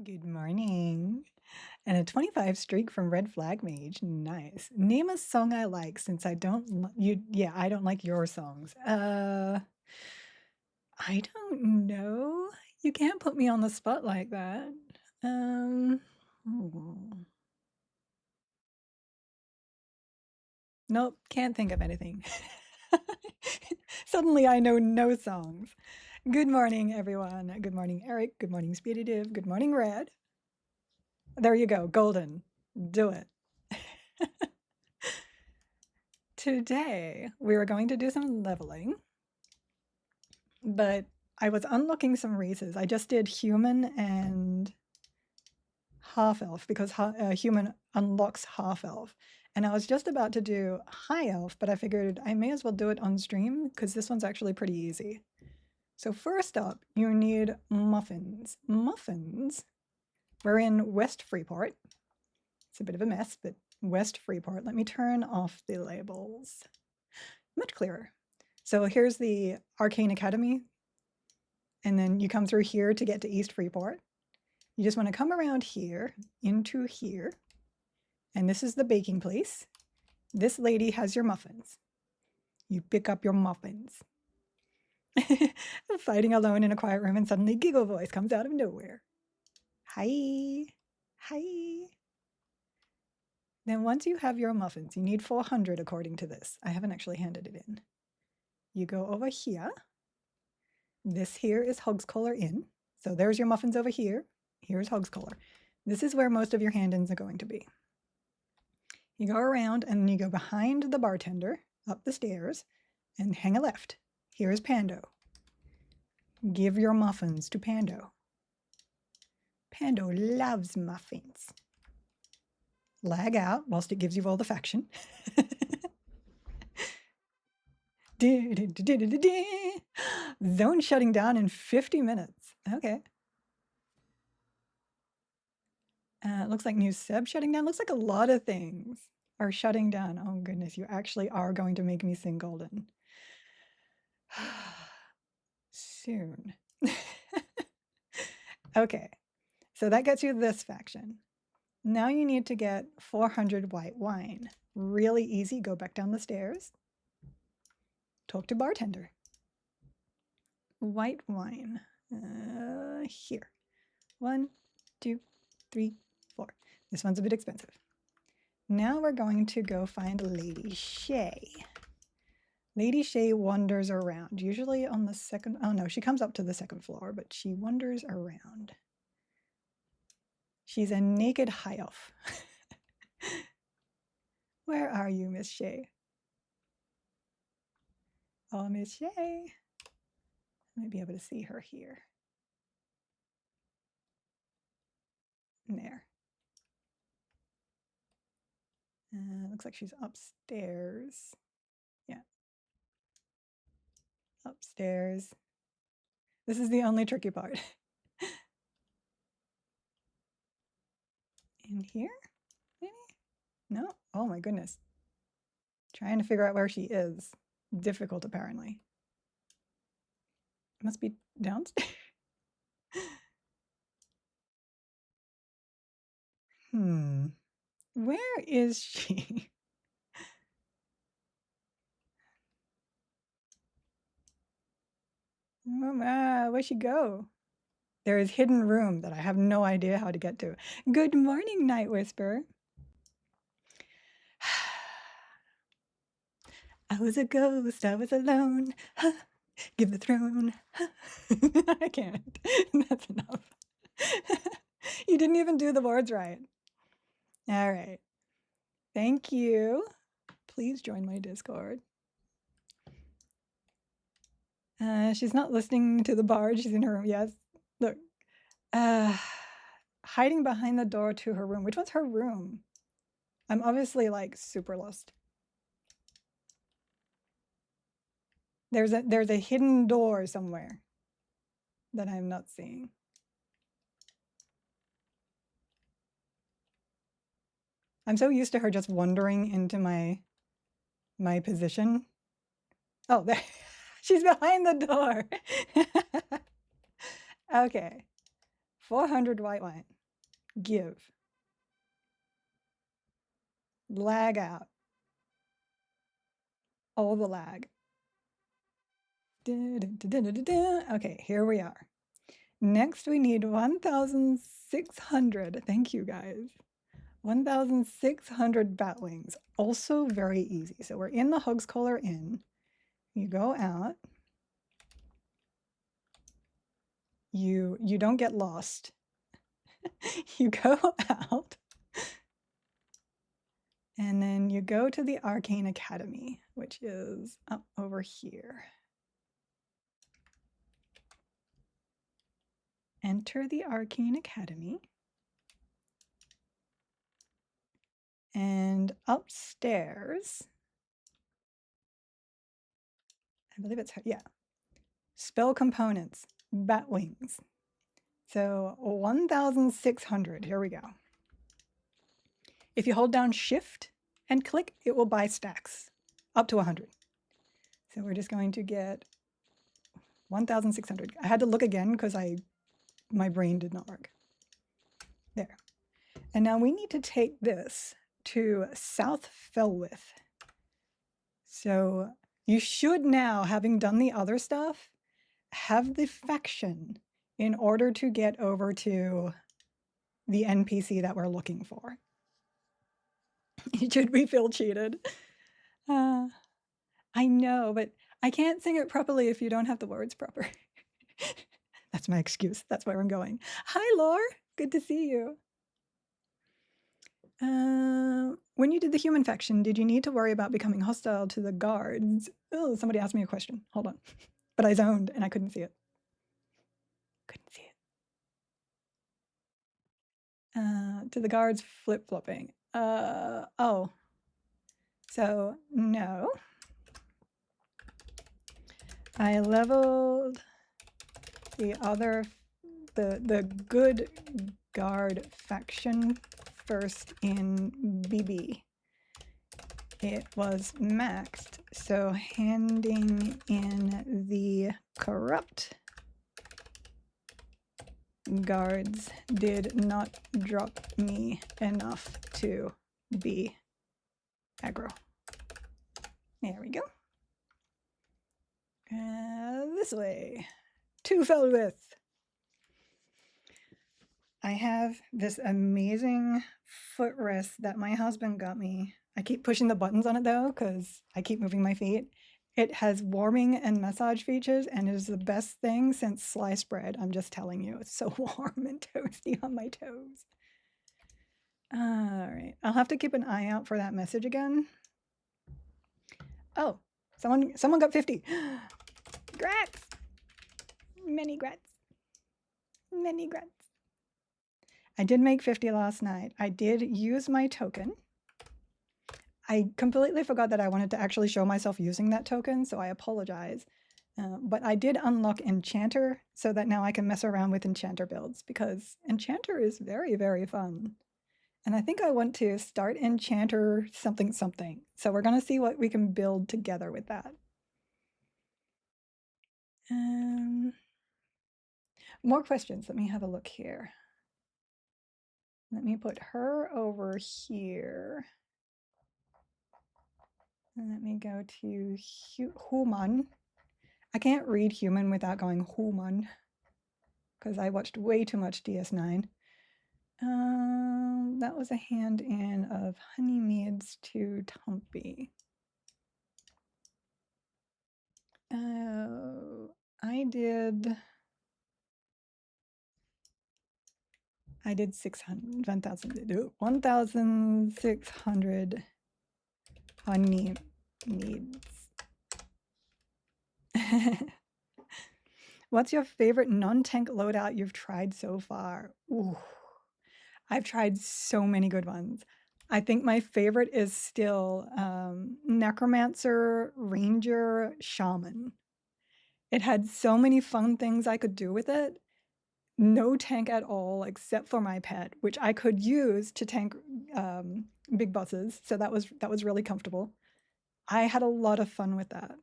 Good morning. And a 25 streak from Red Flag Mage. Nice. Name a song I like since I don't I don't like your songs. I don't know. You can't put me on the spot like that. Hmm. Nope, can't think of anything. Suddenly I know no songs. Good morning, everyone. Good morning, Eric. Good morning, Speedy Div. Good morning, Red. There you go, golden. Do it. Today, we were going to do some leveling, but I was unlocking some races. I just did human and half-elf because human unlocks half-elf. And I was just about to do high-elf, but I figured I may as well do it on stream because this one's actually pretty easy. So first up, you need muffins. Muffins, we're in West Freeport. It's a bit of a mess, but West Freeport. Let me turn off the labels. Much clearer. So here's the Arcane Academy. And then you come through here to get to East Freeport. You just want to come around here into here. And this is the baking place. This lady has your muffins. You pick up your muffins. Fighting alone in a quiet room and suddenly Giggle Voice comes out of nowhere. Hi. Hi. Then once you have your muffins, you need 400 according to this. I haven't actually handed it in. You go over here. This here is Hog's Collar Inn. So there's your muffins over here. Here's Hog's Collar. This is where most of your hand-ins are going to be. You go around and you go behind the bartender, up the stairs, and hang a left. Here's Pando. Give your muffins to Pando. Pando loves muffins. Lag out whilst it gives you all the faction. Zone shutting down in 50 minutes. Okay. Looks like new sub shutting down. Looks like a lot of things are shutting down. Oh goodness, you actually are going to make me sing golden. Soon. Okay, so that gets you this faction. Now you need to get 400 white wine. Really easy. Go back down the stairs. Talk to bartender. White wine. Here. 1, 2, 3, 4. This one's a bit expensive. Now we're going to go find Lady Shay. Lady Shay wanders around, usually on the second. Oh no, she comes up to the second floor, but she wanders around. She's a naked high elf. Where are you, Miss Shay? Oh, Miss Shay. I might be able to see her here. There. Looks like she's upstairs. Yeah. Upstairs. This is the only tricky part. In here? Maybe? No? Oh my goodness. Trying to figure out where she is. Difficult, apparently. Must be downstairs. Where is she? Where'd she go? There is hidden room that I have no idea how to get to. Good morning, Night Whisperer. I was a ghost, I was alone. Give the throne. I can't. That's enough. You didn't even do the words right. All right. Thank you. Please join my Discord. She's not listening to the bard. She's in her room. Yes. Look. Hiding behind the door to her room. Which one's her room? I'm obviously like super lost. There's a hidden door somewhere that I'm not seeing. I'm so used to her just wandering into my position. Oh, there. She's behind the door. Okay. 400 white wine. Give. Lag out. All the lag. Okay, here we are. Next, we need 1,600. Thank you, guys. 1,600 bat wings. Also very easy. So we're in the Hogscaller Inn. You go out. You don't get lost. You go out. And then you go to the Arcane Academy, which is up over here. Enter the Arcane Academy. And upstairs, I believe it's, yeah, spell components, bat wings. So 1,600, here we go. If you hold down Shift and click, it will buy stacks up to 100. So we're just going to get 1,600. I had to look again because my brain did not work. There. And now we need to take this to South Felwith. So you should now, having done the other stuff, have the faction in order to get over to the NPC that we're looking for. Should we feel cheated? I know, but I can't sing it properly if you don't have the words proper. That's my excuse. That's where I'm going. Hi, Lore. Good to see you. When you did the human faction, did you need to worry about becoming hostile to the guards? Oh, somebody asked me a question. Hold on. But I zoned and I couldn't see it. Couldn't see it. To the guards flip-flopping. Oh. So, no. I leveled the other, the good guard faction first in BB. It was maxed, so handing in the corrupt guards did not drop me enough to be aggro. There we go. This way. To Felwith. I have this amazing footrest that my husband got me. I keep pushing the buttons on it though, because I keep moving my feet. It has warming and massage features and it is the best thing since sliced bread. I'm just telling you, it's so warm and toasty on my toes. All right, I'll have to keep an eye out for that message again. Oh, someone got 50. Grats! Many grats. Many grats. I did make 50 last night. I did use my token. I completely forgot that I wanted to actually show myself using that token, so I apologize. But I did unlock Enchanter so that now I can mess around with Enchanter builds because Enchanter is very, very fun. And I think I want to start Enchanter something something. So we're going to see what we can build together with that. More questions. Let me have a look here. Let me put her over here. And let me go to human. I can't read human without going human because I watched way too much DS9. That was a hand in of Honeymeads to Tumpy. I did 600, 1,600 Honeymeads. What's your favorite non-tank loadout you've tried so far? Ooh, I've tried so many good ones. I think my favorite is still Necromancer, Ranger, Shaman. It had so many fun things I could do with it. No tank at all except for my pet, which I could use to tank big bosses. So that was really comfortable. I had a lot of fun with that.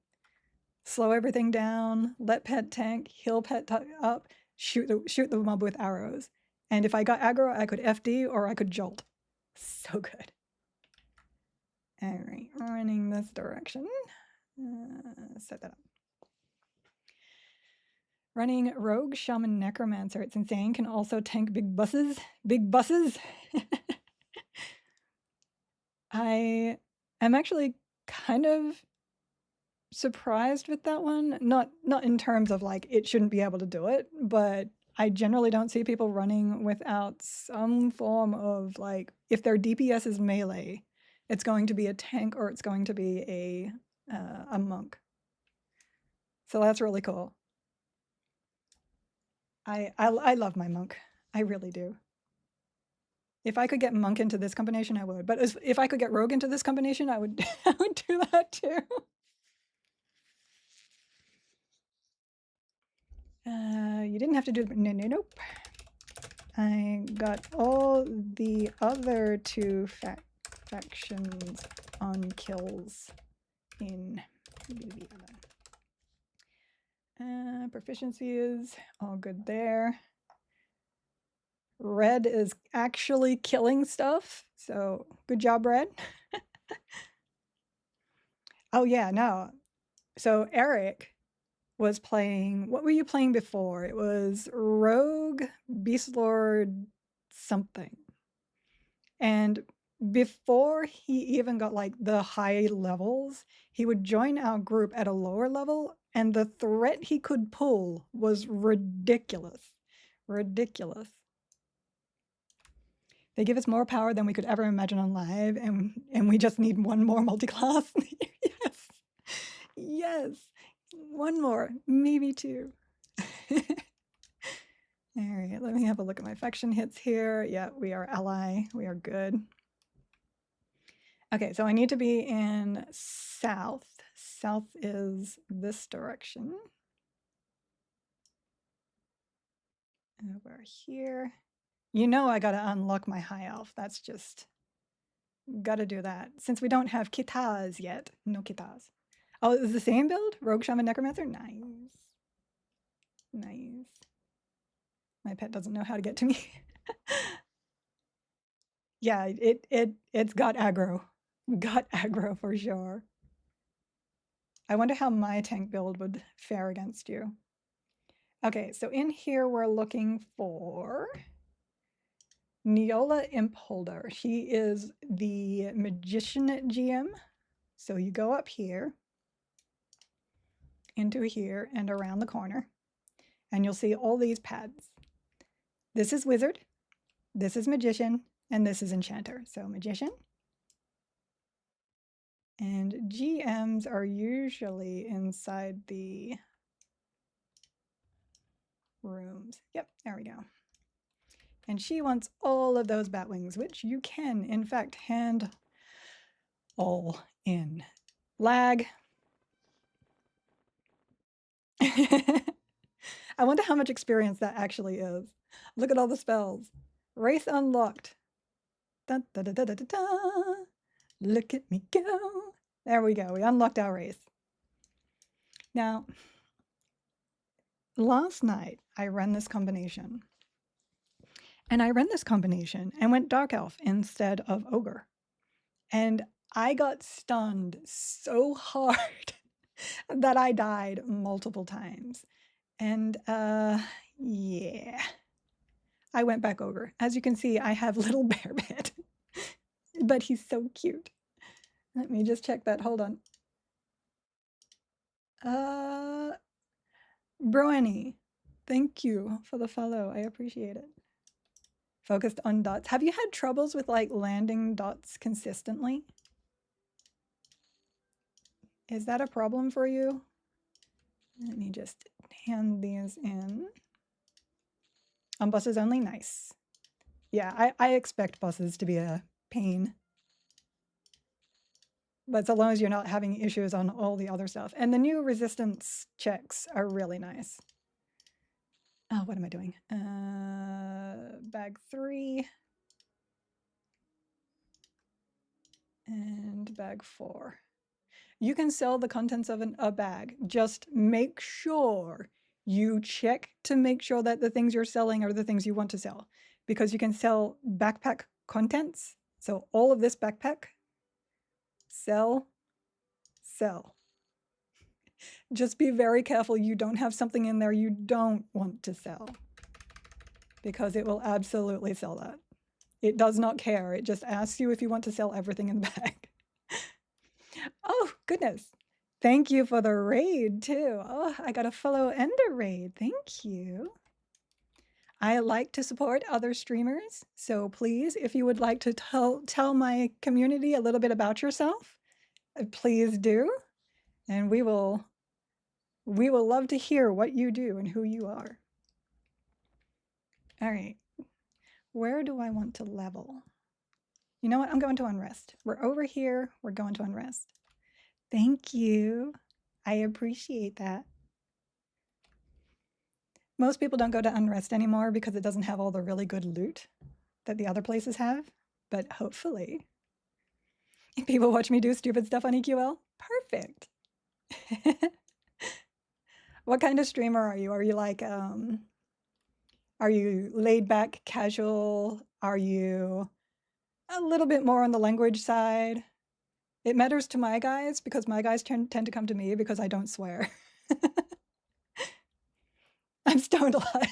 Slow everything down, let pet tank, heal pet up, shoot the mob with arrows. And if I got aggro, I could FD or I could jolt. So good. All right, running this direction. Set that up. Running Rogue Shaman Necromancer. It's insane. Can also tank big buses. Big buses. I am actually kind of surprised with that one. Not in terms of like it shouldn't be able to do it, but I generally don't see people running without some form of like, if their DPS is melee, it's going to be a tank or it's going to be a monk. So that's really cool. I love my monk. I really do. If I could get monk into this combination, I would. But if I could get rogue into this combination, I would I would do that too. You didn't have to do nope. I got all the other two factions on kills in proficiency is all good there. Red is actually killing stuff, so good job, Red. Oh yeah, no. So Eric was playing, what were you playing before? It was Rogue, Beast Lord, something. And before he even got like the high levels, he would join our group at a lower level, and the threat he could pull was ridiculous. Ridiculous. They give us more power than we could ever imagine on live, and we just need one more multi-class. Yes. Yes. One more, maybe two. All right, let me have a look at my faction hits here. Yeah, we are ally. We are good. Okay, so I need to be in south. South is this direction. Over here. You know I gotta unlock my high elf. That's just, gotta do that. Since we don't have kitas yet. No kitas. Oh, it was the same build? Rogue Shaman Necromancer? Nice. Nice. My pet doesn't know how to get to me. Yeah, it's got aggro. Got aggro for sure. I wonder how my tank build would fare against you. Okay, so in here we're looking for Neola Impholder. She is the Magician GM. So you go up here, into here, and around the corner, and you'll see all these pads. This is Wizard, this is Magician, and this is Enchanter. So Magician. And GMs are usually inside the rooms. Yep, there we go. And she wants all of those bat wings, which you can, in fact, hand all in. Lag. I wonder how much experience that actually is. Look at all the spells. Wraith unlocked. Dun, da, da, da, da, da, da. Look at me go. There we go. We unlocked our Wraith. Now, last night I ran this combination. And I ran this combination and went Dark Elf instead of Ogre. And I got stunned so hard that I died multiple times. And yeah, I went back Ogre. As you can see, I have little bear bed, but he's so cute. Let me just check that. Hold on. Broany, thank you for the follow. I appreciate it. Focused on dots. Have you had troubles with like landing dots consistently? Is that a problem for you? Let me just hand these in. On buses only? Nice. Yeah, I expect buses to be a pain. But so long as you're not having issues on all the other stuff. And the new resistance checks are really nice. Oh, what am I doing? Bag 3. And bag 4. You can sell the contents of a bag. Just make sure you check to make sure that the things you're selling are the things you want to sell. because you can sell backpack contents. So all of this backpack, sell, sell. Just be very careful you don't have something in there you don't want to sell, because it will absolutely sell that. It does not care. It just asks you if you want to sell everything in the bag. Oh, goodness. Thank you for the raid, too. Oh, I got a follow and a raid. Thank you. I like to support other streamers, so please, if you would like to tell my community a little bit about yourself, please do, and we will love to hear what you do and who you are. All right, where do I want to level? You know what? I'm going to unrest. We're over here. We're going to unrest. Thank you. I appreciate that. Most people don't go to unrest anymore because it doesn't have all the really good loot that the other places have, but hopefully. People watch me do stupid stuff on EQL? Perfect. What kind of streamer are you? Are you like, are you laid back, casual? Are you a little bit more on the language side? It matters to my guys because my guys tend to come to me because I don't swear. I'm stoned a lot.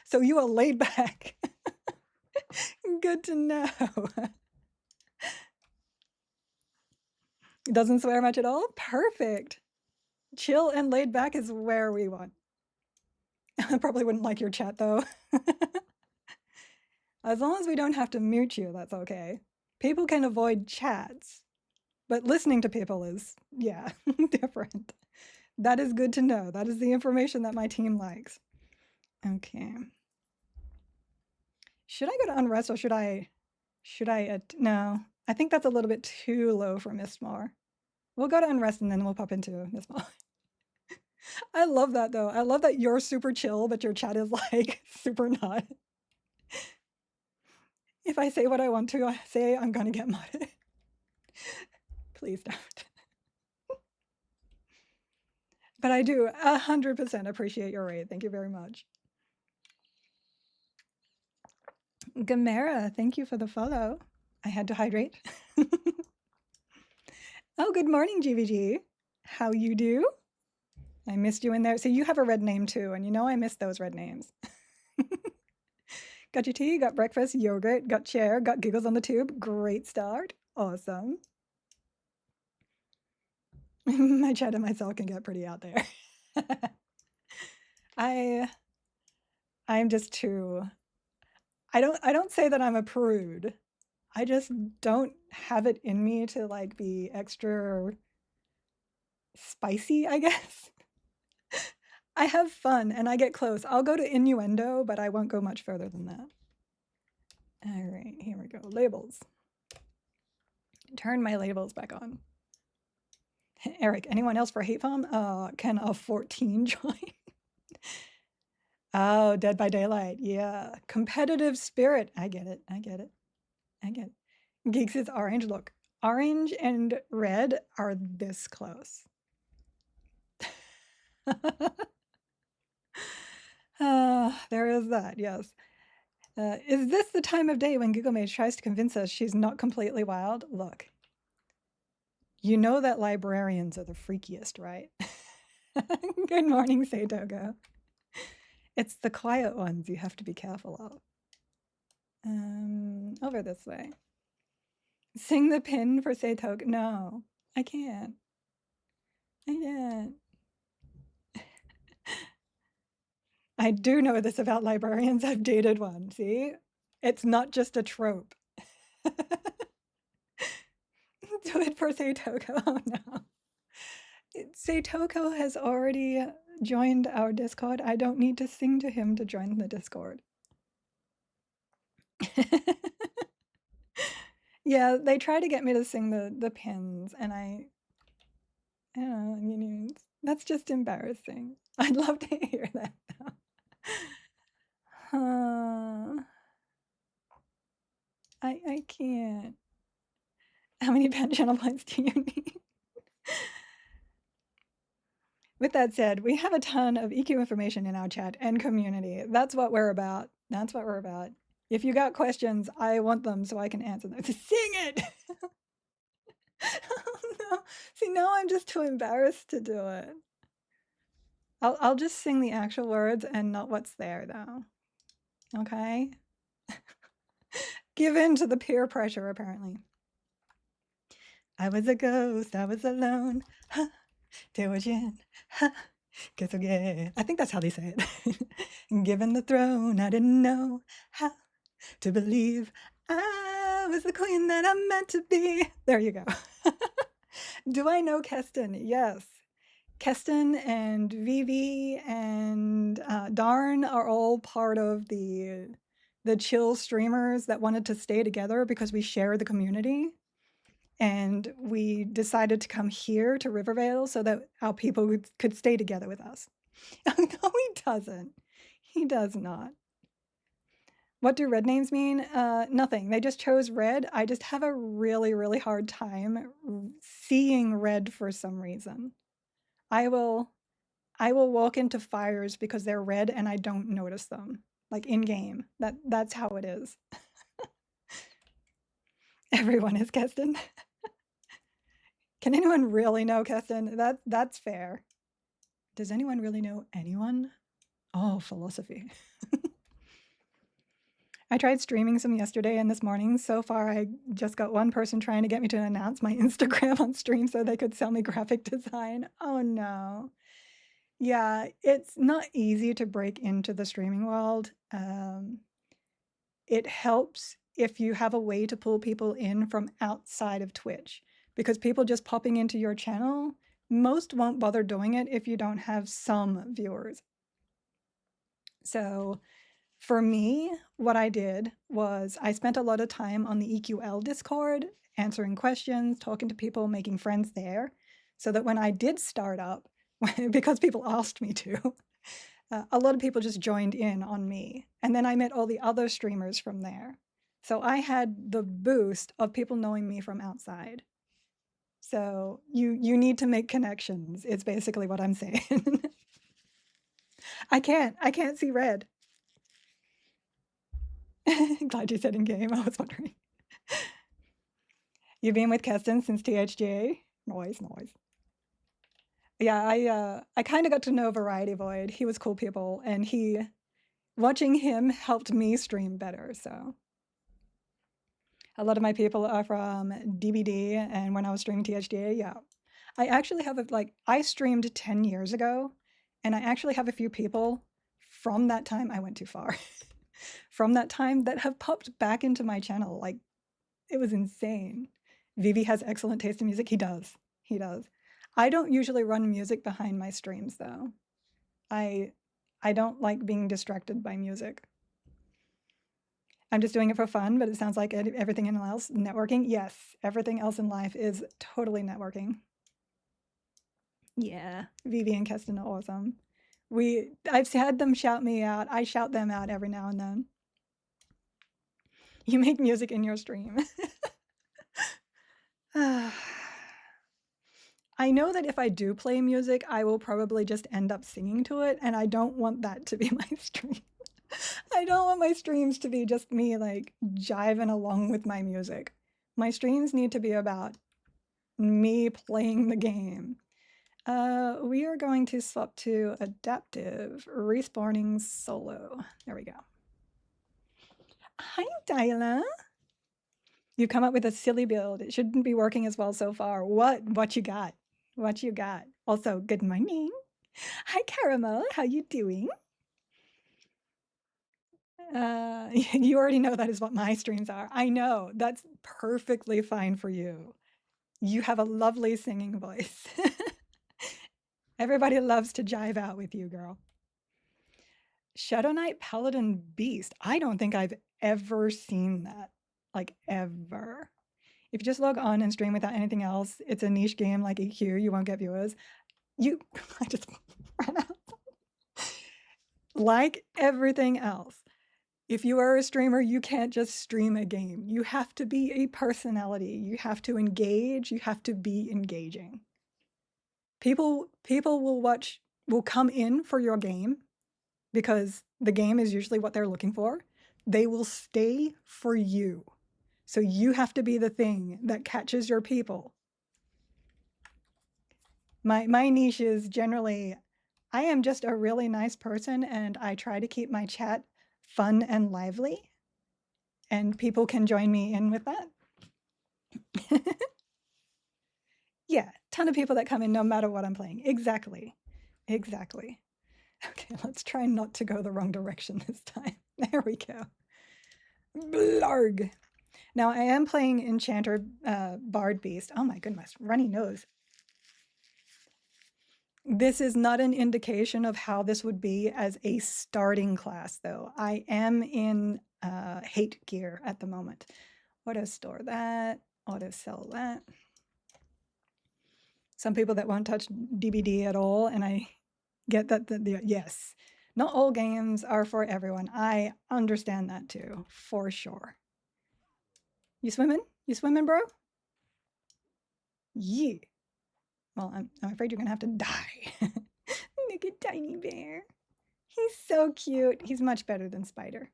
So you are laid back. Good to know. Doesn't swear much at all? Perfect. Chill and laid back is where we want. I probably wouldn't like your chat though. As long as we don't have to mute you, that's okay. People can avoid chats, but listening to people is, yeah, different. That is good to know. That is the information that my team likes. Okay. Should I go to Unrest or should I, no, I think that's a little bit too low for Mistmore. We'll go to Unrest and then we'll pop into Mistmore. I love that though. I love that you're super chill, but your chat is like super not. If I say what I want to say, I'm gonna get modded. Please don't. But I do 100% appreciate your raid. Thank you very much. Gamera, thank you for the follow. I had to hydrate. Oh, good morning, GVG. How you do? I missed you in there. So you have a red name too, and you know I miss those red names. Got your tea, got breakfast, yogurt, got chair, got giggles on the tube. Great start. Awesome. My chat and myself can get pretty out there. I'm just too, I don't say that I'm a prude. I just don't have it in me to like be extra spicy, I guess. I have fun and I get close. I'll go to innuendo, but I won't go much further than that. All right, here we go. Labels. Turn my labels back on. Eric, anyone else for hate farm? Can a 14 join? Oh, Dead by Daylight. Yeah. Competitive spirit. I get it. I get it. I get it. Geeks is orange. Look, orange and red are this close. There is that, yes. Is this the time of day when Google Mage tries to convince us she's not completely wild? Look, you know that librarians are the freakiest, right? Good morning, Seitogo. It's the quiet ones you have to be careful of. Over this way. Sing the pin for Seitogo. No, I can't. I can't. I do know this about librarians. I've dated one. See? It's not just a trope. Do it for Seitogo. Oh no. Seitogo has already joined our Discord. I don't need to sing to him to join the Discord. Yeah, they try to get me to sing the pins, and I don't know, that's just embarrassing. I'd love to hear that though. I can't. How many pen channel points do you need? With that said, we have a ton of EQ information in our chat and community. That's what we're about. That's what we're about. If you got questions, I want them so I can answer them. Sing it! Oh, no. See, now I'm just too embarrassed to do it. I'll just sing the actual words and not what's there, though. Okay? Give in to the peer pressure, apparently. I was a ghost, I was alone. Huh, there was Yin. Huh, guess again. I think that's how they say it. Given the throne, I didn't know how to believe I was the queen that I'm meant to be. There you go. Do I know Keston? Yes. Keston and Vivi and Darn are all part of the chill streamers that wanted to stay together because we share the community. And we decided to come here to Rivervale so that our people could stay together with us. No, he doesn't. He does not. What do red names mean? Nothing. They just chose red. I just have a really, really hard time seeing red for some reason. I will walk into fires because they're red and I don't notice them. Like in game. That's how it is. Everyone is Keston. Can anyone really know Keston? That's fair. Does anyone really know anyone? Oh, philosophy. I tried streaming some yesterday and this morning. So far, I just got one person trying to get me to announce my Instagram on stream so they could sell me graphic design. Oh no. Yeah, it's not easy to break into the streaming world. It helps if you have a way to pull people in from outside of Twitch, because people just popping into your channel, most won't bother doing it if you don't have some viewers. So for me, what I did was I spent a lot of time on the EQL Discord, answering questions, talking to people, making friends there, so that when I did start up, because people asked me to, a lot of people just joined in on me. And then I met all the other streamers from there. So I had the boost of people knowing me from outside. So you need to make connections. It's basically what I'm saying. I can't see red. Glad you said in game. I was wondering. You've been with Keston since THGA? Noise. Yeah, I kind of got to know Variety Void. He was cool people, and watching him helped me stream better, so. A lot of my people are from DBD, and when I was streaming THDA, yeah. I actually have I streamed 10 years ago, and I actually have a few people from that time, I went too far, from that time that have popped back into my channel. Like, it was insane. Vivi has excellent taste in music. He does. I don't usually run music behind my streams, though. I don't like being distracted by music. I'm just doing it for fun, but it sounds like everything else, networking. Yes, everything else in life is totally networking. Yeah, Vivi and Keston are awesome. I've had them shout me out. I shout them out every now and then. You make music in your stream. I know that if I do play music, I will probably just end up singing to it, and I don't want that to be my stream. I don't want my streams to be just me like jiving along with my music. My streams need to be about me playing the game. We are going to swap to adaptive, respawning solo. There we go. Hi, Dyla. You've come up with a silly build. It shouldn't be working as well so far. What you got? What you got? Also, good morning. Hi, Caramel. How you doing? You already know that is what my streams are. I know. That's perfectly fine for you. You have a lovely singing voice. Everybody loves to jive out with you, girl. Shadow Knight Paladin Beast. I don't think I've ever seen that. Like, ever. If you just log on and stream without anything else, it's a niche game like EQ. You won't get viewers. I just ran out. Like everything else, if you are a streamer, you can't just stream a game. You have to be a personality. You have to engage. You have to be engaging. People will come in for your game, because the game is usually what they're looking for. They will stay for you. So you have to be the thing that catches your people. My niche is generally, I am just a really nice person and I try to keep my chat fun and lively, and people can join me in with that. Yeah, ton of people that come in no matter what I'm playing. Exactly. Exactly. Okay, let's try not to go the wrong direction this time. There we go. Blarg. Now I am playing Enchanter Bard Beast. Oh my goodness, runny nose. This is not an indication of how this would be as a starting class, though. I am in hate gear at the moment. Auto store that, auto sell that. Some people that won't touch DBD at all, and I get that, yes, not all games are for everyone. I understand that too, for sure. You swimming? You swimming, bro? Yeah. Well, I'm afraid you're gonna have to die. Look at tiny bear. He's so cute. He's much better than Spider.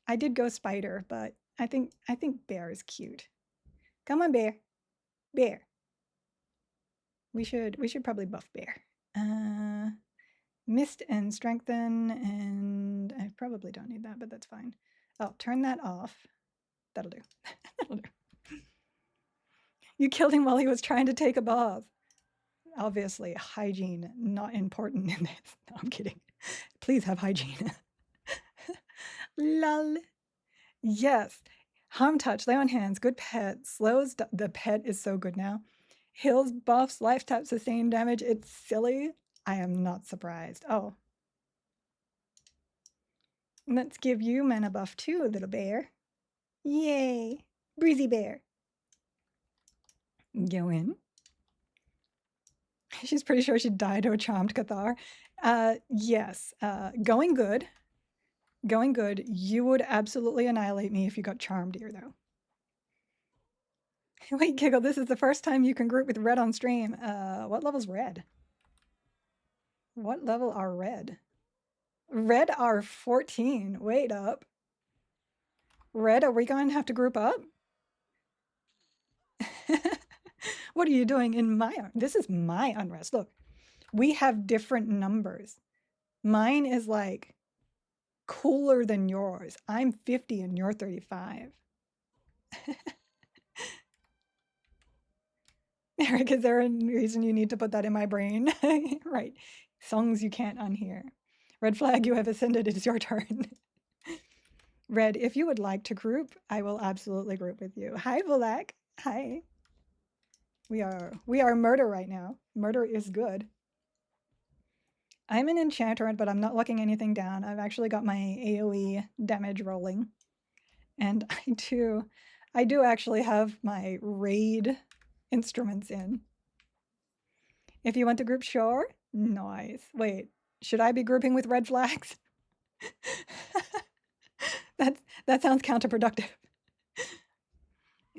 I did go Spider, but I think Bear is cute. Come on, Bear. Bear. We should probably buff Bear. Mist and strengthen, and I probably don't need that, but that's fine. Oh, turn that off. That'll do. That'll do. You killed him while he was trying to take a bath. Obviously, hygiene not important in this. No, I'm kidding. Please have hygiene. Lol. Yes. Harm touch, lay on hands, good pet, slows. The pet is so good now. Heals, buffs, life tap, sustain damage. It's silly. I am not surprised. Oh. Let's give you mana buff too, little bear. Yay. Breezy bear. Go in. She's pretty sure she died to a charmed Cathar. Yes. Going good. Going good. You would absolutely annihilate me if you got charmed here, though. Wait, Giggle, this is the first time you can group with Red on stream. What level's Red? What level are Red? Red are 14. Wait up. Red, are we going to have to group up? What are you doing in my... This is my unrest. Look, we have different numbers. Mine is like cooler than yours. I'm 50 and you're 35. Eric, is there a reason you need to put that in my brain? Right. Songs you can't unhear. Red flag, you have ascended. It is your turn. Red, if you would like to group, I will absolutely group with you. Hi, Volak. Hi. We are murder right now. Murder is good. I'm an enchanter, but I'm not locking anything down. I've actually got my AoE damage rolling. And I do actually have my raid instruments in. If you want to group, sure. Nice. Wait, should I be grouping with red flags? That sounds counterproductive.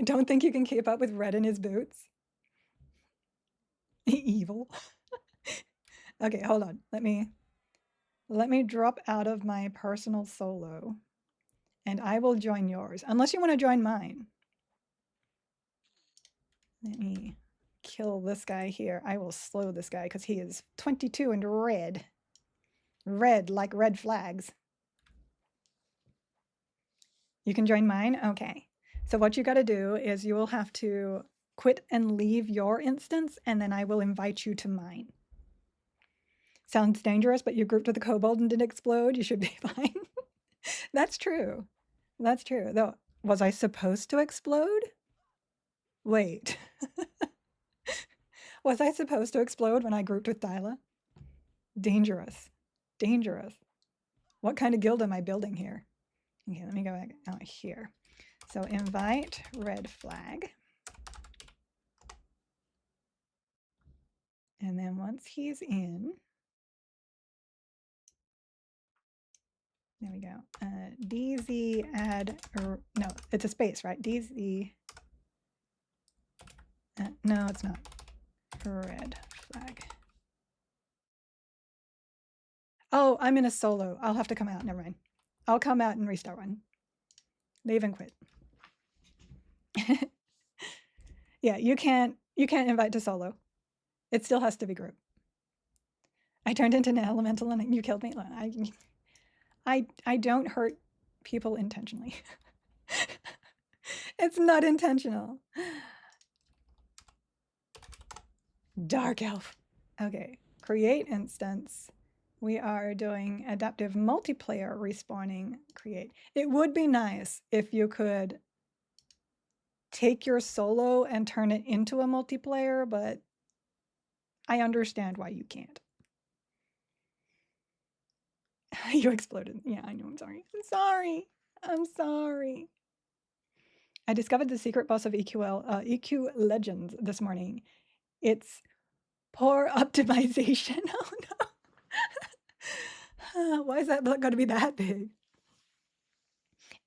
Don't think you can keep up with Red in his boots. Evil. Okay, hold on. Let me drop out of my personal solo, and I will join yours, unless you want to join mine. Let me kill this guy here. I will slow this guy because he is 22 and red. Red like red flags. You can join mine? Okay. So what you got to do is you will have to quit and leave your instance, and then I will invite you to mine. Sounds dangerous, but you grouped with the kobold and didn't explode. You should be fine. That's true. That's true. Though, was I supposed to explode? Wait. Was I supposed to explode when I grouped with Thyla? Dangerous. Dangerous. What kind of guild am I building here? Okay, let me go back out here. So invite red flag. And then once he's in, there we go. DZ add, no, it's a space, right? DZ, no, it's not. Red flag. Oh, I'm in a solo. I'll have to come out. Never mind. I'll come out and restart one. Leave and quit. Yeah, you can't invite to solo. It still has to be group. I turned into an elemental and you killed me. I don't hurt people intentionally. It's not intentional. Dark elf. Okay, create instance. We are doing adaptive multiplayer respawning create. It would be nice if you could take your solo and turn it into a multiplayer, but I understand why you can't. You exploded. Yeah, I know. I'm sorry. I'm sorry. I'm sorry. I discovered the secret boss of EQ Legends this morning. It's poor optimization. Oh no. Why is that going to be that big?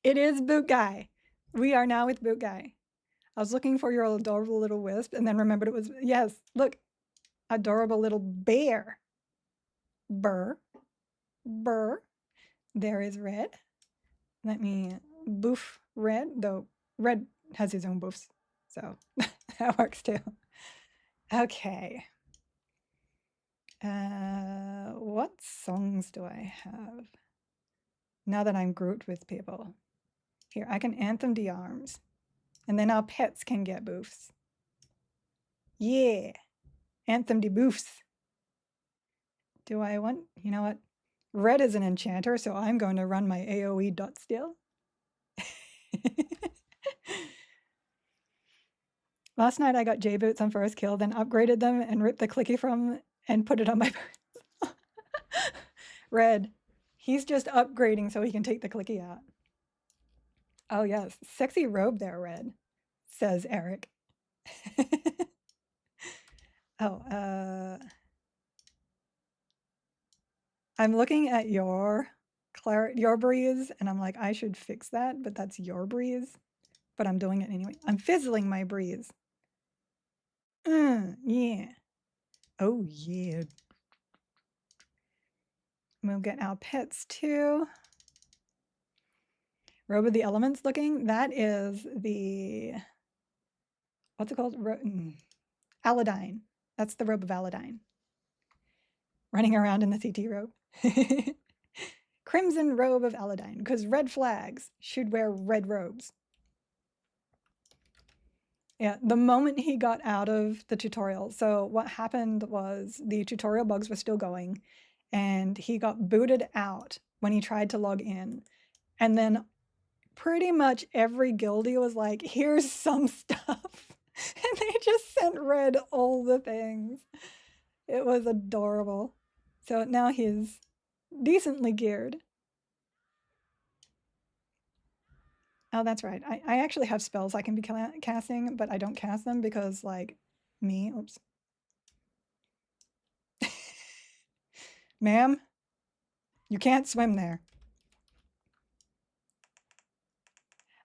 It is Boot Guy. We are now with Boot Guy. I was looking for your adorable little wisp and then remembered it was, yes, look, adorable little bear. Burr. Burr. There is Red. Let me boof Red, though Red has his own boofs, so that works too. Okay. What songs do I have? Now that I'm grouped with people. Here, I can anthem the arms. And then our pets can get boofs. Yeah. Anthem the boofs. Do I want, you know what? Red is an enchanter, so I'm going to run my AoE dot steal. Last night I got J-boots on first kill, then upgraded them and ripped the clicky from and put it on my Red. He's just upgrading so he can take the clicky out. Oh yes, sexy robe there, Red, says Eric. Oh, I'm looking at your breeze, and I'm like, I should fix that, but that's your breeze. But I'm doing it anyway. I'm fizzling my breeze. Yeah. Oh yeah. We'll get our pets too. Robe of the Elements looking. That is the, what's it called? Aladdin. That's the robe of Aladdin. Running around in the CT robe. Crimson robe of Aladdin, because red flags should wear red robes. Yeah, the moment he got out of the tutorial. So what happened was the tutorial bugs were still going and he got booted out when he tried to log in. And then pretty much every guildie was like, here's some stuff. And they just sent Red all the things. It was adorable. So now he's decently geared. Oh, that's right. I actually have spells I can be casting, but I don't cast them because, like, me. Oops. Ma'am, you can't swim there.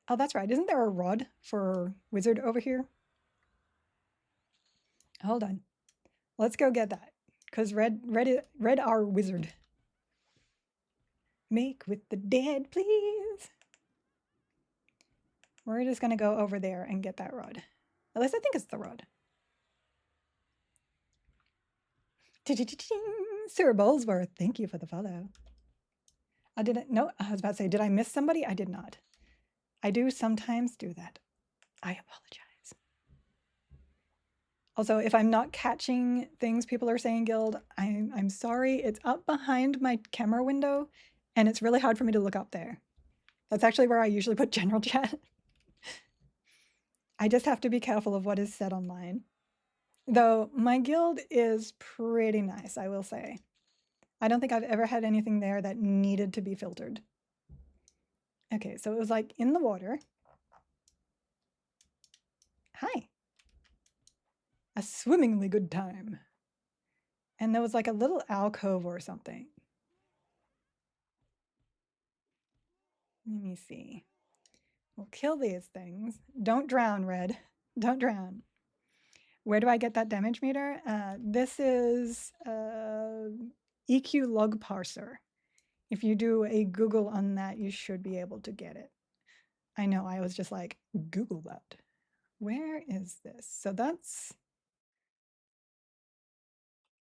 Oh, that's right. Isn't there a rod for wizard over here? Hold on. Let's go get that. Because red our wizard. Make with the dead, please. We're just going to go over there and get that rod. At least I think it's the rod. Sir Bolesworth, thank you for the follow. I didn't know. I was about to say, did I miss somebody? I did not. I do sometimes do that. I apologize. Also, if I'm not catching things people are saying, Guild, I'm sorry. It's up behind my camera window, and it's really hard for me to look up there. That's actually where I usually put general chat. I just have to be careful of what is said online. Though my guild is pretty nice, I will say. I don't think I've ever had anything there that needed to be filtered. Okay, so it was like in the water. Hi. A swimmingly good time. And there was like a little alcove or something. Let me see. We'll kill these things. Don't drown, Red. Don't drown. Where do I get that damage meter? This is EQ log parser. If you do a Google on that, you should be able to get it. I know, I was just like, Google that. Where is this? So that's,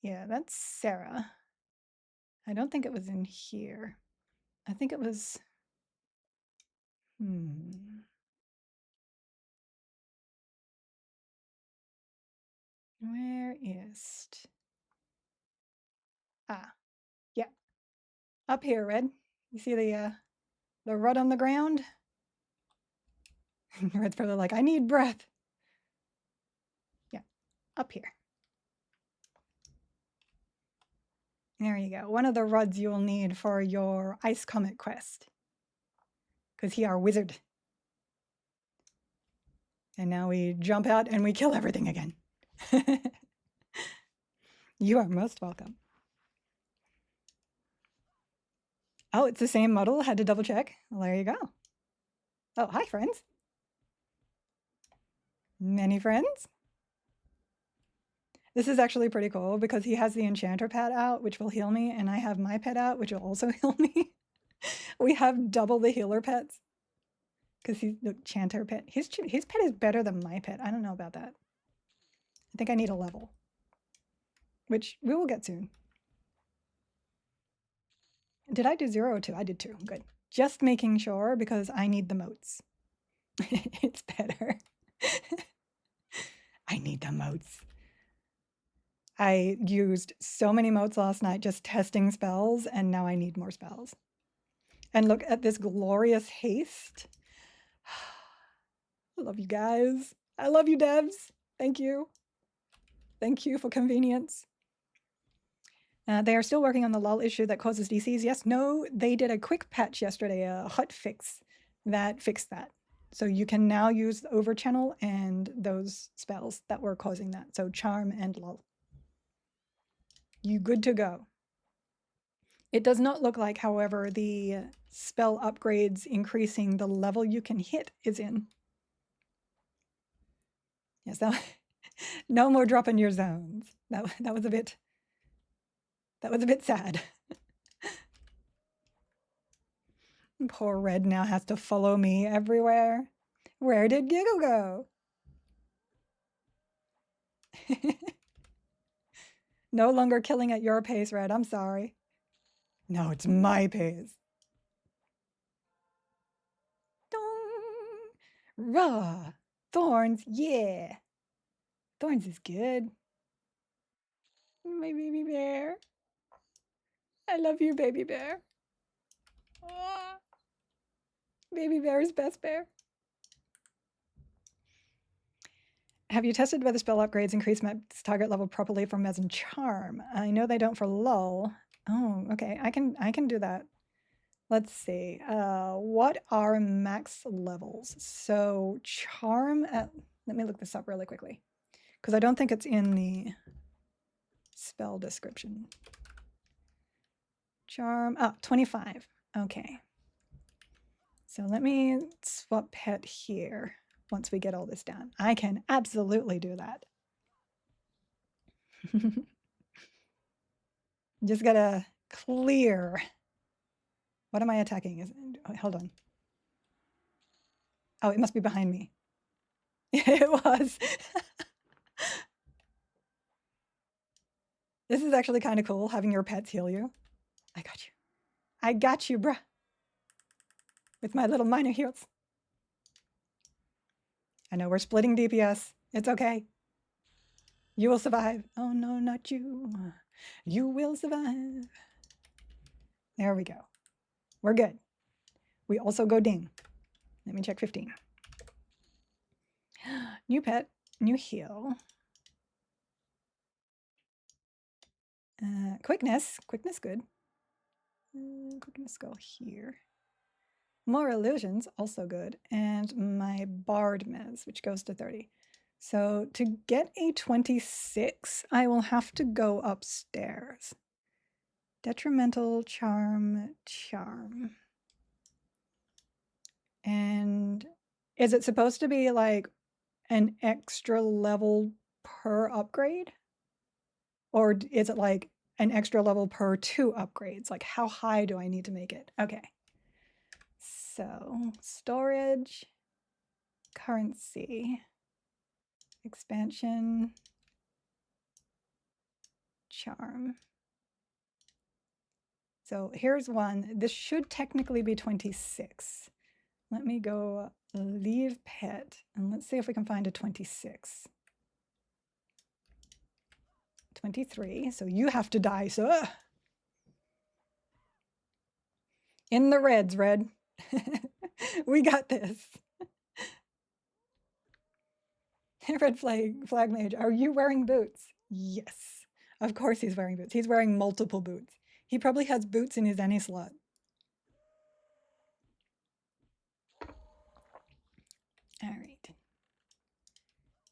yeah, that's Sarah. I don't think it was in here. I think it was, where is, yeah, up here, Red. You see the rut on the ground? Red's probably like, I need breath. Yeah, up here. There you go. One of the ruds you will need for your Ice Comet quest. Because he are wizard. And now we jump out and we kill everything again. You are most welcome. Oh, it's the same model. Had to double check. Well, there you go. Oh, hi, friends. Many friends? This is actually pretty cool because he has the enchanter pet out, which will heal me, and I have my pet out, which will also heal me. We have double the healer pets because he's the enchanter pet. His pet is better than my pet. I don't know about that. I think I need a level, which we will get soon. Did I do 0 or 2? I did 2. Good. Just making sure because I need the moats. It's better. I need the moats. I used so many moats last night just testing spells, and now I need more spells. And look at this glorious haste. I love you guys. I love you, devs. Thank you. Thank you for convenience. They are still working on the lull issue that causes DCs. Yes, no, they did a quick patch yesterday, a hot fix that fixed that. So you can now use the overchannel and those spells that were causing that. So charm and lull. You good to go. It does not look like, however, the spell upgrades increasing the level you can hit is in. Yes, that, no more dropping your zones. That was a bit sad. Poor Red now has to follow me everywhere. Where did Giggle go? No longer killing at your pace, Red. I'm sorry. No, it's my pace. Dong! Raw! Thorns, yeah. Thorns is good. My baby bear. I love you, baby bear. Oh, baby bear is best bear. Have you tested whether spell upgrades increase max target level properly for Mez and Charm? I know they don't for lull. Oh, okay. I can do that. Let's see. What are max levels? So Charm at, let me look this up really quickly because I don't think it's in the spell description. Charm, 25. Okay. So let me swap pet here once we get all this done. I can absolutely do that. Just gotta clear. What am I attacking? Hold on. Oh, it must be behind me. It was. This is actually kind of cool, having your pets heal you. I got you. I got you, bruh. With my little minor heals. I know we're splitting DPS. It's okay. You will survive. Oh no, not you. You will survive. There we go. We're good. We also go ding. Let me check 15. New pet, new heal. Quickness good. Quickness go here. More illusions, also good. And my Bard Mez, which goes to 30. So to get a 26, I will have to go upstairs. Detrimental, charm. And is it supposed to be like an extra level per upgrade? Or is it like an extra level per 2 upgrades. Like, how high do I need to make it? Okay. So, storage, currency, expansion, charm. So here's one. This should technically be 26. Let me go leave pet, and let's see if we can find a 26. 23, so you have to die, sir. In the reds, Red. We got this. Red flag mage, are you wearing boots? Yes, of course he's wearing boots. He's wearing multiple boots. He probably has boots in his any slot. All right.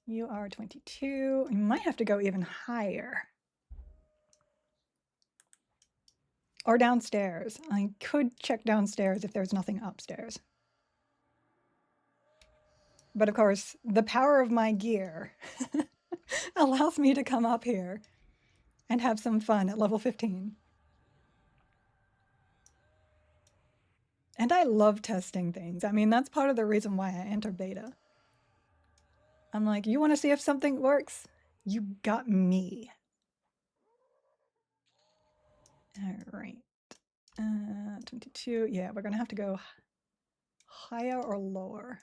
You are 22. You might have to go even higher. Or downstairs. I could check downstairs if there's nothing upstairs. But of course, the power of my gear allows me to come up here and have some fun at level 15. And I love testing things. I mean, that's part of the reason why I enter beta. I'm like, you want to see if something works? You got me. All right. 22. Yeah, we're going to have to go higher or lower.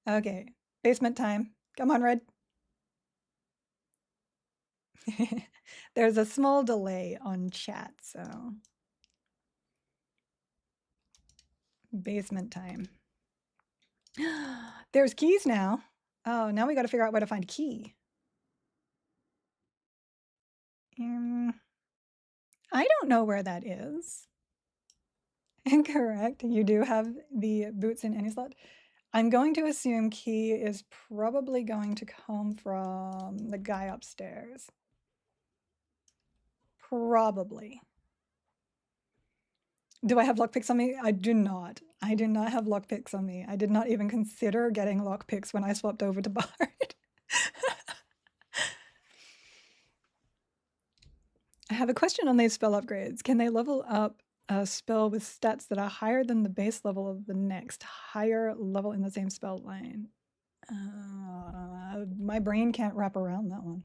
Okay. Basement time. Come on, Red. There's a small delay on chat, so basement time. There's keys now. Oh, now we got to figure out where to find a key. I don't know where that is. Incorrect. You do have the boots in any slot. I'm going to assume key is probably going to come from the guy upstairs. Probably. Do I have lockpicks on me? I do not. I do not have lockpicks on me. I did not even consider getting lockpicks when I swapped over to Bard. I have a question on these spell upgrades. Can they level up a spell with stats that are higher than the base level of the next higher level in the same spell line? My brain can't wrap around that one.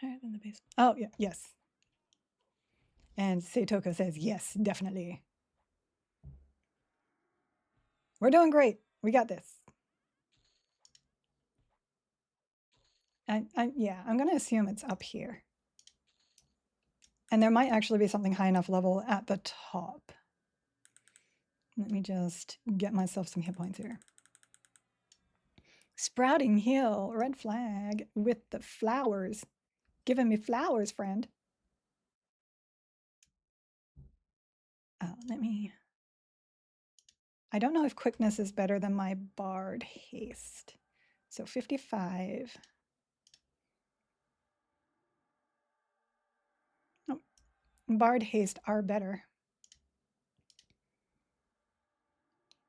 Higher than the base. Oh, yeah, yes. And Seitoka says, yes, definitely. We're doing great. We got this. Yeah, I'm going to assume it's up here. And there might actually be something high enough level at the top. Let me just get myself some hit points here. Sprouting Hill, red flag with the flowers. Giving me flowers, friend. Oh, I don't know if quickness is better than my Bard haste. So 55. Oh, Bard haste are better.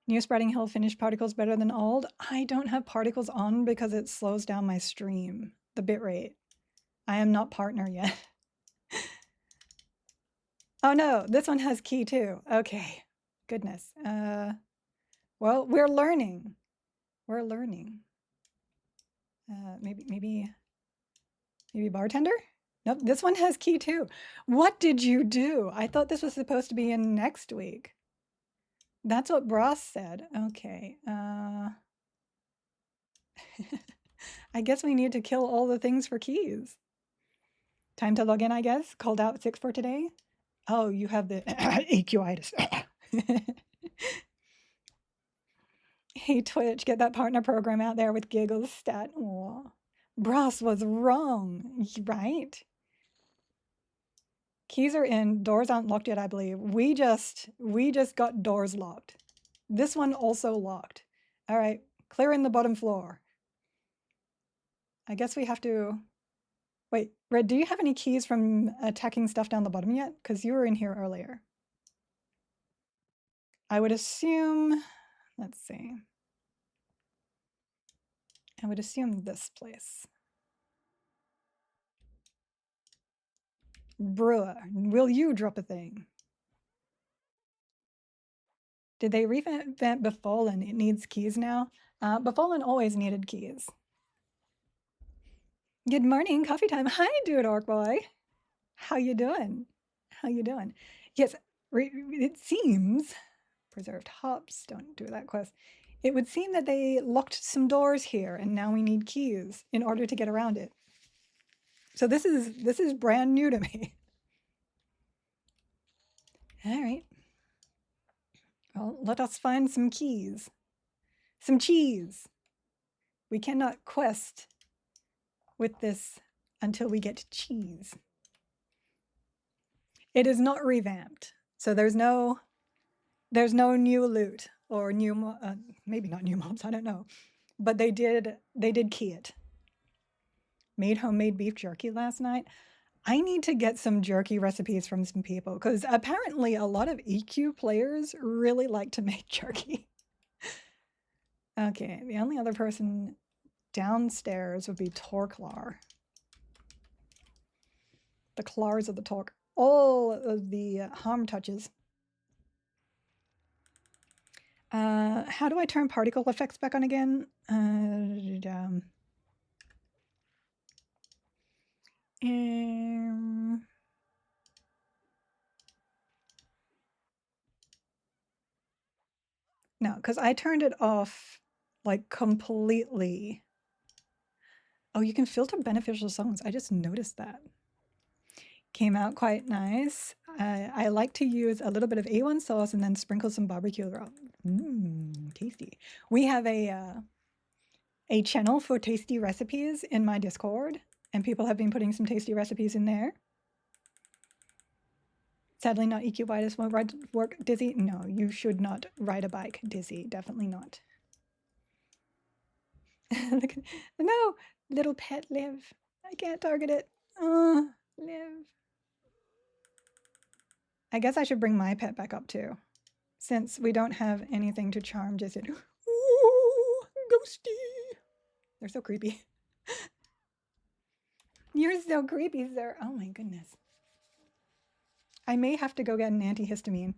New Spreading Hill finished particles better than old. I don't have particles on because it slows down my stream, the bitrate. I am not partner yet. Oh no, this one has key too. Okay, goodness. Well, we're learning. We're learning. Maybe bartender? Nope, this one has key too. What did you do? I thought this was supposed to be in next week. That's what Bros said. Okay. I guess we need to kill all the things for keys. Time to log in, I guess. Called out 6 for today. Oh, you have the EQitis. Hey, Twitch, get that partner program out there with giggles stat. Aw. Bros was wrong, right? Keys are in, doors aren't locked yet, I believe. We just got doors locked. This one also locked. All right, clearing the bottom floor. I guess we have to, wait, Red, do you have any keys from attacking stuff down the bottom yet? Because you were in here earlier. I would assume, let's see. I would assume this place. Brewer, will you drop a thing? Did they revamp Befallen? It needs keys now. Befallen always needed keys. Good morning, coffee time. Hi, dude, orc boy. How you doing? How you doing? Yes, it seems preserved hops. Don't do that quest. It would seem that they locked some doors here, and now we need keys in order to get around it. So this is brand new to me. All right. Well, let us find some keys. Some cheese. We cannot quest with this until we get cheese. It is not revamped, so there's no new loot or new maybe not new mobs. I don't know, but they did key it. Made homemade beef jerky last night. I need to get some jerky recipes from some people because apparently a lot of EQ players really like to make jerky. Okay, the only other person downstairs would be Torklar. The claws of the Tork. All of the harm touches. How do I turn particle effects back on again? No, because I turned it off like completely. Oh, you can filter beneficial songs. I just noticed that. Came out quite nice. I like to use a little bit of A1 sauce and then sprinkle some barbecue around. Tasty. We have a channel for tasty recipes in my Discord, and people have been putting some tasty recipes in there. Sadly, not EQ-itis won't ride work dizzy. No, you should not ride a bike dizzy. Definitely not. No, little pet Liv. I can't target it. Liv. I guess I should bring my pet back up too, since we don't have anything to charm just yet. Ooh, ghosty. They're so creepy. You're so creepy, sir. Oh my goodness. I may have to go get an antihistamine.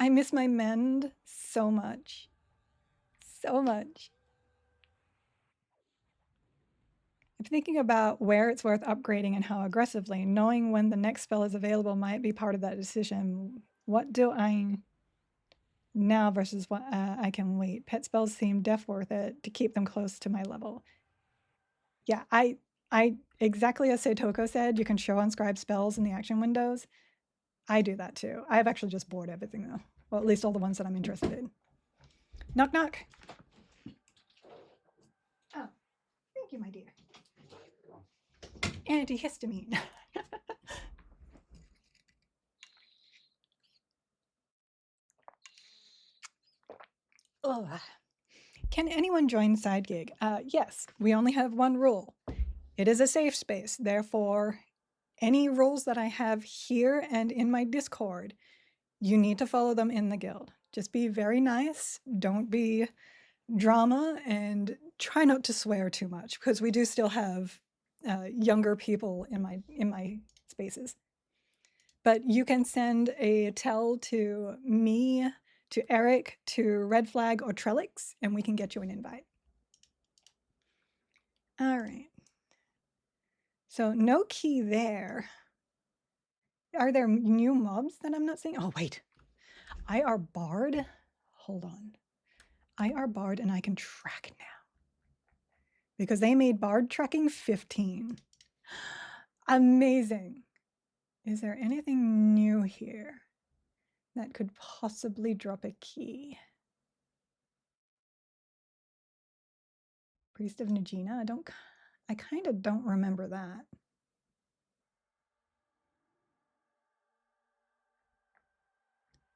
I miss my mend so much. So much. I'm thinking about where it's worth upgrading and how aggressively. Knowing when the next spell is available might be part of that decision. What do I now versus what I can wait? Pet spells seem def worth it to keep them close to my level. Yeah, I exactly as Seitoko said, you can show on scribe spells in the action windows. I do that too. I've actually just bored everything though. Well, at least all the ones that I'm interested in. Knock, knock. Oh, thank you, my dear. Antihistamine. Oh, can anyone join side gig? Yes, we only have one rule. It is a safe space. Therefore, any rules that I have here and in my Discord, you need to follow them in the guild. Just be very nice. Don't be drama and try not to swear too much because we do still have younger people in my spaces. But you can send a tell to me, to Eric, to Red Flag or Trellix, and we can get you an invite. All right. So no key there. Are there new mobs that I'm not seeing? Oh, wait. IR Bard? Hold on. IR Bard and I can track now. Because they made Bard tracking 15. Amazing. Is there anything new here that could possibly drop a key? Priest of Nagina? I kind of don't remember that.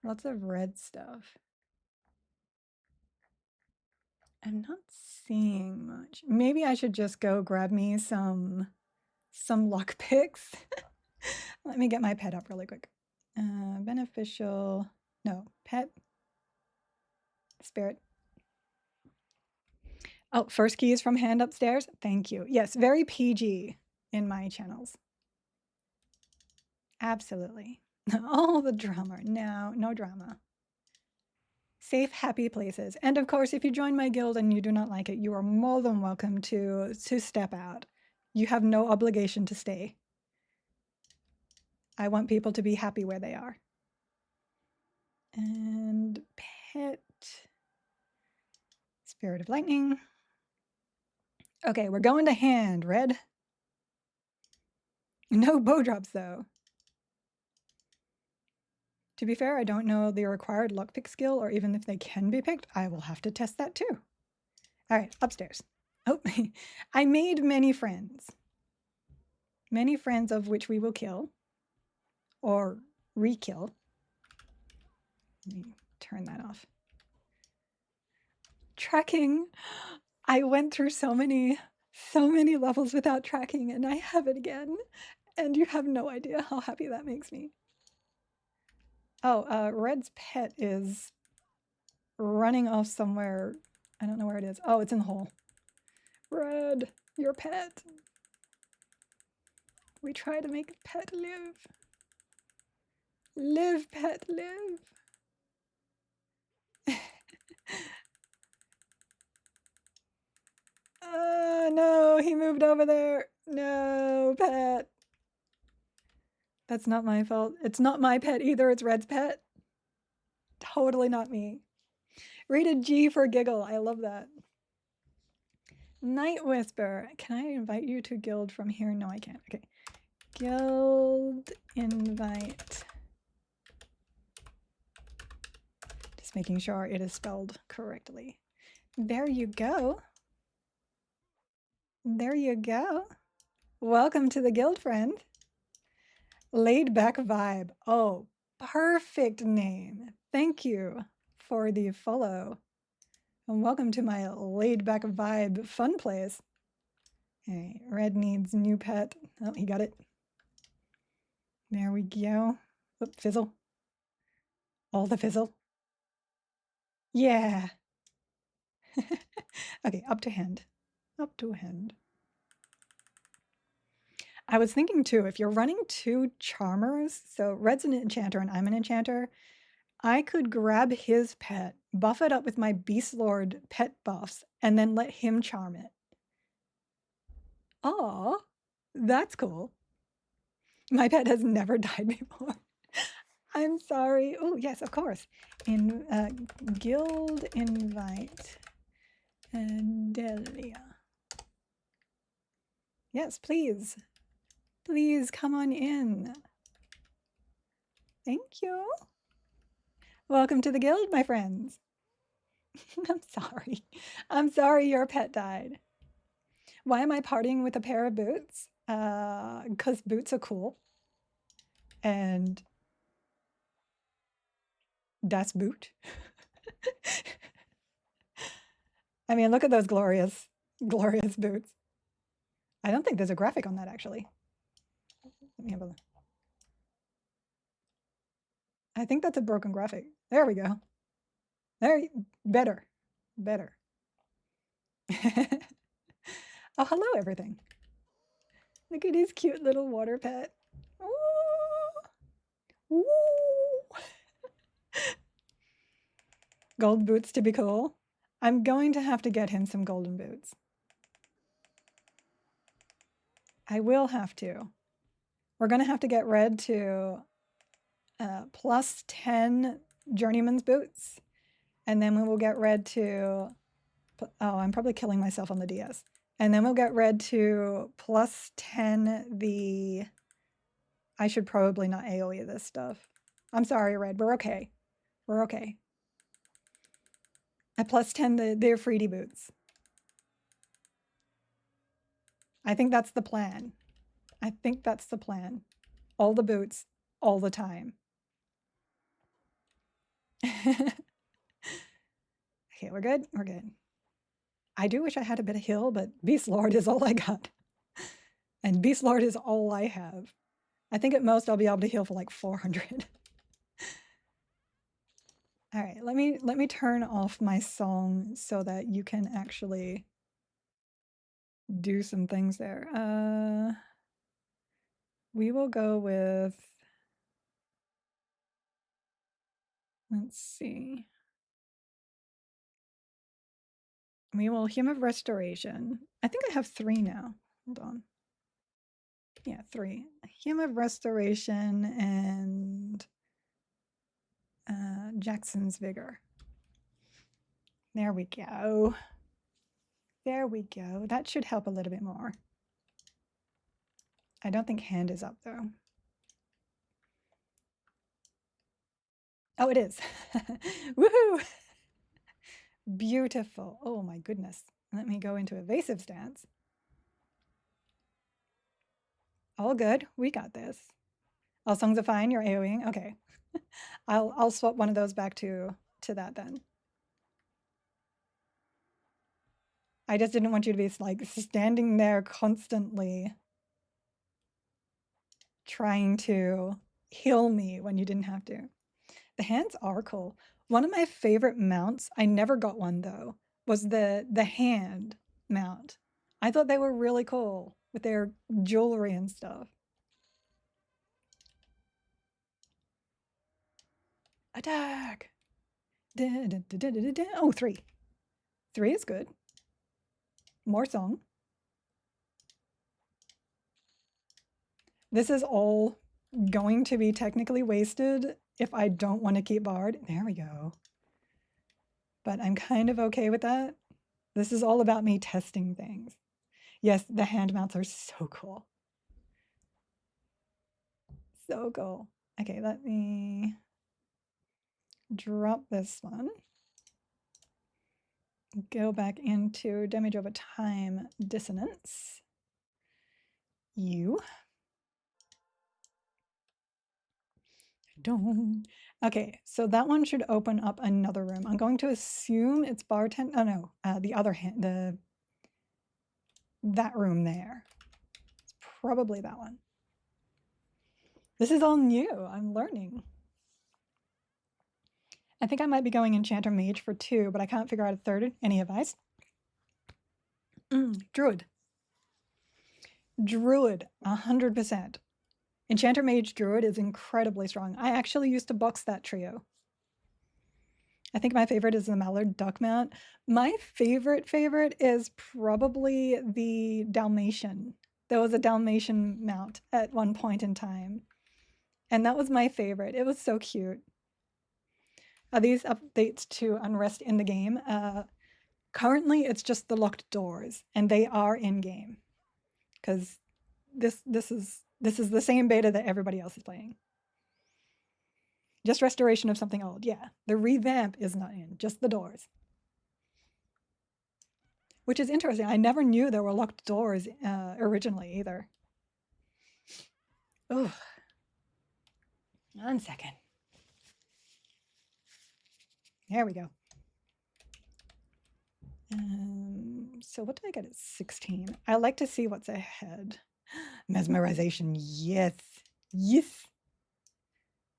Lots of red stuff. I'm not seeing much. Maybe I should just go grab me some luck picks. Let me get my pet up really quick. Beneficial, no, pet, spirit. Oh, first key is from hand upstairs. Thank you. Yes, very PG in my channels. Absolutely. All the drama. No drama. Safe, happy places. And of course, if you join my guild and you do not like it, you are more than welcome to step out. You have no obligation to stay. I want people to be happy where they are. And pet. Spirit of Lightning. Okay, we're going to hand, Red. No bow drops, though. To be fair, I don't know the required lockpick skill, or even if they can be picked. I will have to test that too. All right, upstairs. Oh, I made many friends. Many friends of which we will kill. Or re-kill. Let me turn that off. Tracking. I went through so many levels without tracking, and I have it again. And you have no idea how happy that makes me. Oh, Red's pet is running off somewhere. I don't know where it is. Oh, it's in the hole. Red, your pet. We try to make pet live. Live, pet, live. No, he moved over there. No, pet. That's not my fault. It's not my pet either. It's Red's pet. Totally not me. Rated G for giggle. I love that. Night Whisper. Can I invite you to guild from here? No, I can't. Okay. Guild invite. Just making sure it is spelled correctly. There you go. There you go. Welcome to the guild, friend. Laid back vibe. Oh, perfect name. Thank you for the follow. And welcome to my laid back vibe fun place. Hey, Red needs new pet. Oh, he got it. There we go. Oop, fizzle. All the fizzle. Yeah. Okay, up to hand. Up to hand. I was thinking too, if you're running two charmers, so Red's an enchanter and I'm an enchanter, I could grab his pet, buff it up with my Beast Lord pet buffs, and then let him charm it. Aw, that's cool. My pet has never died before. I'm sorry. Oh, yes, of course. In guild invite Delia. Yes, please. Please come on in. Thank you. Welcome to the guild, my friends. I'm sorry. I'm sorry your pet died. Why am I partying with a pair of boots? Because boots are cool. And das Boot. I mean, look at those glorious, glorious boots. I don't think there's a graphic on that, actually. Let me have a look. I think that's a broken graphic. There we go. Better. Oh, hello, everything. Look at his cute little water pet. Ooh. Ooh. Gold boots to be cool. I'm going to have to get him some golden boots. I will have to. We're going to have to get Red to plus 10 Journeyman's boots. And then we will get Red to... Oh, I'm probably killing myself on the DS. And then we'll get Red to plus 10 the... I should probably not AoE this stuff. I'm sorry, Red. We're okay. We're okay. At plus 10 the Afridi boots. I think that's the plan. I think that's the plan. All the boots, all the time. Okay, we're good? We're good. I do wish I had a bit of heal, but Beast Lord is all I got. And Beast Lord is all I have. I think at most I'll be able to heal for like 400. All right, let me turn off my song so that you can actually do some things there. We will go with, let's see. We will Hymn of Restoration. I think I have 3 now. Hold on. Yeah, 3. Hymn of Restoration and Jackson's Vigor. There we go. There we go. That should help a little bit more. I don't think hand is up though. Oh, it is. Woohoo! Beautiful. Oh my goodness. Let me go into evasive stance. All good. We got this. All songs are fine. You're AoEing. Okay. I'll swap one of those back to that then. I just didn't want you to be like standing there constantly trying to heal me when you didn't have to. The hands are cool. One of my favorite mounts, I never got one though, was the hand mount. I thought they were really cool with their jewelry and stuff. Attack! Da, da, da, da, da, da. Oh, 3. 3 is good. More song. This is all going to be technically wasted if I don't want to keep Bard. There we go. But I'm kind of okay with that. This is all about me testing things. Yes, the hand mounts are so cool. So cool. Okay, let me drop this one. Go back into damage over time dissonance. You. Don't. Okay, so that one should open up another room. I'm going to assume it's bartend. Oh no, the other hand, that room there. It's probably that one. This is all new. I'm learning. I think I might be going Enchanter Mage for 2, but I can't figure out a third. Any advice? Druid. Druid, 100%. Enchanter Mage Druid is incredibly strong. I actually used to box that trio. I think my favorite is the Mallard Duck Mount. My favorite is probably the Dalmatian. There was a Dalmatian mount at one point in time, and that was my favorite. It was so cute. Are these updates to Unrest in the game? Currently, it's just the locked doors, and they are in game because this is the same beta that everybody else is playing. Just restoration of something old. Yeah, the revamp is not in, just the doors. Which is interesting. I never knew there were locked doors originally either. Oh, 1 second. There we go. So what do I get at 16? I like to see what's ahead. Mesmerization, yes. Yes.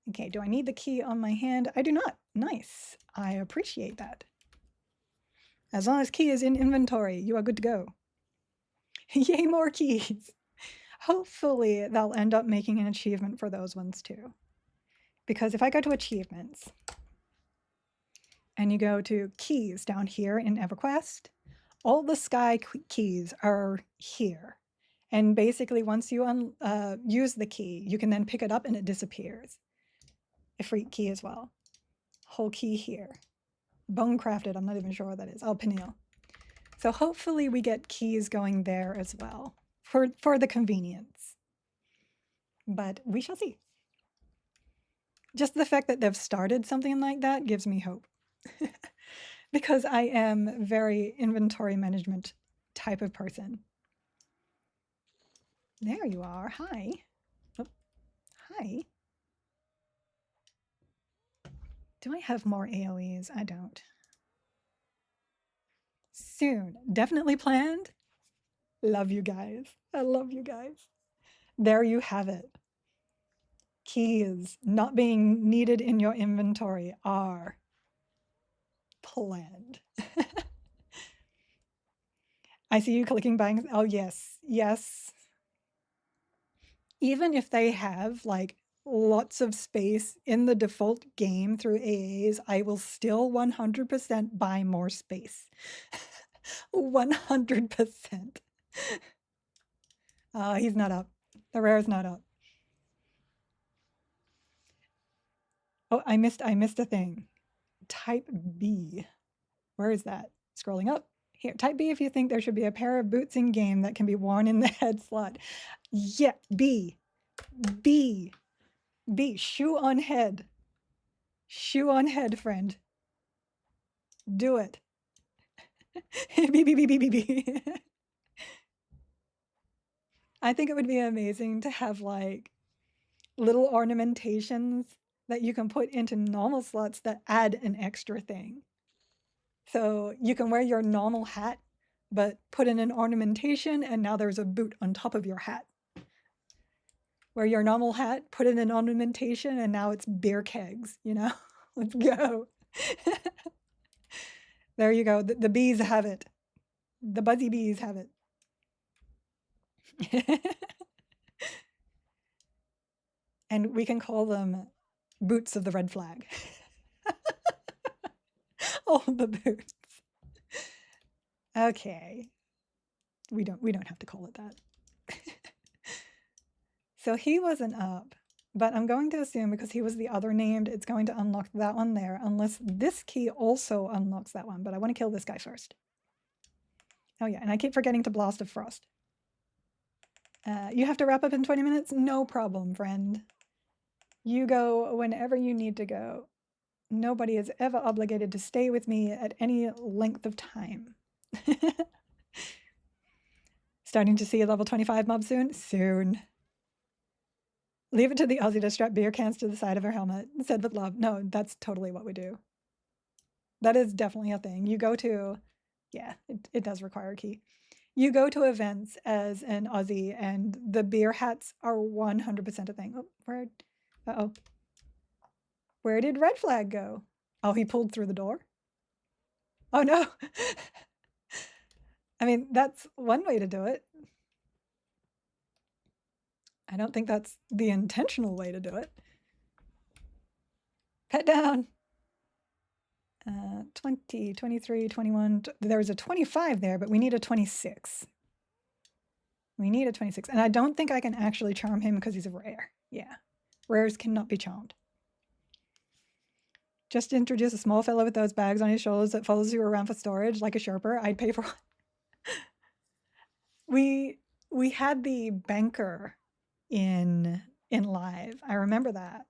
Okay, do I need the key on my hand? I do not. Nice. I appreciate that. As long as key is in inventory, you are good to go. Yay, more keys. Hopefully they'll end up making an achievement for those ones too. Because if I go to achievements and you go to keys down here in Everquest, all the sky keys are here. And basically once you use the key, you can then pick it up and it disappears. A free key as well. Whole key here. Bone crafted, I'm not even sure what that is. Oh, Peniel. So hopefully we get keys going there as well for the convenience. But we shall see. Just the fact that they've started something like that gives me hope. Because I am very inventory management type of person. There you are. Hi. Oh, hi. Do I have more AoEs? I don't. Soon. Definitely planned. Love you guys. I love you guys. There you have it. Keys not being needed in your inventory are planned. I see you clicking bangs. Oh, yes. Yes. even if they have like lots of space in the default game through AAs, I will still 100% buy more space. 100%. He's not up. The rare's not up. Oh, I missed a thing. Type B. Where is that? Scrolling up. Here, type B if you think there should be a pair of boots in game that can be worn in the head slot. Yeah, B. B. B. Shoe on head. Shoe on head, friend. Do it. B, B, B, B, B, B. I think it would be amazing to have like little ornamentations that you can put into normal slots that add an extra thing. So you can wear your normal hat, but put in an ornamentation, and now there's a boot on top of your hat. Wear your normal hat, put in an ornamentation, and now it's beer kegs, you know? Let's go. There you go. The bees have it. The buzzy bees have it. And we can call them boots of the red flag. All the boots. Okay. We don't have to call it that. So he wasn't up, but I'm going to assume because he was the other named, it's going to unlock that one there, unless this key also unlocks that one, but I want to kill this guy first. Oh yeah, and I keep forgetting to Blast of Frost. You have to wrap up in 20 minutes? No problem, friend. You go whenever you need to go. Nobody is ever obligated to stay with me at any length of time. Starting to see a level 25 mob soon? Soon. Leave it to the Aussie to strap beer cans to the side of her helmet. Said with love. No, that's totally what we do. That is definitely a thing. You go to, yeah, it does require a key. You go to events as an Aussie and the beer hats are 100% a thing. Oh, uh-oh. Where did Red Flag go? Oh, he pulled through the door? Oh no. I mean, that's one way to do it. I don't think that's the intentional way to do it. Pet down. 20, 23, 21. There was a 25 there, but we need a 26. We need a 26. And I don't think I can actually charm him because he's a rare. Yeah. Rares cannot be charmed. Just introduce a small fellow with those bags on his shoulders that follows you around for storage like a Sherper. I'd pay for one. We had the banker in live. I remember that.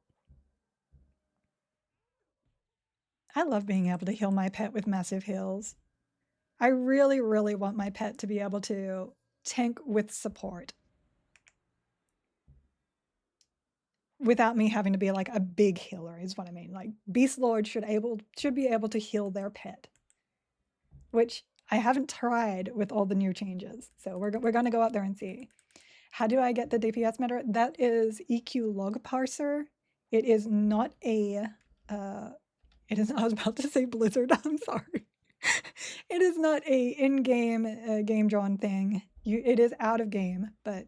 I love being able to heal my pet with massive heals. I really, really want my pet to be able to tank with support without me having to be like a big healer is what I mean. Like Beast Lord should be able to heal their pet, which I haven't tried with all the new changes. So we're going to go out there and see. How do I get the DPS meter? That is EQ log parser. It is not a, it is, I was about to say Blizzard, I'm sorry. It is not a in-game game drawn thing. It is out of game, but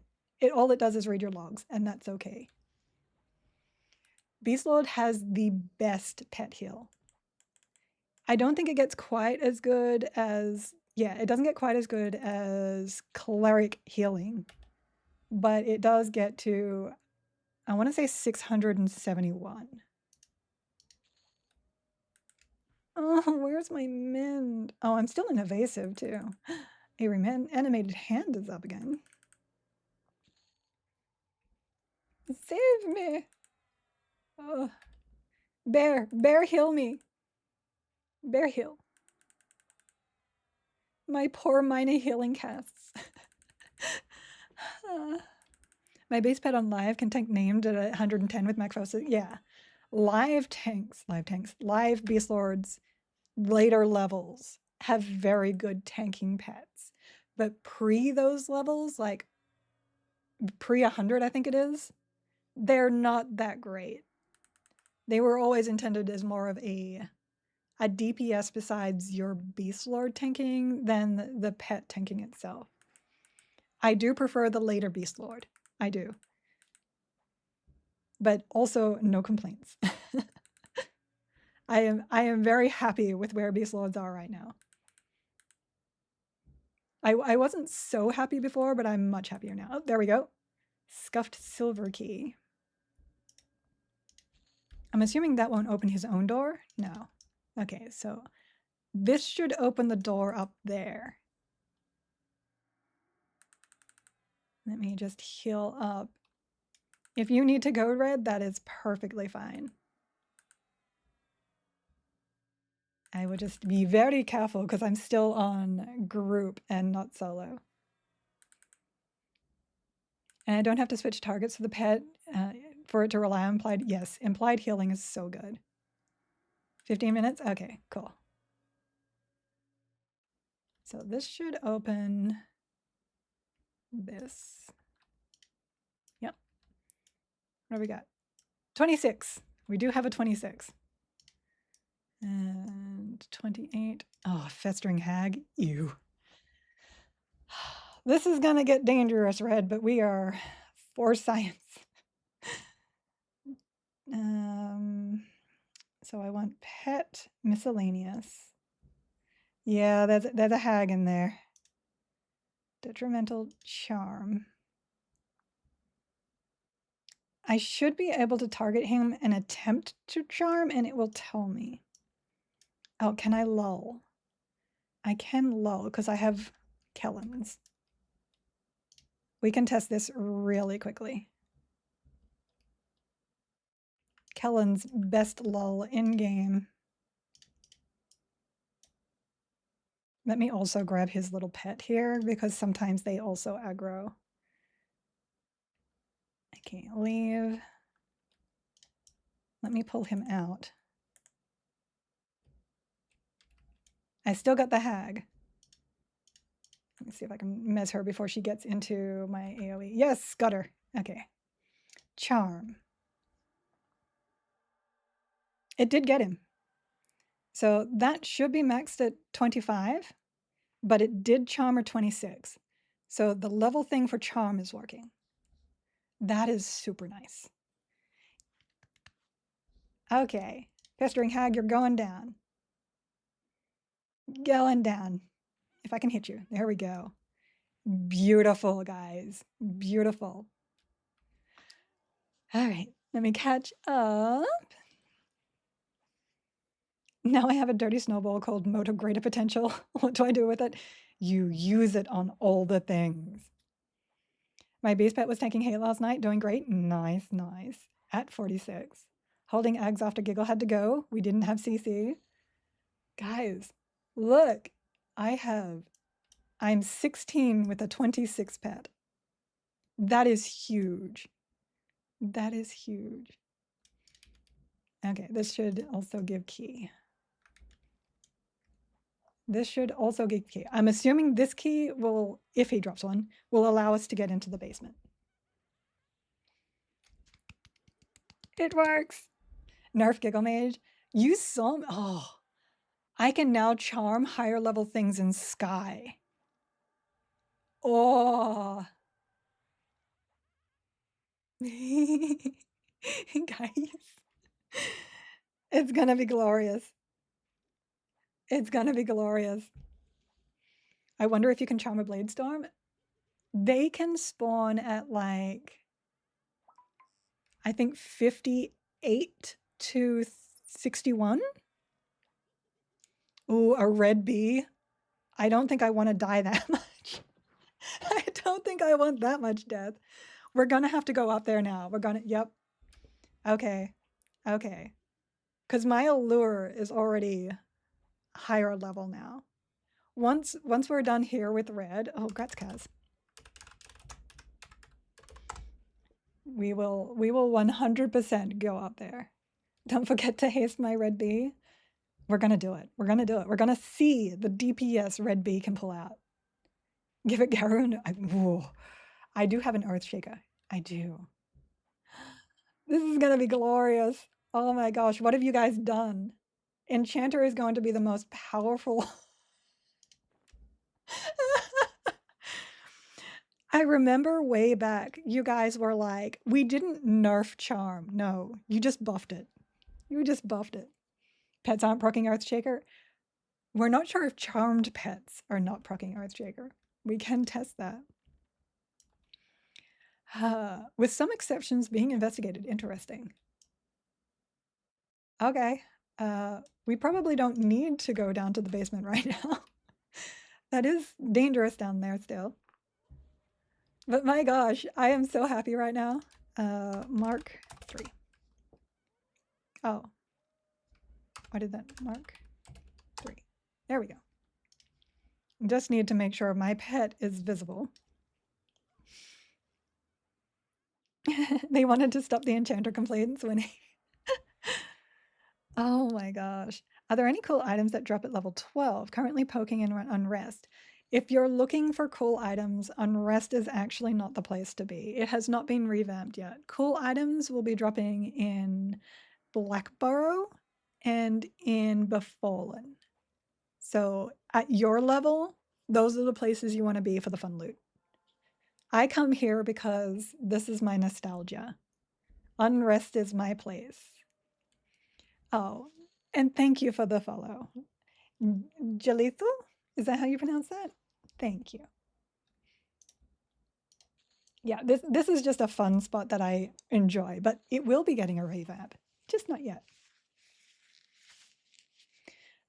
all it does is read your logs, and that's okay. Beastlord has the best pet heal. I don't think it gets quite as good as, yeah, it doesn't get quite as good as cleric healing, but it does get to, I want to say 671. Oh, where's my mend? Oh, I'm still in evasive too. A animated hand is up again. Save me. Oh. Bear heal me. Bear heal. My poor Mina healing casts. My base pet on live can tank named at 110 with Macphosis. Yeah. Live Beast Lords, later levels have very good tanking pets. But pre those levels, like pre 100, I think it is, they're not that great. They were always intended as more of a DPS besides your Beast Lord tanking than the pet tanking itself. I do prefer the later Beast Lord. I do. but also no complaints. I am very happy with where Beast Lords are right now. I wasn't so happy before, but I'm much happier now. Oh, there we go. Scuffed silver key. I'm assuming that won't open his own door? No. Okay, so this should open the door up there. Let me just heal up. If you need to go, Red, that is perfectly fine. I would just be very careful because I'm still on group and not solo. And I don't have to switch targets for the pet for it to rely on implied. Yes, implied healing is so good. 15 minutes? Okay, cool. So this should open this. Yep. What do we got? 26. We do have a 26. And 28. Oh, festering hag. Ew. This is going to get dangerous, Red, but we are for science. So I want pet miscellaneous. Yeah, there's a hag in there. Detrimental charm. I should be able to target him and attempt to charm, and it will tell me. Oh, can I lull? I can lull because I have Kellen's. We can test this really quickly. Kellen's best lull in game. Let me also grab his little pet here because sometimes they also aggro. I can't leave. Let me pull him out. I still got the hag. Let me see if I can mess her before she gets into my AoE. Yes, got her. Okay. Charm. It did get him. So that should be maxed at 25, but it did charm her 26. So the level thing for charm is working. That is super nice. Okay. Pestering hag, you're going down. Going down. If I can hit you. There we go. Beautiful, guys. Beautiful. All right. Let me catch up. Now I have a dirty snowball called Mote of Greater Potential. What do I do with it? You use it on all the things. My base pet was taking hate last night, doing great. Nice, nice. At 46. Holding eggs after Giggle had to go. We didn't have CC. Guys, look. I'm 16 with a 26 pet. That is huge. That is huge. Okay, this should also give key. This should also give key. I'm assuming this key will, if he drops one, will allow us to get into the basement. It works. Nerf Giggle Mage. Use some. Oh, I can now charm higher level things in Sky. Oh. Guys. It's gonna be glorious. It's gonna be glorious. I wonder if you can charm a Blade Storm. They can spawn at like, I think 58 to 61. Ooh, a red bee. I don't think I want to die that much. I don't think I want that much death. We're gonna have to go up there now. We're gonna, yep. Okay, okay. Because my allure is already higher level now. Once we're done here with red, oh, Gretzkaz. We will 100% go up there. Don't forget to haste my red bee. We're gonna do it. We're gonna do it. We're gonna see the DPS red bee can pull out. Give it Garoon. I do have an Earth Shaker. I do. This is gonna be glorious. Oh my gosh, what have you guys done? Enchanter is going to be the most powerful. I remember way back, you guys were like, we didn't nerf Charm. No, you just buffed it. You just buffed it. Pets aren't proccing Earthshaker. We're not sure if charmed pets are not proccing Earthshaker. We can test that. With some exceptions being investigated. Interesting. Okay. We probably don't need to go down to the basement right now. That is dangerous down there still. But my gosh, I am so happy right now. Mark 3. Oh. What did that mark? 3. There we go. Just need to make sure my pet is visible. They wanted to stop the enchanter complaints when he... Oh my gosh. Are there any cool items that drop at level 12? Currently poking in Unrest. If you're looking for cool items, Unrest is actually not the place to be. It has not been revamped yet. Cool items will be dropping in Blackburrow and in Befallen. So at your level, those are the places you want to be for the fun loot. I come here because this is my nostalgia. Unrest is my place. Oh, and thank you for the follow. Jalito? Is that how you pronounce that? Thank you. Yeah, this is just a fun spot that I enjoy, but it will be getting a revamp. Just not yet.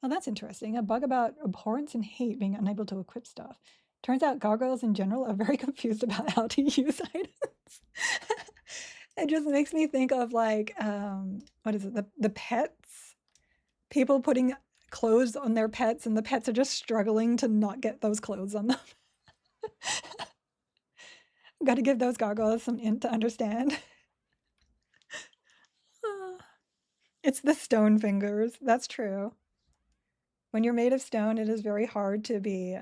Oh, that's interesting. A bug about abhorrence and hate being unable to equip stuff. Turns out gargoyles in general are very confused about how to use items. It just makes me think of like, what is it? The pets? People putting clothes on their pets and the pets are just struggling to not get those clothes on them. Got to give those gargoyles some int to understand. It's the stone fingers. That's true. When you're made of stone, it is very hard to be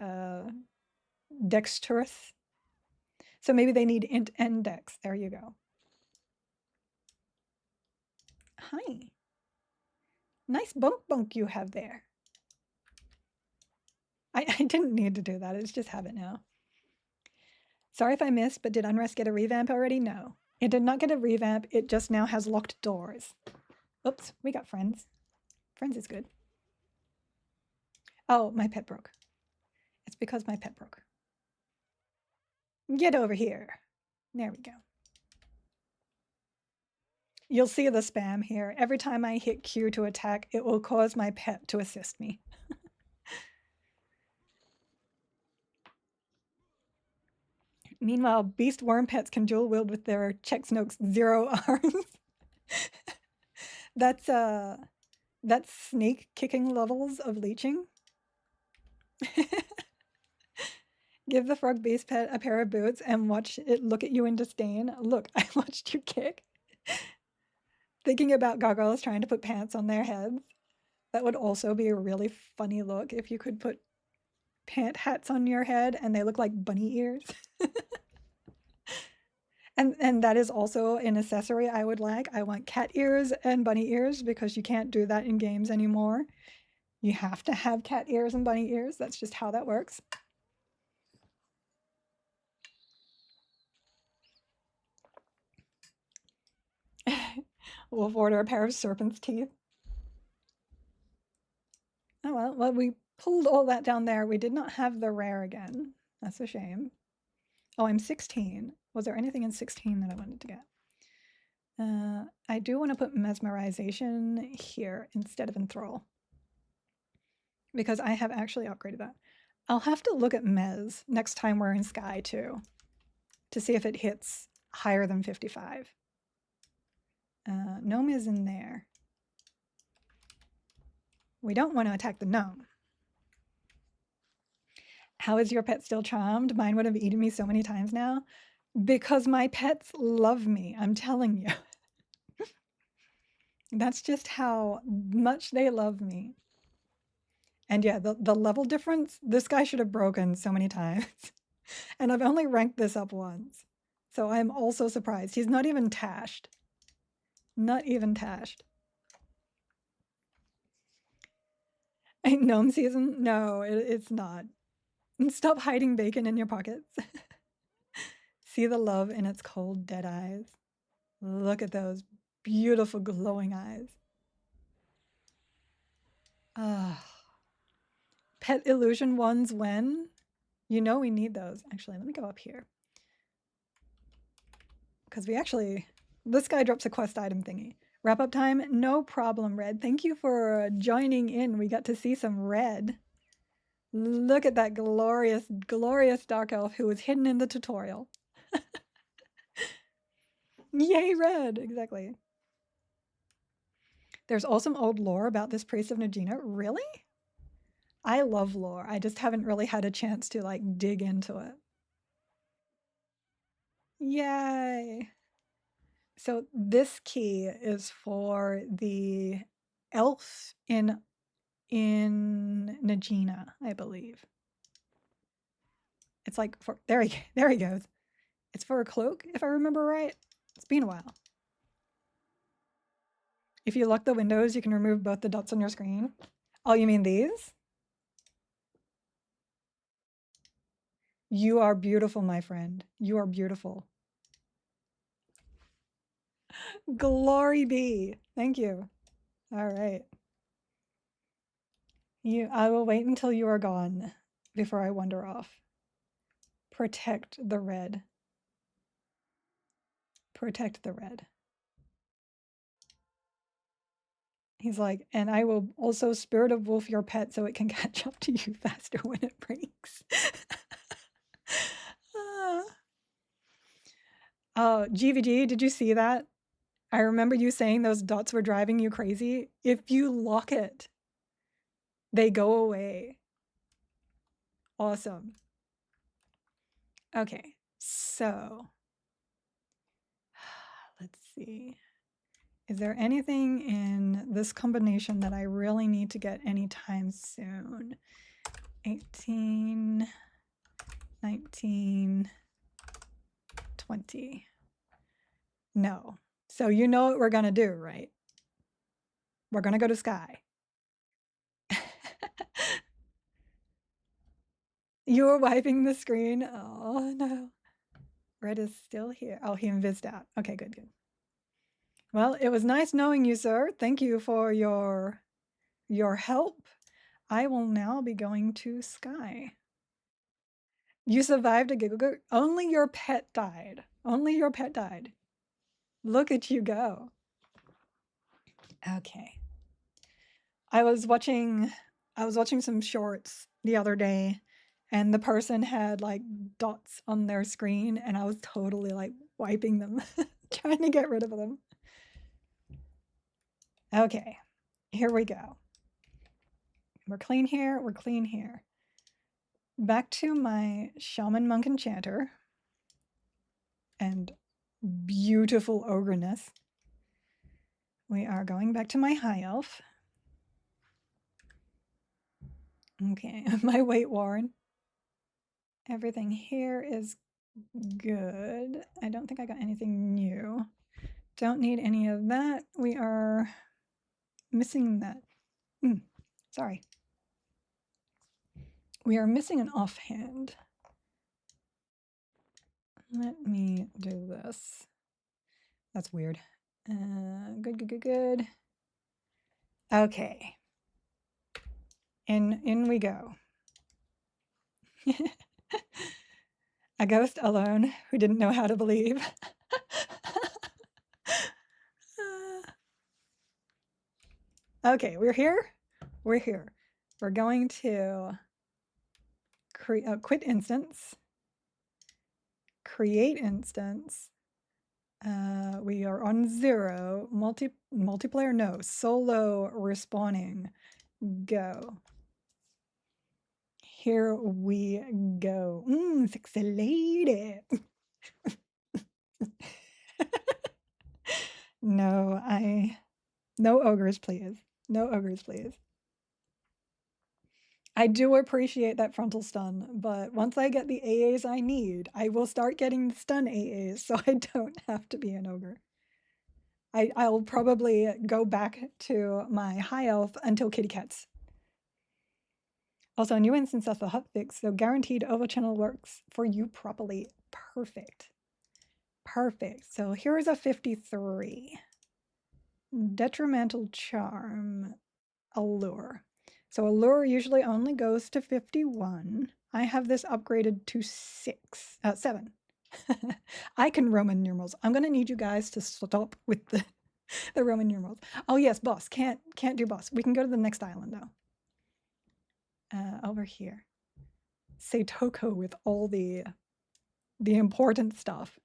dexterous. So maybe they need int and dex. There you go. Hi. Nice bunk you have there. I didn't need to do that. It's just habit now. Sorry if I missed, but did Unrest get a revamp already? No. It did not get a revamp. It just now has locked doors. Oops, we got friends. Friends is good. Oh, my pet broke. It's because my pet broke. Get over here. There we go. You'll see the spam here. Every time I hit Q to attack, it will cause my pet to assist me. Meanwhile, beast worm pets can dual wield with their Chexnoke's 0 arms. That's snake kicking levels of leeching. Give the frog beast pet a pair of boots and watch it look at you in disdain. Look, I watched you kick. Thinking about gargoyles trying to put pants on their heads. That would also be a really funny look if you could put pant hats on your head and they look like bunny ears. And that is also an accessory I would like. I want cat ears and bunny ears because you can't do that in games anymore. You have to have cat ears and bunny ears. That's just how that works. We'll order a pair of serpent's teeth. Oh, well, we pulled all that down there. We did not have the rare again. That's a shame. Oh, I'm 16. Was there anything in 16 that I wanted to get? I do want to put mesmerization here instead of enthrall. Because I have actually upgraded that. I'll have to look at Mez next time we're in Sky too, to see if it hits higher than 55. Gnome is in there. We don't want to attack the gnome. How is your pet still charmed? Mine would have eaten me so many times now. Because my pets love me, I'm telling you. That's just how much they love me. And yeah, the level difference, this guy should have broken so many times. And I've only ranked this up once. So I'm also surprised. He's not even tashed. Not even tashed. Ain't gnome season? No, it's not. Stop hiding bacon in your pockets. See the love in its cold, dead eyes. Look at those beautiful, glowing eyes. Ah. Pet illusion ones when? You know we need those. Actually, let me go up here. Because this guy drops a quest item thingy. Wrap up time? No problem, Red. Thank you for joining in. We got to see some red. Look at that glorious, glorious dark elf who was hidden in the tutorial. Yay, red! Exactly. There's also some old lore about this priest of Nagina. Really? I love lore. I just haven't really had a chance to like dig into it. Yay! So this key is for the elf in Nagina, I believe. It's like for there he goes. It's for a cloak, if I remember right. It's been a while. If you lock the windows, you can remove both the dots on your screen. Oh, you mean these? You are beautiful, my friend. You are beautiful. Glory be. Thank you. All right. I will wait until you are gone before I wander off. Protect the red. Protect the red. He's like, and I will also spirit of wolf your pet so it can catch up to you faster when it breaks. GVG, did you see that? I remember you saying those dots were driving you crazy. If you lock it, they go away. Awesome. Okay, so let's see. Is there anything in this combination that I really need to get anytime soon? 18, 19, 20. No. So you know what we're going to do, right? We're going to go to Sky. You were wiping the screen? Oh, no. Red is still here. Oh, he invised out. Okay, good, good. Well, it was nice knowing you, sir. Thank you for your help. I will now be going to Sky. You survived a giggle. Only your pet died. Only your pet died. Look at you go. Okay. I was watching some shorts the other day, and the person had like dots on their screen, and I was totally like wiping them, trying to get rid of them. Okay, here we go. We're clean here, we're clean here. Back to my Shaman Monk Enchanter and beautiful ogreness. We are going back to my High Elf. Okay, my Weight Warren. Everything here is good. I don't think I got anything new. Don't need any of that. We are missing that. Sorry. We are missing an offhand. Let me do this. That's weird. Good, good, good, good. Okay. In we go. A ghost alone who didn't know how to believe. Okay, we're here. We're here. We're going to quit instance. Create instance. We are on 0. Multiplayer, no. Solo respawning. Go. Here we go. Sexy lady. No ogres, please. No ogres, please. I do appreciate that frontal stun, but once I get the AAs I need, I will start getting the stun AAs so I don't have to be an ogre. I'll probably go back to my high elf until kitty cats. Also, a new instance of the hotfix, so guaranteed overchannel works for you properly. Perfect. Perfect. So here's a 53. Detrimental charm, allure. So allure usually only goes to 51. I have this upgraded to 7. I can Roman numerals. I'm gonna need you guys to stop with the Roman numerals. Oh yes, boss. Can't do boss. We can go to the next island though. Over here. Say Toko with all the important stuff.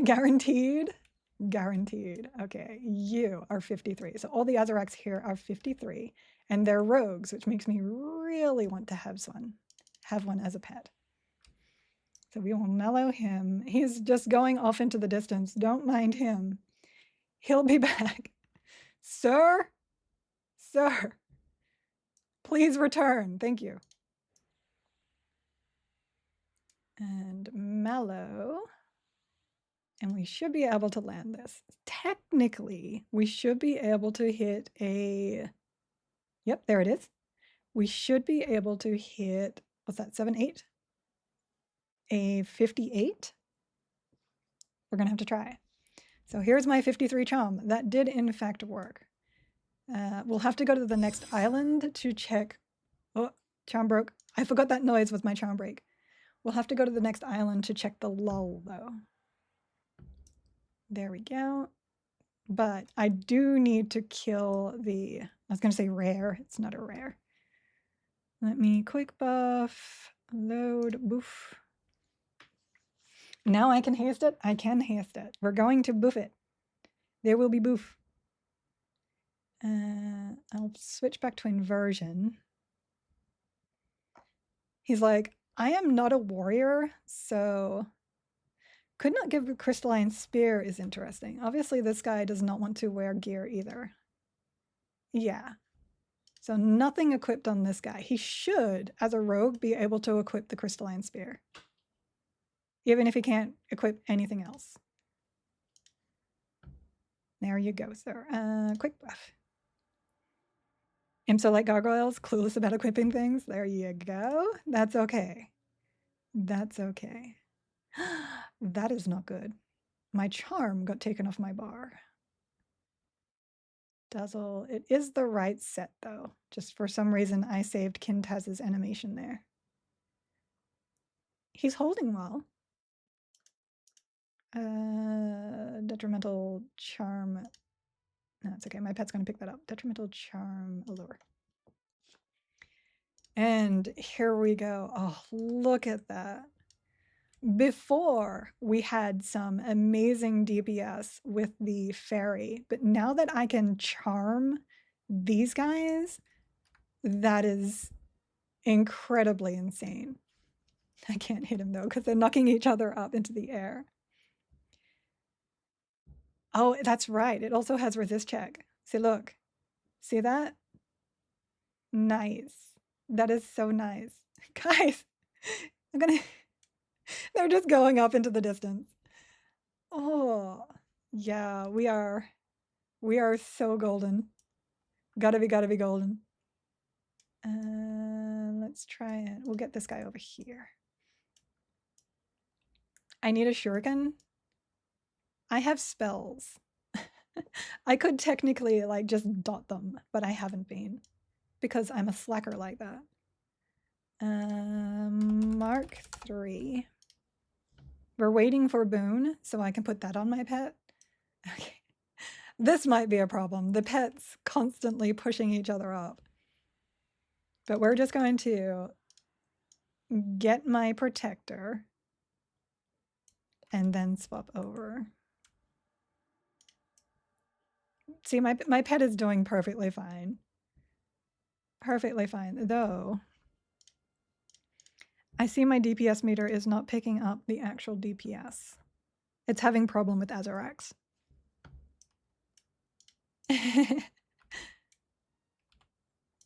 Guaranteed? Guaranteed. Okay, you are 53. So all the Azaracs here are 53, and they're rogues, which makes me really want to have one as a pet. So we will mellow him. He's just going off into the distance. Don't mind him. He'll be back. Sir? Sir, please return. Thank you. And mellow. And we should be able to land this. Technically, we should be able to hit a... Yep, there it is. We should be able to hit, what's that, 7, 8? A 58? We're going to have to try. So here's my 53 charm. That did, in fact, work. We'll have to go to the next island to check... Oh, charm broke. I forgot that noise was my charm break. We'll have to go to the next island to check the lull, though. There we go. But I do need to kill the... I was going to say rare. It's not a rare. Let me quick buff, load, boof. Now I can haste it? I can haste it. We're going to boof it. There will be boof. I'll switch back to inversion. He's like, I am not a warrior, so... Could not give a crystalline spear is interesting. Obviously, this guy does not want to wear gear either. Yeah. So nothing equipped on this guy. He should, as a rogue, be able to equip the crystalline spear. Even if he can't equip anything else. There you go, sir. Quick buff. Imps are like gargoyles, clueless about equipping things. There you go. That's okay. That's okay. That is not good. My charm got taken off my bar. Dazzle. It is the right set, though. Just for some reason, I saved Kintaz's animation there. He's holding well. Detrimental charm. No, it's okay. My pet's going to pick that up. Detrimental charm allure. And here we go. Oh, look at that. Before, we had some amazing DPS with the fairy, but now that I can charm these guys, that is incredibly insane. I can't hit him though, because they're knocking each other up into the air. Oh, that's right. It also has resist check. See, look. See that? Nice. That is so nice. Guys, I'm gonna... They're just going up into the distance. Oh, yeah, we are so golden. Gotta be golden. Let's try it. We'll get this guy over here. I need a shuriken. I have spells. I could technically like just dot them, but I haven't been because I'm a slacker like that. Mark 3. We're waiting for Boone, so I can put that on my pet. Okay. This might be a problem. The pets constantly pushing each other up. But we're just going to get my protector and then swap over. See, my pet is doing perfectly fine. Perfectly fine, though. I see my DPS meter is not picking up the actual DPS. It's having problem with Azaracs.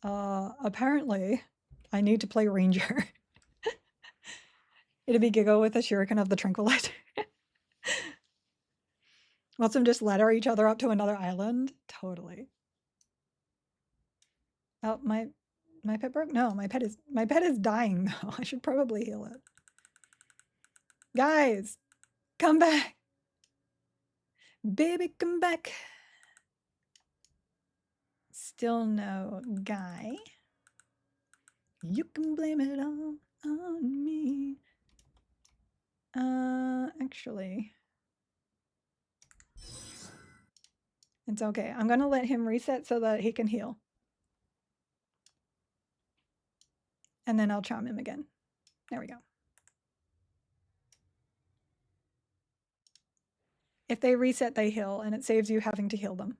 Apparently, I need to play Ranger. It'd be Giggle with a Shuriken of the Tranquilizer. Watch them just ladder each other up to another island? Totally. Oh, my pet broke? No, my pet is dying though. I should probably heal it. Guys, come back. Baby, come back. Still no guy. You can blame it all on me. Actually, it's okay. I'm gonna let him reset so that he can heal. And then I'll charm him again. There we go. If they reset, they heal, and it saves you having to heal them.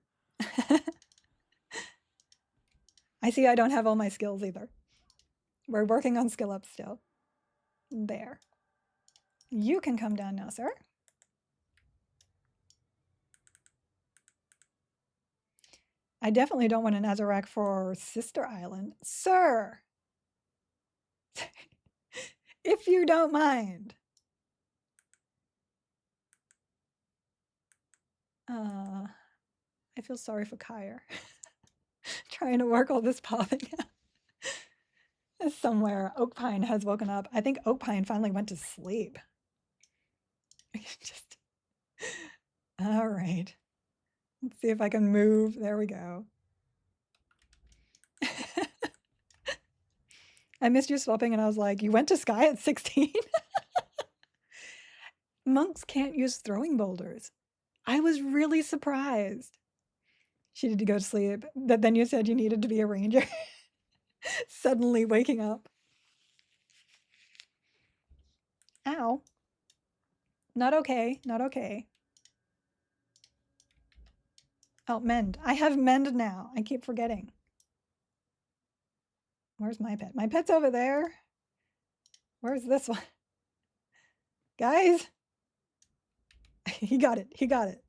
I see I don't have all my skills either. We're working on skill up still. There. You can come down now, sir. I definitely don't want an Azarac for Sister Island. Sir! If you don't mind. I feel sorry for Kyre. Trying to work all this popping out. Somewhere, Oak Pine has woken up. I think Oak Pine finally went to sleep. Just... All right. Let's see if I can move. There we go. I missed you swapping and I was like, you went to Sky at 16? Monks can't use throwing boulders. I was really surprised. She needed to go to sleep. Then you said you needed to be a ranger. Suddenly waking up. Ow. Not okay. Not okay. Oh, mend. I have mend now. I keep forgetting. Where's my pet? My pet's over there. Where's this one? Guys. He got it. He got it.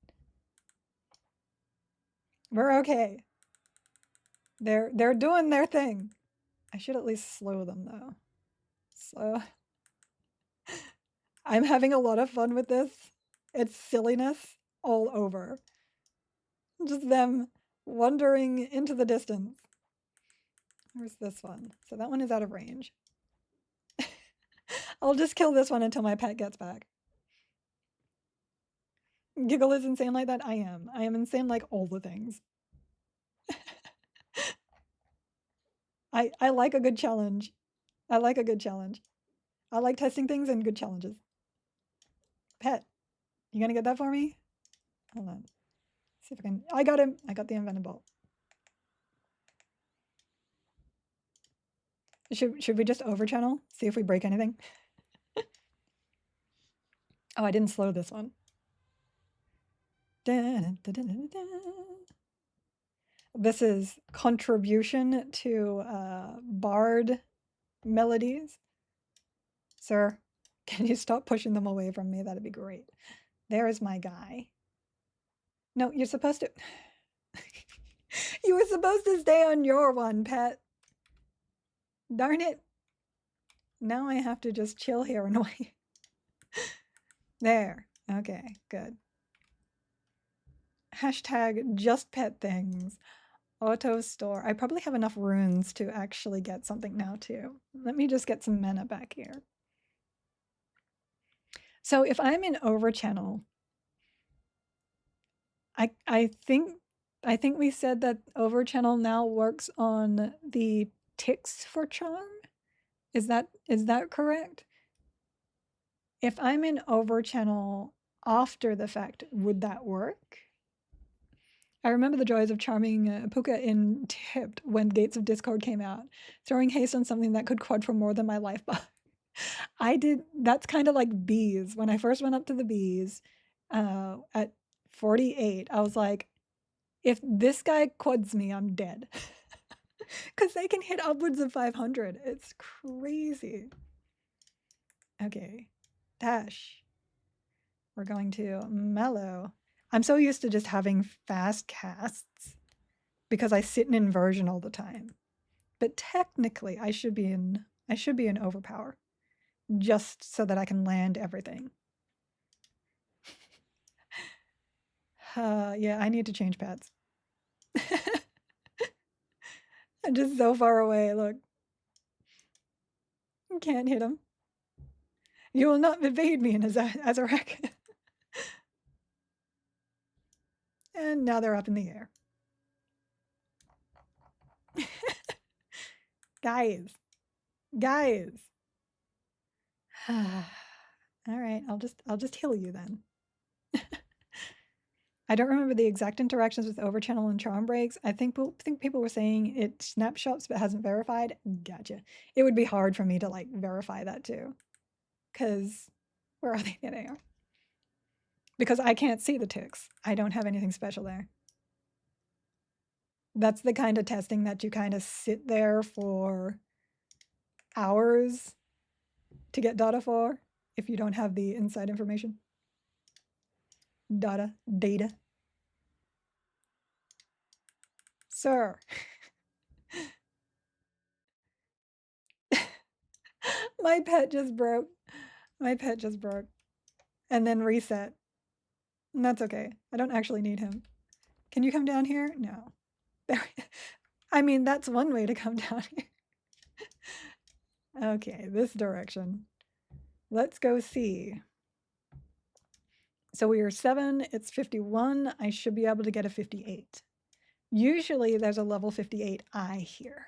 We're okay. They're doing their thing. I should at least slow them though. So I'm having a lot of fun with this. It's silliness all over. Just them wandering into the distance. Where's this one? So that one is out of range. I'll just kill this one until my pet gets back. Giggle is insane like that? I am. I am insane like all the things. I like a good challenge. I like a good challenge. I like testing things and good challenges. Pet, you gonna get that for me? Hold on. See if I can. I got him. I got the invented Should we just over channel? See if we break anything? Oh, I didn't slow this one. This is contribution to bard melodies. Sir, can you stop pushing them away from me? That'd be great. There is my guy. No, you're supposed to... You were supposed to stay on your one, pet. Darn it. Now I have to just chill here and wait. There. Okay, good. Hashtag just pet things. Auto store. I probably have enough runes to actually get something now too. Let me just get some mana back here. So if I'm in overchannel, I think we said that overchannel now works on the ticks for charm. Is that correct? If I'm in overchannel after the fact, would that work? I remember the joys of charming Puka in Tipped when Gates of Discord came out, throwing haste on something that could quad for more than my life bar. I did, that's kind of like bees. When I first went up to the bees at 48, I was like, if this guy quads me, I'm dead. Because they can hit upwards of 500. It's crazy. Okay, dash. We're going to mellow. I'm so used to just having fast casts because I sit in inversion all the time. But technically, I should be in overpower just so that I can land everything. Yeah, I need to change pads. I'm just so far away. Look, can't hit him. You will not evade me in Azarek. And now they're up in the air. Guys. All right, I'll just heal you then. I don't remember the exact interactions with overchannel and charm breaks. I think people were saying it snapshots but hasn't verified. Gotcha. It would be hard for me to like verify that too. Cause where are they? There they are. Because I can't see the ticks. I don't have anything special there. That's the kind of testing that you kind of sit there for hours to get data for if you don't have the inside information. Data. Sir. My pet just broke. And then reset. And that's okay. I don't actually need him. Can you come down here? No. I mean, that's one way to come down here. Okay, this direction. Let's go see. So we are 7, it's 51. I should be able to get a 58. Usually there's a level 58 eye here.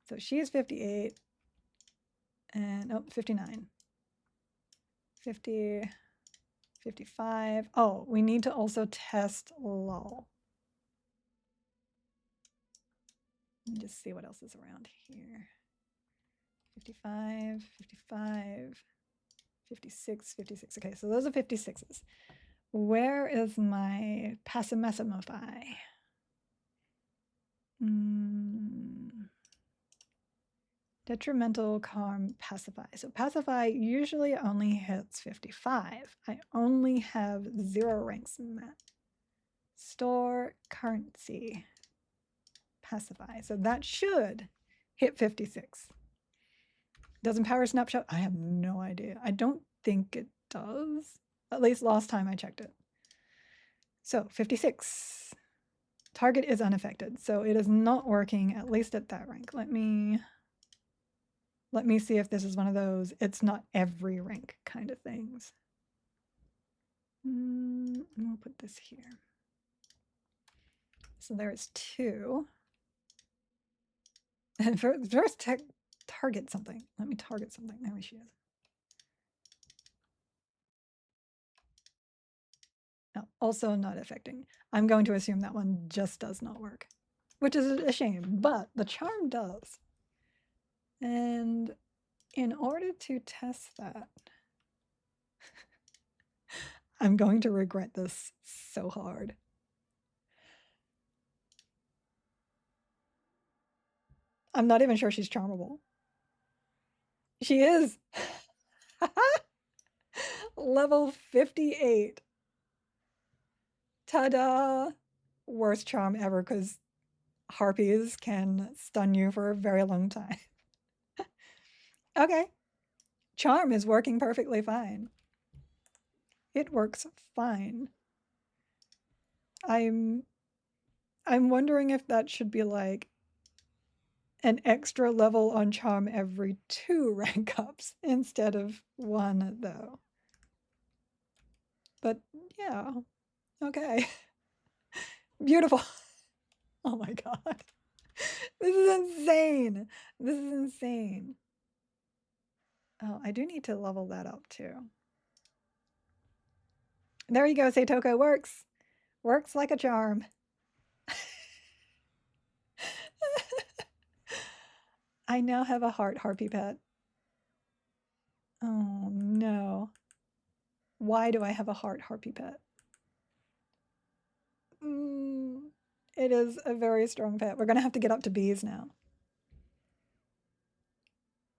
So she is 58. And, oh, 59. 50, 55. Oh, we need to also test lull. Let me just see what else is around here. 55, 55, 56, 56. Okay, so those are 56s. Where is my Passimessimify? Detrimental, calm, pacify. So pacify usually only hits 55. I only have 0 ranks in that. Store currency. Pacify. So that should hit 56. Does Empower Snapshot? I have no idea. I don't think it does. At least last time I checked it. So 56. Target is unaffected. So it is not working, at least at that rank. Let me see if this is one of those it's not every rank kind of things. We'll put this here. So there's 2. And first target something. Let me target something. There she is. No, also not affecting. I'm going to assume that one just does not work, which is a shame, but the charm does. And in order to test that, I'm going to regret this so hard. I'm not even sure she's charmable. She is. Level 58. Ta-da! Worst charm ever because harpies can stun you for a very long time. Okay. Charm is working perfectly fine. It works fine. I'm wondering if that should be like an extra level on charm every 2 rank ups instead of 1 though. But yeah, okay. Beautiful. Oh my god. This is insane. This is insane. Oh, I do need to level that up too. There you go, Seitoko. Works. Works like a charm. I now have a heart harpy pet. Oh no. Why do I have a heart harpy pet? It is a very strong pet. We're going to have to get up to bees now.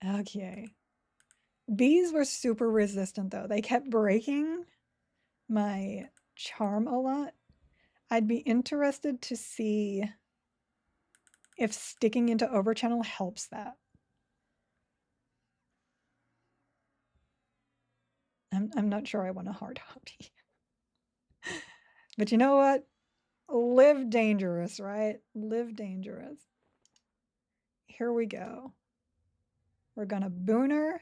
Okay. Bees were super resistant though. They kept breaking my charm a lot. I'd be interested to see if sticking into overchannel helps that. I'm not sure I want a hard hobby. But you know what? Live dangerous, right? Live dangerous. Here we go. We're gonna boon her.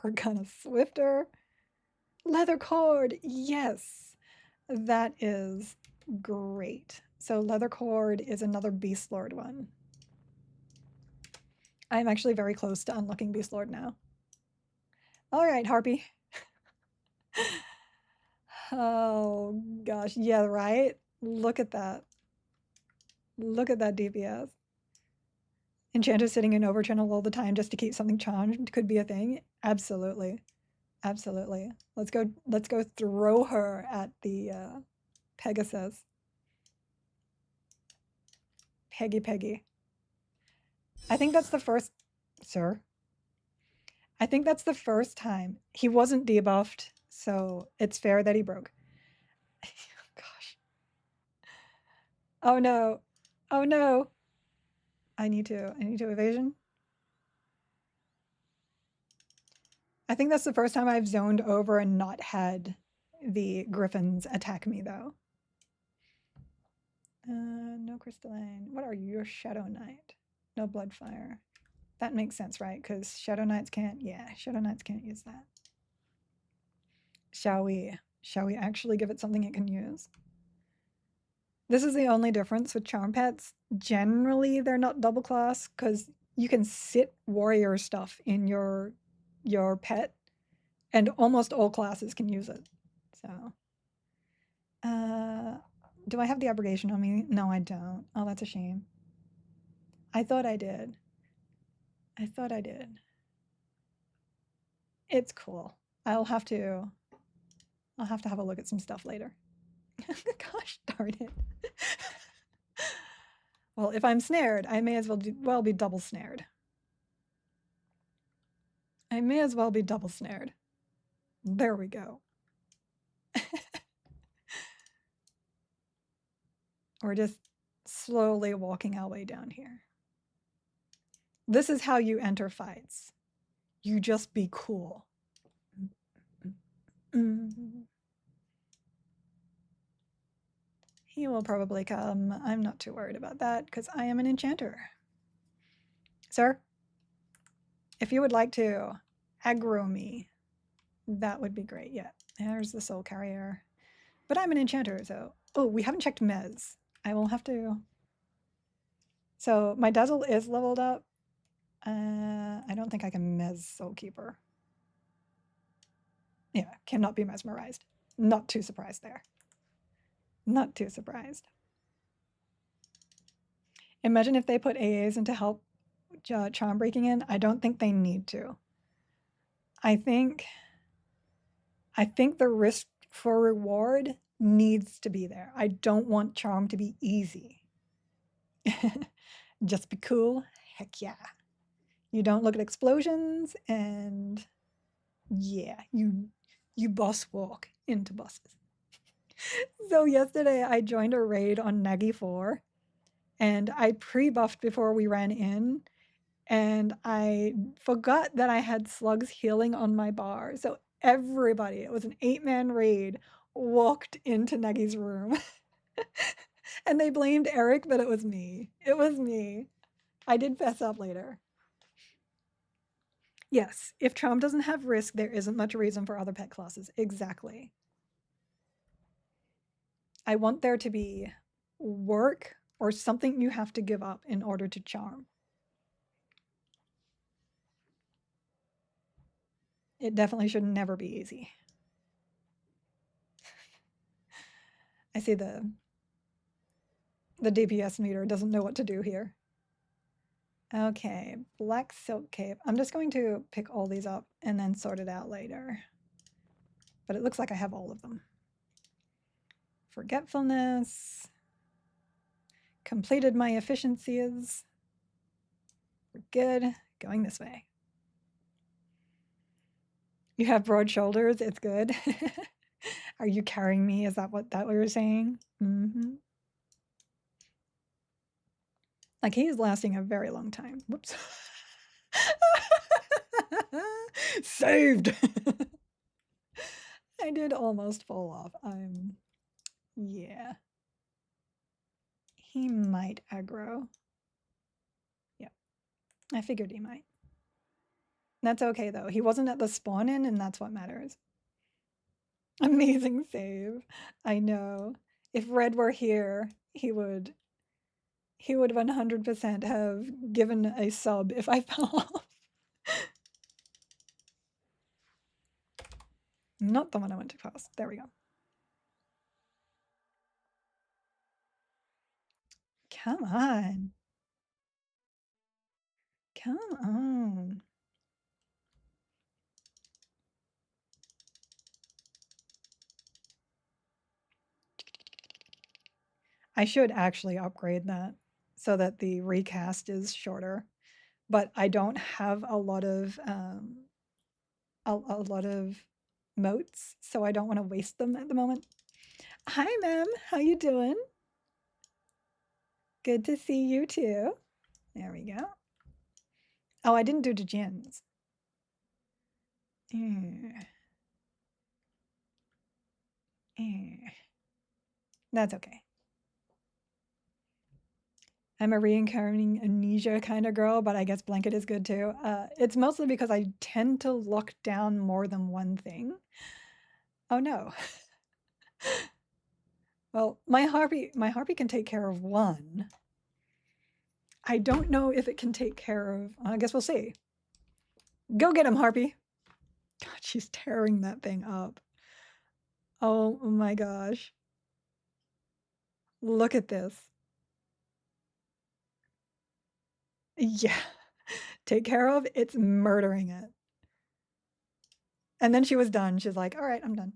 We're kind of swifter. Leather cord, yes. That is great. So leather cord is another Beast Lord one. I'm actually very close to unlocking Beast Lord now. All right, Harpy. Oh gosh, yeah, right? Look at that. Look at that DPS. Enchanter sitting in overchannel all the time just to keep something charmed could be a thing. Absolutely. Absolutely. Let's go throw her at the Pegasus. Peggy. I think that's the first, sir. I think that's the first time. He wasn't debuffed, so it's fair that he broke. Gosh. Oh no. Oh no. I need to evasion. I think that's the first time I've zoned over and not had the griffins attack me though. No crystalline. What are you? You're Shadow Knight. No Bloodfire. That makes sense, right? Because Shadow Knights can't, yeah, Shadow Knights can't use that. Shall we actually give it something it can use? This is the only difference with charm pets. Generally, they're not double class because you can sit warrior stuff in your pet, and almost all classes can use it. So, do I have the abrogation on me? No, I don't. Oh, that's a shame. I thought I did. It's cool. I'll have to have a look at some stuff later. Gosh darn it. Well, if I'm snared, I may as well be double snared. I may as well be double snared. There we go. We're just slowly walking our way down here. This is how you enter fights. You just be cool. He will probably come. I'm not too worried about that because I am an enchanter. Sir, if you would like to aggro me, that would be great. Yeah, there's the soul carrier. But I'm an enchanter, so... Oh, we haven't checked Mez. I will have to... So my Dazzle is leveled up. I don't think I can Mez Soulkeeper. Yeah, cannot be mesmerized. Not too surprised there. Not too surprised. Imagine if they put AAs in to help charm breaking in. I don't think they need to. I think the risk for reward needs to be there. I don't want charm to be easy. Just be cool. Heck yeah. You don't look at explosions, and yeah, you boss walk into bosses. So yesterday I joined a raid on Nagi 4, and I pre-buffed before we ran in, and I forgot that I had slugs healing on my bar. So everybody, it was an 8-man raid, walked into Nagi's room. And they blamed Eric, but it was me. It was me. I did fess up later. Yes, if charm doesn't have risk, there isn't much reason for other pet classes. Exactly. I want there to be work or something you have to give up in order to charm. It definitely should never be easy. I see the DPS meter doesn't know what to do here. Okay, black silk cape. I'm just going to pick all these up and then sort it out later. But it looks like I have all of them. Forgetfulness. Completed my efficiencies. We're good. Going this way. You have broad shoulders. It's good. Are you carrying me? Is that what we were saying? Mm-hmm. Like, he is lasting a very long time. Whoops. Saved. I did almost fall off. Yeah. He might aggro. Yeah, I figured he might. That's okay though. He wasn't at the spawn in, and that's what matters. Amazing save. I know. If Red were here, he would 100% have given a sub if I fell off. Not the one I went too fast. There we go. Come on. Come on. I should actually upgrade that so that the recast is shorter, but I don't have a lot of moats, so I don't want to waste them at the moment. Hi, ma'am. How you doing? Good to see you too. There we go. Oh, I didn't do the gens. That's okay. I'm a reincarnating amnesia kind of girl, but I guess blanket is good too. It's mostly because I tend to lock down more than one thing. Oh no. Well, my harpy can take care of one. I don't know if it can take care of, I guess we'll see. Go get him, harpy. God, she's tearing that thing up. Oh my gosh. Look at this. Yeah. Take care of, it's murdering it. And then she was done. She's like, all right, I'm done.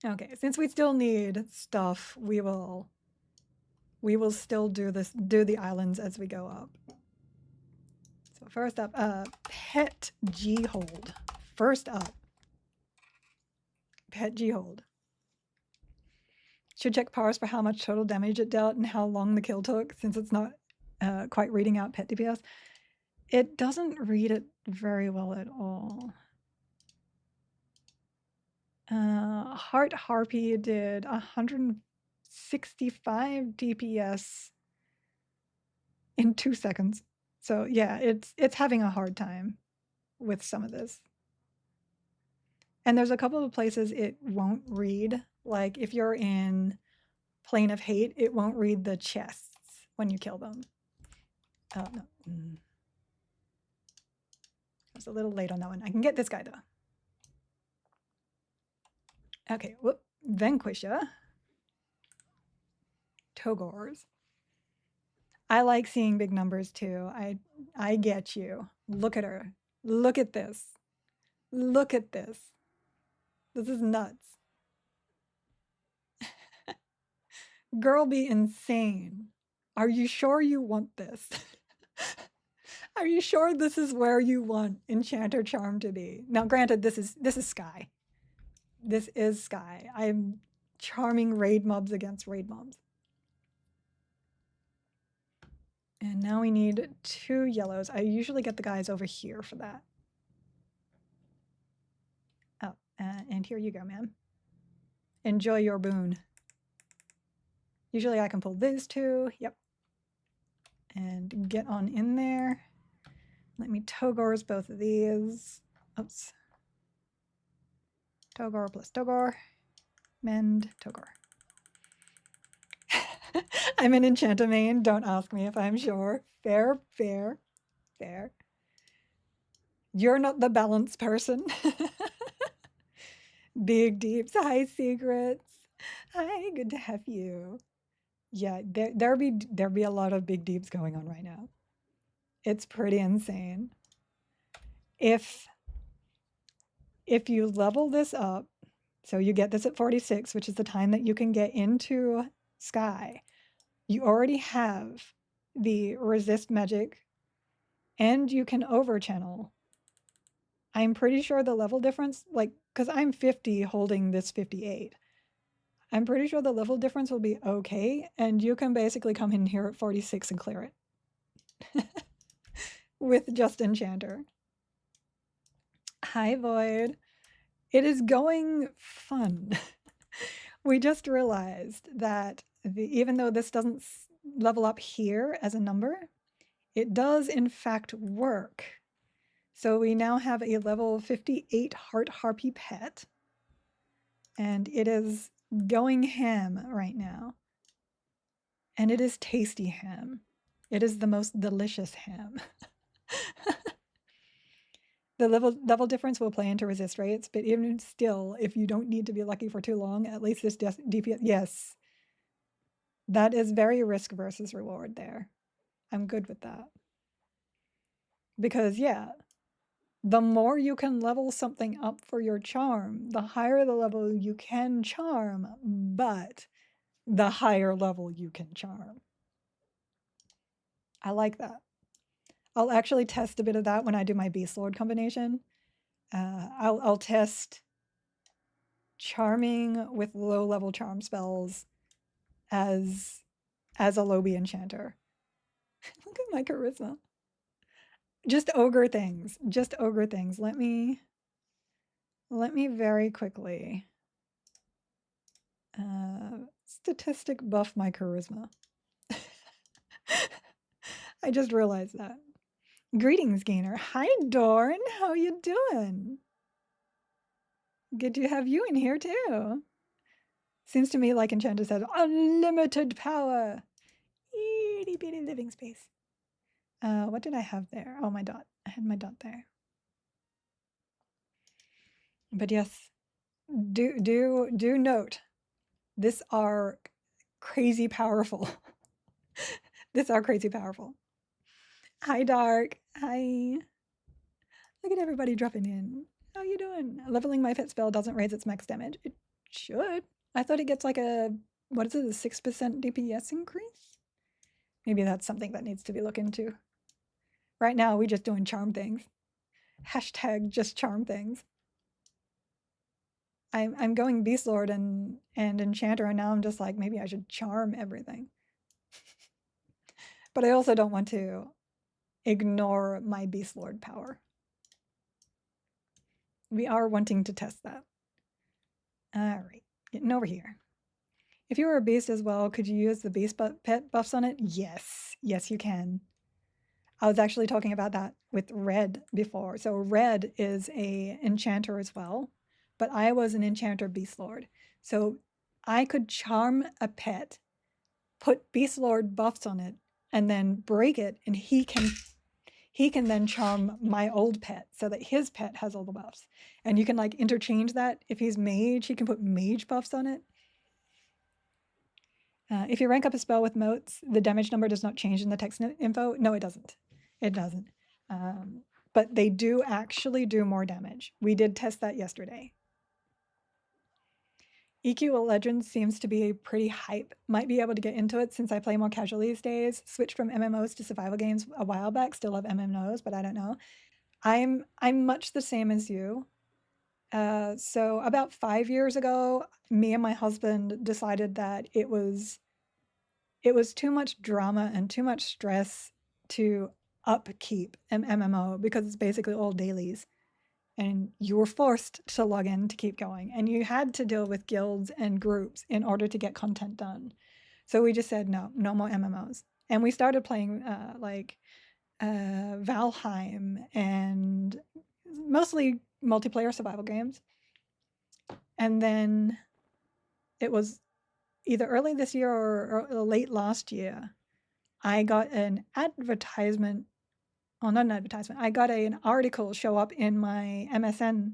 Okay, since we still need stuff, we will still do the islands as we go up. So first up, pet G-hold. First up, pet G-hold. Should check powers for how much total damage it dealt and how long the kill took, since it's not quite reading out pet DPS. It doesn't read it very well at all. Heart Harpy did 165 DPS in 2 seconds. So yeah, it's having a hard time with some of this. And there's a couple of places it won't read. Like if you're in Plane of Hate, it won't read the chests when you kill them. Oh, no. I was a little late on that one. I can get this guy though. Okay, whoop. Vanquisher. Togors. I like seeing big numbers too. I get you. Look at her. Look at this. Look at this. This is nuts. Girl be insane. Are you sure you want this? Are you sure this is where you want Enchanter Charm to be? Now granted, this is Sky. This is Sky. I'm charming raid mobs against raid mobs. And now we need 2 yellows. I usually get the guys over here for that. Oh, and here you go, ma'am. Enjoy your boon. Usually I can pull these 2. Yep. And get on in there. Let me Togors both of these. Oops. Togor plus Togor. Mend Togor. I'm an Enchanter main. Don't ask me if I'm sure. Fair, fair, fair. You're not the balance person. Big deeps. Hi, secrets. Hi, good to have you. Yeah, there'll be a lot of big deeps going on right now. It's pretty insane. If you level this up, so you get this at 46, which is the time that you can get into Sky, you already have the resist magic and you can overchannel. I'm pretty sure the level difference, like, because I'm 50 holding this 58, I'm pretty sure the level difference will be okay, and you can basically come in here at 46 and clear it. With just Enchanter. Hi, Void. It is going fun. We just realized that even though this doesn't level up here as a number, it does in fact work So we now have a level 58 Heart Harpy pet, and it is going ham right now. And it is tasty ham. It is the most delicious ham. The level difference will play into resist rates, but even still, if you don't need to be lucky for too long, at least this DPS, yes, that is very risk versus reward there. I'm good with that. Because yeah, the more you can level something up for your charm, the higher the level you can charm, but the higher level you can charm. I like that. I'll actually test a bit of that when I do my Beast Lord combination. I'll test charming with low level charm spells as a Lobby enchanter. Look at my charisma. Just ogre things. Just ogre things. Let me very quickly statistic buff my charisma. I just realized that. Greetings, Gainer. Hi, Dorn. How you doing? Good to have you in here too. Seems to me like Enchanter says unlimited power. Itty bitty living space. What did I have there? Oh, my dot. I had my dot there. But yes, do note, this are crazy powerful. This are crazy powerful. Hi, Dark. Hi. Look at everybody dropping in. How you doing? Leveling my pet spell doesn't raise its max damage. It should. I thought it gets like a, what is it, a 6% DPS increase? Maybe that's something that needs to be looked into. Right now, we're just doing charm things. Hashtag just charm things. I'm going Beast Lord and Enchanter, and now I'm just like, maybe I should charm everything. But I also don't want to ignore my Beast Lord power. We are wanting to test that. All right, getting over here. If you were a beast as well, could you use the beast pet buffs on it? Yes, yes you can. I was actually talking about that with Red before. So Red is a enchanter as well, but I was an enchanter Beast Lord. So I could charm a pet, put Beast Lord buffs on it, and then break it, and he can then charm my old pet so that his pet has all the buffs. And you can like interchange that. If he's mage, he can put mage buffs on it. If you rank up a spell with moats, the damage number does not change in the text info. No, it doesn't. It doesn't. But they do actually do more damage. We did test that yesterday. EQ Legends seems to be pretty hype. Might be able to get into it since I play more casual these days. Switched from MMOs to survival games a while back. Still love MMOs, but I don't know. I'm much the same as you. So about 5 years ago, me and my husband decided that it was too much drama and too much stress to upkeep an MMO because it's basically all dailies. And you were forced to log in to keep going. And you had to deal with guilds and groups in order to get content done. So we just said, no more MMOs. And we started playing Valheim and mostly multiplayer survival games. And then it was either early this year or late last year, I got an advertisement. Oh, not an advertisement. I got an article show up in my MSN,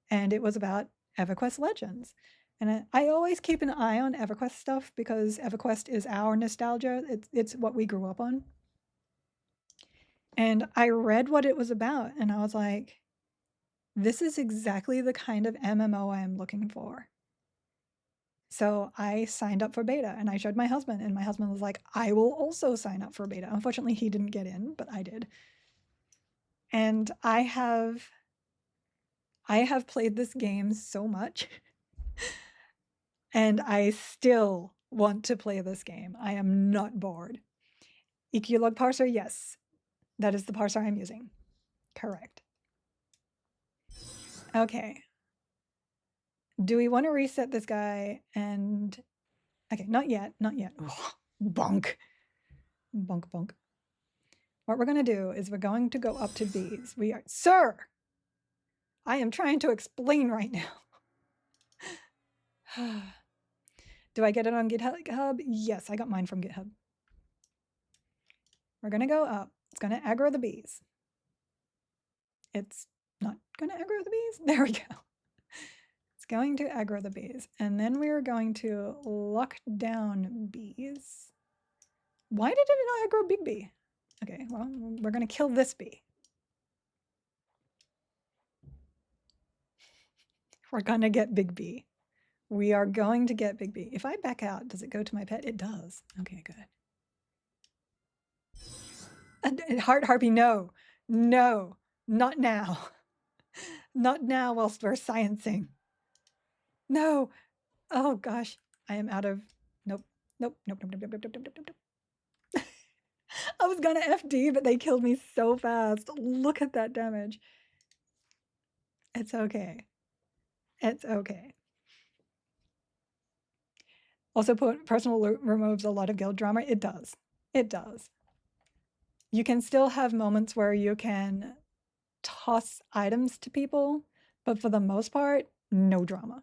and it was about Everquest Legends. And I always keep an eye on Everquest stuff because Everquest is our nostalgia. It's what we grew up on. And I read what it was about, and I was like, this is exactly the kind of MMO I'm looking for. So I signed up for beta, and I showed my husband, and my husband was like, I will also sign up for beta. Unfortunately, he didn't get in, but I did. And I have played this game so much, and I still want to play this game. I am not bored. EQ log parser, yes. That is the parser I'm using. Correct. Okay. Do we want to reset this guy and... Okay, not yet, not yet. Ugh, bonk. Bonk, bonk. What we're going to do is we're going to go up to these. We are, sir, I am trying to explain right now. Do I get it on GitHub? Yes, I got mine from GitHub. We're going to go up. It's going to aggro the bees. It's not going to aggro the bees. There we go. It's going to aggro the bees. And then we're going to lock down bees. Why did it not aggro big bee? Okay, well, we're going to kill this bee. We're going to get big bee. We are going to get big bee. If I back out, does it go to my pet? It does. Okay, good. And heart harpy, no. No, not now. Not now whilst we're sciencing. No. Oh gosh, I am out of, nope. Nope, nope, nope, nope, nope, nope, nope, nope, nope. I was gonna FD, but they killed me so fast. Look at that damage. It's okay. It's okay. Also, personal removes a lot of guild drama. It does. It does. You can still have moments where you can toss items to people, but for the most part, no drama.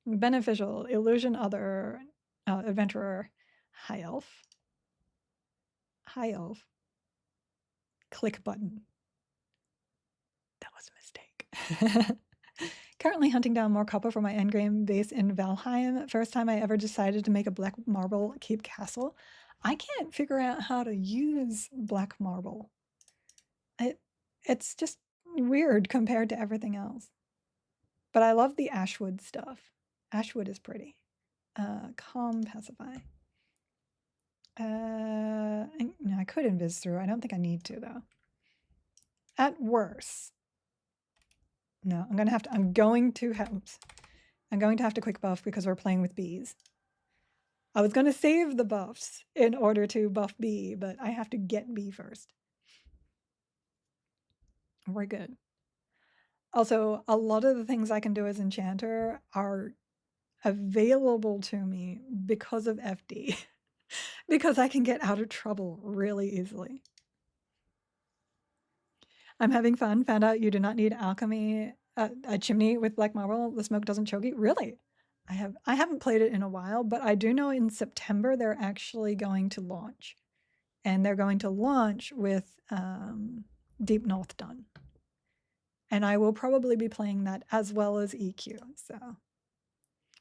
Beneficial, illusion, other, adventurer, high elf. High elf. Click button. That was a mistake. Currently hunting down more copper for my endgame base in Valheim. First time I ever decided to make a black marble keep castle. I can't figure out how to use black marble. It's just weird compared to everything else. But I love the ashwood stuff. Ashwood is pretty. Calm, pacify. No, I could invis through. I don't think I need to though. At worst. No, I'm going to have to quick buff because we're playing with bees. I was going to save the buffs in order to buff bee, but I have to get bee first. We're good. Also, a lot of the things I can do as enchanter are available to me because of FD. Because I can get out of trouble really easily. I'm having fun. Found out you do not need alchemy, a chimney with black marble. The smoke doesn't choke you. Really? I haven't played it in a while, but I do know in September they're actually going to launch. And they're going to launch with Deep North done. And I will probably be playing that as well as EQ. So,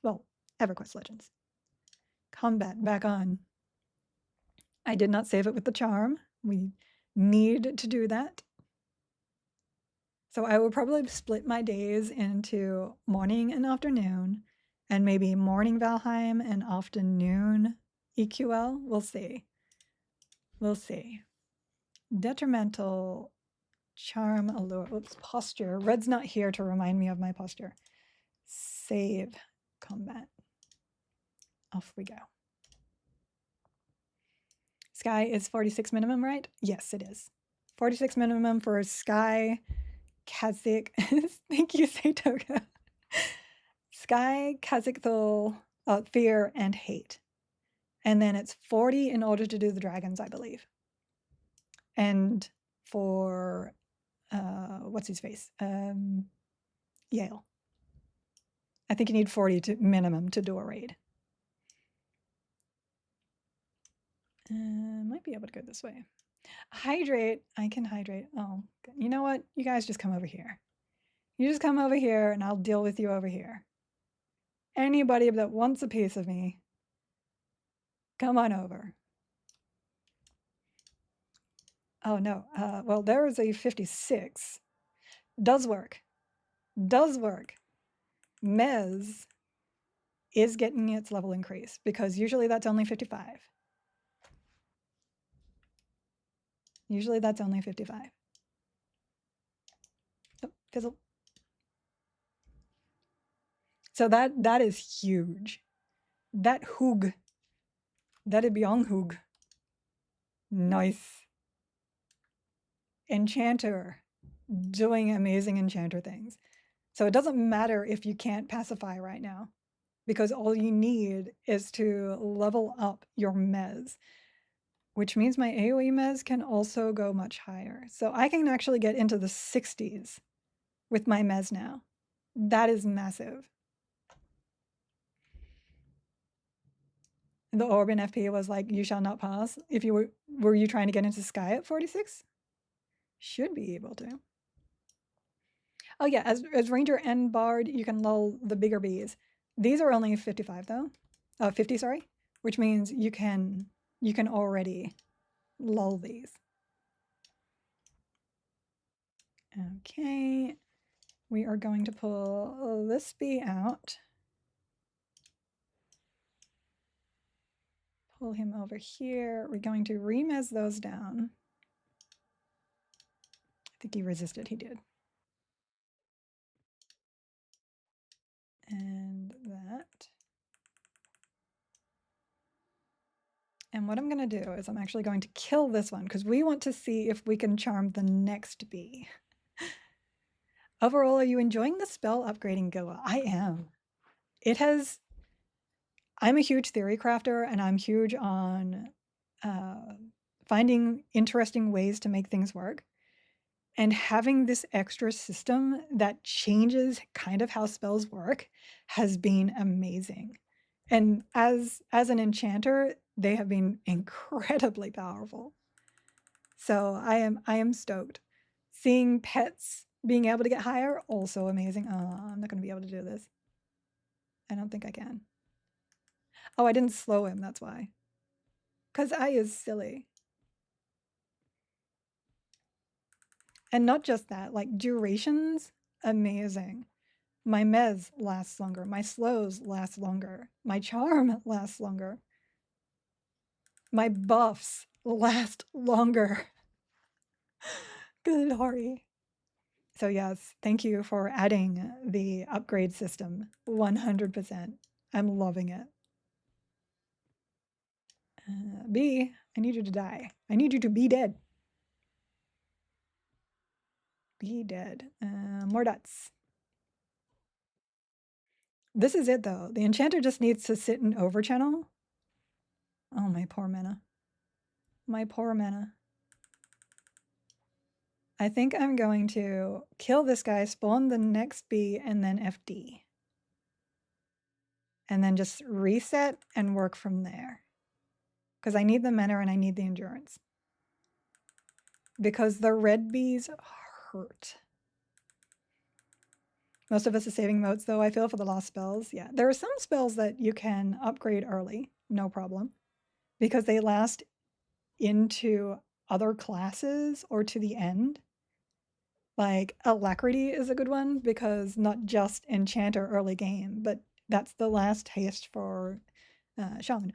well, Everquest Legends. Combat back on. I did not save it with the charm. We need to do that. So I will probably split my days into morning and afternoon, and maybe morning Valheim and afternoon EQL. We'll see. We'll see. Detrimental, charm, allure. Oops, posture. Red's not here to remind me of my posture. Save, combat. Off we go. Sky is 46 minimum, right? Yes, it is. 46 minimum for Sky, Kazik. Thank you, Seitoga. Sky, Kazakthul, Fear, and Hate. And then it's 40 in order to do the dragons, I believe. And for, what's his face? Yale. I think you need 40 to minimum to do a raid. Might be able to go this way. Hydrate. I can hydrate. Oh, you know what? You guys just come over here. You just come over here and I'll deal with you over here. Anybody that wants a piece of me, come on over. Oh no, well, there is a 56. Does work. Does work. Mez is getting its level increase because usually that's only 55. Usually that's only 55. Oh, fizzle. So that is huge. That hoog. That is beyond hoog. Nice. Enchanter. Doing amazing enchanter things. So it doesn't matter if you can't pacify right now, because all you need is to level up your mez. which means my AoE mez can also go much higher. So I can actually get into the 60s with my mez now. That is massive. The Orban FP was like, you shall not pass. If you were you trying to get into Sky at 46? Should be able to. Oh yeah, as Ranger and Bard, you can lull the bigger bees. These are only 55 though. 50, sorry. Which means you can already lull these. Okay. We are going to pull this bee out. Pull him over here. We're going to remez those down. I think he resisted, he did. And that. And what I'm going to do is I'm actually going to kill this one because we want to see if we can charm the next bee. Overall, are you enjoying the spell upgrading, Gilla? I am. I'm a huge theory crafter and I'm huge on finding interesting ways to make things work. And having this extra system that changes kind of how spells work has been amazing. And as an enchanter, they have been incredibly powerful. So I am stoked. Seeing pets being able to get higher, also amazing. Oh, I'm not going to be able to do this. I don't think I can. Oh, I didn't slow him, that's why. Because I is silly. And not just that, like durations, amazing. My mez lasts longer. My slows last longer. My charm lasts longer. My buffs last longer. Good, Hari. So yes, thank you for adding the upgrade system. 100%. I'm loving it. B, I need you to die. I need you to be dead. Be dead. More dots. This is it though. The enchanter just needs to sit in overchannel. Oh, my poor mana. My poor mana. I think I'm going to kill this guy, spawn the next bee, and then FD. And then just reset and work from there. Because I need the mana and I need the endurance. Because the red bees hurt. Most of us are saving motes though, I feel, for the lost spells. Yeah, there are some spells that you can upgrade early, no problem. Because they last into other classes or to the end. Like Alacrity is a good one because not just Enchanter early game, but that's the last haste for Shaman.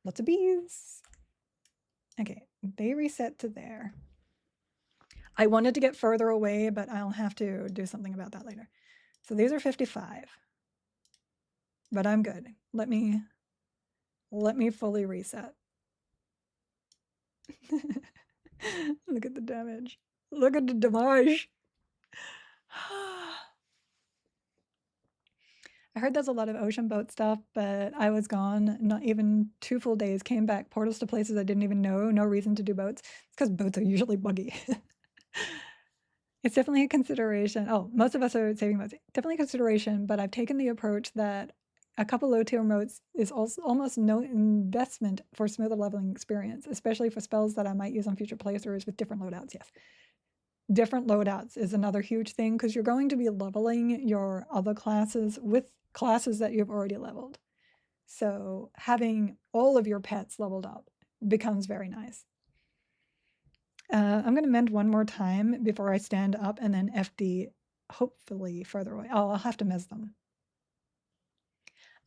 Lots of bees. Okay, they reset to there. I wanted to get further away, but I'll have to do something about that later. So these are 55. But I'm good. Let me fully reset. Look at the damage. Look at the damage. I heard there's a lot of ocean boat stuff, but I was gone not even 2 full days. Came back, portals to places I didn't even know. No reason to do boats. It's because boats are usually buggy. It's definitely a consideration. Oh, most of us are saving modes. Definitely a consideration, but I've taken the approach that a couple low tier modes is also almost no investment for smoother leveling experience, especially for spells that I might use on future playthroughs with different loadouts. Yes. Different loadouts is another huge thing because you're going to be leveling your other classes with classes that you've already leveled. So having all of your pets leveled up becomes very nice. I'm going to mend one more time before I stand up and then FD hopefully further away. Oh, I'll have to mez them.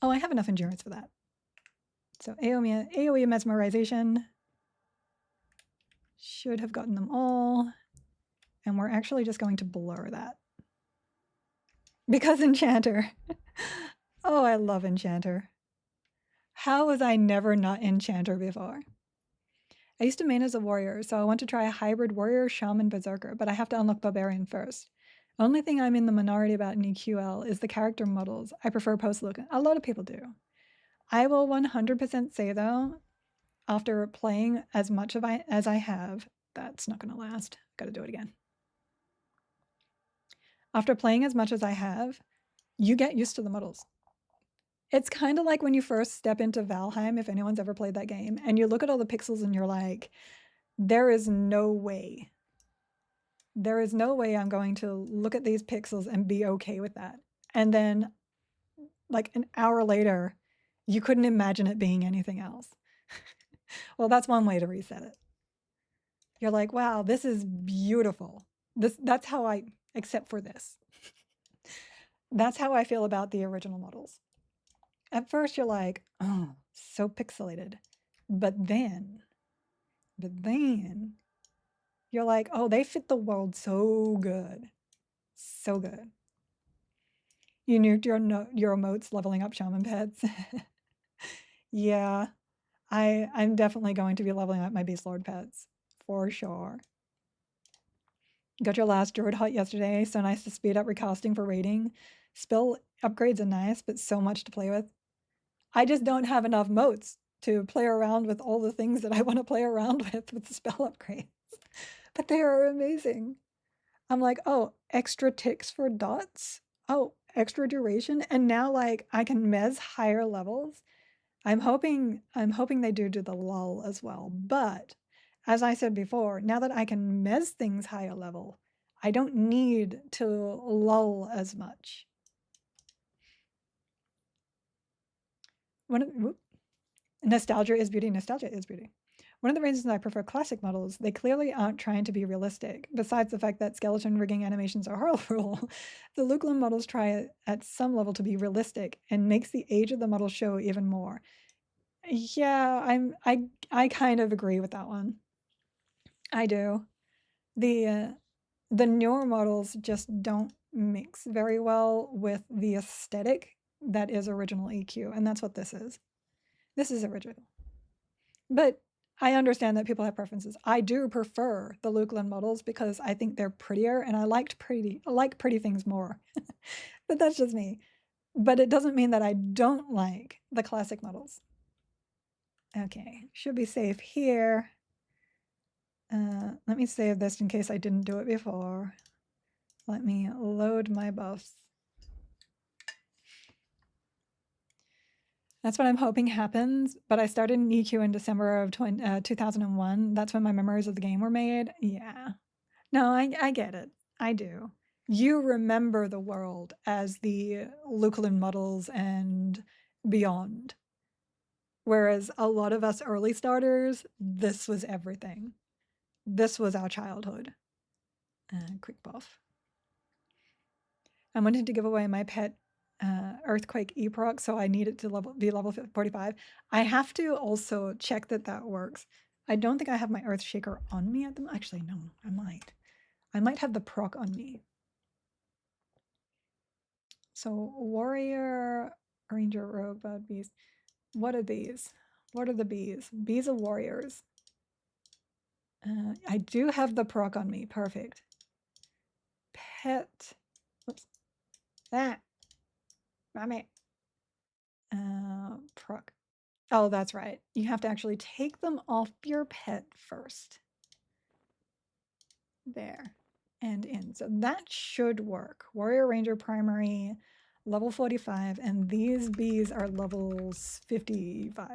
Oh, I have enough endurance for that. So AoE mesmerization should have gotten them all. And we're actually just going to blur that. Because Enchanter. Oh, I love Enchanter. How was I never not Enchanter before? I used to main as a warrior, so I want to try a hybrid warrior, shaman, berserker, but I have to unlock barbarian first. Only thing I'm in the minority about in EQL is the character models. I prefer post-look. A lot of people do. I will 100% say though, after playing as much as I have, that's not going to last. Got to do it again. After playing as much as I have, you get used to the models. It's kind of like when you first step into Valheim, if anyone's ever played that game, and you look at all the pixels and you're like, there is no way. There is no way I'm going to look at these pixels and be okay with that. And then, like an hour later, you couldn't imagine it being anything else. Well, that's one way to reset it. You're like, wow, this is beautiful. That's how I, except for this. That's how I feel about the original models. At first you're like, oh, so pixelated. But then you're like, oh, they fit the world so good. So good. You nuked your emotes leveling up shaman pets. Yeah, I'm definitely going to be leveling up my beast lord pets for sure. Got your last druid hut yesterday. So nice to speed up recasting for raiding. Spell upgrades are nice, but so much to play with. I just don't have enough motes to play around with all the things that I want to play around with the spell upgrades. But they are amazing. I'm like, oh, extra ticks for dots. Oh, extra duration. And now like I can mez higher levels. I'm hoping they do the lull as well. But as I said before, now that I can mez things higher level, I don't need to lull as much. Nostalgia is beauty. Nostalgia is beauty. One of the reasons I prefer classic models, they clearly aren't trying to be realistic. Besides the fact that skeleton rigging animations are horrible, the Lukeland models try at some level to be realistic and makes the age of the model show even more. Yeah, I kind of agree with that one. I do. The newer models just don't mix very well with the aesthetic that is original EQ, and that's what this is. This is original. But I understand that people have preferences. I do prefer the Lukeland models because I think they're prettier and I like pretty things more. But that's just me. But it doesn't mean that I don't like the classic models. Okay, should be safe here. Let me save this in case I didn't do it before. Let me load my buffs. That's what I'm hoping happens, but I started in EQ in December of 2001. That's when my memories of the game were made. Yeah. No, I get it. I do. You remember the world as the Lukeland models and beyond. Whereas a lot of us early starters, this was everything. This was our childhood. Quick buff. I wanted to give away my pet Earthquake Eproc, so I need it to be level 45. I have to also check that works. I don't think I have my Earth Shaker on me at the moment. Actually, no, I might. I might have the proc on me. So warrior, ranger, rogue, bad beast. What are these? What are the bees? Bees are warriors. I do have the proc on me. Perfect. Pet. Oops. That. Damn it. Proc. Oh, that's right. You have to actually take them off your pet first. There. And in. So that should work. Warrior Ranger primary, level 45, and these bees are levels 55.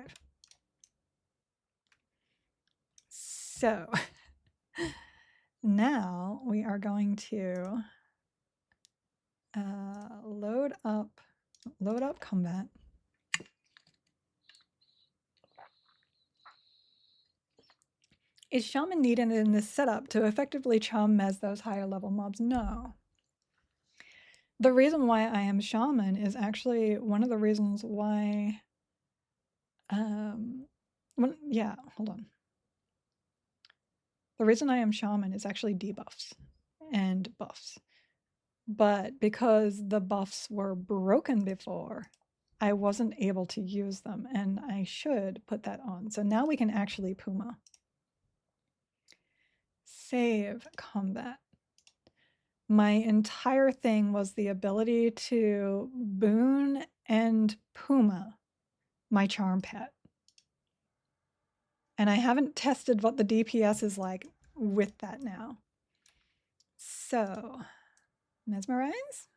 So now we are going to load up combat. Is Shaman needed in this setup to effectively chum as those higher level mobs? No. The reason why I am Shaman is actually one of the reasons why, yeah, hold on. The reason I am Shaman is actually debuffs and buffs. But because the buffs were broken before, I wasn't able to use them, and I should put that on. So now we can actually Puma. Save combat. My entire thing was the ability to boon and Puma my charm pet. And I haven't tested what the DPS is like with that now. So, mesmerize.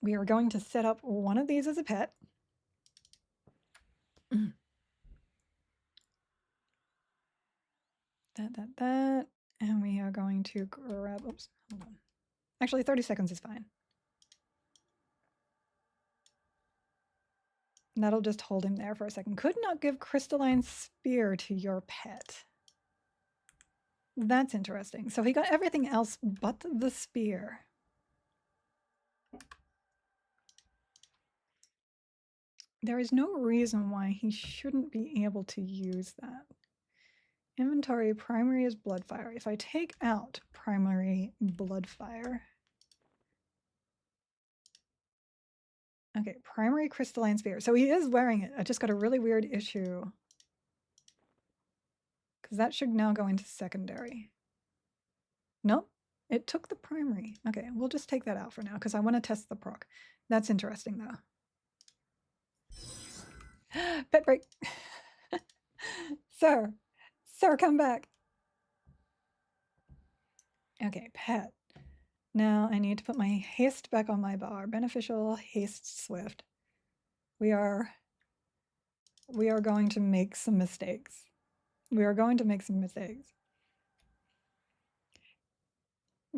We are going to set up one of these as a pet. That. And we are going to grab, oops, hold on. Actually, 30 seconds is fine. And that'll just hold him there for a second. Could not give crystalline spear to your pet. That's interesting. So he got everything else but the spear. There is no reason why he shouldn't be able to use that. Inventory, primary is bloodfire. If I take out primary bloodfire. Okay, primary crystalline spear. So he is wearing it. I just got a really weird issue. Because that should now go into secondary. Nope, it took the primary. Okay, we'll just take that out for now because I want to test the proc. That's interesting though. Pet break. Sir, come back. Okay, pet. Now I need to put my haste back on my bar. Beneficial, haste, swift. We are going to make some mistakes. We are going to make some mistakes.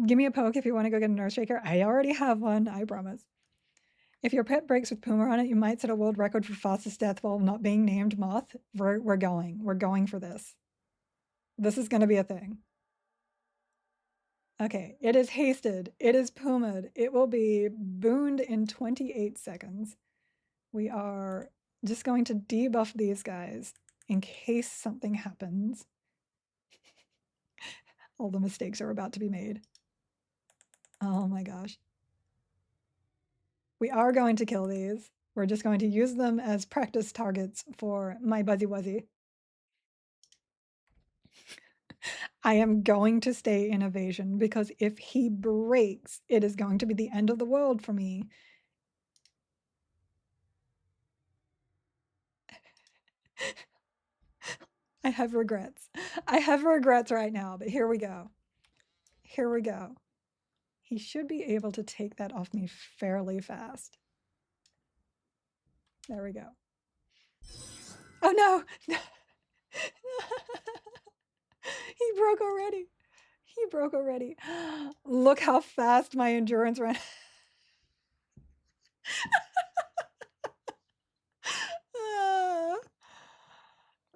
Give me a poke if you want to go get an Earth Shaker. I already have one, I promise. If your pet breaks with Puma on it, you might set a world record for fastest death while not being named Moth. We're going for this. This is going to be a thing. Okay, it is hasted. It is Puma'd. It will be booned in 28 seconds. We are just going to debuff these guys in case something happens. All the mistakes are about to be made. Oh my gosh. We are going to kill these. We're just going to use them as practice targets for my Buzzy Wuzzy. I am going to stay in evasion because if he breaks, it is going to be the end of the world for me. I have regrets. I have regrets right now, but here we go. Here we go. He should be able to take that off me fairly fast. There we go. Oh no! He broke already. He broke already. Look how fast my endurance ran.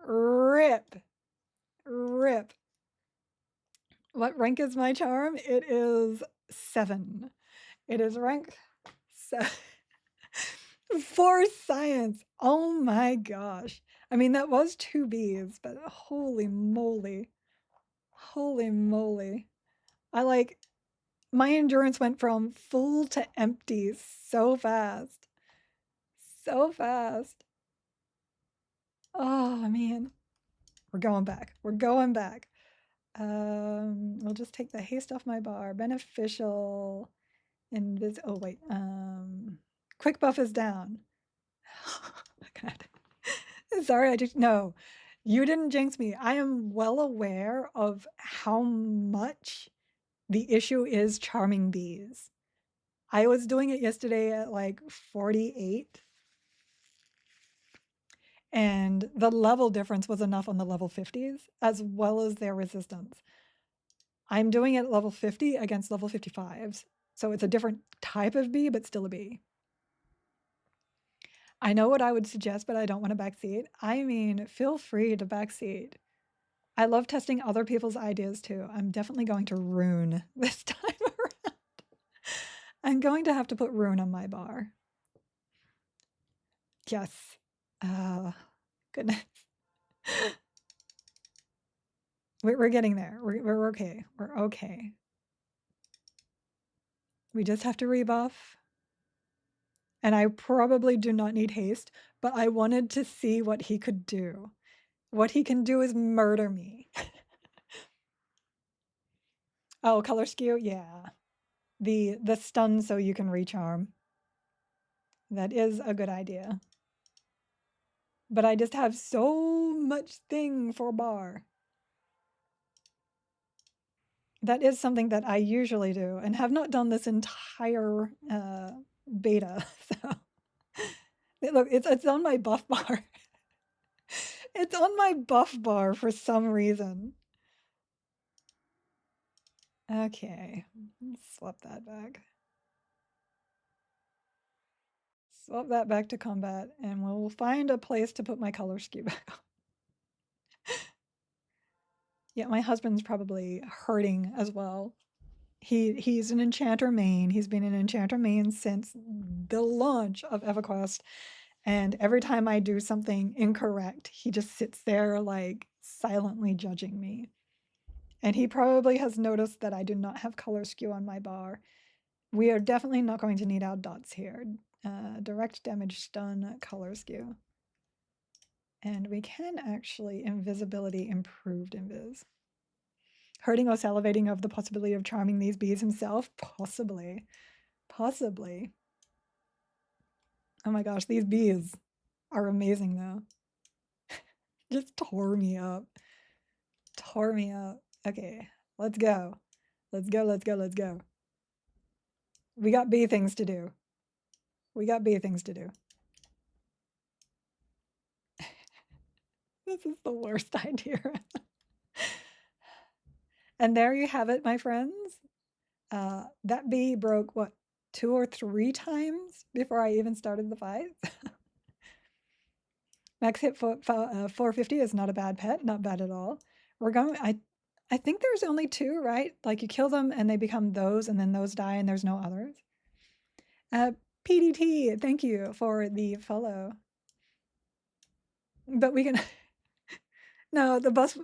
Rip. Rip. What rank is my charm? It is 7. It is rank 7. For science. Oh my gosh. I mean, that was 2 Bs, but holy moly. Holy moly. My endurance went from full to empty so fast. So fast. Oh man. We're going back. We're going back. We'll just take the haste off my bar. Beneficial. Oh wait. Quick buff is down. God. Sorry, no. You didn't jinx me. I am well aware of how much the issue is charming bees. I was doing it yesterday at like 48. And the level difference was enough on the level 50s, as well as their resistance. I'm doing it at level 50 against level 55s. So it's a different type of bee, but still a bee. I know what I would suggest, but I don't want to backseat. I mean, feel free to backseat. I love testing other people's ideas too. I'm definitely going to rune this time around. I'm going to have to put rune on my bar. Yes. Goodness. We're getting there. We're okay. We're okay. We just have to rebuff. And I probably do not need haste, but I wanted to see what he could do. What he can do is murder me. Oh, color skew? Yeah. The stun so you can recharm. That is a good idea. but I just have so much thing for bar. That is something that I usually do and have not done this entire beta. So look, it's on my buff bar. It's on my buff bar for some reason. Okay, swap that back. Swap that back to combat, and we'll find a place to put my color scheme back on. Yeah, my husband's probably hurting as well. He's an enchanter main. He's been an enchanter main since the launch of Everquest, and every time I do something incorrect, he just sits there like silently judging me. And he probably has noticed that I do not have color skew on my bar. We are definitely not going to need our dots here. Direct damage, stun, color skew. And we can actually invisibility improved invis. Hurting or salivating of the possibility of charming these bees himself? Possibly. Possibly. Oh my gosh, these bees are amazing though. Just tore me up. Tore me up. Okay, let's go. Let's go, let's go, let's go. We got bee things to do. We got bee things to do. This is the worst idea. And there you have it, my friends. That bee broke, what, 2 or 3 times before I even started the fight? Max hit 450 is not a bad pet, not bad at all. We're going, I think there's only 2, right? Like you kill them and they become those and then those die and there's no others. PDT, thank you for the follow. But we can, no, the bus,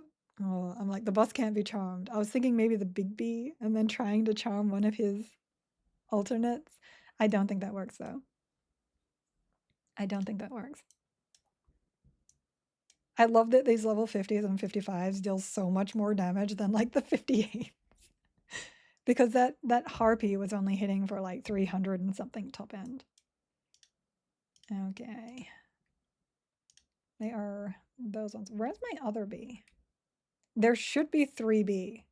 oh, I'm like, the bus can't be charmed. I was thinking maybe the big bee and then trying to charm one of his alternates. I don't think that works though. I don't think that works. I love that these level 50s and 55s deal so much more damage than like the 58s. Because that harpy was only hitting for like 300 and something top end. Okay. They are those ones. Where's my other bee? There should be 3B,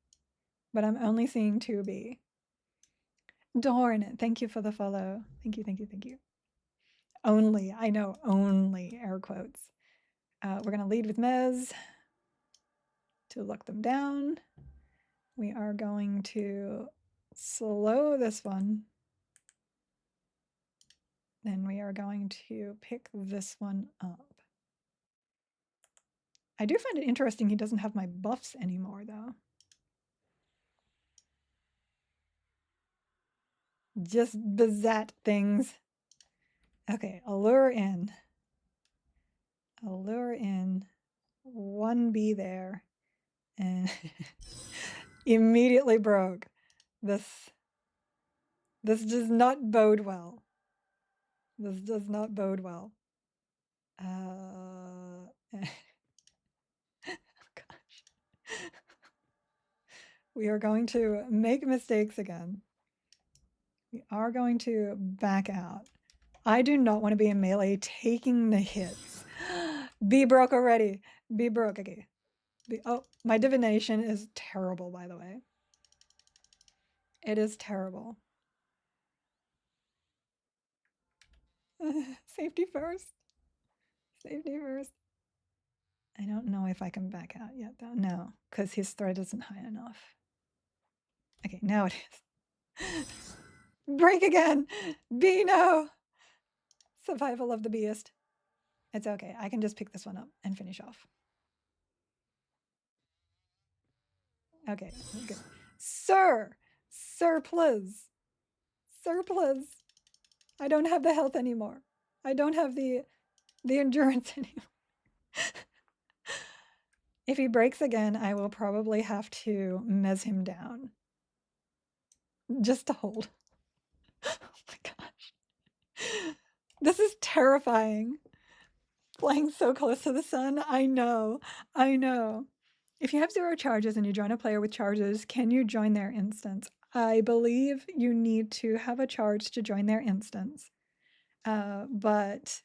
but I'm only seeing 2B. Darn, thank you for the follow. Thank you, thank you, thank you. Only, I know, only air quotes. We're going to lead with Mez to lock them down. We are going to slow this one. Then we are going to pick this one up. I do find it interesting he doesn't have my buffs anymore, though. Just bazat things. Okay, allure in. Allure in. 1B there. And immediately broke. This does not bode well. This does not bode well. Oh, gosh. We are going to make mistakes again. We are going to back out. I do not want to be in melee taking the hits. Be broke already. Be broke. Okay. Oh, my divination is terrible, by the way. It is terrible. Safety first. Safety first. I don't know if I can back out yet, though. No, because his threat isn't high enough. Okay, now it is. Break again. B, no. Survival of the beast. It's okay. I can just pick this one up and finish off. Okay, good. Sir, please. Sir, please. I don't have the health anymore. I don't have the endurance anymore. If he breaks again, I will probably have to mez him down. Just to hold. Oh my gosh. This is terrifying. Flying so close to the sun. I know. I know. If you have 0 charges and you join a player with charges, can you join their instance? I believe you need to have a charge to join their instance. But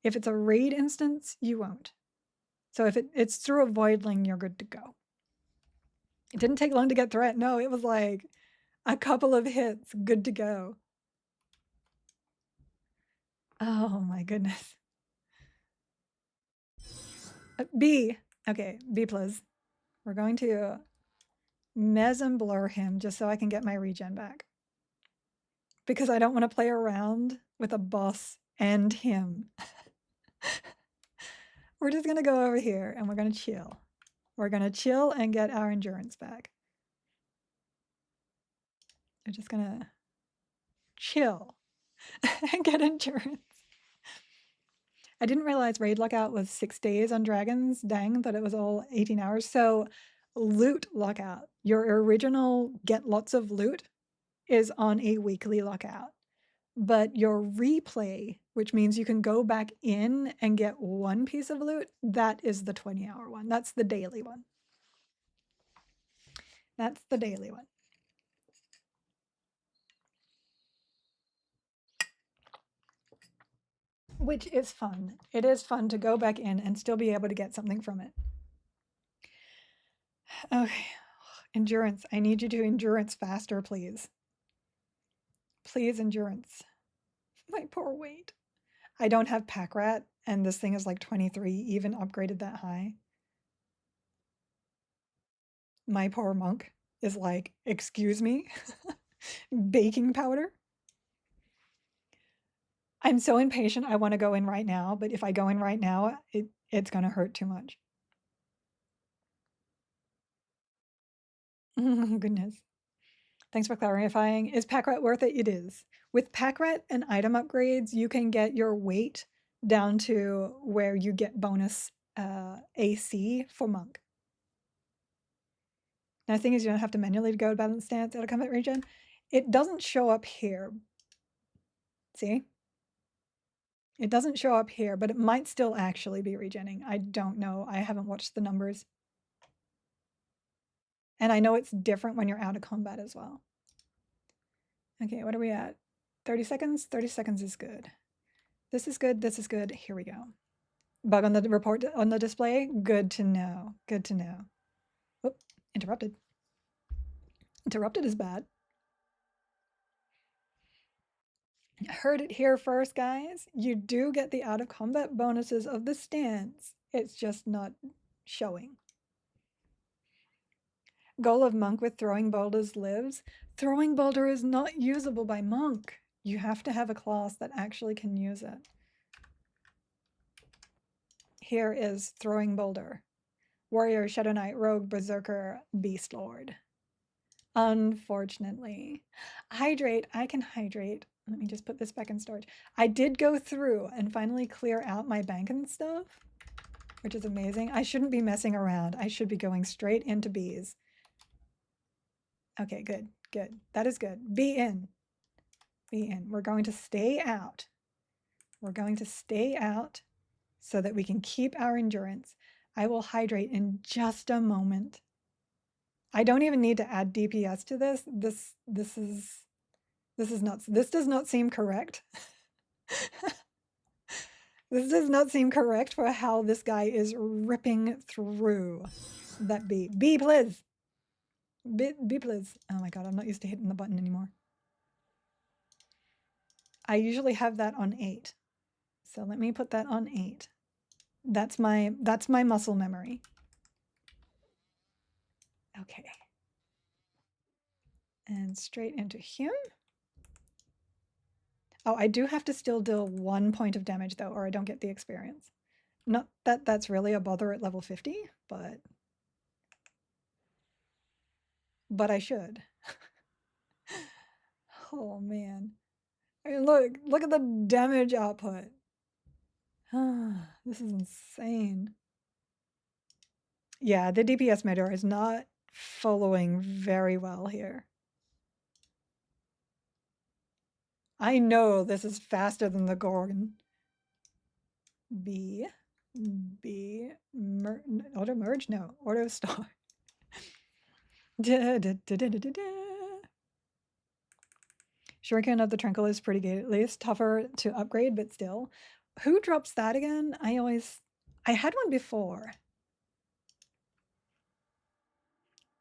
If it's a raid instance, you won't. So if it's through a voidling, you're good to go. It didn't take long to get threat. No, it was like a couple of hits, good to go. Oh my goodness. B. Okay, B plus. We're going to mez and blur him just so I can get my regen back. Because I don't want to play around with a boss and him. We're just going to go over here and we're going to chill. We're going to chill and get our endurance back. We're just going to chill and get endurance. I didn't realize raid lockout was 6 days on dragons. Dang, thought it was all 18 hours. So loot lockout, your original get lots of loot is on a weekly lockout. But your replay, which means you can go back in and get one piece of loot, that is the 20-hour one. That's the daily one. That's the daily one. Which is fun. It is fun to go back in and still be able to get something from it. Okay. Endurance. I need you to endurance faster, please. Please, endurance. My poor weight. I don't have pack rat, and this thing is like 23, even upgraded that high. My poor monk is like, excuse me? Baking powder? I'm so impatient. I want to go in right now, but if I go in right now, it's going to hurt too much. Goodness. Thanks for clarifying. Is pack rat worth it? It is. With pack rat and item upgrades, you can get your weight down to where you get bonus AC for monk. Now, the thing is, you don't have to manually go to balance stance out of combat region. It doesn't show up here. See? It doesn't show up here, but it might still actually be regenning. I don't know. I haven't watched the numbers. And I know it's different when you're out of combat as well. Okay, what are we at? 30 seconds? 30 seconds is good. This is good. This is good. Here we go. Bug on the report on the display? Good to know. Good to know. Oop, interrupted. Interrupted is bad. Heard it here first, guys. You do get the out of combat bonuses of the stance. It's just not showing. Goal of monk with throwing boulders lives. Throwing boulder is not usable by monk. You have to have a class that actually can use it. Here is throwing boulder. Warrior, Shadow Knight, Rogue, Berserker, Beast Lord. Unfortunately. Hydrate, I can hydrate. Let me just put this back in storage. I did go through and finally clear out my bank and stuff, which is amazing. I shouldn't be messing around. I should be going straight into bees. Okay, good, good. That is good. Be in. Be in. We're going to stay out. We're going to stay out so that we can keep our endurance. I will hydrate in just a moment. I don't even need to add DPS to this. This does not seem correct. This does not seem correct for how this guy is ripping through that B. B, please. B, please. Oh my god, I'm not used to hitting the button anymore. I usually have that on 8. So let me put that on 8. That's my muscle memory. Okay. And straight into him. Oh, I do have to still deal 1 point of damage though, or I don't get the experience. Not that that's really a bother at level 50, but I should. Oh man. I mean, look at the damage output. This is insane. Yeah, the DPS meter is not following very well here. I know this is faster than the Gorgon. B, auto merge? No, auto start. Shuriken of the Tranquil is pretty good, at least tougher to upgrade, but still. Who drops that again? I had one before.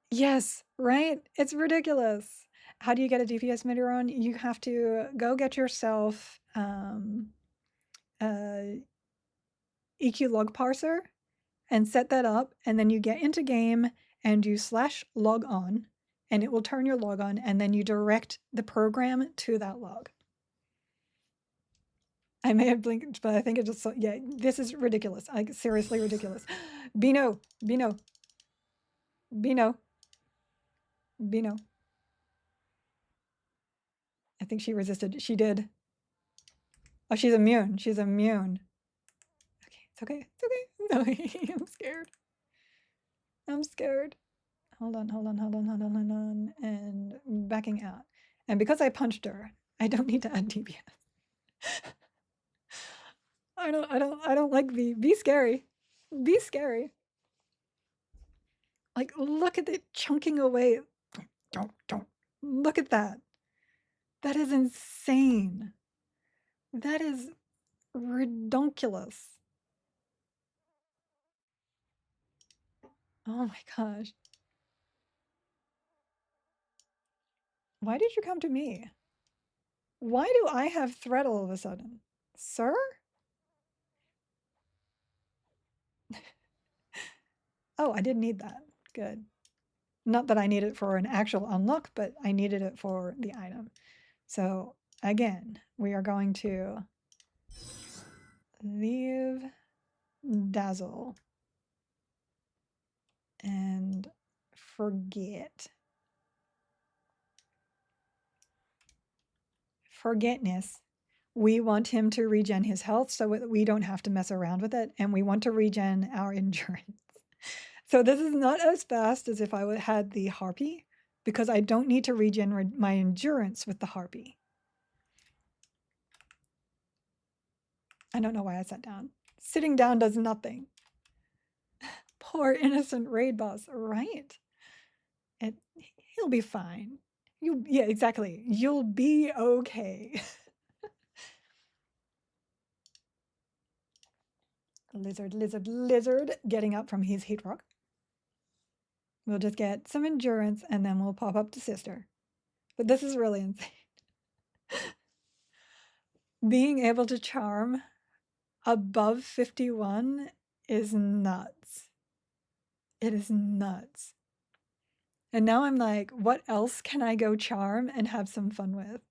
Yes, right? It's ridiculous. How do you get a DPS meter on? You have to go get yourself a EQ log parser and set that up, and then you get into game and you slash log on, and it will turn your log on, and then you direct the program to that log. I may have blinked, but I think it just, yeah, this is ridiculous. Like, seriously ridiculous. Bino, Bino, Bino, Bino. I think she resisted. She did. Oh, she's immune. She's immune. Okay, it's okay. It's okay. No, I'm scared. I'm scared. Hold on, hold on, hold on, hold on, hold on. And backing out. And because I punched her, I don't need to add DPS. I don't like be scary. Be scary. Like, look at it chunking away. Don't. Look at that. That is insane. That is redonkulous. Oh my gosh. Why did you come to me? Why do I have threat all of a sudden? Sir? Oh, I didn't need that. Good. Not that I need it for an actual unlock, but I needed it for the item. So again, we are going to leave Dazzle and forgetness. We want him to regen his health so that we don't have to mess around with it, and we want to regen our endurance. So this is not as fast as if I had the Harpy, because I don't need to regen my endurance with the Harpy. I don't know why I sat down. Sitting down does nothing. Poor innocent raid boss, right? He'll be fine. Yeah, exactly. You'll be okay. Lizard, getting up from his heat rock. We'll just get some endurance and then we'll pop up to sister. But this is really insane. Being able to charm above 51 is nuts. It is nuts. And now I'm like, what else can I go charm and have some fun with?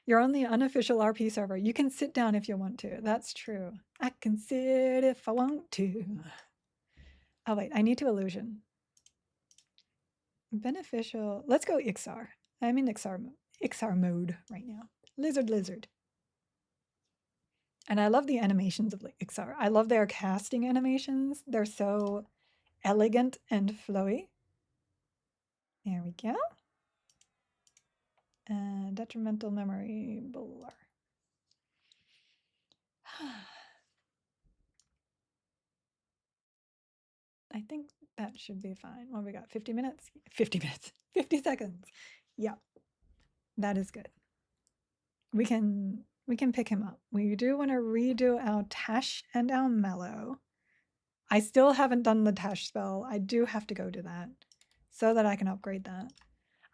You're on the unofficial RP server. You can sit down if you want to. That's true. I can sit if I want to. Oh, wait, I need to illusion. Beneficial. Let's go Ixar. I'm in Ixar mode right now. Lizard. And I love the animations of Ixar. I love their casting animations. They're so elegant and flowy. There we go. Detrimental memory blur. I think that should be fine. What we got? 50 minutes? 50 minutes. 50 seconds. Yeah. That is good. We can pick him up. We do want to redo our Tash and our Mellow. I still haven't done the Tash spell. I do have to go do that so that I can upgrade that.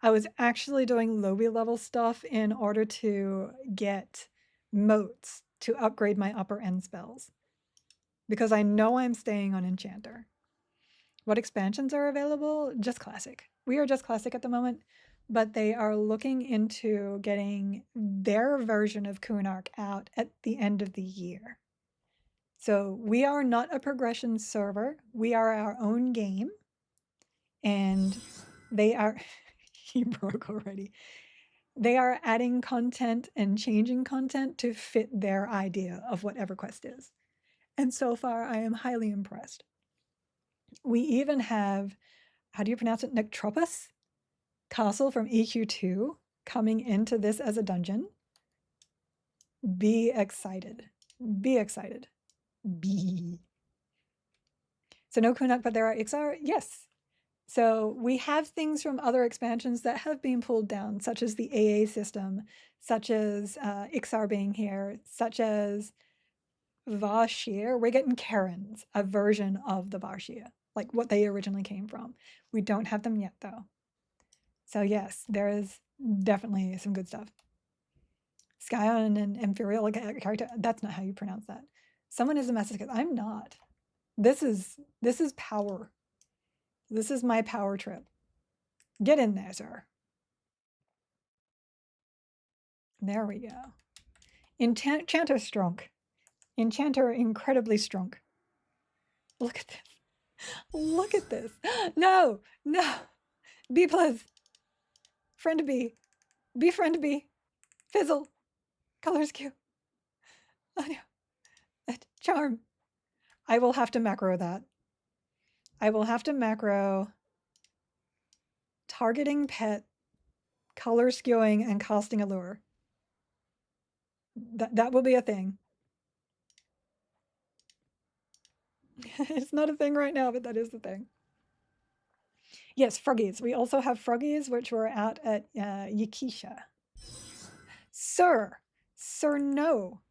I was actually doing lobby level stuff in order to get moats to upgrade my upper end spells, because I know I'm staying on Enchanter. What expansions are available? Just Classic. We are just Classic at the moment, but they are looking into getting their version of Kunark out at the end of the year. So we are not a progression server. We are our own game. And they are, he broke already. They are adding content and changing content to fit their idea of what Everquest is. And so far, I am highly impressed. We even have, how do you pronounce it? Nectropus Castle from EQ2 coming into this as a dungeon. Be excited. Be excited. Be. So no Kunuk, but there are Ixar? Yes. So we have things from other expansions that have been pulled down, such as the AA system, such as Ixar being here, such as Vashir. We're getting Karens, a version of the Vashir, like what they originally came from. We don't have them yet, though. So yes, there is definitely some good stuff. Skyon and Imperial character. That's not how you pronounce that. Someone is a masochist. I'm not. This is power. This is my power trip. Get in there, sir. There we go. Enchanter strong. Enchanter incredibly strong. Look at this. Look at this. No, no. B plus. Friend B. Befriend B. Fizzle. Color skew. Oh no. Charm. I will have to macro that. I will have to macro targeting pet, color skewing, and casting allure. That will be a thing. It's not a thing right now, but that is the thing. Yes, froggies. We also have froggies, which were out at Yakisha. Sir, no.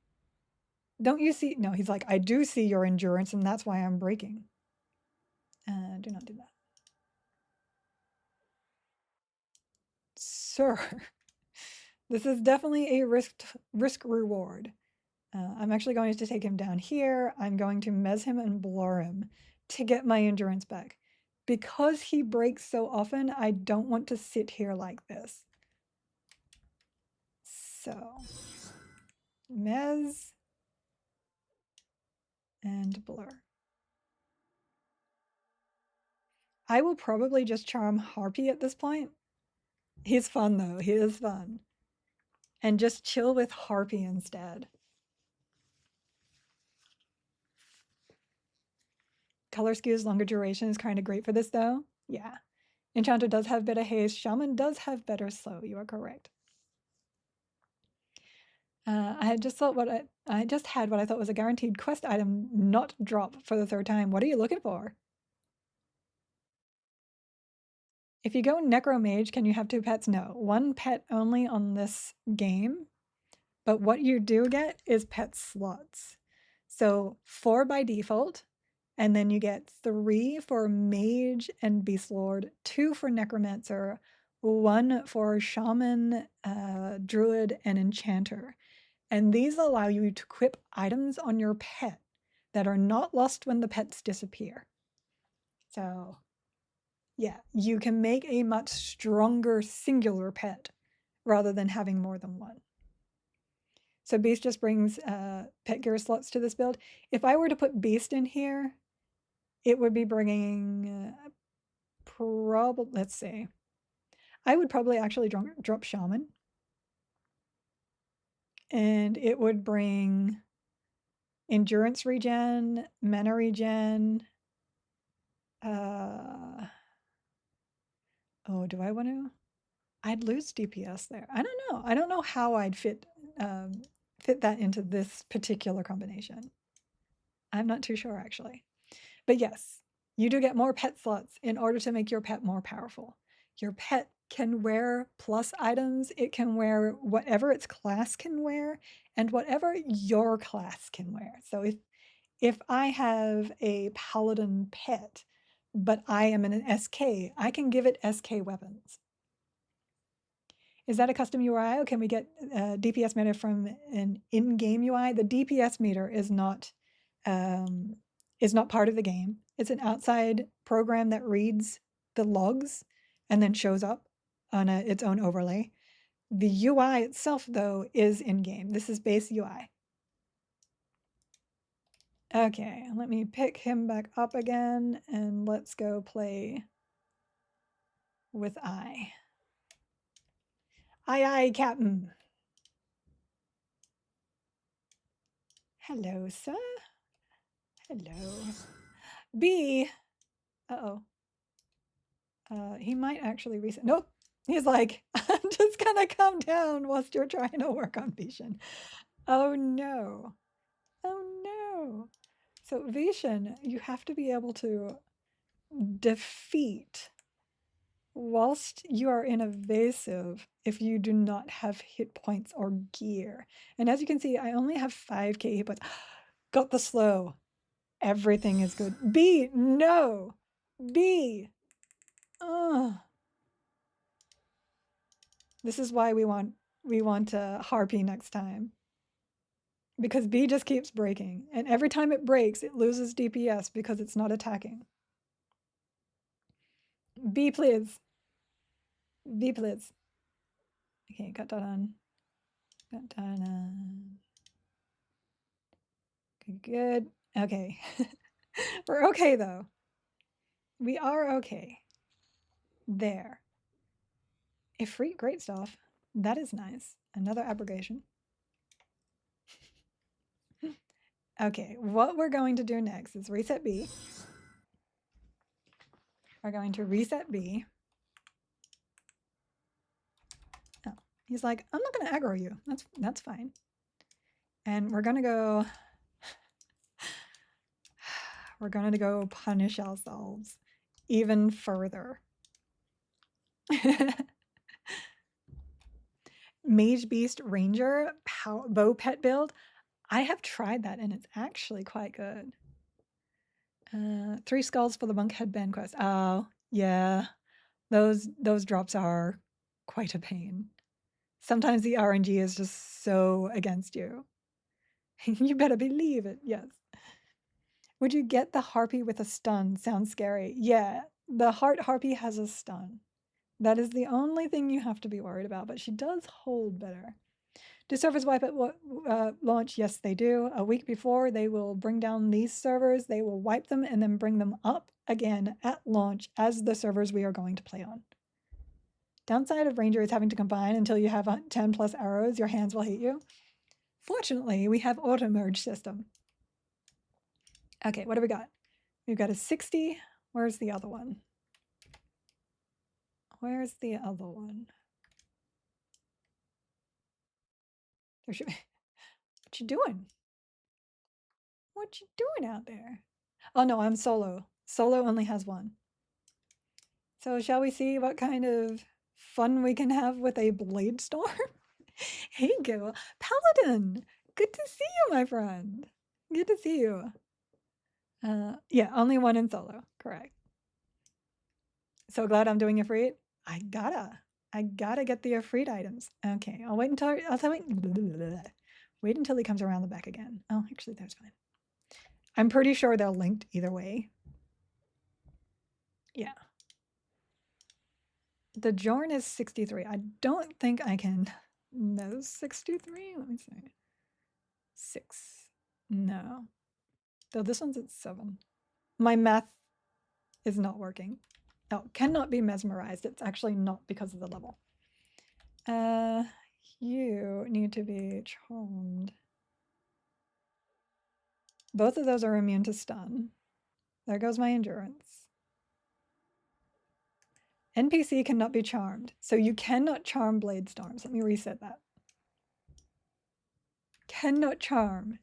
Don't you see? No, he's like, I do see your endurance, and that's why I'm breaking. Do not do that. Sir, this is definitely a risk reward. I'm actually going to take him down here. I'm going to mez him and blur him to get my endurance back. Because he breaks so often, I don't want to sit here like this. So, mez and blur. I will probably just charm Harpy at this point. He's fun though, he is fun. And just chill with Harpy instead. Color skews, longer duration is kind of great for this though. Yeah. Enchanter does have better haste. Shaman does have better slow. You are correct. I had just thought I just had what I thought was a guaranteed quest item not drop for the third time. What are you looking for? If you go Necromage, can you have two pets? No. One pet only on this game. But what you do get is pet slots. So 4 by default, and then you get 3 for Mage and Beast Lord, 2 for Necromancer, 1 for Shaman, Druid, and Enchanter. And these allow you to equip items on your pet that are not lost when the pets disappear. So yeah, you can make a much stronger singular pet rather than having more than one. So Beast just brings pet gear slots to this build. If I were to put Beast in here, it would be bringing probably, let's see. I would probably actually drop Shaman. And it would bring endurance regen, mana regen. Oh, do I want to? I'd lose DPS there. I don't know. I don't know how I'd fit that into this particular combination. I'm not too sure actually. But yes, you do get more pet slots in order to make your pet more powerful. Your pet can wear plus items. It can wear whatever its class can wear and whatever your class can wear. So if I have a paladin pet, but I am in an SK, I can give it SK weapons. Is that a custom UI? Or can we get DPS meter from an in-game UI? The DPS meter is not part of the game. It's an outside program that reads the logs and then shows up on its own overlay. The UI itself, though, is in-game. This is base UI. Okay, let me pick him back up again, and let's go play with I. Aye, Captain. Hello, sir. Hello. B. Uh-oh. He might actually reset. Nope. He's like, I'm just gonna come down whilst you're trying to work on Vishen. Oh no. Oh no. So Vishen, you have to be able to defeat whilst you are in evasive if you do not have hit points or gear. And as you can see, I only have 5k hit points. Got the slow. Everything is good. B, no. B. Ugh. This is why we want Harpy next time. Because B just keeps breaking. And every time it breaks, it loses DPS because it's not attacking. B, please. B, please. Okay, got that on. Got that on. Okay, good. Okay. We're okay, though. We are okay. There. Ifrit, great stuff. That is nice. Another abrogation. Okay, what we're going to do next is reset B. We're going to reset B. Oh, he's like, I'm not going to aggro you. That's fine. And we're going to go... We're going to go punish ourselves even further. Mage Beast Ranger bow pet build. I have tried that and it's actually quite good. 3 skulls for the monk headband quest. Oh, yeah. Those drops are quite a pain. Sometimes the RNG is just so against you. You better believe it, yes. Would you get the harpy with a stun? Sounds scary. Yeah, the heart harpy has a stun. That is the only thing you have to be worried about, but she does hold better. Do servers wipe at launch? Yes, they do. A week before, they will bring down these servers, they will wipe them, and then bring them up again at launch as the servers we are going to play on. Downside of Ranger is having to combine until you have 10 plus arrows, your hands will hate you. Fortunately, we have auto merge system. Okay, what do we got? We've got a 60. Where's the other one? Where's the other one? There should be. What you doing? What you doing out there? Oh no, I'm solo. Solo only has 1. So shall we see what kind of fun we can have with a blade storm? Hey, Gil. Paladin! Good to see you, my friend. Good to see you. Yeah, only 1 in solo. Correct. So glad I'm doing Ifrit. I gotta get the Ifrit items. Okay, I'll wait until wait until he comes around the back again. Oh, actually, that's fine. I'm pretty sure they're linked either way. Yeah. The Jorn is 63. I don't think I can. No, 63. Let me see. 6. No. Though this one's at 7. My math is not working. No, cannot be mesmerized. It's actually not because of the level. You need to be charmed. Both of those are immune to stun. There goes my endurance. NPC cannot be charmed. So you cannot charm blade storms. Let me reset that. Cannot charm.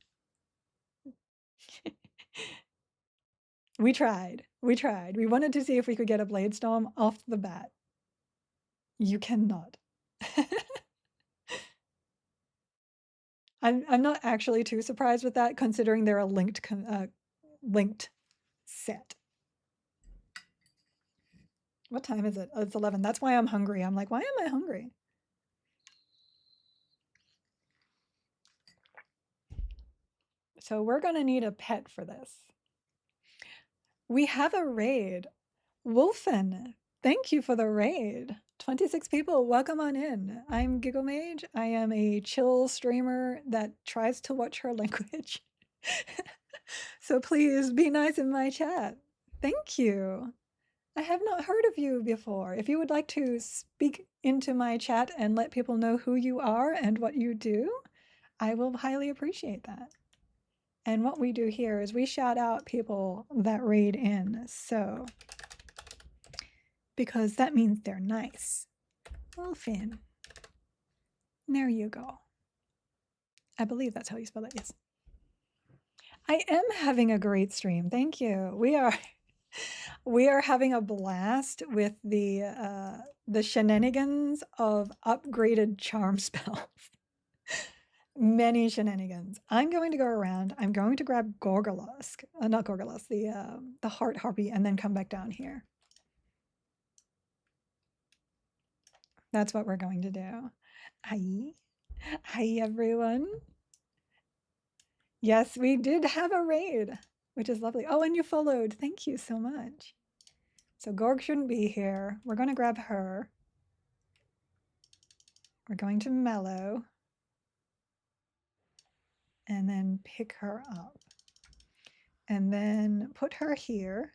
We tried. We tried. We wanted to see if we could get a blade storm off the bat. You cannot. I'm not actually too surprised with that, considering they're a linked set. What time is it? Oh, it's 11. That's why I'm hungry. I'm like, why am I hungry? So we're gonna need a pet for this. We have a raid. Wolfen, thank you for the raid. 26 people, welcome on in. I'm Giggle Mage. I am a chill streamer that tries to watch her language. So please be nice in my chat. Thank you. I have not heard of you before. If you would like to speak into my chat and let people know who you are and what you do, I will highly appreciate that. And what we do here is we shout out people that raid in. So, because that means they're nice. Wolfen. There you go. I believe that's how you spell it, yes. I am having a great stream. Thank you. We are We are having a blast with the shenanigans of upgraded charm spells. Many shenanigans. I'm going to go around. I'm going to grab Gorgolosk, not Gorgolosk, the Heart Harpy, and then come back down here. That's what we're going to do. Hi. Hi, everyone. Yes, we did have a raid, which is lovely. Oh, and you followed. Thank you so much. So Gorg shouldn't be here. We're going to grab her. We're going to Mellow. And then pick her up. And then put her here.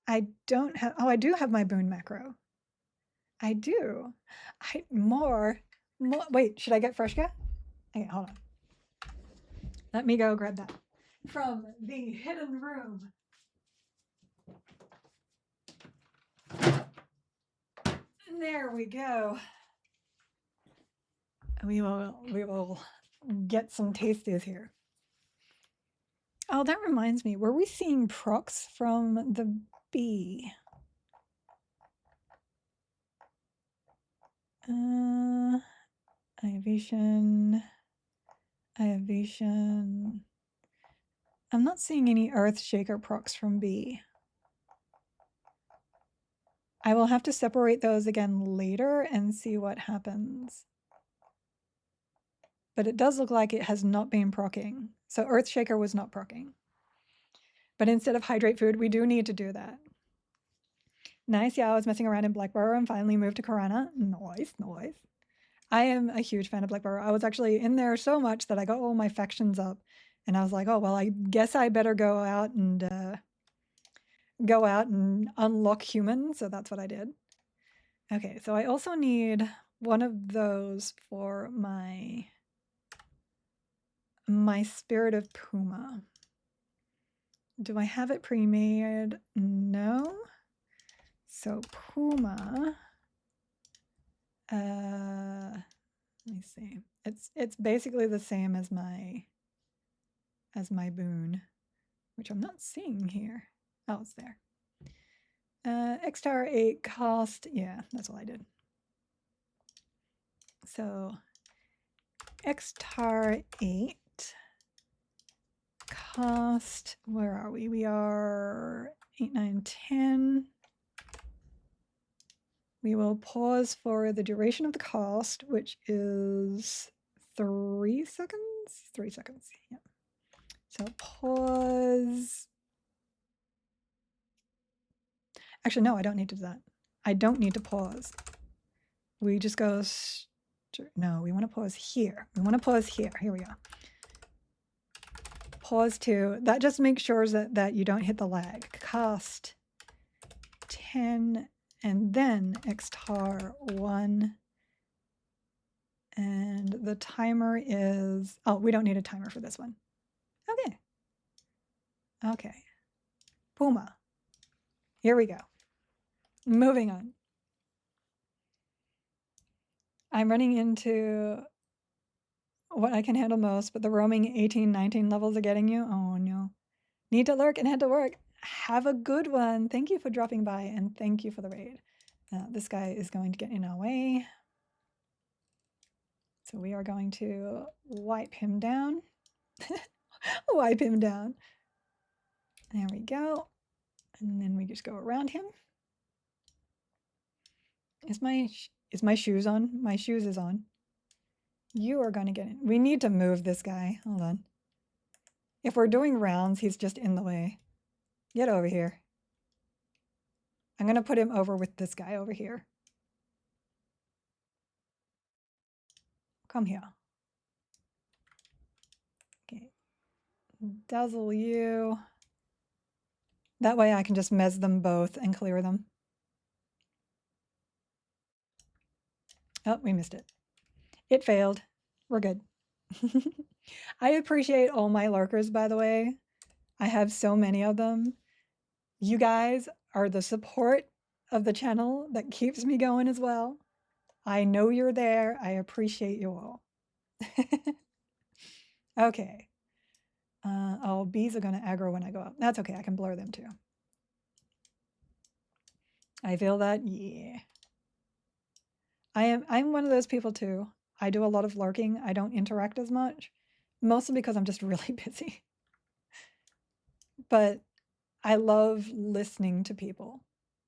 I don't have, oh, I do have my boon macro. I do. More, wait, should I get Freshka? Okay, hold on. Let me go grab that from the hidden room. There we go. We will get some tasties here. Oh, that reminds me. Were we seeing procs from the bee? Ivation. I'm not seeing any Earthshaker procs from B. I will have to separate those again later and see what happens. But it does look like it has not been proccing. So Earthshaker was not proccing. But instead of Hydrate Food, we do need to do that. Nice, yeah, I was messing around in Blackburrow and finally moved to Corona. Nice. I am a huge fan of Blackburrow. I was actually in there so much that I got all my factions up. And I was like, oh, well, I guess I better go out and unlock human. So that's what I did. Okay, so I also need one of those for my Spirit of Puma. Do I have it pre-made? No. So Puma, let me see. It's basically the same as my boon, which I'm not seeing here. Oh, it's there. Xtar 8 cost, yeah, that's all I did. So Xtar 8 cost, where are we? We are 8, 9, 10. We will pause for the duration of the cost, which is 3 seconds? 3 seconds, yeah. So pause. Actually, no, I don't need to do that. I don't need to pause. We just go, no, we want to pause here. We want to pause here. Here we go. Pause 2. That just makes sure that you don't hit the lag. Cost 10, and then Xtar 1. And the timer is, oh, we don't need a timer for this one. Okay. Okay. Puma. Here we go. Moving on. I'm running into what I can handle most, but the roaming 18, 19 levels are getting you. Oh no. Need to lurk and head to work. Have a good one. Thank you for dropping by and thank you for the raid. This guy is going to get in our way. So we are going to wipe him down. Wipe him down. There we go. And then we just go around him. Is my shoes on? My shoes is on. You are going to get in. We need to move this guy. Hold on. If we're doing rounds, he's just in the way. Get over here. I'm going to put him over with this guy over here. Come here. Okay. Dazzle you. That way I can just mez them both and clear them. Oh, we missed it. It failed. We're good. I appreciate all my lurkers, by the way. I have so many of them. You guys are the support of the channel that keeps me going as well. I know you're there. I appreciate you all. Okay. Oh, bees are going to aggro when I go up. That's okay. I can blur them too. I feel that. Yeah. I'm one of those people too. I do a lot of lurking. I don't interact as much, mostly because I'm just really busy. But I love listening to people.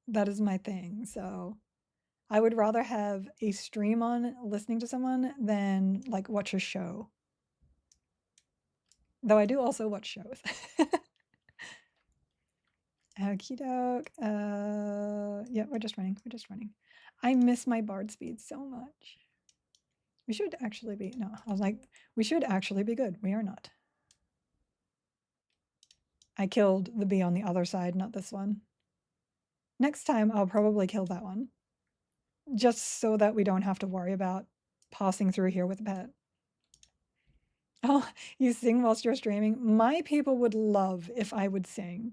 That is my thing. So I would rather have a stream on listening to someone than like watch a show. Though I do also watch shows. Okie doke. Yeah, we're just running. We're just running. I miss my bard speed so much. We should actually be, no, I was like, we should actually be good. We are not. I killed the bee on the other side, not this one. Next time, I'll probably kill that one. Just so that we don't have to worry about passing through here with a pet. Oh, you sing whilst you're streaming? My people would love if I would sing.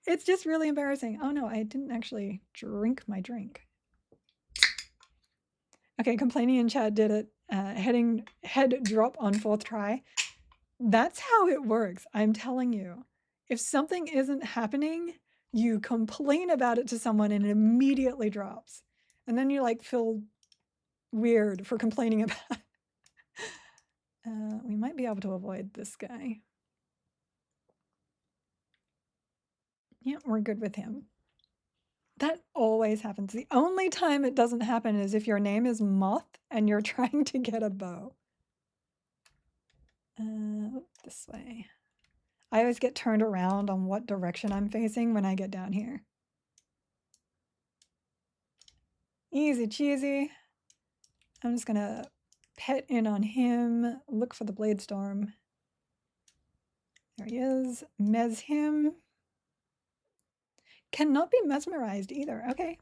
It's just really embarrassing. Oh no, I didn't actually drink my drink. Okay, complaining in chat did it. Head drop on 4th try. That's how it works. I'm telling you. If something isn't happening, you complain about it to someone and it immediately drops. And then you like feel weird for complaining about it. We might be able to avoid this guy. Yeah, we're good with him. That always happens. The only time it doesn't happen is if your name is Moth and you're trying to get a bow. This way. I always get turned around on what direction I'm facing when I get down here. Easy cheesy. I'm just gonna pet in on him, look for the blade storm. There he is. Mez him. Cannot be mesmerized either. Okay.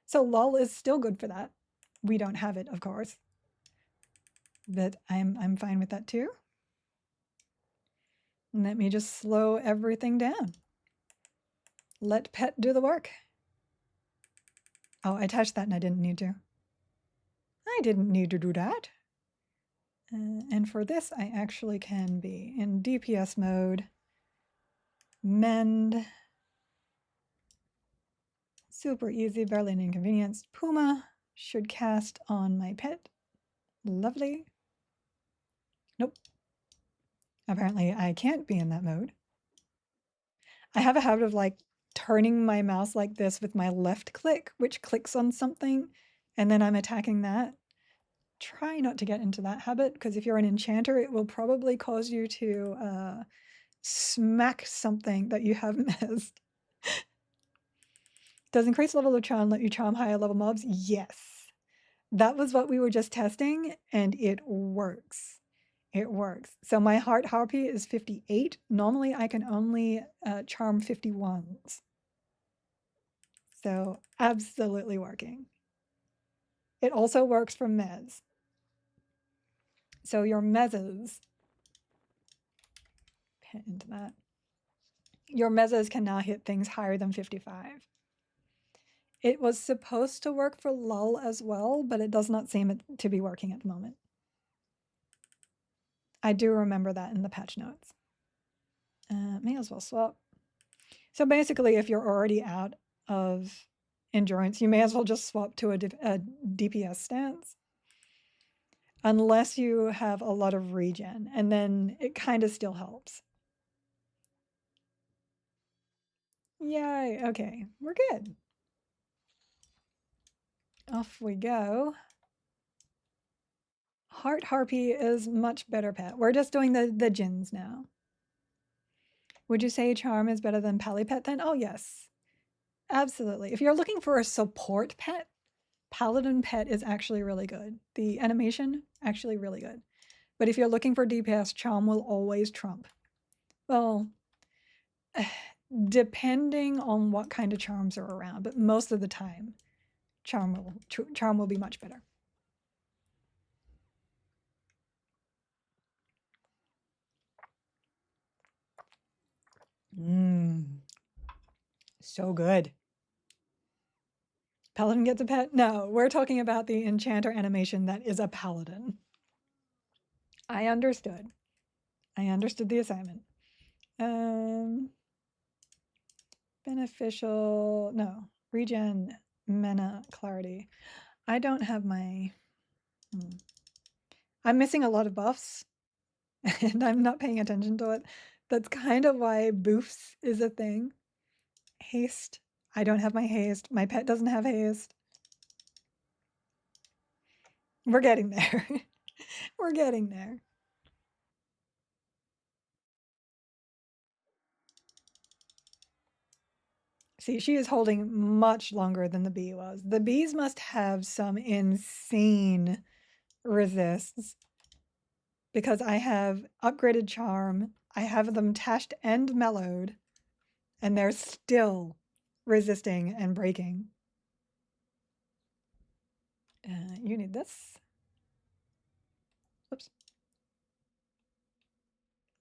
So lol is still good for that. We don't have it, of course. But I'm fine with that too. Let me just slow everything down. Let pet do the work. Oh, I touched that and I didn't need to. I didn't need to do that. And for this, I actually can be in DPS mode. Mend. Super easy, barely an inconvenience. Puma should cast on my pet. Lovely. Nope. Apparently I can't be in that mode. I have a habit of like turning my mouse like this with my left click, which clicks on something, and then I'm attacking that. Try not to get into that habit, because if you're an enchanter, it will probably cause you to smack something that you have missed. Does increased level of charm let you charm higher level mobs? Yes. That was what we were just testing, and it works. It works. So my heart harpy is 58. Normally I can only charm 51s. So absolutely working. It also works for mez. So your mezzes, hit into that. Your mezzes can now hit things higher than 55. It was supposed to work for lull as well, but it does not seem to be working at the moment. I do remember that in the patch notes. May as well swap. So basically, if you're already out of endurance, you may as well just swap to a DPS stance. Unless you have a lot of regen, and then it kind of still helps. Yay, okay, we're good. Off we go. Heart Harpy is much better pet. We're just doing the gins now. Would you say Charm is better than Pally Pet then? Oh yes, absolutely. If you're looking for a support pet, Paladin Pet is actually really good. The animation, actually really good. But if you're looking for DPS, Charm will always trump. Well, depending on what kind of charms are around, but most of the time, Charm will be much better. So good. Paladin gets a pet? No, we're talking about the enchanter animation that is a paladin. I understood. I understood the assignment. Beneficial, no, regen, mana, clarity. I don't have my, I'm missing a lot of buffs and I'm not paying attention to it. That's kind of why boofs is a thing. Haste, I don't have my haste. My pet doesn't have haste. We're getting there. We're getting there. See, she is holding much longer than the bee was. The bees must have some insane resists because I have upgraded charm. I have them tashed and mellowed, and they're still resisting and breaking. You need this. Oops.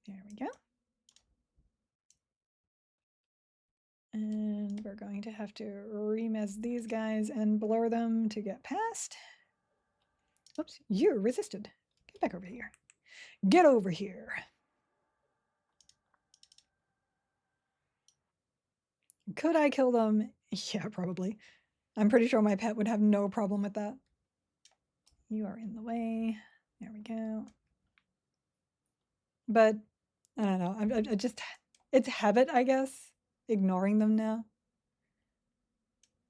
There we go. And we're going to have to remez these guys and blur them to get past. Oops, you're resisted. Get back over here. Get over here. Could I kill them? Yeah, probably. I'm pretty sure my pet would have no problem with that. You are in the way. There we go. But I don't know. I just, it's habit, I guess, ignoring them now.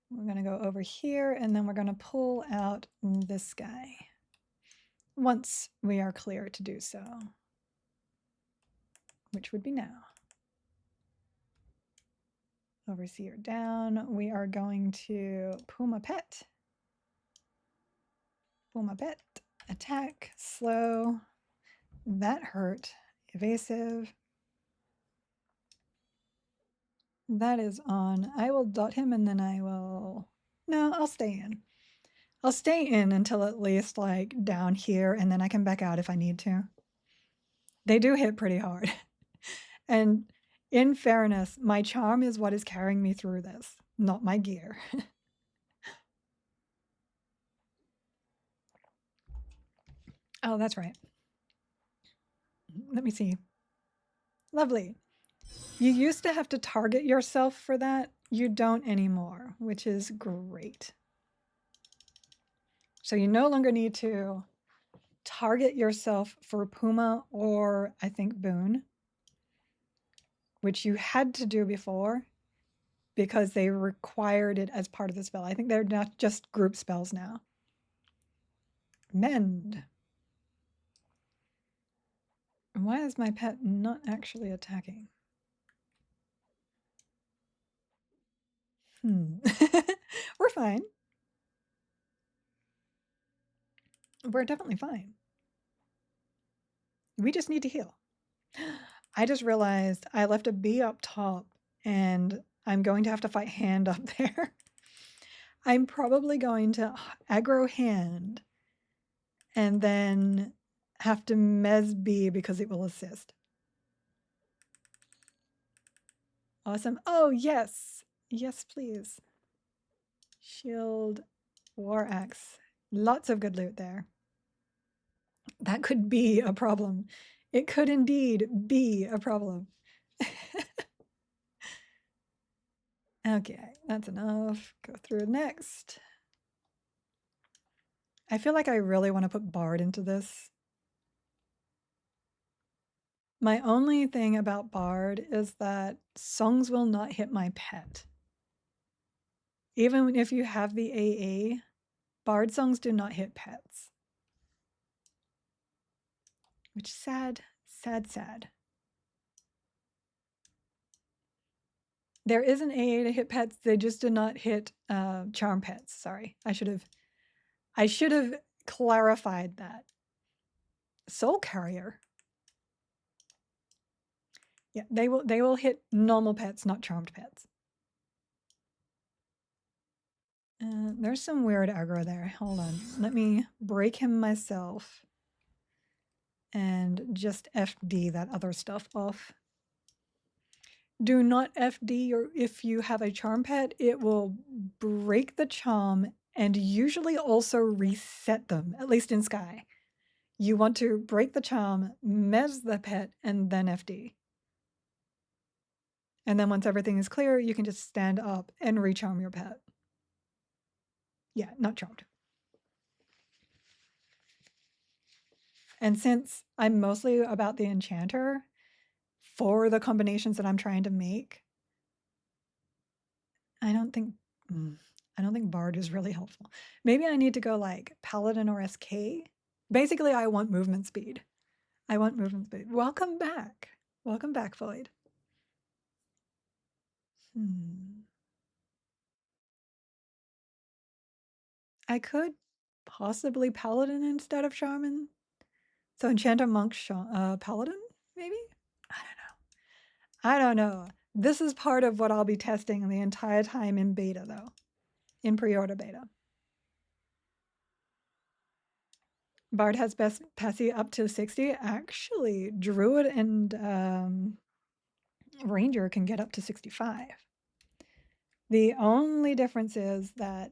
We're going to go over here and then we're going to pull out this guy once we are clear to do so, which would be now. Overseer down. We are going to Puma Pet. Puma Pet. Attack. Slow. That hurt. Evasive. That is on. I will dot him and then I will... No, I'll stay in. I'll stay in until at least like down here and then I can back out if I need to. They do hit pretty hard. And in fairness, my charm is what is carrying me through this, not my gear. Oh, that's right. Let me see. Lovely. You used to have to target yourself for that. You don't anymore, which is great. So you no longer need to target yourself for Puma or I think Boon, which you had to do before because they required it as part of the spell. I think they're not just group spells now. Mend. Why is my pet not actually attacking? We're fine. We're definitely fine. We just need to heal. I just realized I left a bee up top and I'm going to have to fight hand up there. I'm probably going to aggro hand and then have to mez bee because it will assist. Awesome. Oh, yes. Yes, please. Shield, war axe. Lots of good loot there. That could be a problem. It could indeed be a problem. Okay, that's enough. Go through next. I feel like I really want to put Bard into this. My only thing about Bard is that songs will not hit my pet. Even if you have the AA, Bard songs do not hit pets. Which sad, sad, sad. There is an AA to hit pets, they just do not hit charm pets. Sorry, I should have clarified that. Soul Carrier. Yeah, they will hit normal pets, not charmed pets. There's some weird aggro there. Hold on. Let me break him myself and just FD that other stuff off. Do not FD or if you have a charm pet, it will break the charm and usually also reset them, at least in Sky. You want to break the charm, mez the pet, and then FD. And then once everything is clear, you can just stand up and recharm your pet. Yeah, not charmed. And since I'm mostly about the enchanter for the combinations that I'm trying to make, I don't think Bard is really helpful. Maybe I need to go like Paladin or SK. Basically, I want movement speed. Welcome back. Welcome back, Floyd. I could possibly Paladin instead of Shaman. So Enchanter, Monk, Paladin, maybe? I don't know. This is part of what I'll be testing the entire time in beta, though. In pre-order beta. Bard has best passy up to 60. Actually, Druid and Ranger can get up to 65. The only difference is that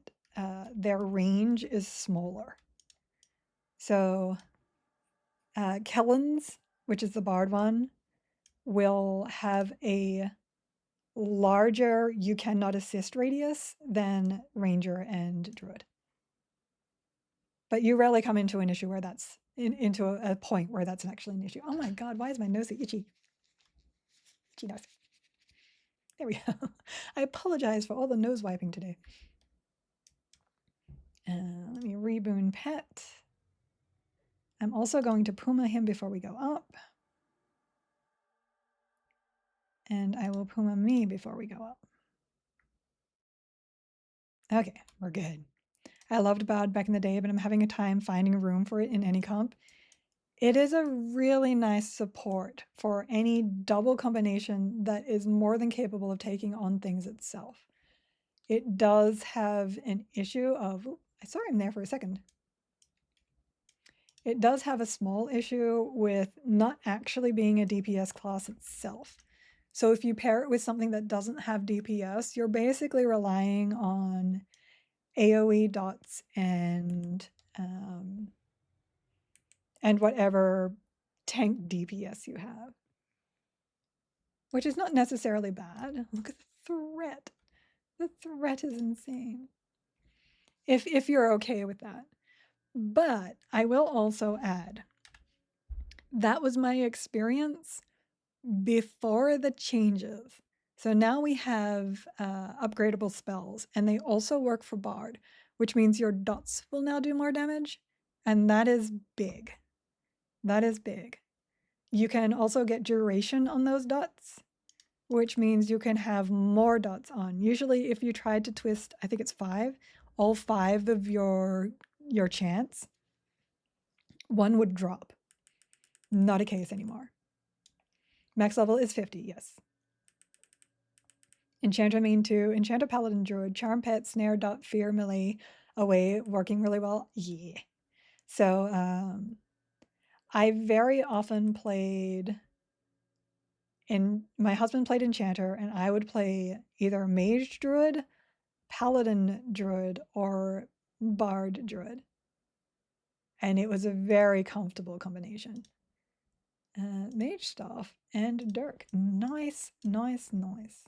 their range is smaller. So Kellen's, which is the Bard one, will have a larger you cannot assist radius than Ranger and Druid. But you rarely come into an issue where that's into a point where that's actually an issue. Oh my god, why is my nose so itchy? Itchy nose. There we go. I apologize for all the nose wiping today. Let me reboon pet. I'm also going to Puma him before we go up. And I will Puma me before we go up. Okay, we're good. I loved Bard back in the day, but I'm having a time finding room for it in any comp. It is a really nice support for any double combination that is more than capable of taking on things itself. It does have an issue of, I saw him there for a second. It does have a small issue with not actually being a DPS class itself. So if you pair it with something that doesn't have DPS, you're basically relying on AoE dots and whatever tank DPS you have, which is not necessarily bad. Look at the threat. The threat is insane. If you're okay with that. But I will also add, that was my experience before the changes. So now we have upgradable spells, and they also work for Bard, which means your dots will now do more damage, and that is big. That is big. You can also get duration on those dots, which means you can have more dots on. Usually if you tried to twist, I think it's 5, all 5 of your chants, one would drop. Not a case anymore. Max level is 50, yes. Enchanter main 2, Enchanter Paladin Druid, Charm Pet, Snare, Dot, Fear, Melee, Away, working really well. Yeah. So I very often played my husband played Enchanter, and I would play either Mage Druid, Paladin Druid, or Bard Druid. And it was a very comfortable combination. Mage Staff and Dirk. Nice, nice, nice.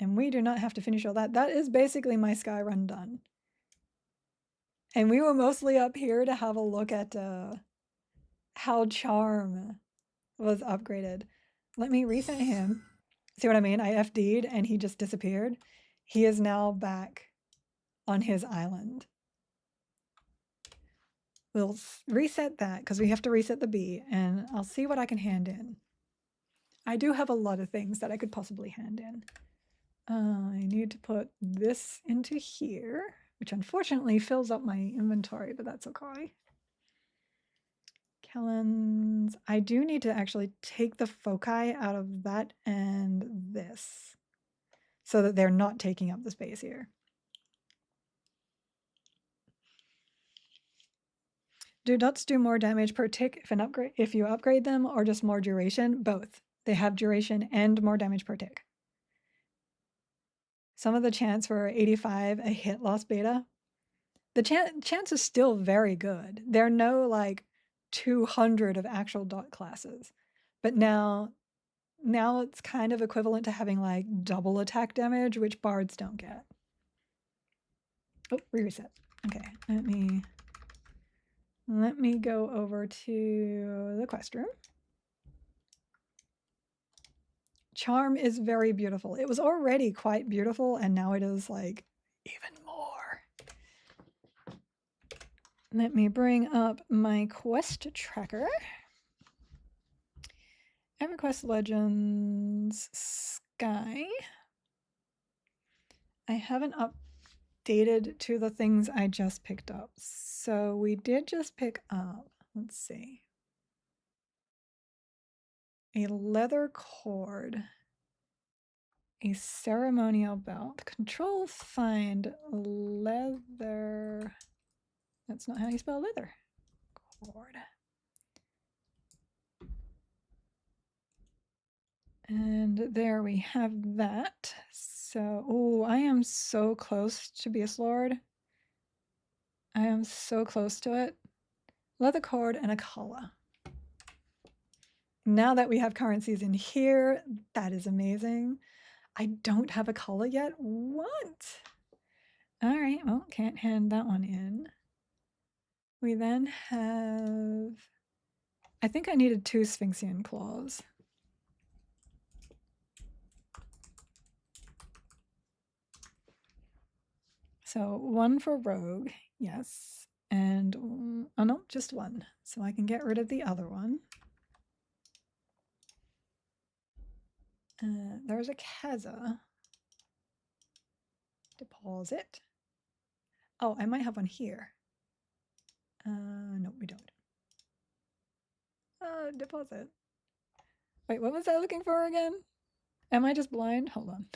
And we do not have to finish all that. That is basically my Sky run done. And we were mostly up here to have a look at how Charm was upgraded. Let me reset him. See what I mean? I FD'd and he just disappeared. He is now back on his island. We'll reset that because we have to reset the B, and I'll see what I can hand in. I do have a lot of things that I could possibly hand in. I need to put this into here, which unfortunately fills up my inventory, but that's okay. Kellen's. I do need to actually take the foci out of that and this so that they're not taking up the space here. Do dots do more damage per tick if you upgrade them, or just more duration? Both. They have duration and more damage per tick. Some of the chants were 85 a hit loss beta. The chance is still very good. There are no like 200 of actual dot classes, but now it's kind of equivalent to having like double attack damage, which bards don't get. Oh, reset. Okay, let me go over to the quest room. Charm is very beautiful. It was already quite beautiful, and now it is like even more. Let me bring up my quest tracker. Everquest Legends Sky. I haven't updated to the things I just picked up. So we did just pick up, let's see, a leather cord, a ceremonial belt, control find leather. That's not how you spell leather. Cord. And there we have that. So, oh, I am so close to Beast Lord. I am so close to it. Leather cord and a collar. Now that we have currencies in here, that is amazing. I don't have a collar yet. What? All right, well, can't hand that one in. We then have, I think I needed 2 Sphinxian claws. So 1 for rogue, yes. And, oh no, just 1. So I can get rid of the other one. There's a Kaza. Deposit. Oh, I might have one here. No, we don't. Deposit. Wait, what was I looking for again? Am I just blind? Hold on.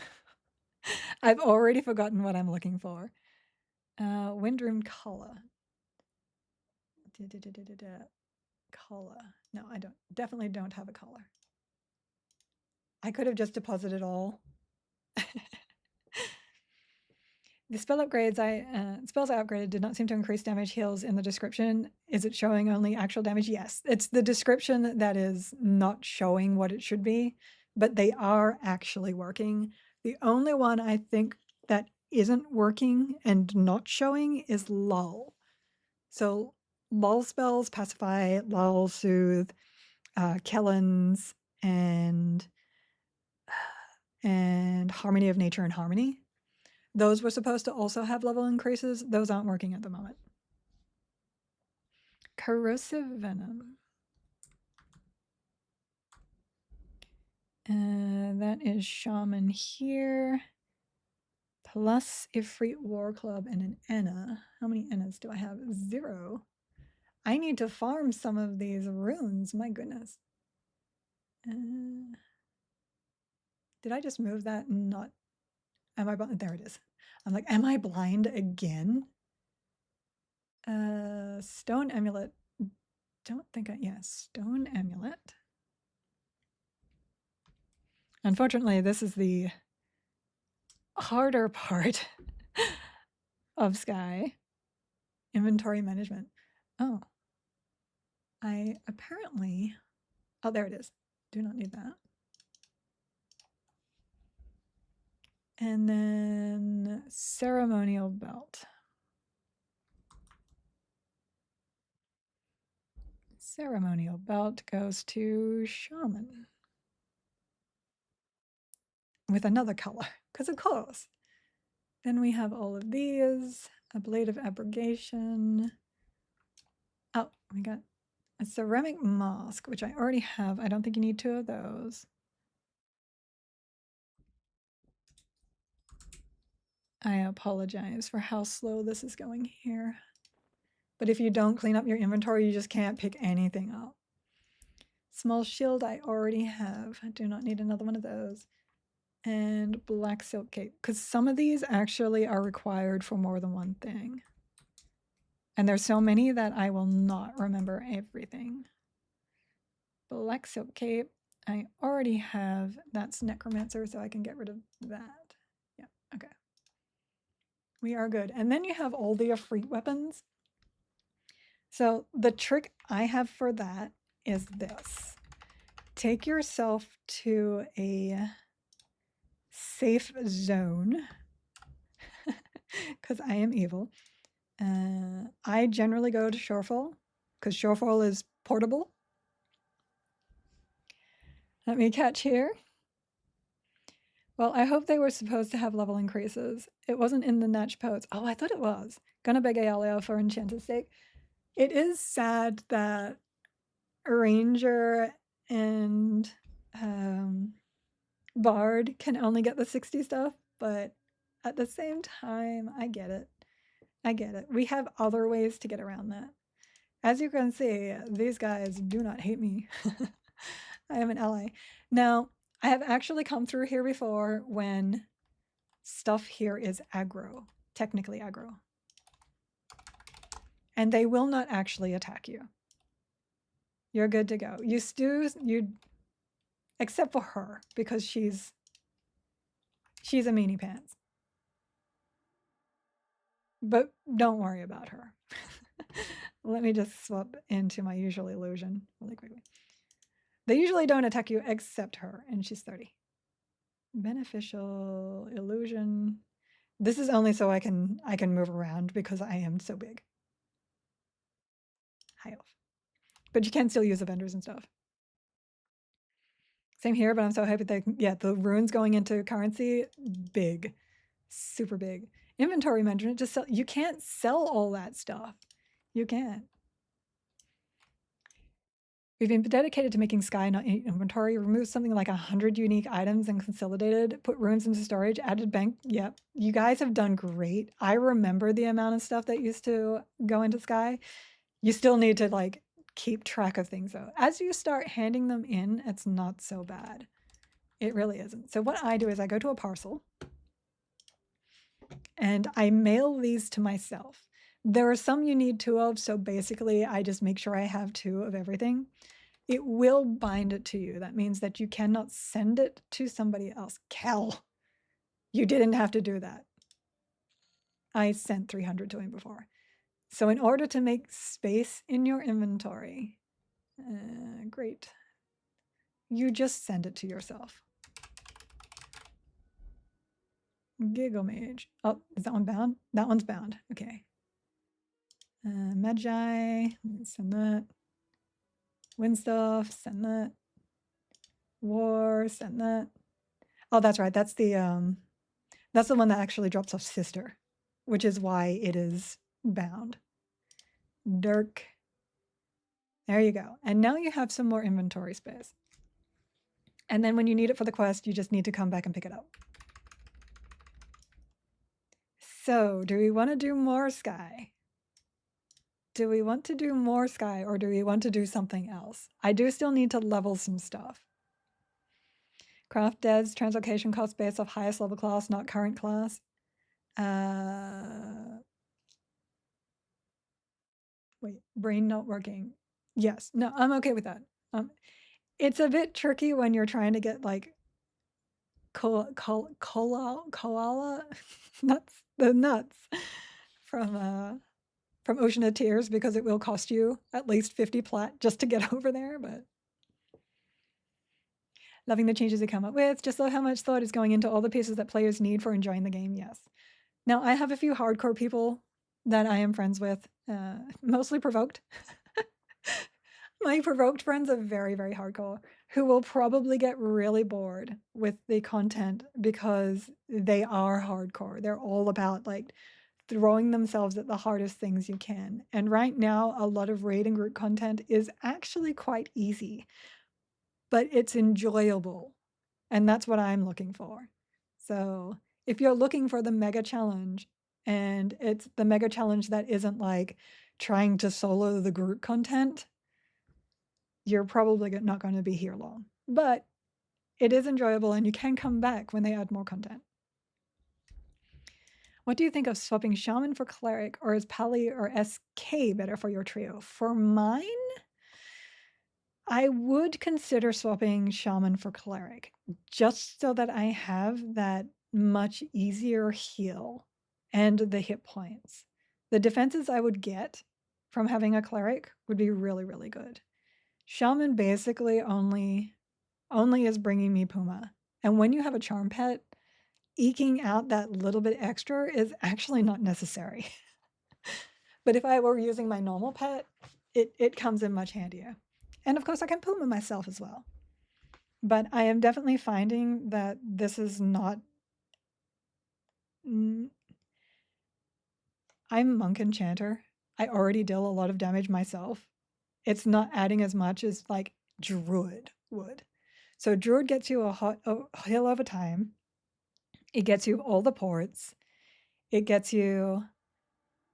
I've already forgotten what I'm looking for. Windroom color. Color. No, I don't. Definitely don't have a color. I could have just deposited all. The spell upgrades spells I upgraded did not seem to increase damage heals in the description. Is it showing only actual damage? Yes. It's the description that is not showing what it should be, but they are actually working. The only one I think that isn't working and not showing is lull. So lull spells, pacify, lull, soothe, Kellen's, and harmony of nature and harmony. Those were supposed to also have level increases. Those aren't working at the moment. Corrosive venom. That is shaman here. Plus Ifrit War Club and an Enna. How many Ennas do I have? 0. I need to farm some of these runes. My goodness. Did I just move that? Not. Am I blind? There it is. I'm like, am I blind again? Stone amulet. Don't think stone amulet. Unfortunately, this is the harder part of Sky. Inventory management. Oh. I apparently, oh, there it is. Do not need that. And then ceremonial belt. Ceremonial belt goes to shaman. With another color, because of course. Then we have all of these. A blade of abrogation. Oh, we got a ceramic mask, which I already have. I don't think you need 2 of those. I apologize for how slow this is going here. But if you don't clean up your inventory, you just can't pick anything up. Small shield I already have. I do not need another one of those. And black silk cape, because some of these actually are required for more than one thing. And there's so many that I will not remember everything. Black silk cape, I already have. That's necromancer, so I can get rid of that. Yeah, okay. We are good. And then you have all the Efreet weapons. So the trick I have for that is this. Take yourself to a safe zone, because I am evil. I generally go to Shorefall, because Shorefall is portable. Let me catch here. Well, I hope they were supposed to have level increases. It wasn't in the Natch Poets. Oh, I thought it was. Gonna beg Aleo for Enchanted Stake. It is sad that Ranger and Bard can only get the 60 stuff, but at the same time, I get it. I get it. We have other ways to get around that. As you can see, these guys do not hate me. I am an ally. Now, I have actually come through here before when stuff here is aggro, technically aggro. And they will not actually attack you. You're good to go. Except for her, because she's a meanie pants. But don't worry about her. Let me just swap into my usual illusion really quickly. They usually don't attack you except her, and she's 30. Beneficial illusion. This is only so I can move around because I am so big. High elf. But you can still use the vendors and stuff. Same here, but I'm so happy that, yeah, the runes going into currency, big, super big. Inventory management, just sell. You can't sell all that stuff. You can't. We've been dedicated to making Sky not inventory. Remove something like 100 unique items and consolidated. Put runes into storage. Added bank. Yep. You guys have done great. I remember the amount of stuff that used to go into Sky. You still need to like keep track of things though. As you start handing them in, it's not so bad. It really isn't. So what I do is I go to a parcel and I mail these to myself. There are some you need 2 of, so basically I just make sure I have 2 of everything. It will bind it to you. That means that you cannot send it to somebody else. Kel, you didn't have to do that. I sent 300 to him before. So in order to make space in your inventory, great, you just send it to yourself. Giggle Mage. Oh, is that one bound? That one's bound. Okay. Magi, send that. Windstuff, send that. War, send that. Oh, that's right. That's the one that actually drops off Sister, which is why it is bound. Dirk. There you go. And now you have some more inventory space. And then when you need it for the quest, you just need to come back and pick it up. So, do we want to do more Sky? Do we want to do more Sky, or do we want to do something else? I do still need to level some stuff. Craft Dead's translocation cost based off highest level class, not current class. Wait, brain not working. Yes, no, I'm okay with that. It's a bit tricky when you're trying to get like koala nuts, the nuts from Ocean of Tears, because it will cost you at least 50 plat just to get over there, but loving the changes they come up with. Just love how much thought is going into all the pieces that players need for enjoying the game. Yes. Now, I have a few hardcore people that I am friends with, mostly provoked. My provoked friends are very, very hardcore, who will probably get really bored with the content because they are hardcore. They're all about like throwing themselves at the hardest things you can. And right now, a lot of raid and group content is actually quite easy, but it's enjoyable. And that's what I'm looking for. So if you're looking for the mega challenge, and it's the mega challenge that isn't like trying to solo the group content, you're probably not going to be here long. But it is enjoyable, and you can come back when they add more content. What do you think of swapping Shaman for Cleric, or is Pally or SK better for your trio? For mine, I would consider swapping Shaman for Cleric, just so that I have that much easier heal. and the hit points. The defenses I would get from having a cleric would be really, really good. Shaman basically only is bringing me Puma. And when you have a charm pet, eking out that little bit extra is actually not necessary. But if I were using my normal pet, it comes in much handier. And of course, I can Puma myself as well. But I am definitely finding that this is not. I'm Monk Enchanter. I already deal a lot of damage myself. It's not adding as much as like Druid would. So Druid gets you a heal over time. It gets you all the ports. It gets you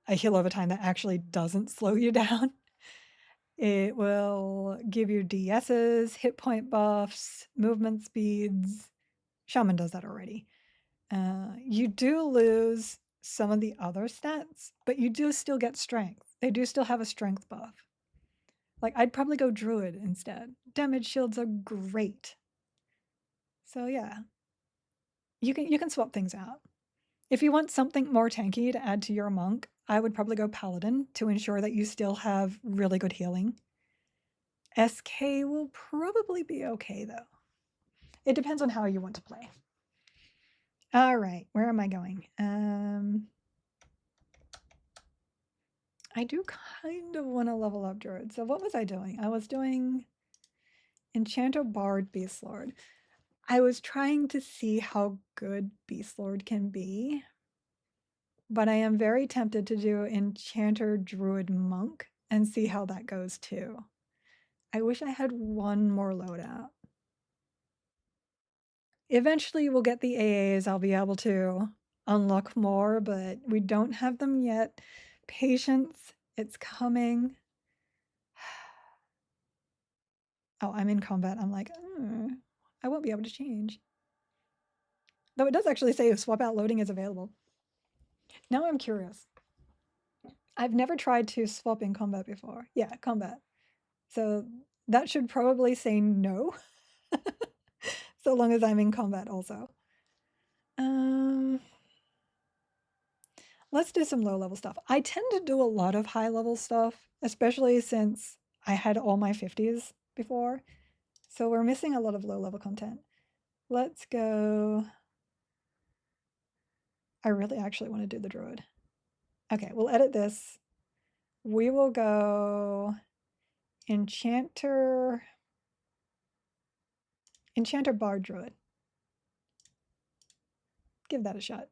a heal over time that actually doesn't slow you down. It will give you DSs, hit point buffs, movement speeds. Shaman does that already. You do lose some of the other stats, but you do still get strength. They do still have a strength buff. Like, I'd probably go Druid instead. Damage shields are great. So yeah, you can swap things out. If you want something more tanky to add to your monk, I would probably go Paladin to ensure that you still have really good healing. SK will probably be okay though. It depends on how you want to play. All right, where am I going? I do kind of want to level up Druid. So what was I doing? I was doing Enchanter, Bard, Beast Lord. I was trying to see how good Beast Lord can be, but I am very tempted to do Enchanter, Druid, Monk and see how that goes too. I wish I had one more loadout. Eventually we'll get the AAs. I'll be able to unlock more, but we don't have them yet. Patience, it's coming. Oh, I'm in combat. I'm like, I won't be able to change. Though it does actually say swap out loading is available. Now I'm curious. I've never tried to swap in combat before. Yeah, combat. So that should probably say no. So long as I'm in combat also. Let's do some low level stuff. I tend to do a lot of high level stuff, especially since I had all my 50s before. So we're missing a lot of low level content. Let's go. I really actually want to do the Druid. Okay, we'll edit this. We will go Enchanter, Bard, Druid. Give that a shot.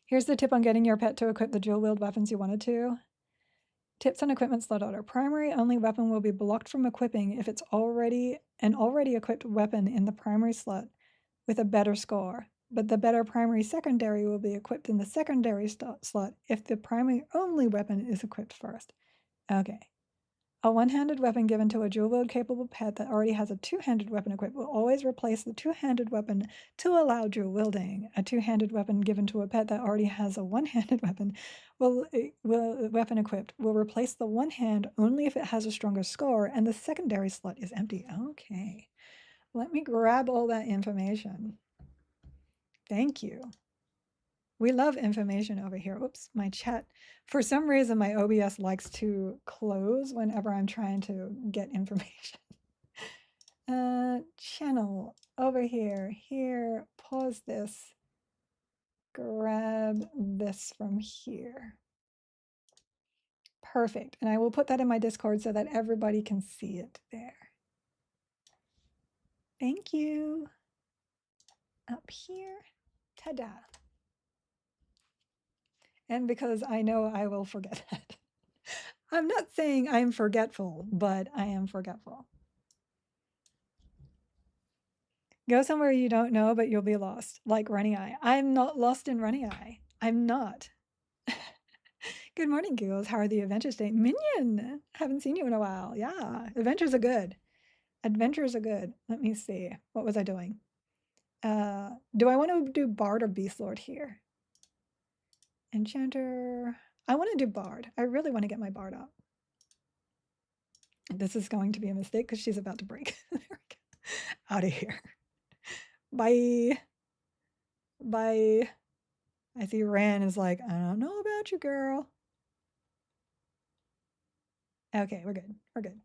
Here's the tip on getting your pet to equip the dual wield weapons you wanted to. Tips on equipment slot order. Primary only weapon will be blocked from equipping if it's already an already equipped weapon in the primary slot with a better score. But the better primary secondary will be equipped in the secondary slot if the primary only weapon is equipped first. Okay. A one-handed weapon given to a dual-wield capable pet that already has a two-handed weapon equipped will always replace the two-handed weapon to allow dual-wielding. A two-handed weapon given to a pet that already has a one-handed weapon weapon equipped will replace the one hand only if it has a stronger score and the secondary slot is empty. Okay, let me grab all that information. Thank you. We love information over here. Oops, my chat. For some reason, my OBS likes to close whenever I'm trying to get information. Channel over here. Here, pause this. Grab this from here. Perfect. And I will put that in my Discord so that everybody can see it there. Thank you. Up here. Ta-da. And because I know I will forget that. I'm not saying I'm forgetful, but I am forgetful. Go somewhere you don't know, but you'll be lost, like Runny Eye. I'm not lost in Runny Eye. I'm not. Good morning, Googles. How are the adventures today? Minion! Haven't seen you in a while. Yeah, adventures are good. Adventures are good. Let me see. What was I doing? Do I want to do Bard or Beast Lord here? Enchanter. I want to do Bard. I really want to get my Bard up. This is going to be a mistake because she's about to break. There we go. Out of here. Bye. Bye. I see Ran is like, I don't know about you, girl. Okay, we're good. We're good.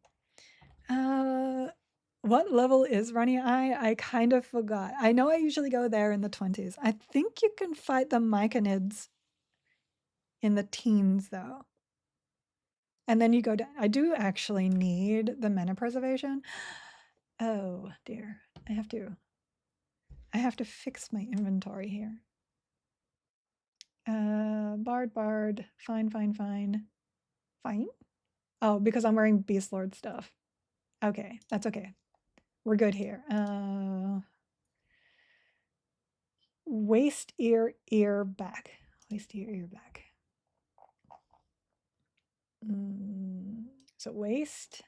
What level is Runny Eye? I kind of forgot. I know I usually go there in the 20s. I think you can fight the Myconids in the teens, though. And then you go down. I do actually need the mana preservation. Oh dear. I have to fix my inventory here. Bard. Fine. Fine? Oh, because I'm wearing Beast Lord stuff. Okay, that's okay. We're good here. Waist, ear, back. Waist, ear, back. So waist.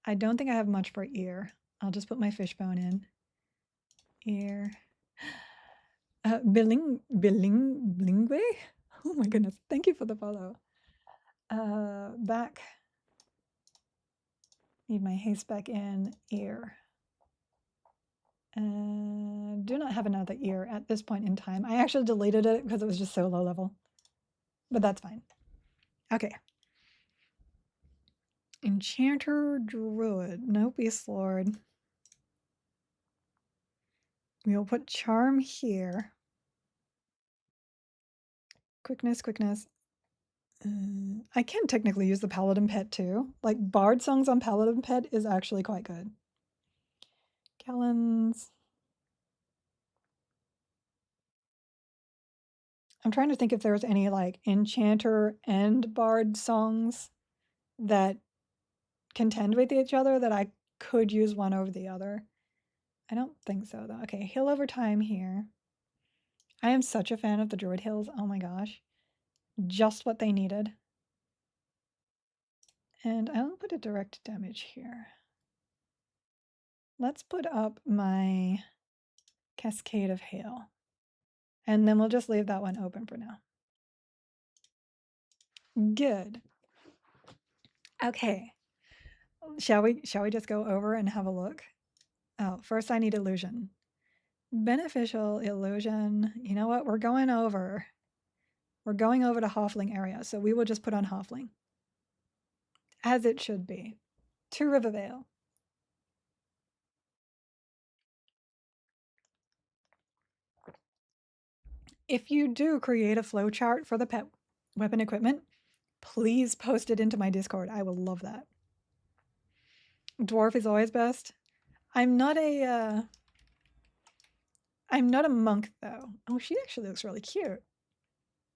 I don't think I have much for ear. I'll just put my fishbone in. Ear. Bilingwe? Oh my goodness. Thank you for the follow. Back. Need my haste back in. Ear. Do not have another ear at this point in time. I actually deleted it because it was just so low level. But that's fine. Okay. Enchanter, Druid. No Beast Lord. We'll put Charm here. Quickness. I can technically use the Paladin Pet too. Like, Bard songs on Paladin Pet is actually quite good. Kellens. I'm trying to think if there's any, like, Enchanter and Bard songs that contend with each other that I could use one over the other. I don't think so, though. Okay, Hill over Time here. I am such a fan of the Druid Hills. Oh my gosh. Just what they needed. And I'll put a direct damage here. Let's put up my Cascade of Hail. And then we'll just leave that one open for now. Good. Okay. Shall we just go over and have a look? Oh, first I need illusion. Beneficial illusion. You know what? We're going over to Hoffling area, so we will just put on Hoffling. As it should be. To Rivervale. If you do create a flowchart for the pet weapon equipment, please post it into my Discord. I will love that. Dwarf is always best. I'm not a monk though. Oh, she actually looks really cute.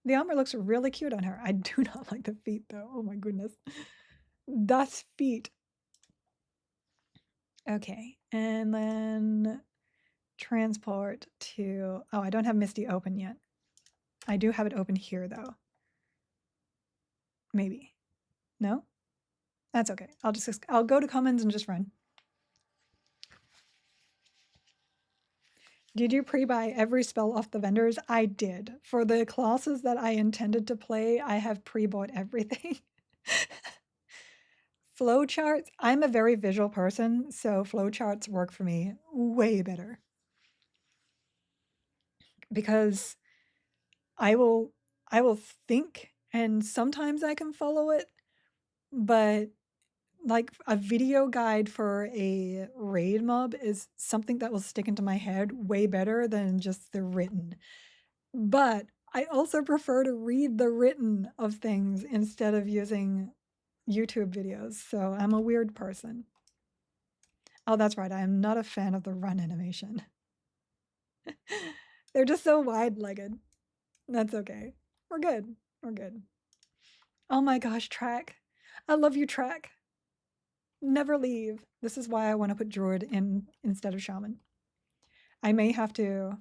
The armor looks really cute on her. I do not like the feet though. Oh my goodness. That's feet. Okay, and then transport to, oh, I don't have Misty open yet. I do have it open here though. Maybe. No? That's okay. I'll go to commons and just run. Did you pre-buy every spell off the vendors? I did. For the classes that I intended to play, I have pre-bought everything. Flowcharts, I'm a very visual person, so flowcharts work for me way better. Because I will think, and sometimes I can follow it, but like a video guide for a raid mob is something that will stick into my head way better than just the written. But I also prefer to read the written of things instead of using YouTube videos, so I'm a weird person. Oh, that's right, I am not a fan of the run animation. They're just so wide-legged. That's okay. We're good. We're good. Oh my gosh, Track. I love you, Track. Never leave. This is why I want to put Druid in instead of Shaman. I may have to...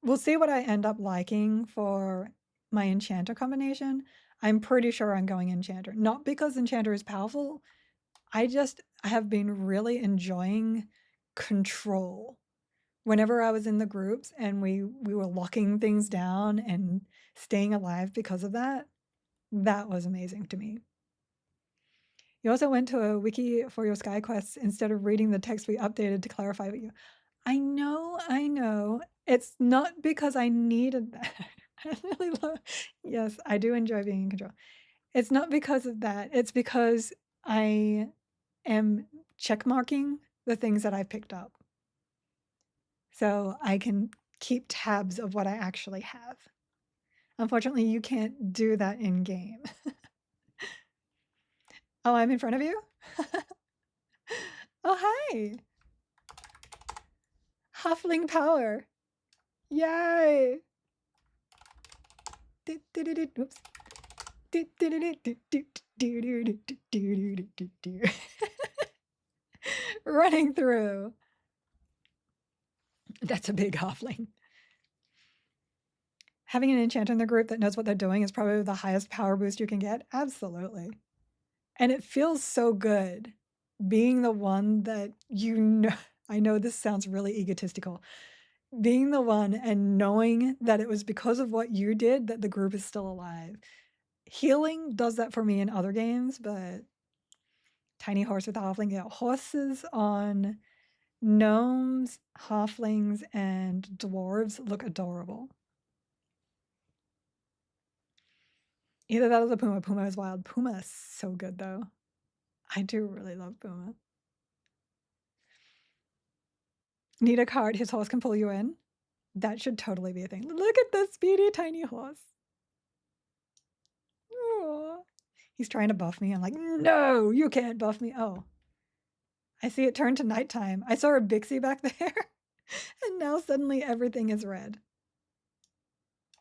We'll see what I end up liking for my Enchanter combination. I'm pretty sure I'm going Enchanter. Not because Enchanter is powerful. I have been really enjoying control. Whenever I was in the groups and we were locking things down and staying alive because of that, that was amazing to me. You also went to a wiki for your Sky quests instead of reading the text we updated to clarify what you... I know. It's not because I needed that. I really love, yes, I do enjoy being in control. It's not because of that. It's because I am checkmarking the things that I picked up. So I can keep tabs of what I actually have. Unfortunately, you can't do that in game. Oh, I'm in front of you? Oh, hi. Huffling power. Yay. Oops. Running through. That's a big halfling. Having an enchanter in the group that knows what they're doing is probably the highest power boost you can get. Absolutely. And it feels so good being the one that you know. I know this sounds really egotistical. Being the one and knowing that it was because of what you did that the group is still alive. Healing does that for me in other games, but tiny horse with a halfling. Yeah, horses on gnomes, halflings, and dwarves look adorable. Either that or the puma. Puma is wild. Puma is so good, though. I do really love Puma. Need a cart, his horse can pull you in. That should totally be a thing. Look at this speedy tiny horse. Aww. He's trying to buff me. I'm like, no, you can't buff me. Oh. I see it turn to nighttime. I saw a Bixie back there. And now suddenly everything is red.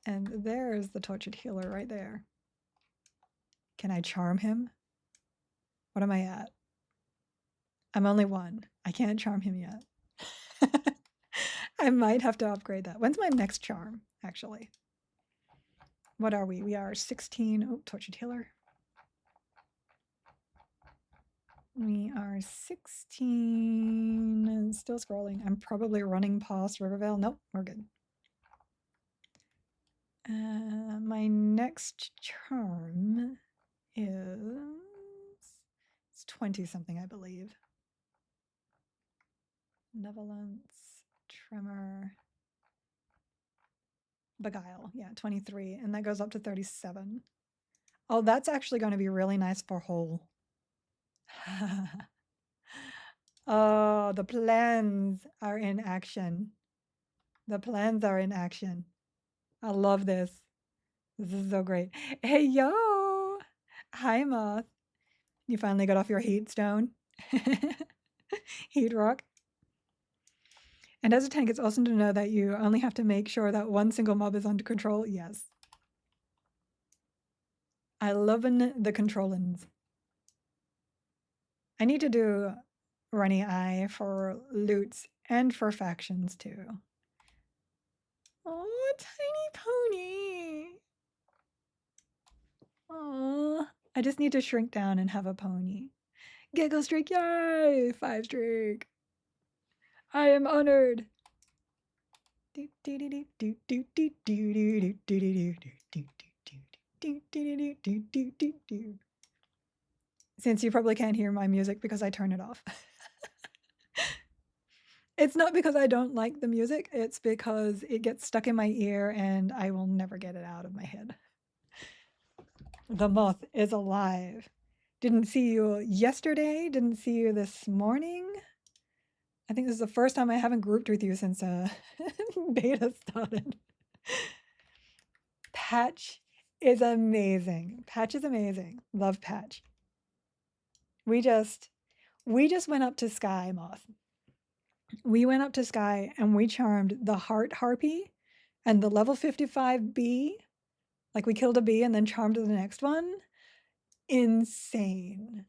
And there's the tortured healer right there. Can I charm him? What am I at? I'm only 1. I can't charm him yet. I might have to upgrade that. When's my next charm, actually? What are we? We are 16. Oh, tortured healer. We are 16 and still scrolling. I'm probably running past Rivervale. Nope, we're good. My next charm is 20 something, I believe. Benevolence, Tremor, Beguile. Yeah, 23. And that goes up to 37. Oh, that's actually going to be really nice for Whole. Oh, the plans are in action. The plans are in action. I love this. This is so great. Hey, yo. Hi, Moth. You finally got off your heat stone. Heat rock. And as a tank, it's awesome to know that you only have to make sure that one single mob is under control. Yes. I lovin' the controllins. I need to do Runny Eye for loots and for factions too. Oh, tiny pony. Oh, I just need to shrink down and have a pony. Giggle streak, yay! 5 streak. I am honored. Since you probably can't hear my music because I turn it off. It's not because I don't like the music, it's because it gets stuck in my ear and I will never get it out of my head. The moth is alive. Didn't see you yesterday, didn't see you this morning. I think this is the first time I haven't grouped with you since beta started. Patch is amazing. Patch is amazing. Love Patch. We just went up to Sky, Moth. We went up to Sky and we charmed the Heart Harpy and the level 55 bee. Like we killed a bee and then charmed the next one. Insane.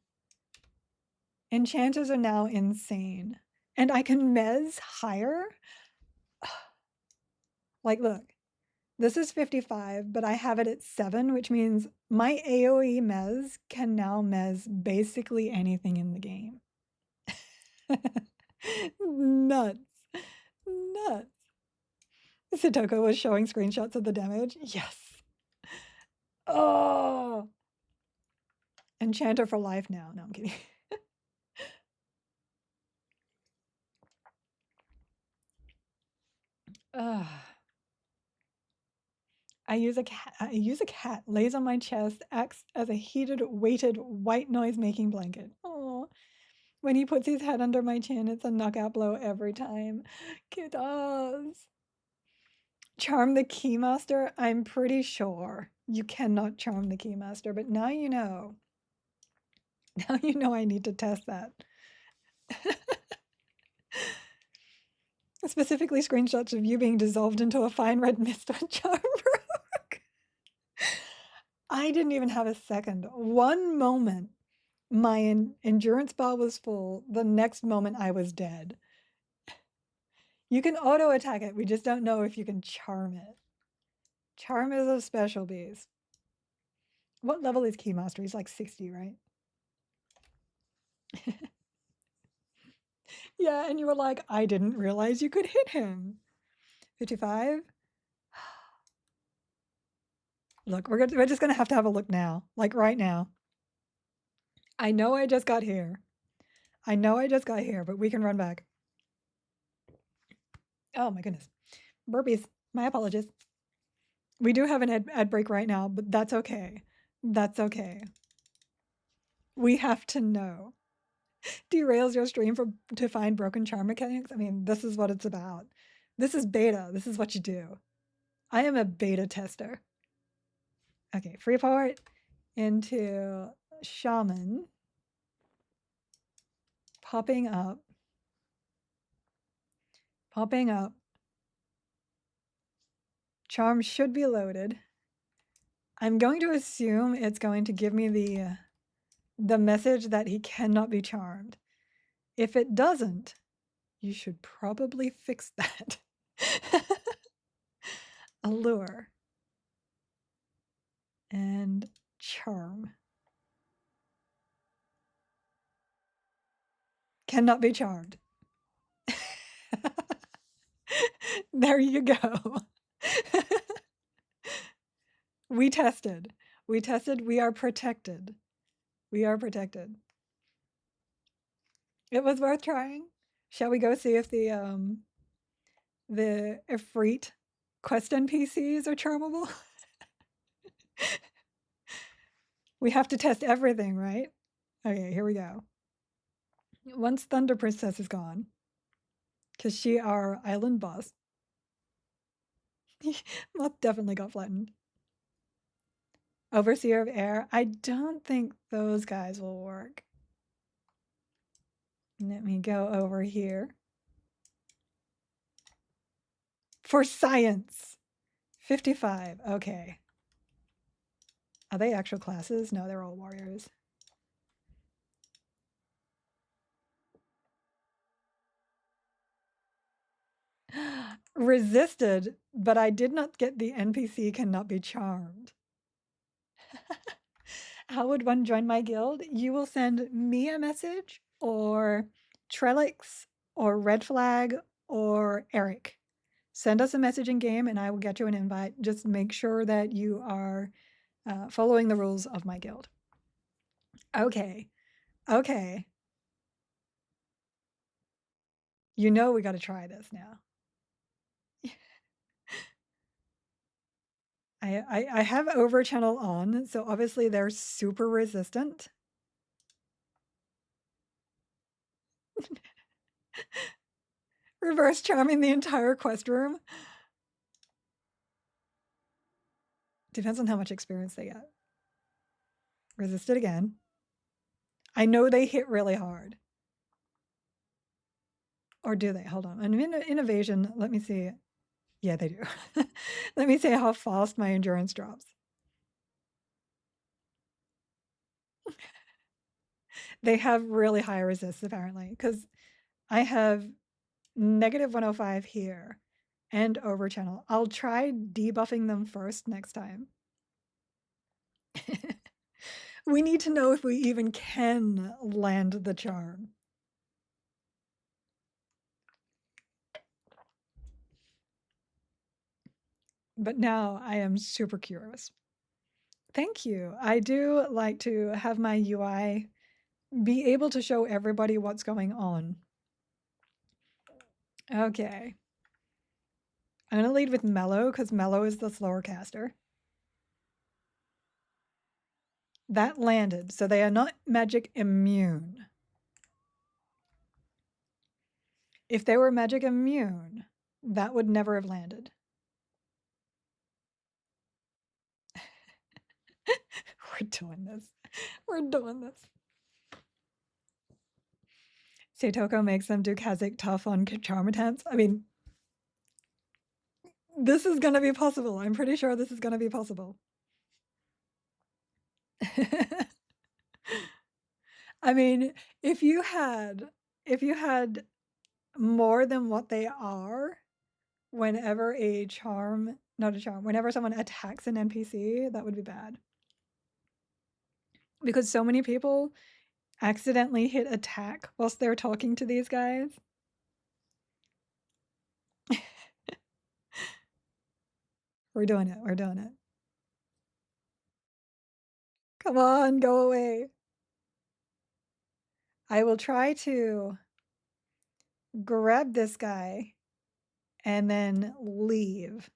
Enchanters are now insane. And I can mez higher. Like, look, this is 55, but I have it at 7, which means my AoE mez can now mez basically anything in the game. Nuts. Nuts. Sitoko was showing screenshots of the damage. Yes. Oh. Enchanter for life now. No, I'm kidding. Ugh. I use a cat. I use a cat. Lays on my chest. Acts as a heated, weighted, white noise-making blanket. Oh, when he puts his head under my chin, it's a knockout blow every time. Kiddos. Charm the Keymaster? I'm pretty sure you cannot charm the Keymaster, but now you know. Now you know I need to test that. Specifically screenshots of you being dissolved into a fine red mist when charm broke. I didn't even have a second. One moment, my endurance bar was full. The next moment, I was dead. You can auto attack it. We just don't know if you can charm it. Charm is a special beast. What level is Keymaster? He's like 60, right? Yeah, and you were like, I didn't realize you could hit him. 55? Look, we're just gonna have to have a look now. Like right now. I know I just got here. I know I just got here, but we can run back. Oh my goodness. Burpees. My apologies. We do have an ad break right now, but that's okay. That's okay. We have to know. Derails your stream to find broken charm mechanics? I mean, this is what it's about. This is beta. This is what you do. I am a beta tester. Okay, Freeport into Shaman. Popping up. Popping up. Charm should be loaded. I'm going to assume it's going to give me the message that he cannot be charmed. If it doesn't, you should probably fix that. Allure. And charm. Cannot be charmed. There you go. We tested. We tested. We are protected. We are protected. It was worth trying. Shall we go see if the Ifrit quest NPCs are charmable? We have to test everything, right? Okay, here we go. Once Thunder Princess is gone, because she our island boss. Moth definitely got flattened. Overseer of Air. I don't think those guys will work. Let me go over here. For science. 55. Okay. Are they actual classes? No, they're all warriors. Resisted, but I did not get the NPC cannot be charmed. How would one join my guild? You will send me a message, or Trellix, or Red Flag, or Eric. Send us a message in game and I will get you an invite. Just make sure that you are following the rules of my guild. Okay. Okay. You know we got to try this now. I have over channel on, so obviously they're super resistant. Reverse charming the entire quest room. Depends on how much experience they get. Resisted again. I know they hit really hard. Or do they? Hold on. In evasion, let me see. Yeah, they do. Let me see how fast my endurance drops. They have really high resists apparently, because I have negative 105 here and over channel. I'll try debuffing them first next time. We need to know if we even can land the charm. But now I am super curious. Thank you. I do like to have my UI be able to show everybody what's going on. Okay. I'm going to lead with Mellow because Mellow is the slower caster. That landed, so they are not magic immune. If they were magic immune, that would never have landed. We're doing this. We're doing this. Seitoko makes them do Kazik tough on charm attempts. I mean, this is going to be possible. I'm pretty sure this is going to be possible. I mean, if you had more than what they are, whenever a charm, not a charm, whenever someone attacks an NPC, that would be bad. Because so many people accidentally hit attack whilst they're talking to these guys. We're doing it. We're doing it. Come on, go away. I will try to grab this guy and then leave.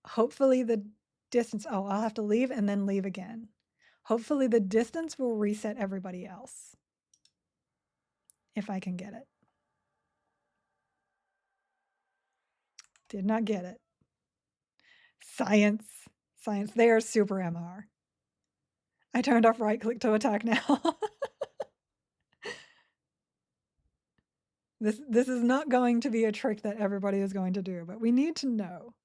Hopefully the distance, oh, I'll have to leave and then leave again. Hopefully the distance will reset everybody else. If I can get it. Did not get it. Science. Science. They are super MR. I turned off right click to attack now. This is not going to be a trick that everybody is going to do, but we need to know.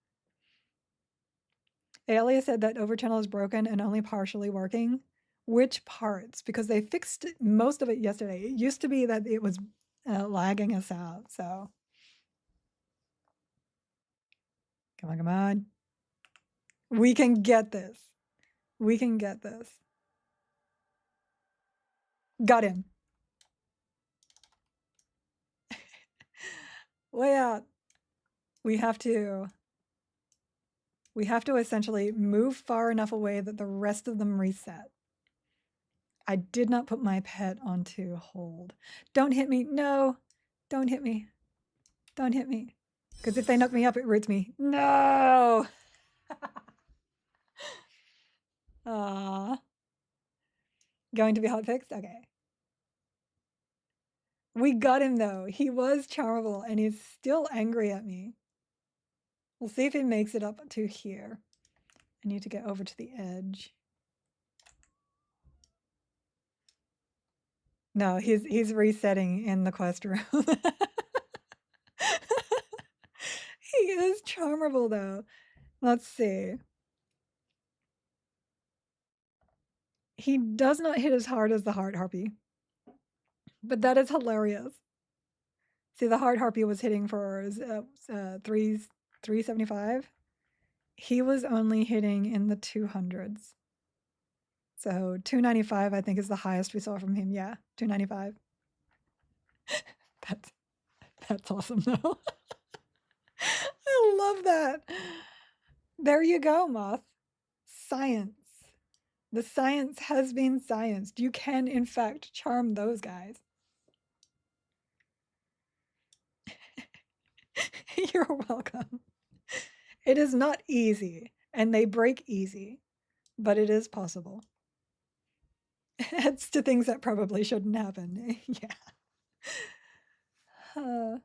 Aelia said that Overchannel is broken and only partially working. Which parts? Because they fixed most of it yesterday. It used to be that it was lagging us out, so. Come on, come on. We can get this. We can get this. Got him. Way out. We have to essentially move far enough away that the rest of them reset. I did not put my pet onto hold. Don't hit me. No. Don't hit me. Don't hit me. Because if they knock me up, it roots me. No! Aww. Going to be hotfixed? Okay. We got him though. He was charmable and he's still angry at me. We'll see if he makes it up to here. I need to get over to the edge. No, he's resetting in the quest room. He is charmable though. Let's see. He does not hit as hard as the Heart Harpy. But that is hilarious. See, the Heart Harpy was hitting for 375. He was only hitting in the 200s. So 295, I think, is the highest we saw from him. Yeah, 295. That's awesome, though. I love that. There you go, Moth. Science. The science has been scienced. You can, in fact, charm those guys. You're welcome. It is not easy, and they break easy, but it is possible. Adds to things that probably shouldn't happen. Yeah. All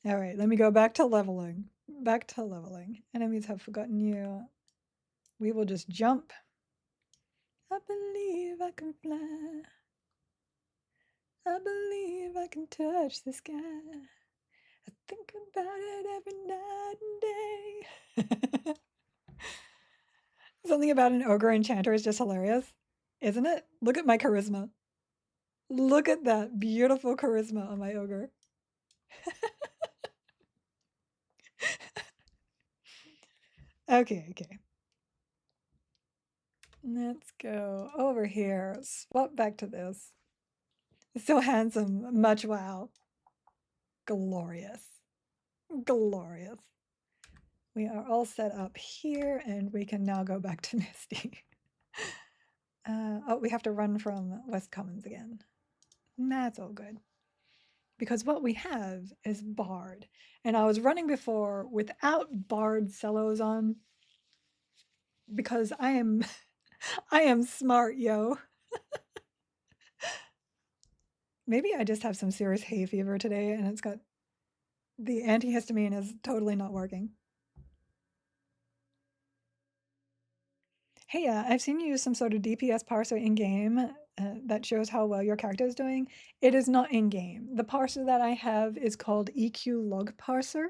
right, let me go back to leveling. Back to leveling. Enemies have forgotten you. We will just jump. I believe I can fly. I believe I can touch the sky. I think about it every night and day. Something about an ogre enchanter is just hilarious, isn't it? Look at my charisma. Look at that beautiful charisma on my ogre. Okay. Let's go over here. Swap back to this. So handsome. Much wow. Glorious. Glorious. We are all set up here and we can now go back to Misty. Oh, we have to run from West Commons again. That's all good. because what we have is Bard. And I was running before without Bard cellos on because I am I am smart, yo. Maybe I just have some serious hay fever today and it's got the antihistamine is totally not working. Hey, I've seen you use some sort of DPS parser in game that shows how well your character is doing. It is not in game. The parser that I have is called EQ Log Parser,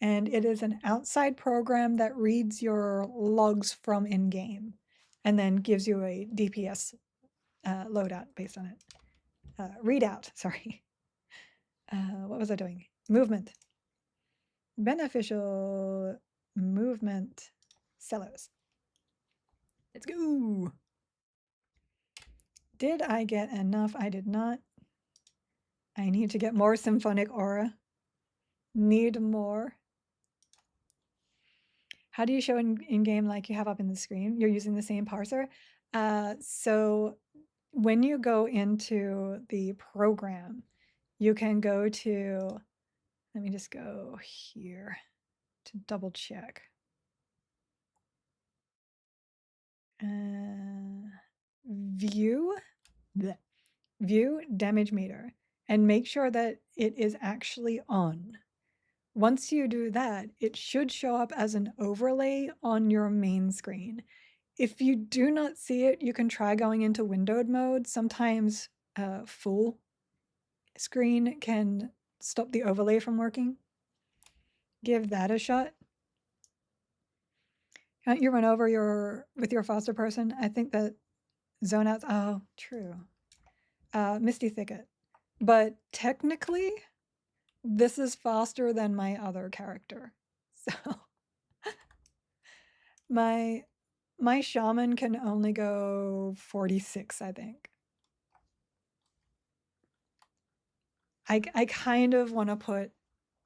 and it is an outside program that reads your logs from in game and then gives you a DPS loadout based on it. Readout, sorry. What was I doing? Movement. Beneficial movement sellers. Let's go. Did I get enough? I did not. I need to get more symphonic aura. Need more. How do you show in game like you have up in the screen? You're using the same parser. So when you go into the program, you can go to, let me just go here to double check. View damage meter and make sure that it is actually on. Once you do that, it should show up as an overlay on your main screen. If you do not see it, you can try going into windowed mode. Sometimes full screen can stop the overlay from working. Give that a shot. Can't you run over with your foster person? I think that zone outs, oh, true. Misty Thicket. But technically, this is faster than my other character. So my shaman can only go 46, I think. I kind of want to put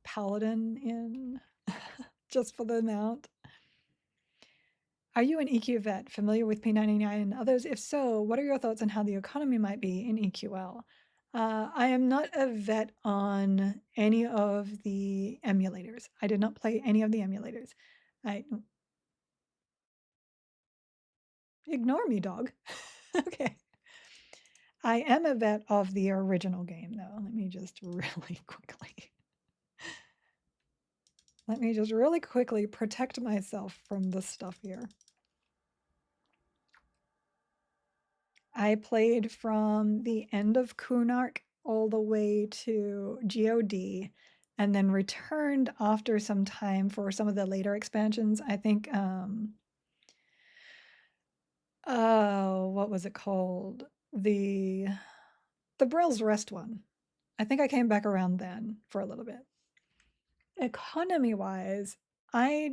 paladin in just for the amount. Are you an EQ vet, familiar with P99 and others? If so, what are your thoughts on how the economy might be in EQL? I am not a vet on any of the emulators. I did not play any of the emulators. Ignore me, dog. Okay. I am a vet of the original game, though. Let me just really quickly protect myself from this stuff here. I played from the end of Kunark all the way to GOD and then returned after some time for some of the later expansions. I think, what was it called? The Brill's Rest one. I think I came back around then for a little bit. Economy-wise, I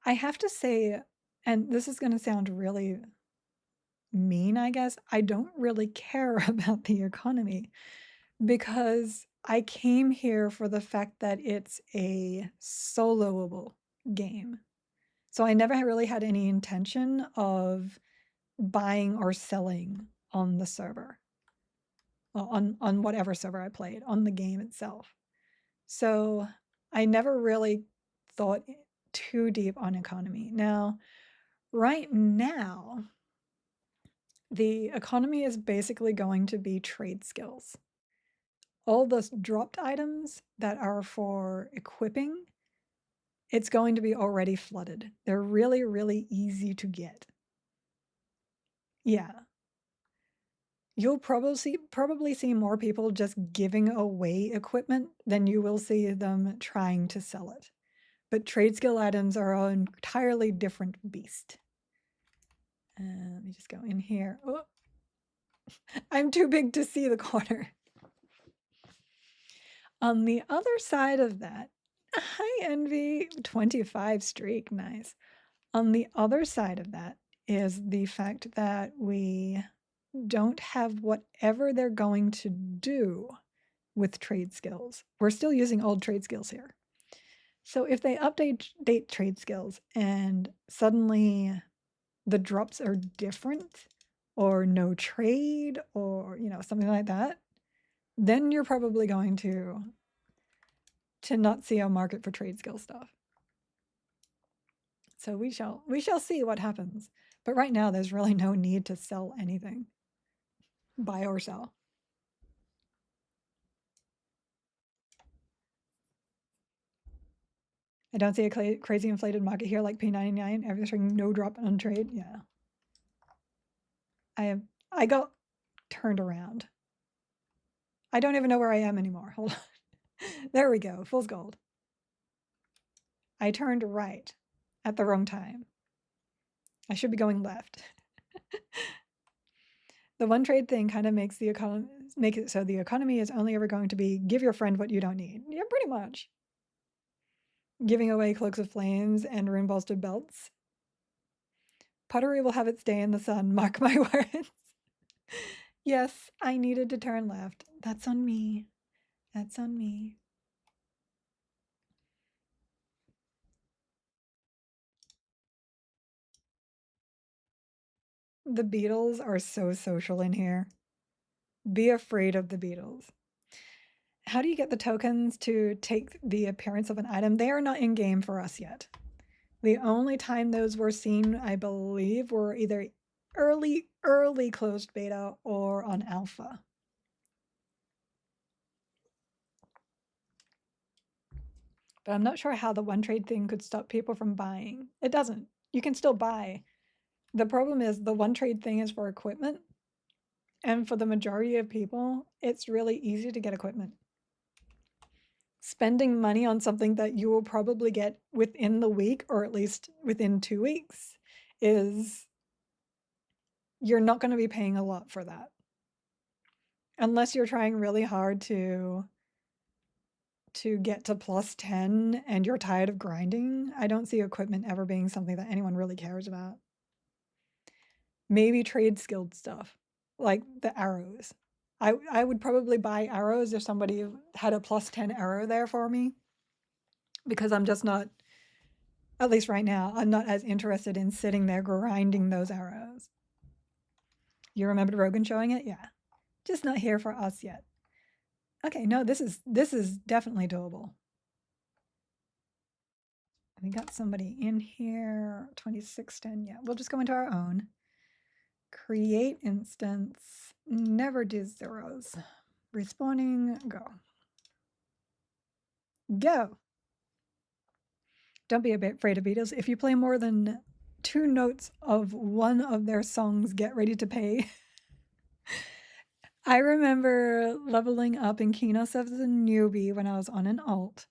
have to say, and this is going to sound really mean, I guess, I don't really care about the economy because I came here for the fact that it's a soloable game. So I never really had any intention of buying or selling on the server, on whatever server I played, on the game itself. So I never really thought too deep on economy. Now, right now, the economy is basically going to be trade skills. All those dropped items that are for equipping, it's going to be already flooded. They're really, really easy to get. Yeah. You'll probably see more people just giving away equipment than you will see them trying to sell it. But trade skill items are an entirely different beast. Let me just go in here. Oh, I'm too big to see the corner. On the other side of that, hi Envy, 25 streak, nice. On the other side of that is the fact that we don't have whatever they're going to do with trade skills. We're still using old trade skills here. So if they update trade skills and suddenly the drops are different or no trade or, something like that, then you're probably going to not see a market for trade skill stuff. So we shall see what happens. But right now there's really no need to sell anything. Buy or sell. I don't see a crazy inflated market here like P99. Everything no drop on trade. Yeah. I got turned around. I don't even know where I am anymore. Hold on. There we go. Fool's gold. I turned right at the wrong time. I should be going left. The one trade thing kind of makes it so the economy is only ever going to be give your friend what you don't need. Yeah, pretty much. Giving away cloaks of flames and rune bolstered belts. Pottery will have its day in the sun, mark my words. Yes, I needed to turn left. That's on me. That's on me. The beetles are so social in here. Be afraid of the beetles. How do you get the tokens to take the appearance of an item? They are not in game for us yet. The only time those were seen, I believe, were either early closed beta or on alpha. But I'm not sure how the one trade thing could stop people from buying. It doesn't. You can still buy. The problem is the one trade thing is for equipment. And for the majority of people, it's really easy to get equipment. Spending money on something that you will probably get within the week or at least within 2 weeks is, you're not going to be paying a lot for that. Unless you're trying really hard to get to plus 10 and you're tired of grinding, I don't see equipment ever being something that anyone really cares about. Maybe trade skilled stuff, like the arrows. I would probably buy arrows if somebody had a plus 10 arrow there for me, because I'm just not, at least right now, I'm not as interested in sitting there grinding those arrows. You remembered Rogan showing it? Yeah. Just not here for us yet. Okay, no, this is definitely doable. We got somebody in here, 2610. Yeah, we'll just go into our own. Create instance, never do zeros. Respawning, go. Go. Don't be afraid of Beatles. If you play more than 2 notes of one of their songs, get ready to pay. I remember leveling up in Kinos as a newbie when I was on an alt.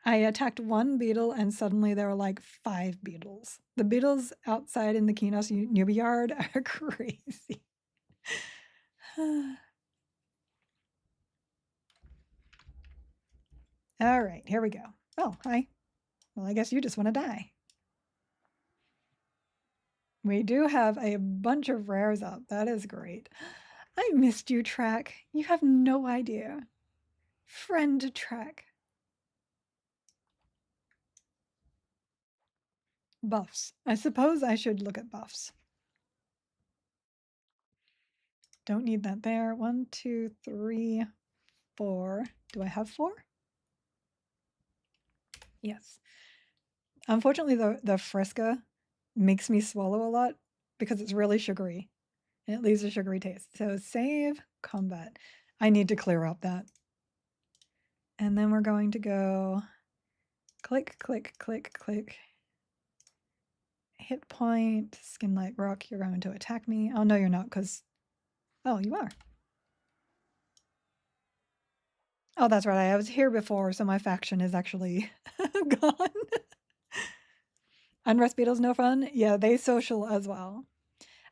I attacked one beetle and suddenly there were like 5 beetles. The beetles outside in the Kinos newbie yard are crazy. All right, here we go. Oh, hi. Well, I guess you just want to die. We do have a bunch of rares up. That is great. I missed you, Track. You have no idea. Friend Track. Buffs. I suppose I should look at buffs. Don't need that there. 1, 2, 3, 4. Do I have 4? Yes. Unfortunately, the Fresca makes me swallow a lot because it's really sugary and it leaves a sugary taste. So save combat. I need to clear up that. And then we're going to go click, click, click, click. Hit point, skin like rock, you're going to attack me. Oh, no, you're not, because... Oh, you are. Oh, that's right. I was here before, so my faction is actually gone. Unrest beetles, no fun? Yeah, they social as well.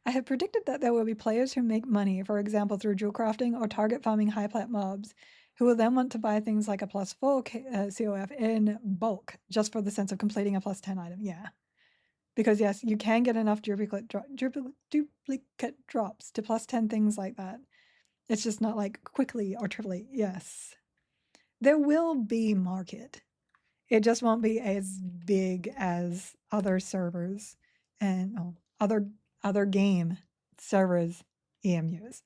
I have predicted that there will be players who make money, for example, through jewel crafting or target farming high plat mobs, who will then want to buy things like a plus 4 COF in bulk, just for the sense of completing a plus 10 item. Yeah. Because yes, you can get enough duplicate drops to plus 10 things like that. It's just not like quickly or triply. Yes. There will be market. It just won't be as big as other servers and other game servers EMUs.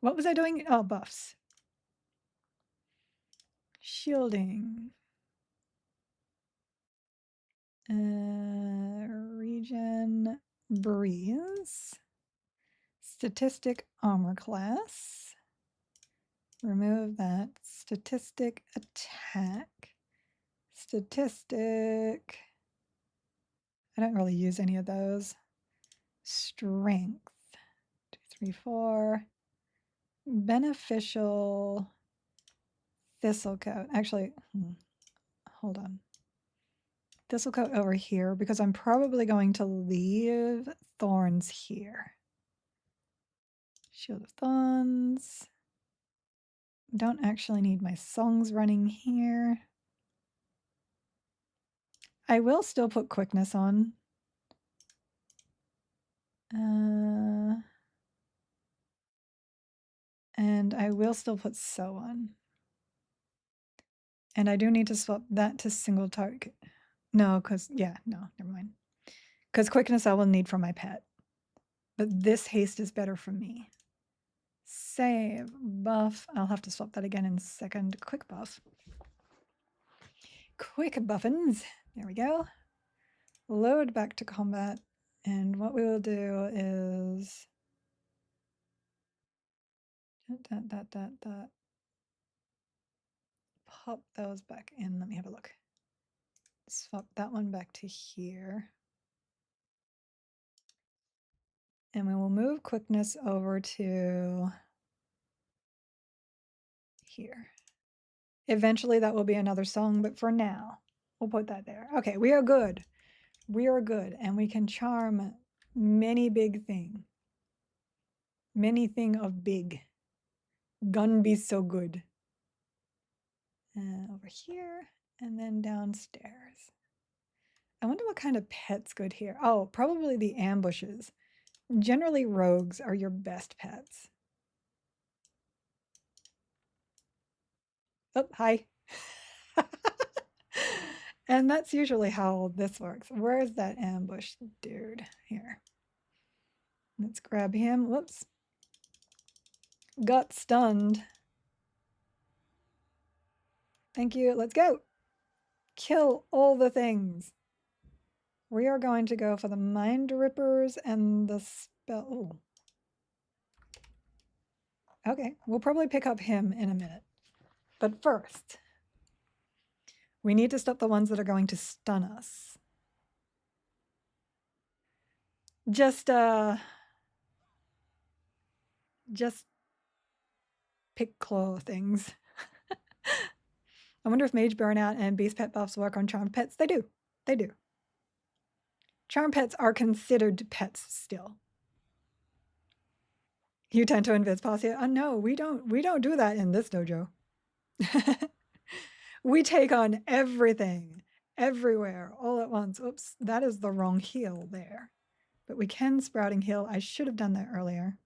What was I doing? Oh, buffs. Shielding. Region breeze. Statistic armor class. Remove that. Statistic attack. Statistic. I don't really use any of those. Strength. 2, 3, 4. Beneficial thistlecoat. Actually, hold on. Thistlecoat over here because I'm probably going to leave thorns here. Shield of Thorns. Don't actually need my songs running here. I will still put quickness on. And I will still put sew on. And I do need to swap that to single target. No, because, yeah, no, never mind. Because quickness I will need for my pet. But this haste is better for me. Save, buff. I'll have to swap that again in a second. Quick buff. Quick buffins. There we go. Load back to combat. And what we will do is pop those back in. Let me have a look. Swap that one back to here. And we will move quickness over to here. Eventually that will be another song, but for now, we'll put that there. Okay, we are good. We are good, and we can charm many big thing. Many thing of big. Gun be so good. Over here, and then downstairs. I wonder what kind of pet's good here. Oh, probably the ambushes. Generally, rogues are your best pets. Oh, hi. And that's usually how this works. Where's that ambush dude? Here. Let's grab him. Whoops. Got stunned. Thank you. Let's go. Kill all the things. We are going to go for the Mind Rippers and the spell. Ooh. Okay, we'll probably pick up him in a minute. But first, we need to stop the ones that are going to stun us. Just pick claw things. I wonder if Mage Burnout and Beast Pet buffs work on Charmed Pets. They do. They do. Charmed Pets are considered pets still. You tend to invis past here. No, we don't do that in this dojo. We take on everything, everywhere, all at once. Oops, that is the wrong heal there. But we can sprouting heal. I should have done that earlier.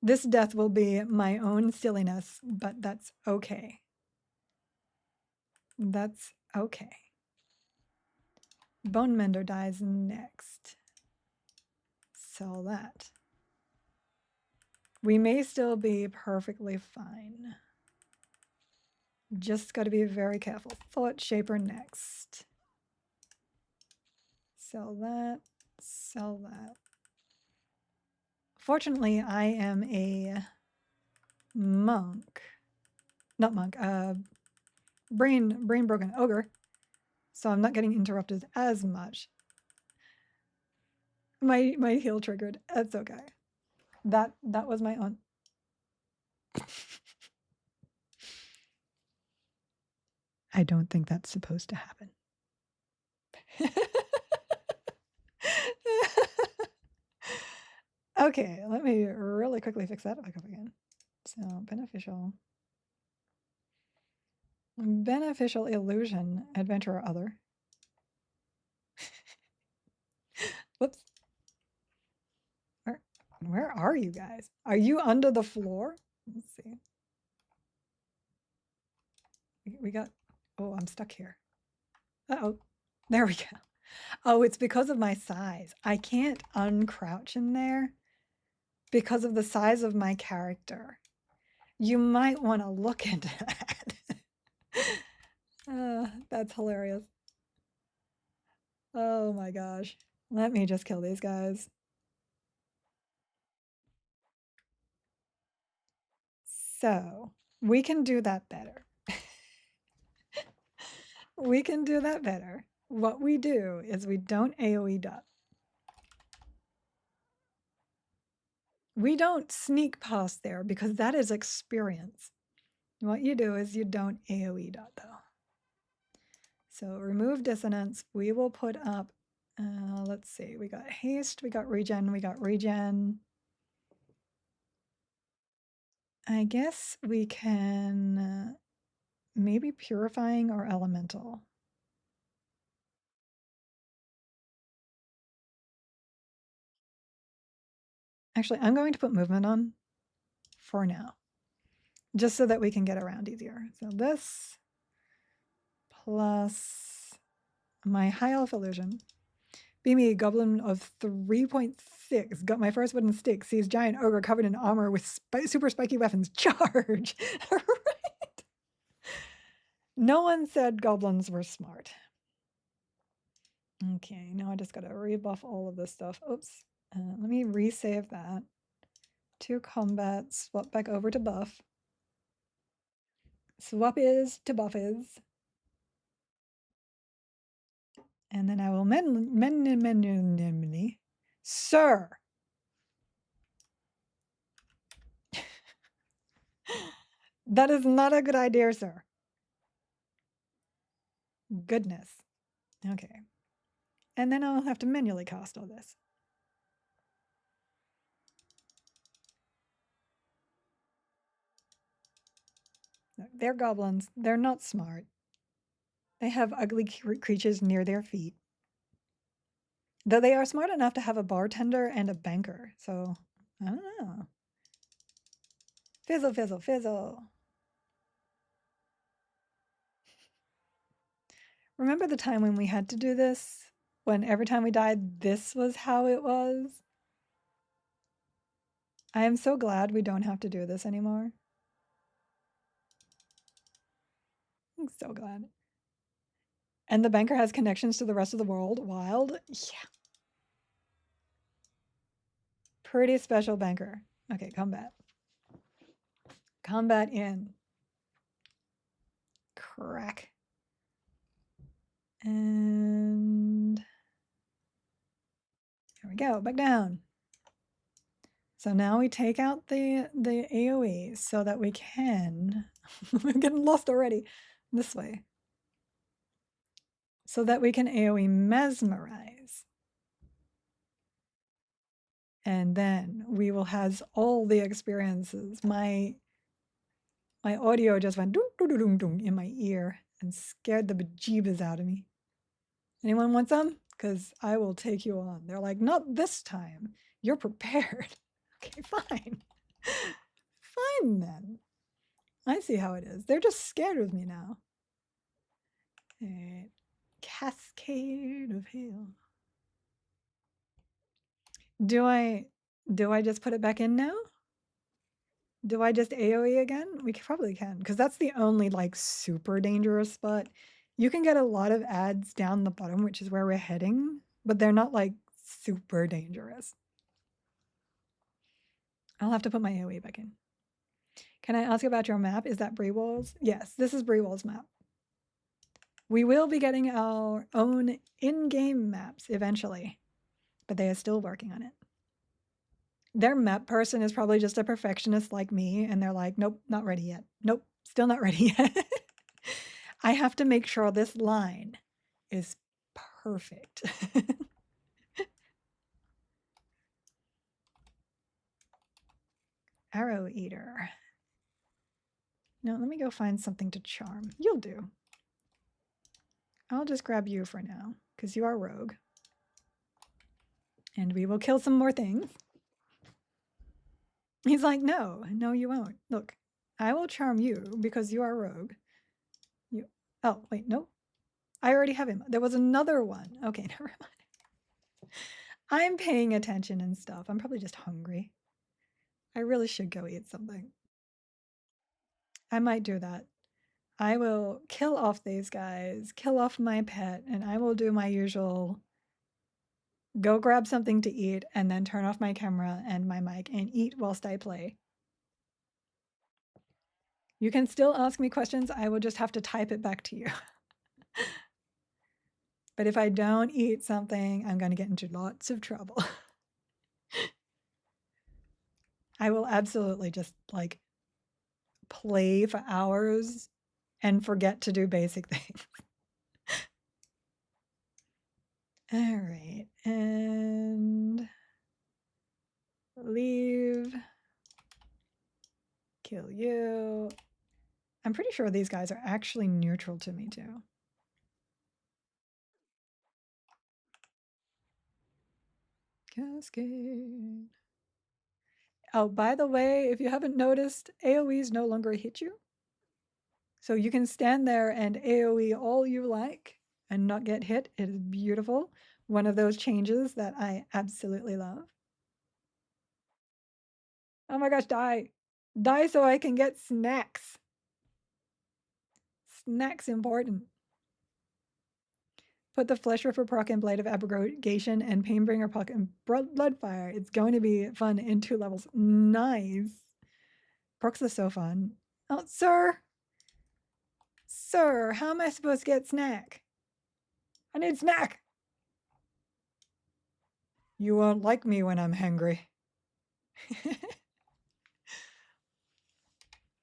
This death will be my own silliness, but that's okay. That's okay. Bone Mender dies next. Sell that. We may still be perfectly fine. Just got to be very careful. Thought Shaper next. Sell that. Sell that. Fortunately, I am a monk. Not monk. Brain broken ogre. So I'm not getting interrupted as much. My heal triggered. That's okay. That was my own. I don't think that's supposed to happen. Okay, let me really quickly fix that back up again. So beneficial illusion, adventure or other. Whoops. Where are you guys? Are you under the floor? Let's see. We got, oh, I'm stuck here. Uh-oh, there we go. Oh, it's because of my size. I can't uncrouch in there because of the size of my character. You might want to look into that. That's hilarious. Oh my gosh. Let me just kill these guys. So, we can do that better. We can do that better. What we do is we don't AoE dot. We don't sneak past there because that is experience. What you do is you don't AoE dot though. So remove dissonance. We will put up, let's see, we got haste, we got regen, we got regen. I guess we can maybe purifying or elemental. Actually, I'm going to put movement on for now, just so that we can get around easier. So this plus my high elf illusion. Be me, goblin of 3.6. Got my first wooden stick. Sees giant ogre covered in armor with super spiky weapons. Charge! Right. No one said goblins were smart. Okay, now I just gotta rebuff all of this stuff. Oops. Let me resave that. To combat, swap back over to buff. Swap is to buff is. And then I will Sir! That is not a good idea, sir. Goodness. Okay. And then I'll have to manually cast all this. They're goblins. They're not smart. They have ugly creatures near their feet. Though they are smart enough to have a bartender and a banker. So, I don't know. Fizzle, fizzle, fizzle. Remember the time when we had to do this? When every time we died, this was how it was? I am so glad we don't have to do this anymore. I'm so glad. And the banker has connections to the rest of the world. Wild. Yeah. Pretty special banker. Okay, combat. Combat in. Crack. And there we go, back down. So now we take out the AoE so that we can, I'm getting lost already, this way. So that we can AoE mesmerize. And then we will have all the experiences. My audio just went doo doo doo doo doo in my ear and scared the bejeebas out of me. Anyone want some? Because I will take you on. They're like, not this time. You're prepared. Okay, fine. Fine then. I see how it is. They're just scared of me now. Right. Cascade of hail. Do I just put it back in now? Do I just AoE again? We probably can, because that's the only like super dangerous spot. You can get a lot of ads down the bottom, which is where we're heading, but they're not like super dangerous. I'll have to put my AoE back in. Can I ask about your map? Is that Breewall's? Yes, this is Breewall's map. We will be getting our own in-game maps eventually, but they are still working on it. Their map person is probably just a perfectionist like me, and they're like, nope, not ready yet. Nope, still not ready yet. I have to make sure this line is perfect. Arrow Eater. No, let me go find something to charm. You'll do. I'll just grab you for now, because you are rogue. And we will kill some more things. He's like, no, you won't. Look, I will charm you because you are rogue. You. Oh, wait, no. I already have him. There was another one. Okay, never mind. I'm paying attention and stuff. I'm probably just hungry. I really should go eat something. I might do that. I will kill off these guys, kill off my pet, and I will do my usual go grab something to eat and then turn off my camera and my mic and eat whilst I play. You can still ask me questions. I will just have to type it back to you. But if I don't eat something, I'm going to get into lots of trouble. I will absolutely just like play for hours and forget to do basic things. All right, and leave, kill you. I'm pretty sure these guys are actually neutral to me too. Cascade. Oh, by the way, if you haven't noticed, AoEs no longer hit you. So you can stand there and AoE all you like and not get hit. It is beautiful. One of those changes that I absolutely love. Oh my gosh, die. Die so I can get snacks. Snacks important. Put the Flesh Ripper proc in Blade of Abrogation and Painbringer proc in Bloodfire. It's going to be fun in 2 levels. Nice. Procs are so fun. Oh, sir. Sir, how am I supposed to get snack? I need snack. You won't like me when I'm hungry.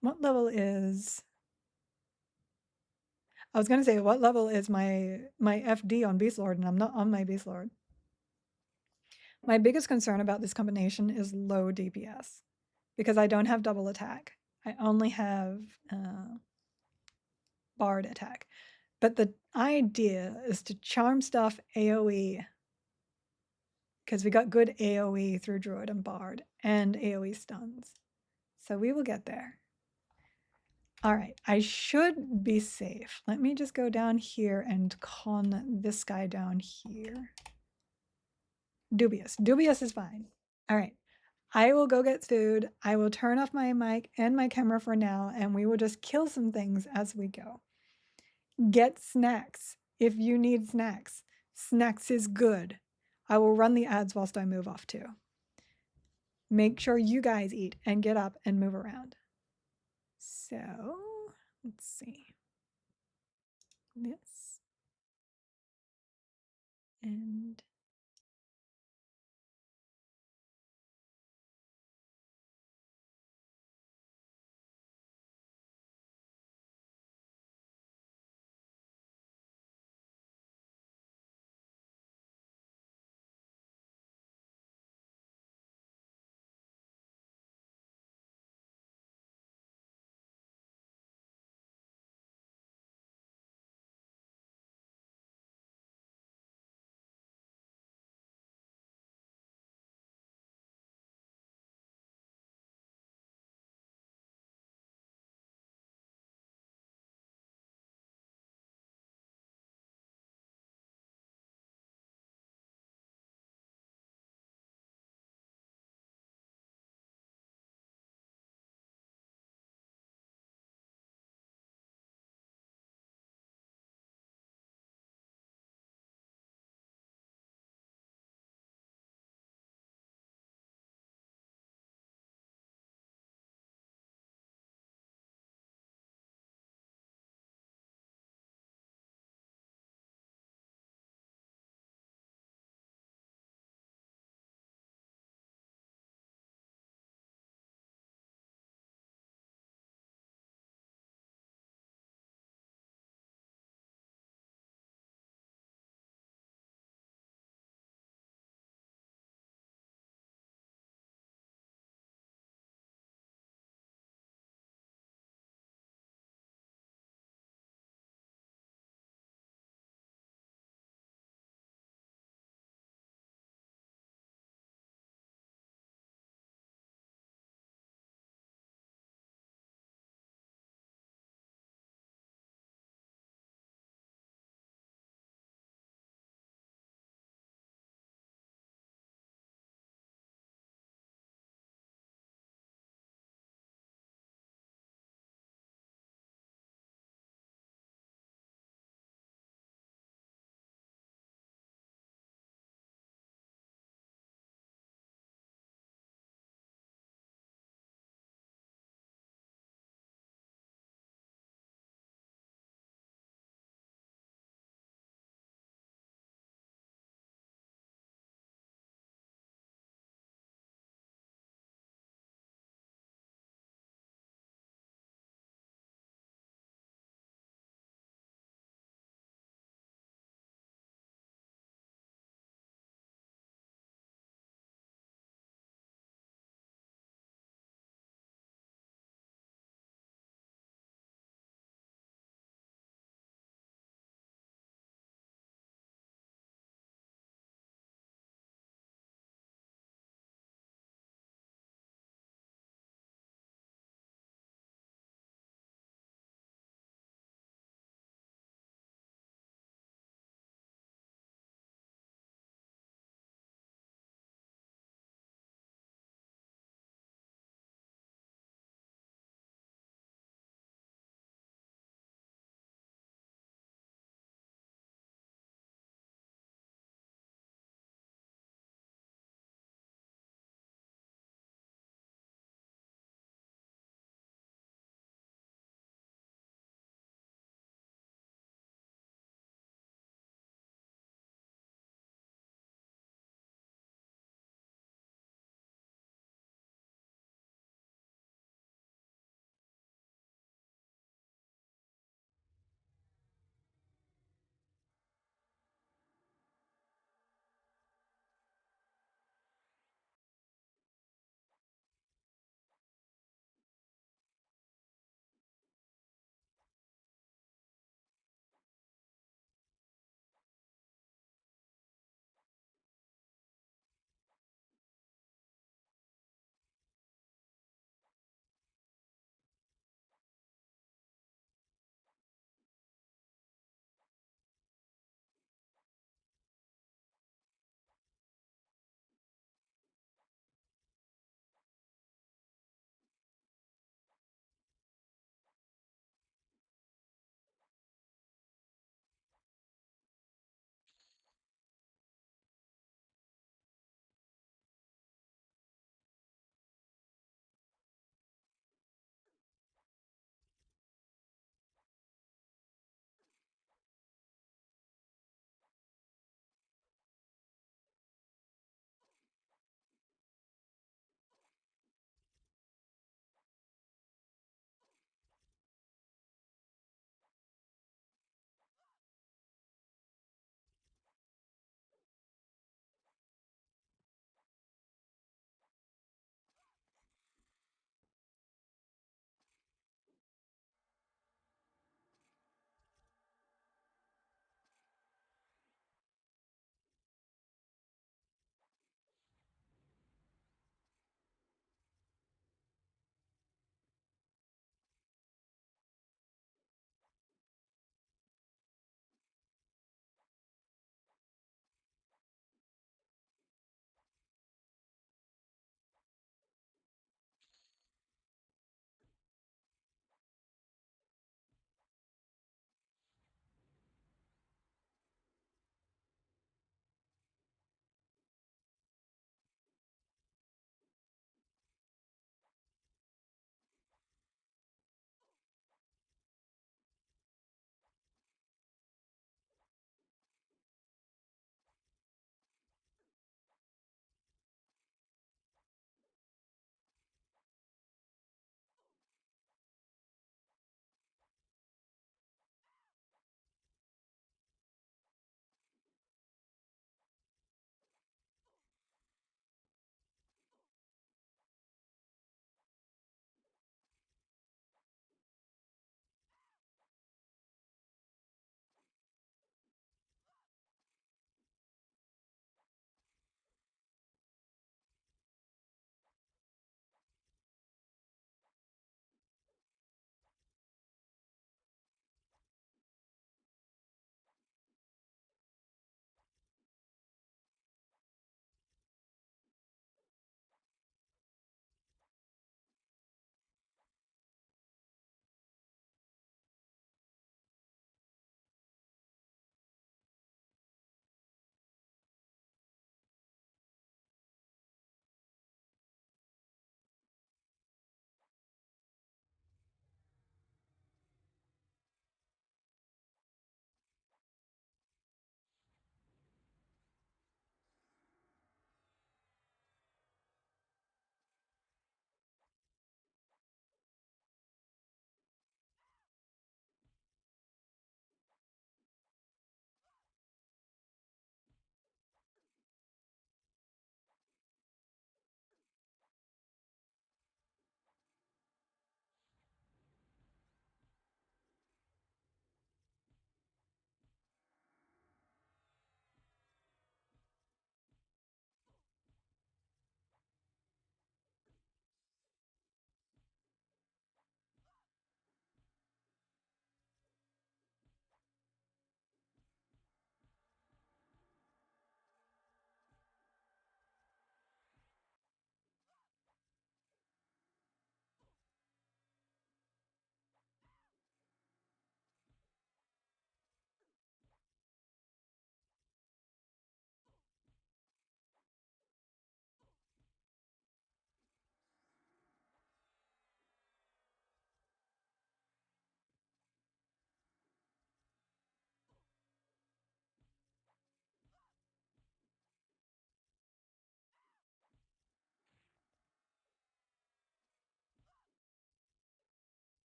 What level is... I was going to say, what level is my FD on Beast Lord? And I'm not on my Beast Lord. My biggest concern about this combination is low DPS. Because I don't have double attack. I only have Bard attack. But the idea is to charm stuff AoE. Because we got good AoE through Druid and Bard. And AoE stuns. So we will get there. All right, I should be safe. Let me just go down here and con this guy down here. Dubious. Dubious is fine. All right, I will go get food. I will turn off my mic and my camera for now, and we will just kill some things as we go. Get snacks if you need snacks. Snacks is good. I will run the ads whilst I move off too. Make sure you guys eat and get up and move around. So, let's see. This and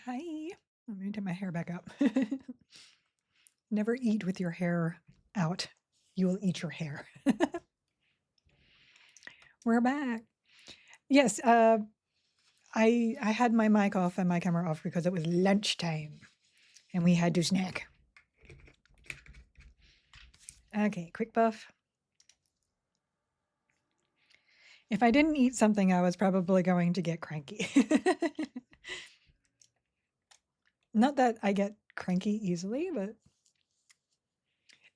Hi. Let me take my hair back up. Never eat with your hair out. You will eat your hair. We're back. Yes, I had my mic off and my camera off because it was lunchtime and we had to snack. Okay, quick buff. If I didn't eat something, I was probably going to get cranky. Not that I get cranky easily, but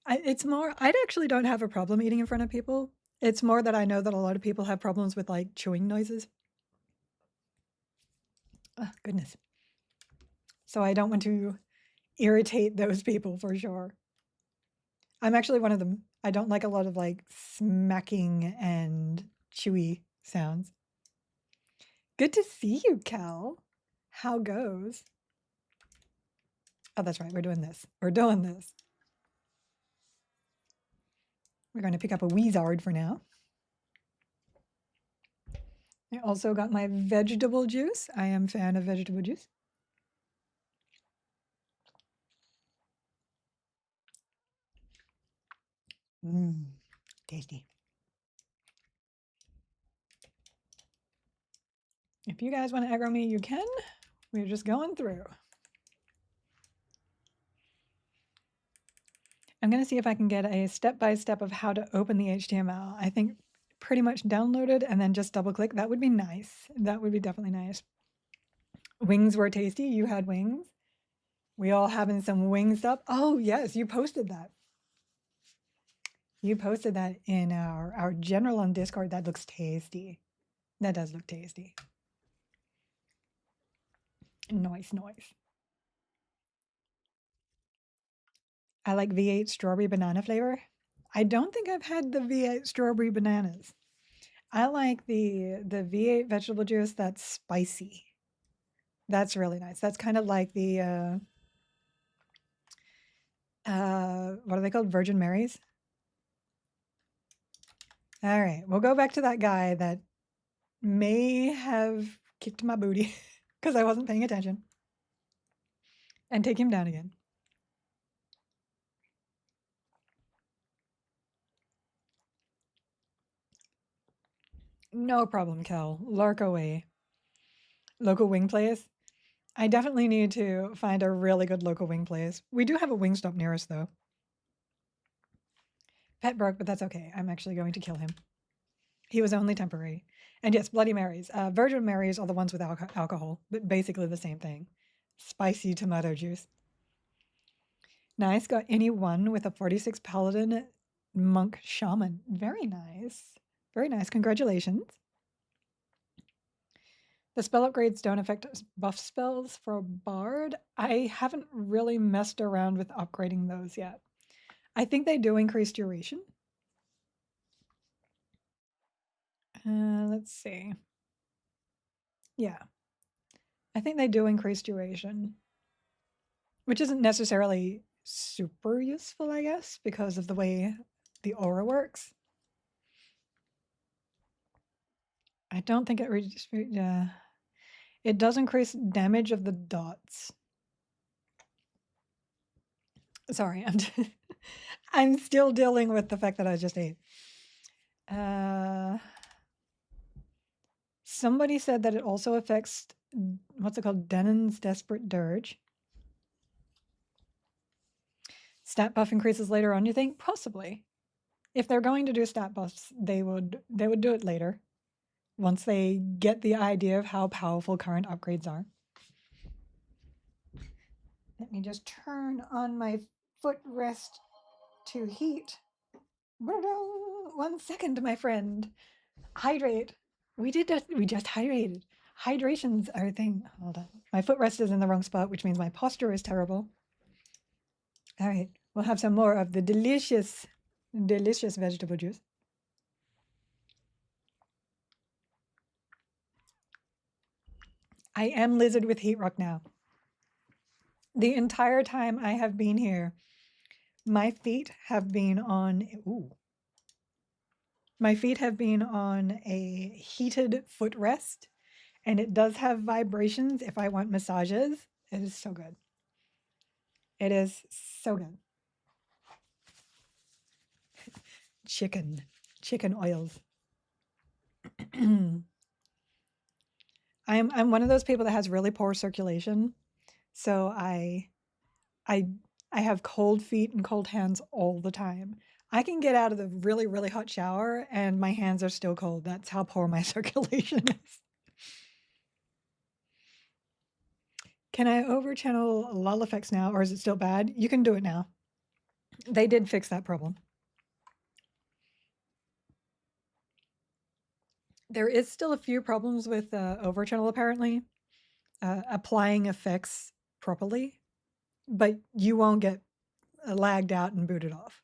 it's more, I actually don't have a problem eating in front of people. It's more that I know that a lot of people have problems with like chewing noises. Oh, goodness. So I don't want to irritate those people for sure. I'm actually one of them. I don't like a lot of like smacking and chewy sounds. Good to see you, Cal. How goes? Oh, that's right. We're doing this. We're doing this. We're going to pick up a Weezard for now. I also got my vegetable juice. I am a fan of vegetable juice. Mmm, tasty. If you guys want to aggro me, you can. We're just going through. I'm going to see if I can get a step-by-step of how to open the HTML. I think pretty much downloaded and then just double click. That would be nice. That would be definitely nice. Wings were tasty. You had wings. We all having some wing stuff. Oh, yes, you posted that. You posted that in our general on Discord. That looks tasty. That does look tasty. Nice, nice. I like V8 strawberry banana flavor. I don't think I've had the V8 strawberry bananas. I like the V8 vegetable juice that's spicy. That's really nice. That's kind of like the what are they called? Virgin Marys. All right, we'll go back to that guy that may have kicked my booty because I wasn't paying attention, and take him down again. No problem, Kel. Lark away. Local wing place. I definitely need to find a really good local wing place. We do have a Wingstop near us, though. Pet broke, but that's okay. I'm actually going to kill him. He was only temporary. And yes, Bloody Marys. Virgin Marys are the ones with alcohol, but basically the same thing. Spicy tomato juice. Nice. Got anyone with a 46 Paladin Monk Shaman. Very nice. Very nice. Congratulations. The spell upgrades don't affect buff spells for Bard. I haven't really messed around with upgrading those yet. I think they do increase duration. Let's see. Yeah. I think they do increase duration, which isn't necessarily super useful, I guess, because of the way the aura works. I don't think it does increase damage of the dots. Sorry, I'm still dealing with the fact that I just ate. Somebody said that it also affects, what's it called? Denon's Desperate Dirge. Stat buff increases later on, you think? Possibly. If they're going to do stat buffs, they would do it later, once they get the idea of how powerful current upgrades are. Let me just turn on my footrest to heat. 1 second, my friend. Hydrate. We just hydrated. Hydration's our thing. Hold on. My footrest is in the wrong spot, which means my posture is terrible. All right, we'll have some more of the delicious, delicious vegetable juice. I am Lizard with Heat Rock now. The entire time I have been here, my feet have been on, my feet have been on a heated footrest, And it does have vibrations if I want massages. It is so good. It is so good. Chicken, chicken oils. I'm one of those people that has really poor circulation, so I I have cold feet and cold hands all the time. I can get out of the really, really hot shower and my hands are still cold. That's how poor my circulation is. Can I overchannel lull effects now, or is it still bad? You can do it now. They did fix that problem. There is still a few problems with overchannel apparently, applying effects properly, but you won't get lagged out and booted off.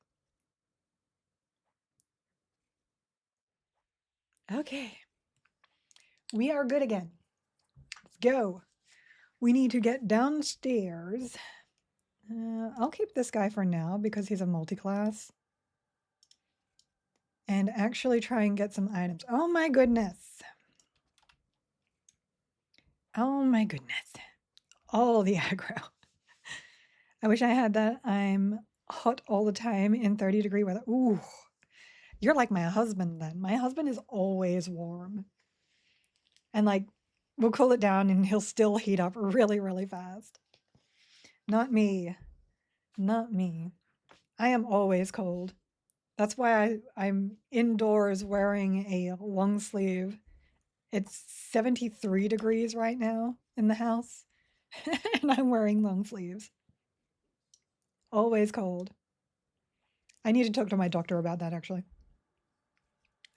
Okay, we are good again. Let's go. We need to get downstairs. I'll keep this guy for now because he's a multi-class. And actually try and get some items. Oh my goodness. Oh my goodness. All the aggro. I wish I had that. I'm hot all the time in 30-degree weather. Ooh, you're like my husband then. My husband is always warm. And like, we'll cool it down and he'll still heat up really, really fast. Not me. Not me. I am always cold. That's why I'm indoors wearing a long sleeve. It's 73 degrees right now in the house, and I'm wearing long sleeves. Always cold. I need to talk to my doctor about that actually.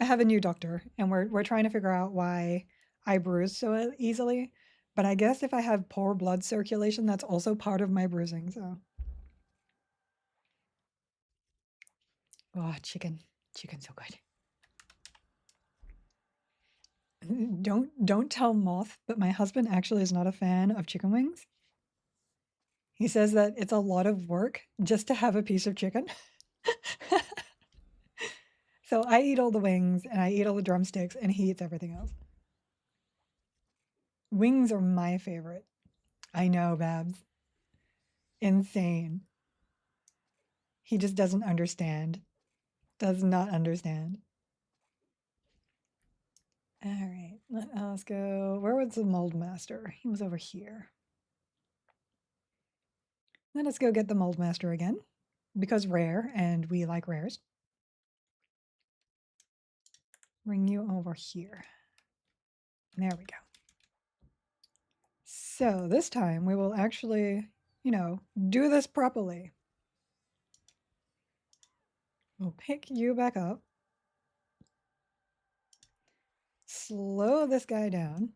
I have a new doctor, and we're trying to figure out why I bruise so easily. But I guess if I have poor blood circulation, that's also part of my bruising. So, oh, chicken's so good. Don't tell Moth, but my husband actually is not a fan of chicken wings. He says that it's a lot of work just to have a piece of chicken. So I eat all the wings and I eat all the drumsticks and he eats everything else. Wings are my favorite. I know, Babs. Insane. He just doesn't understand. Does not understand. All right, let us go. Where was the mold master? He was over here. Let us go get the mold master again because rare and we like rares. Bring you over here. There we go. So this time we will actually, do this properly. We'll pick you back up. Slow this guy down.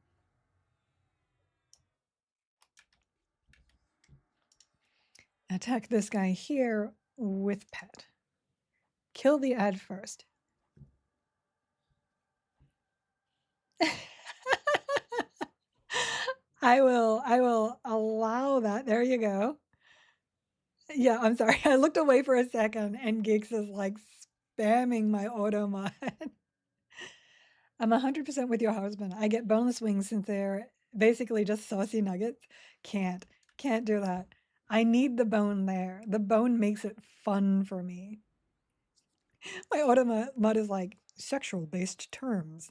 Attack this guy here with pet. Kill the ad first. I will allow that. There you go. Yeah, I'm sorry. I looked away for a second and Geeks is like spamming my auto mod. I'm 100% with your husband. I get boneless wings since they're basically just saucy nuggets. Can't do that. I need the bone there. The bone makes it fun for me. My auto mod is like sexual based terms.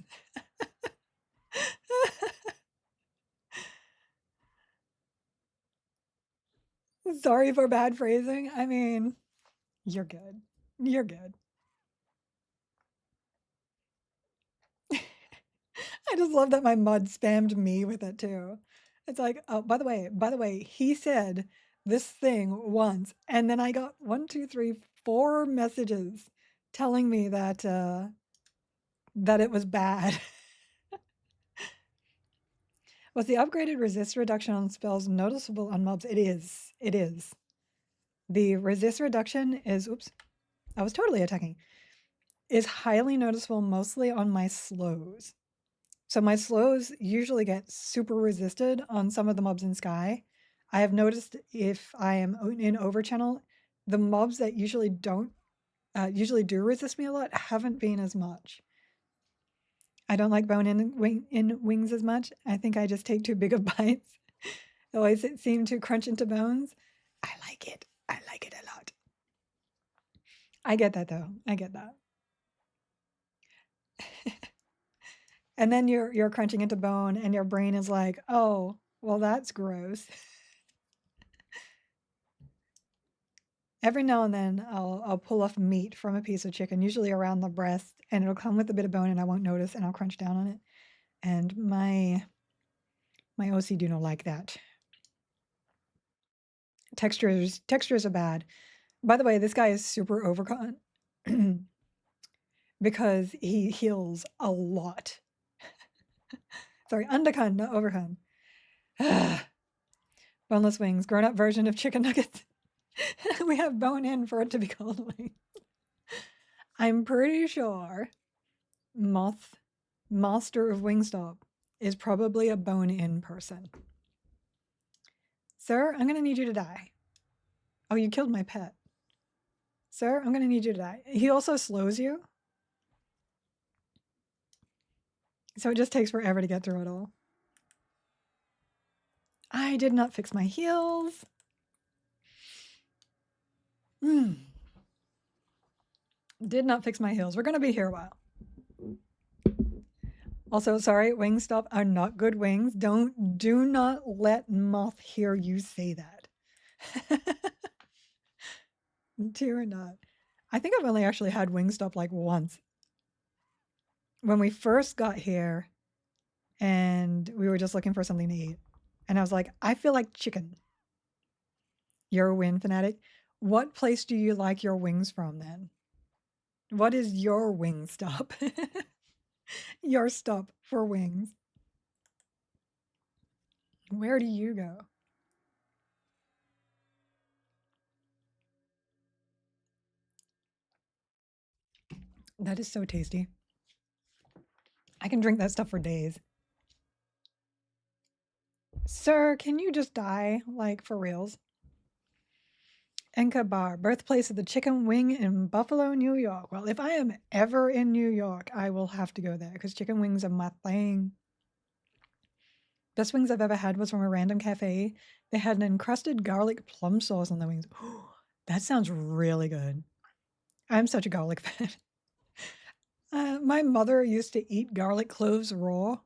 Sorry for bad phrasing. I mean, you're good. You're good. I just love that my mod spammed me with it too. It's like, oh, by the way, he said this thing once, and then I got 1, 2, 3, 4 messages telling me that that it was bad. Was the upgraded resist reduction on spells noticeable on mobs? It is. It is. The resist reduction is, oops, I was totally attacking, is highly noticeable mostly on my slows. So my slows usually get super resisted on some of the mobs in Sky. I have noticed if I am in overchannel, the mobs that usually do resist me a lot haven't been as much. I don't like bone in wings as much. I think I just take too big of bites. They always seem to crunch into bones. I like it. I like it a lot. I get that though. I get that. And then you're crunching into bone and your brain is like, "Oh, well that's gross." Every now and then I'll pull off meat from a piece of chicken, usually around the breast, and it'll come with a bit of bone and I won't notice and I'll crunch down on it. And my OC do not like that. Textures are bad. By the way, this guy is super overcon because he heals a lot. Sorry, undercon, not overcon. Boneless wings, grown-up version of chicken nuggets. We have bone in for it to be called wings. I'm pretty sure Master of Wingstop is probably a bone-in person. Sir, I'm gonna need you to die. Oh, you killed my pet. Sir, I'm gonna need you to die. He also slows you. So it just takes forever to get through it all. I did not fix my heels. Did not fix my heels. We're gonna be here a while. Also, sorry, Wingstop are not good wings. Do not let Moth hear you say that. Do not. I think I've only actually had Wingstop like once. When we first got here and we were just looking for something to eat. And I was like, I feel like chicken. You're a wing fanatic. What place do you like your wings from then? What is your wing stop? Your stop for wings. Where do you go? That is so tasty. I can drink that stuff for days. Sir, can you just die? Like, for reals? Enka Bar, birthplace of the chicken wing in Buffalo, New York. Well, if I am ever in New York, I will have to go there because chicken wings are my thing. Best wings I've ever had was from a random cafe. They had an encrusted garlic plum sauce on the wings. That sounds really good. I'm such a garlic fan. My mother used to eat garlic cloves raw.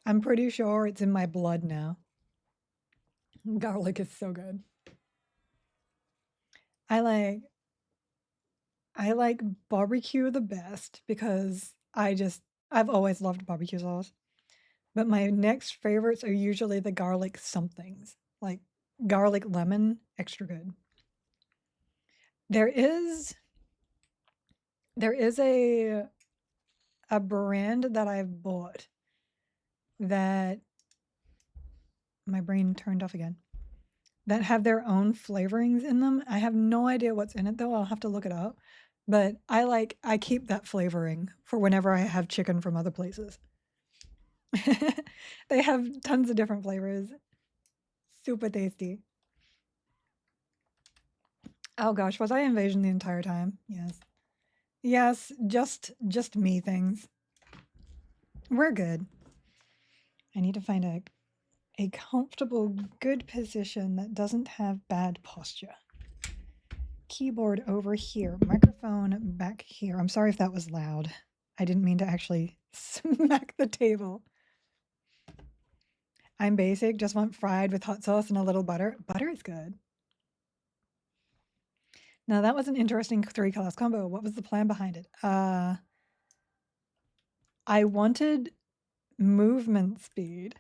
I'm pretty sure it's in my blood now. Garlic is so good. I like barbecue the best because I've always loved barbecue sauce. But my next favorites are usually the garlic somethings, like garlic lemon, extra good. There is a brand that I've bought that my brain turned off again, that have their own flavorings in them. I have no idea what's in it though. I'll have to look it up. But I keep that flavoring for whenever I have chicken from other places. They have tons of different flavors. Super tasty. Oh gosh, was I invasion the entire time? Yes. Yes, just me things. We're good. I need to find a comfortable, good position that doesn't have bad posture. Keyboard over here, microphone back here. I'm sorry if that was loud. I didn't mean to actually smack the table. I'm basic, just want fried with hot sauce and a little butter. Butter is good. Now that was an interesting 3-class combo. What was the plan behind it? I wanted movement speed.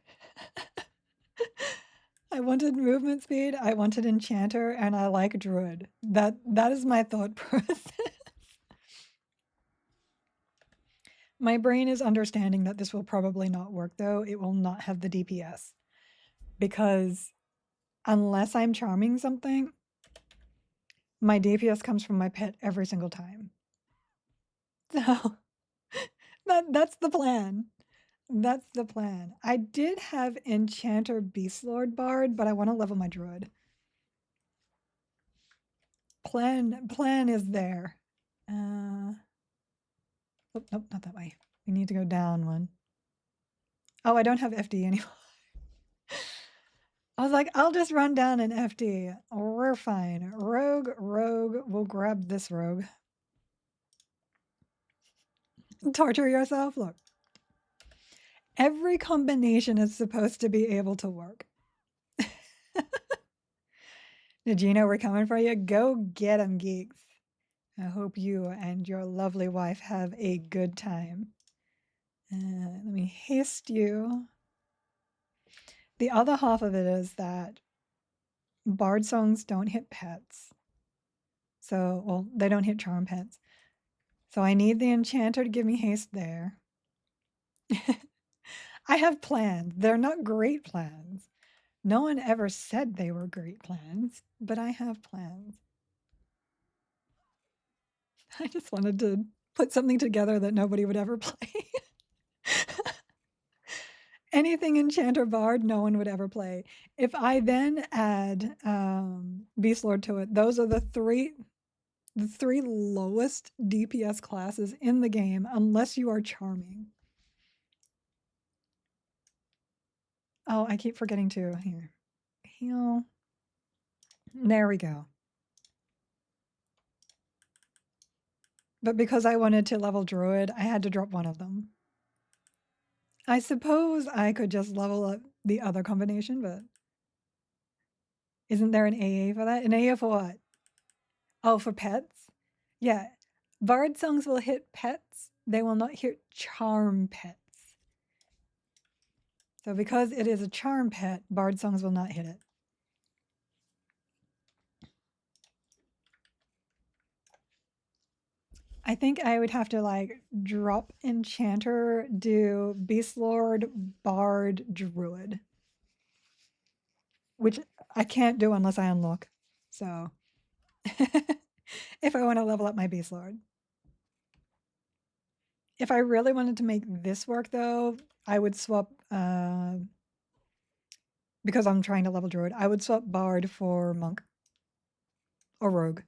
I wanted movement speed, I wanted enchanter, and I like druid. That is my thought process. My brain is understanding that this will probably not work though. It will not have the DPS. Because unless I'm charming something, my DPS comes from my pet every single time. So that's the plan. That's the plan. I did have Enchanter Beastlord Bard, but I want to level my druid. Plan is there. Oh, nope, not that way. We need to go down one. Oh, I don't have FD anymore. I was like, I'll just run down an FD. We're fine. Rogue. We'll grab this rogue. Torture yourself. Look. Every combination is supposed to be able to work. Did you know we're coming for you? Go get 'em, geeks. I hope you and your lovely wife have a good time. Let me haste you. The other half of it is that bard songs don't hit pets. So, well, they don't hit charm pets. So I need the enchanter to give me haste there. I have plans. They're not great plans. No one ever said they were great plans, but I have plans. I just wanted to put something together that nobody would ever play. Anything enchanter bard, no one would ever play. If I then add Beast Lord to it, those are the three lowest DPS classes in the game, unless you are charming. Oh, I keep forgetting to here. Heal. There we go. But because I wanted to level Druid, I had to drop one of them. I suppose I could just level up the other combination, but isn't there an AA for that? An AA for what? Oh, for pets? Yeah. Bard songs will hit pets. They will not hit charm pets. So because it is a charm pet, bard songs will not hit it. I think I would have to like drop enchanter, do beast lord, bard, druid, which I can't do unless I unlock. So if I want to level up my beast lord. If I really wanted to make this work though, I would swap, because I'm trying to level druid, I would swap bard for monk or rogue.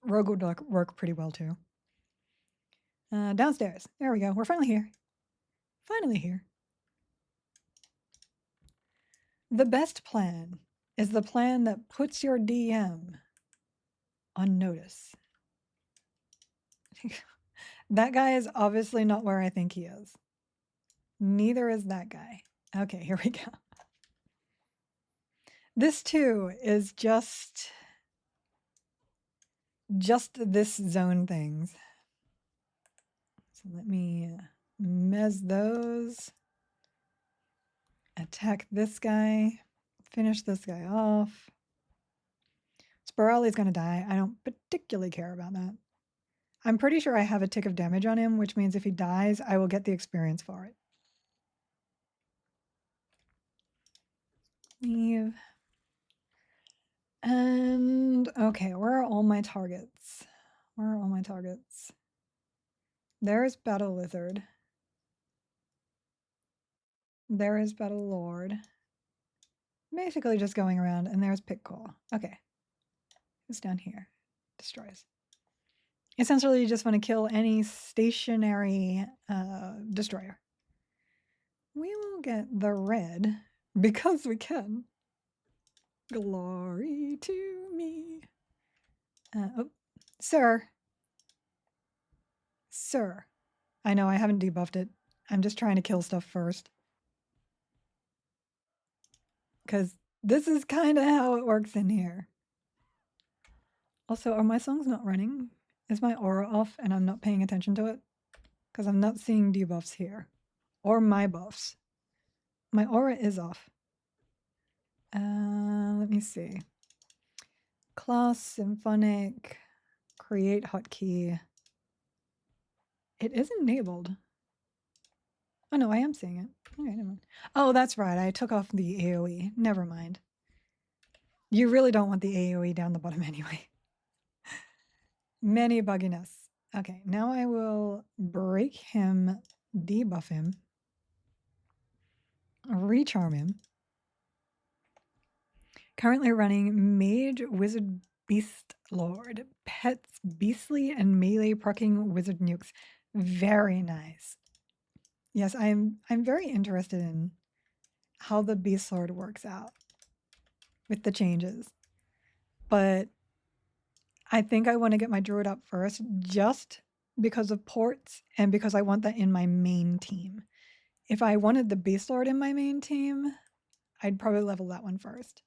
Rogue would work pretty well too. Downstairs. There we go. We're finally here. Finally here. The best plan is the plan that puts your DM on notice. That guy is obviously not where I think he is. Neither is that guy. Okay, here we go. This too is just this zone things. So let me mez those. Attack this guy. Finish this guy off. Sporali's gonna die. I don't particularly care about that. I'm pretty sure I have a tick of damage on him, which means if he dies, I will get the experience for it. Leave. And okay, where are all my targets? Where are all my targets? There's Battle Lizard. There is Battle Lord. Basically just going around, and there's Pitcall. Okay. Who's down here? Destroys. Essentially, you just want to kill any stationary destroyer. We will get the red because we can. Glory to me. Oh, sir. Sir. I know I haven't debuffed it. I'm just trying to kill stuff first. Because this is kind of how it works in here. Also, are my songs not running? Is my aura off and I'm not paying attention to it? Because I'm not seeing debuffs here. Or my buffs. My aura is off. Let me see. Class, symphonic, create hotkey. It is enabled. Oh no, I am seeing it. Okay, never mind. Oh, that's right. I took off the AoE. Never mind. You really don't want the AoE down the bottom anyway. Many bugginess. Okay, now I will break him, debuff him, recharm him. Currently running Mage, Wizard, Beast Lord, Pets, Beastly, and Melee proccing Wizard nukes. Very nice. Yes, I'm very interested in how the Beast Sword works out with the changes. But I think I want to get my Druid up first just because of ports and because I want that in my main team. If I wanted the Beast Lord in my main team, I'd probably level that one first.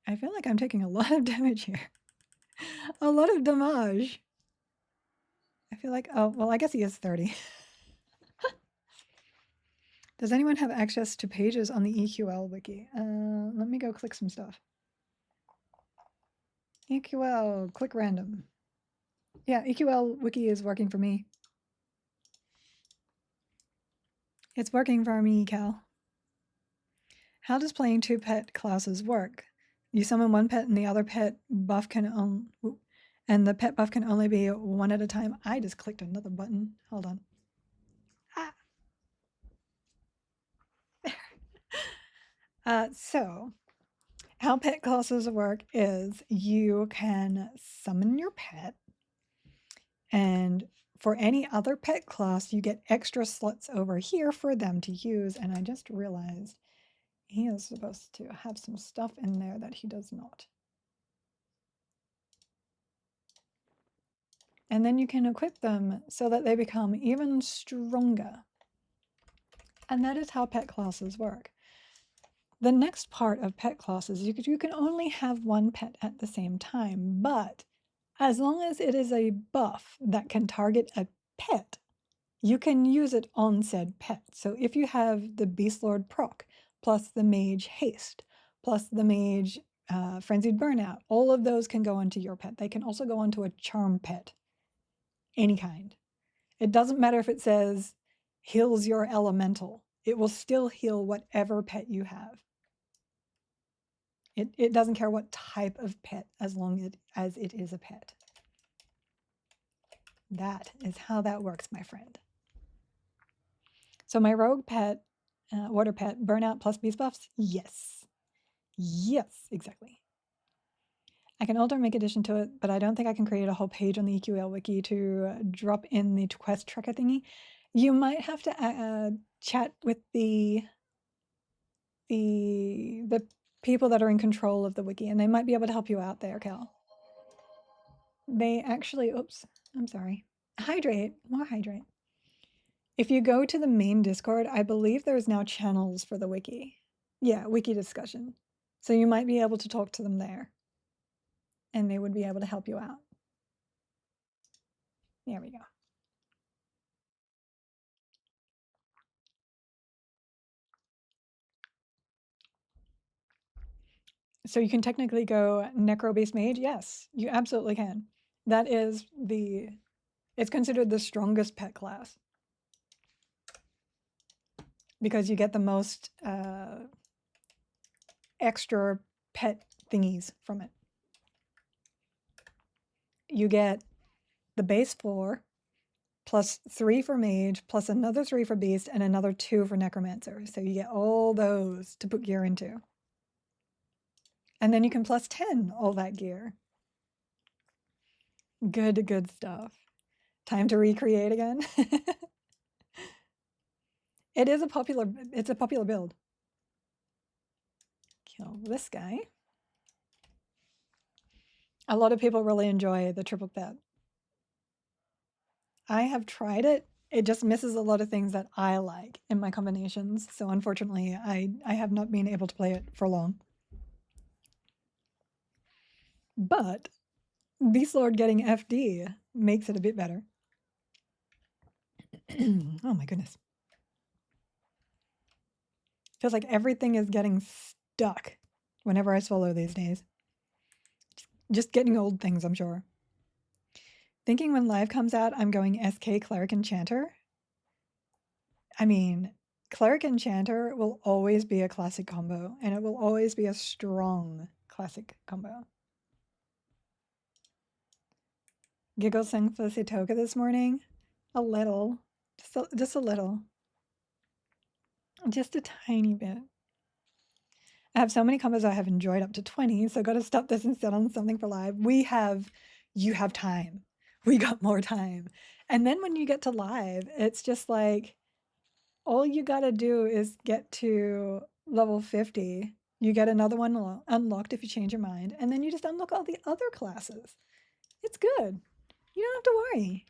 I feel like I'm taking a lot of damage here. A lot of damage. I feel like, oh, well, I guess he is 30. Does anyone have access to pages on the EQL wiki? Let me go click some stuff. EQL, click random. Yeah, EQL wiki is working for me. It's working for me, Cal. How does playing two pet classes work? You summon one pet and the other pet buff can and the pet buff can only be one at a time. I just clicked another button. Hold on. So how pet classes work is you can summon your pet, and for any other pet class, you get extra slots over here for them to use. And I just realized he is supposed to have some stuff in there that he does not. And then you can equip them so that they become even stronger. And that is how pet classes work. The next part of pet classes, you can only have one pet at the same time, but as long as it is a buff that can target a pet, you can use it on said pet. So if you have the Beast Lord proc, plus the Mage Haste, plus the Mage Frenzied Burnout, all of those can go onto your pet. They can also go onto a charm pet, any kind. It doesn't matter if it says heals your elemental. It will still heal whatever pet you have. It doesn't care what type of pet as long as it is a pet. That is how that works, my friend. So my rogue pet, water pet, burnout plus beast buffs? Yes. Yes, exactly. I can alter and make addition to it, but I don't think I can create a whole page on the EQL wiki to drop in the quest tracker thingy. You might have to chat with the people that are in control of the wiki, and they might be able to help you out there, Cal. They actually, oops, I'm sorry. Hydrate, more hydrate. If you go to the main Discord, I believe there's now channels for the wiki. Yeah, wiki discussion. So you might be able to talk to them there, and they would be able to help you out. There we go. So you can technically go Necro-based Mage? Yes, you absolutely can. That is it's considered the strongest pet class, because you get the most extra pet thingies from it. You get the base 4, plus 3 for Mage, plus another 3 for Beast, and another 2 for Necromancer. So you get all those to put gear into. And then you can plus 10 all that gear. Good stuff. Time to recreate again. It's a popular build. Kill this guy. A lot of people really enjoy the triple pet. I have tried it. It just misses a lot of things that I like in my combinations. So unfortunately, I have not been able to play it for long. But Beast Lord getting FD makes it a bit better. Oh my goodness. Feels like everything is getting stuck whenever I swallow these days. Just getting old things, I'm sure. Thinking when live comes out, I'm going SK Cleric Enchanter. I mean, Cleric Enchanter will always be a classic combo, and it will always be a strong classic combo. Giggle sang Felicitoka this morning? A little. Just a little. Just a tiny bit. I have so many combos I have enjoyed up to 20, so gotta stop this and set on something for live. You have time. We got more time. And then when you get to live, it's just like, all you gotta do is get to level 50. You get another one unlocked if you change your mind, and then you just unlock all the other classes. It's good. You don't have to worry.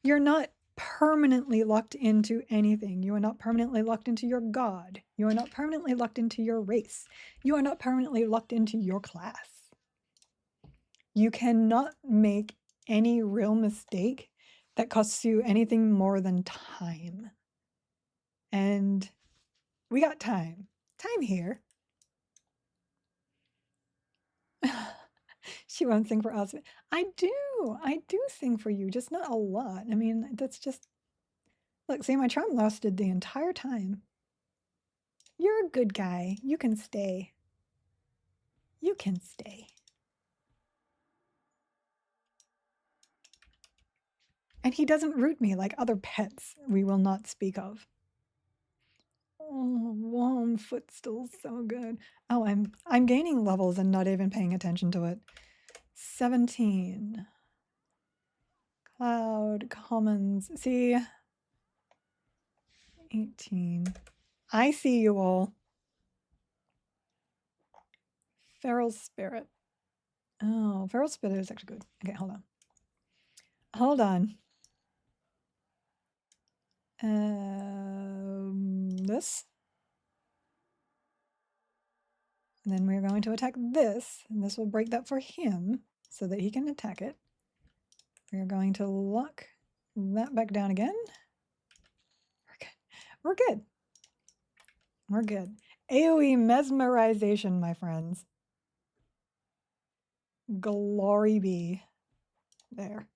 You're not permanently locked into anything. You are not permanently locked into your god. You are not permanently locked into your race. You are not permanently locked into your class. You cannot make any real mistake that costs you anything more than time. And we got time. Time here. She won't sing for us. I do. I do sing for you, just not a lot. I mean, that's just... Look, see, my charm lasted the entire time. You're a good guy. You can stay. You can stay. And he doesn't root me like other pets we will not speak of. Oh, warm footstool's so good. Oh, I'm gaining levels and not even paying attention to it. 17. Cloud, commons. See? 18. I see you all. Feral spirit. Oh, feral spirit is actually good. Okay, hold on. Hold on. This. And then we're going to attack this, and this will break that for him so that he can attack it. We're going to lock that back down again. We're good. We're good. We're good. AoE mesmerization, my friends. Glory be. There.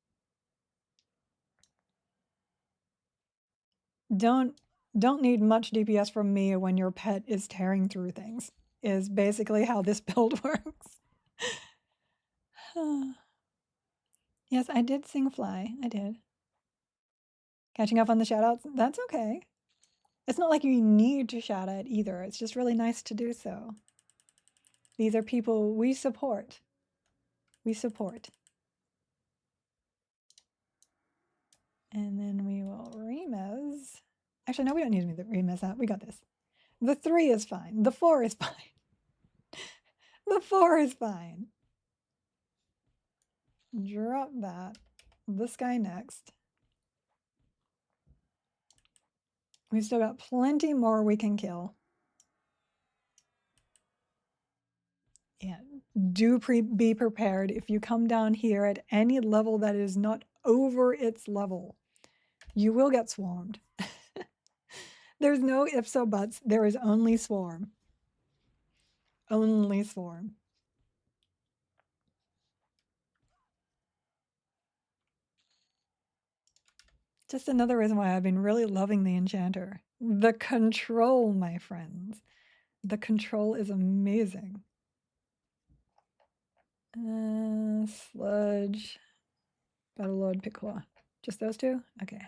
Don't need much DPS from me when your pet is tearing through things, is basically how this build works. Yes, I did sing fly. I did. Catching up on the shoutouts? That's okay. It's not like you need to shout out either. It's just really nice to do so. These are people we support. We support. And then we will remez. Actually, no, we don't need to remez that. We got this. The 3 is fine. The 4 is fine. The 4 is fine. Drop that. This guy next. We've still got plenty more we can kill. Yeah, do be prepared. If you come down here at any level that is not over its level, you will get swarmed. There's no ifs or buts. There is only swarm. Only swarm. Just another reason why I've been really loving the Enchanter. The control, my friends. The control is amazing. Sludge. Battlelord, Piccola. Just those two? Okay.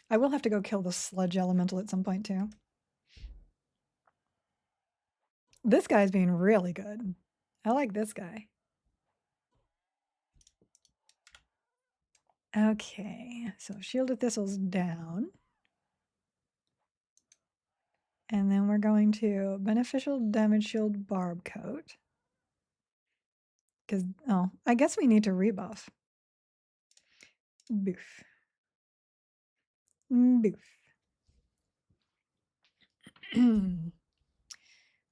I will have to go kill the sludge elemental at some point too. This guy's being really good. I like this guy. Okay, so Shield of Thistle's down. And then we're going to Beneficial Damage Shield Barb Coat. Because, oh, I guess we need to rebuff. Boof. Boof.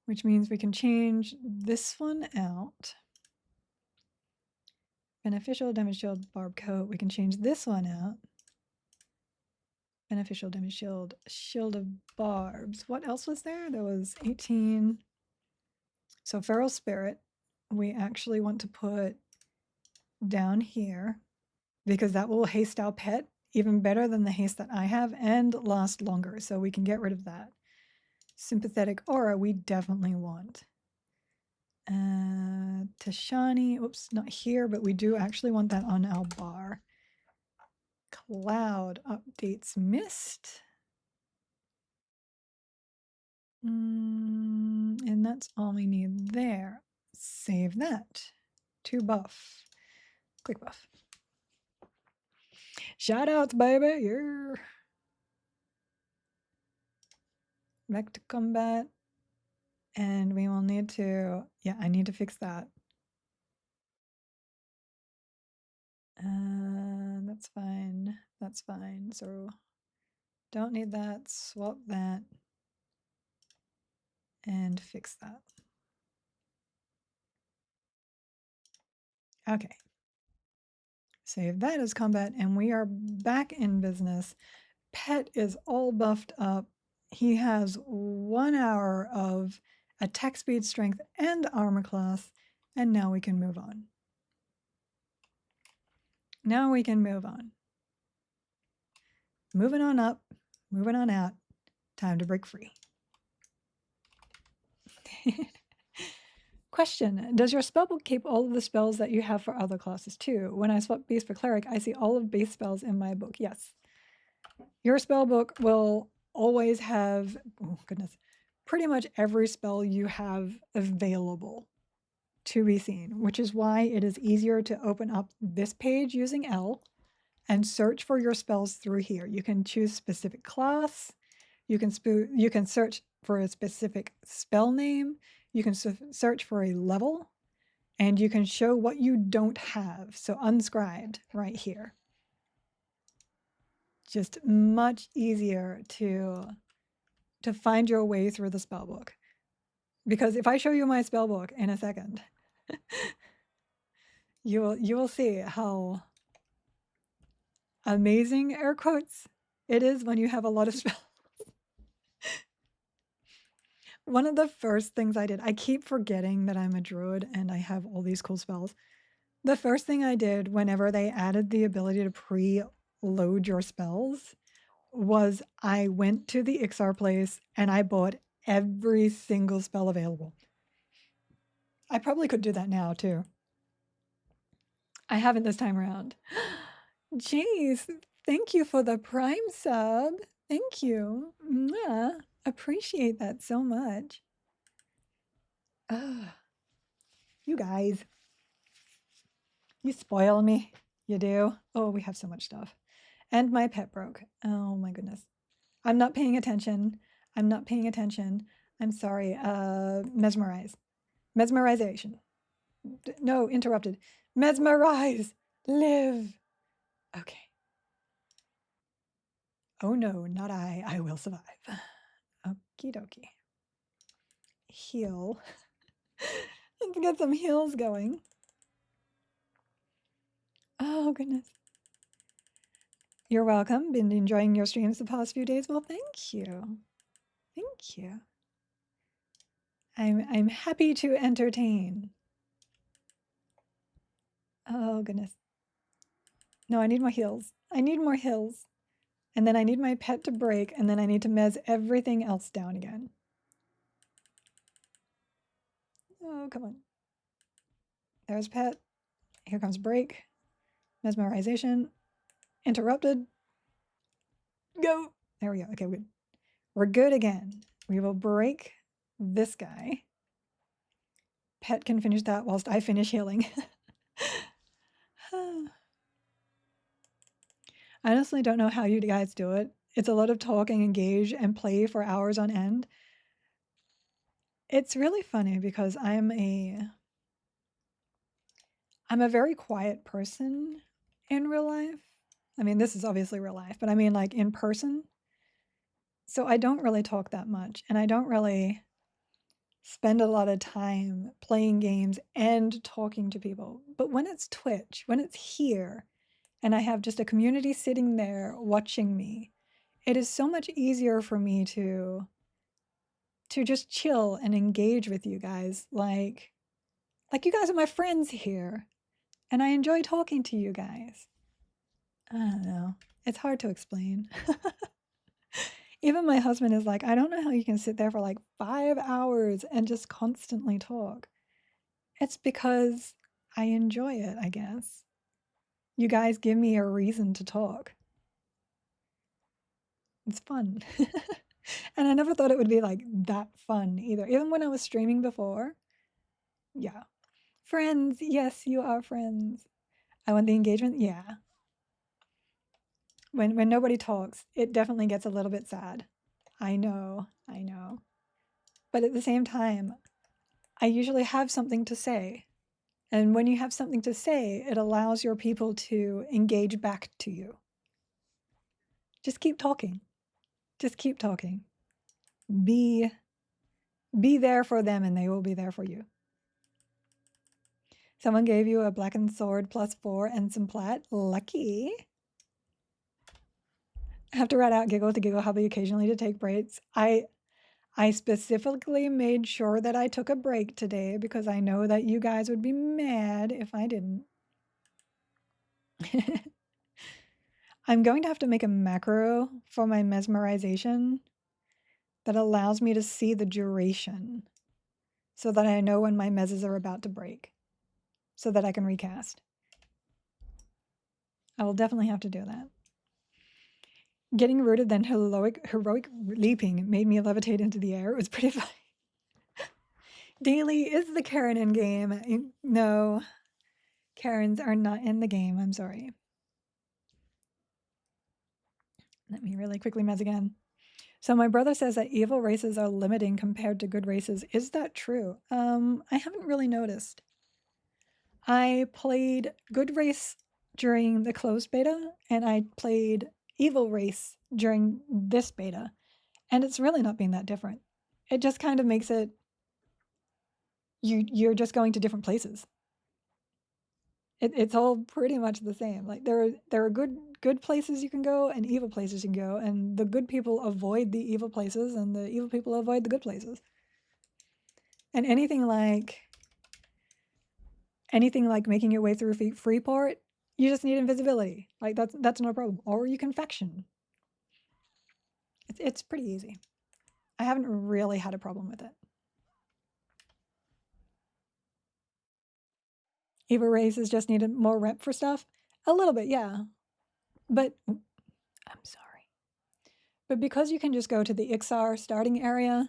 Which means we can change this one out. Beneficial Damage Shield Barb Coat. We can change this one out. Beneficial Damage Shield, Shield of Barbs. What else was there? There was 18. So Feral Spirit, we actually want to put down here because that will haste our pet even better than the haste that I have and last longer. So we can get rid of that. Sympathetic Aura, we definitely want. Tashani, oops, not here, but we do actually want that on our bar. Cloud updates Mist. And that's all we need there. Save that. To buff. Quick buff. Shout outs, baby. Yeah. Back to combat. And we will need to, yeah, I need to fix that. That's fine. That's fine. So don't need that. Swap that. And fix that. Okay. Save that as combat, and we are back in business. Pet is all buffed up. He has 1 hour of attack speed, strength, and armor class, and now we can move on. Now we can move on. Moving on up, moving on out. Time to break free. Question, does your spellbook keep all of the spells that you have for other classes too? When I swap base for cleric, I see all of base spells in my book. Yes. Your spellbook will always have, oh goodness, pretty much every spell you have available to be seen, which is why it is easier to open up this page using L and search for your spells through here. You can choose specific class, you can search for a specific spell name, you can search for a level, and you can show what you don't have. So unscribed right here. Just much easier to find your way through the spell book. Because if I show you my spell book in a second, you will see how amazing, air quotes, it is when you have a lot of spells. One of the first things I did, I keep forgetting that I'm a druid and I have all these cool spells. The first thing I did whenever they added the ability to pre-load your spells was I went to the Ixar place and I bought every single spell available. I probably could do that now too. I haven't this time around. Jeez, thank you for the Prime sub. Thank you. Mwah. Appreciate that so much. You guys. You spoil me. You do. Oh, we have so much stuff. And my pet broke. Oh my goodness. I'm not paying attention. I'm not paying attention. I'm sorry. Mesmerize. Mesmerization. No, interrupted. Mesmerize. Live. Okay. Oh no, not I. I will survive. Okie dokie. Heal. Let's get some heals going. Oh goodness. You're welcome. Been enjoying your streams the past few days? Well, thank you. Thank you. I'm happy to entertain. Oh goodness. No, I need more heals. I need more heals. And then I need my pet to break, and then I need to mez everything else down again. Oh, come on. There's pet. Here comes break. Mesmerization. Interrupted. Go. There we go. Okay, good. We're good again. We will break this guy. Pet can finish that whilst I finish healing. I honestly don't know how you guys do it. It's a lot of talk and engage and play for hours on end. It's really funny because I'm a very quiet person in real life. I mean, this is obviously real life, but I mean like in person. So I don't really talk that much, and I don't really spend a lot of time playing games and talking to people. But when it's Twitch, when it's here, and I have just a community sitting there watching me, it is so much easier for me to just chill and engage with you guys. Like you guys are my friends here, and I enjoy talking to you guys. I don't know. It's hard to explain. Even my husband is like, I don't know how you can sit there for like 5 hours and just constantly talk. It's because I enjoy it, I guess. You guys give me a reason to talk. It's fun. And I never thought it would be like that fun either. Even when I was streaming before. Yeah. Friends. Yes, you are friends. I want the engagement. Yeah. When nobody talks, it definitely gets a little bit sad. I know. I know. But at the same time, I usually have something to say. And when you have something to say, it allows your people to engage back to you. Just keep talking. Just keep talking. Be there for them and they will be there for you. Someone gave you a blackened sword +4 and some plat. Lucky. I have to write out giggle to giggle hubby occasionally to take breaks. I specifically made sure that I took a break today because I know that you guys would be mad if I didn't. I'm going to have to make a macro for my mesmerization that allows me to see the duration so that I know when my mezzes are about to break so that I can recast. I will definitely have to do that. Getting rooted, then heroic leaping made me levitate into the air. It was pretty funny. Daily, is the Karen in game? No, Karens are not in the game. I'm sorry. Let me really quickly mess again. So my brother says that evil races are limiting compared to good races. Is that true? I haven't really noticed. I played good race during the closed beta, and I played evil race during this beta, and it's really not been that different. It just kind of makes it you're just going to different places. It's all pretty much the same. Like there are good places you can go and evil places you can go, and the good people avoid the evil places, and the evil people avoid the good places. And anything like making your way through Freeport, you just need invisibility. Like that's no problem. Or you can faction. It's pretty easy. I haven't really had a problem with it. Evil races just needed more rep for stuff. A little bit, yeah. But I'm sorry. But because you can just go to the Ixar starting area,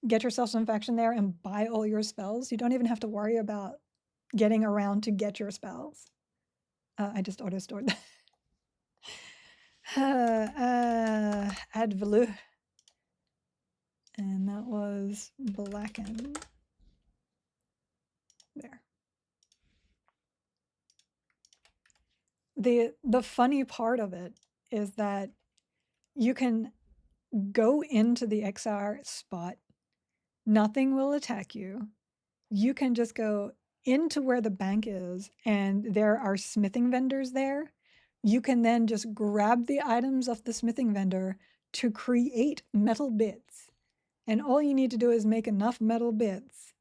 get yourself some faction there, and buy all your spells, you don't even have to worry about getting around to get your spells. I just auto-stored that. Add Velu. And that was Blacken. There. The funny part of it is that you can go into the XR spot. Nothing will attack you. You can just go into where the bank is, and there are smithing vendors there. You can then just grab the items off the smithing vendor to create metal bits. And all you need to do is make enough metal bits.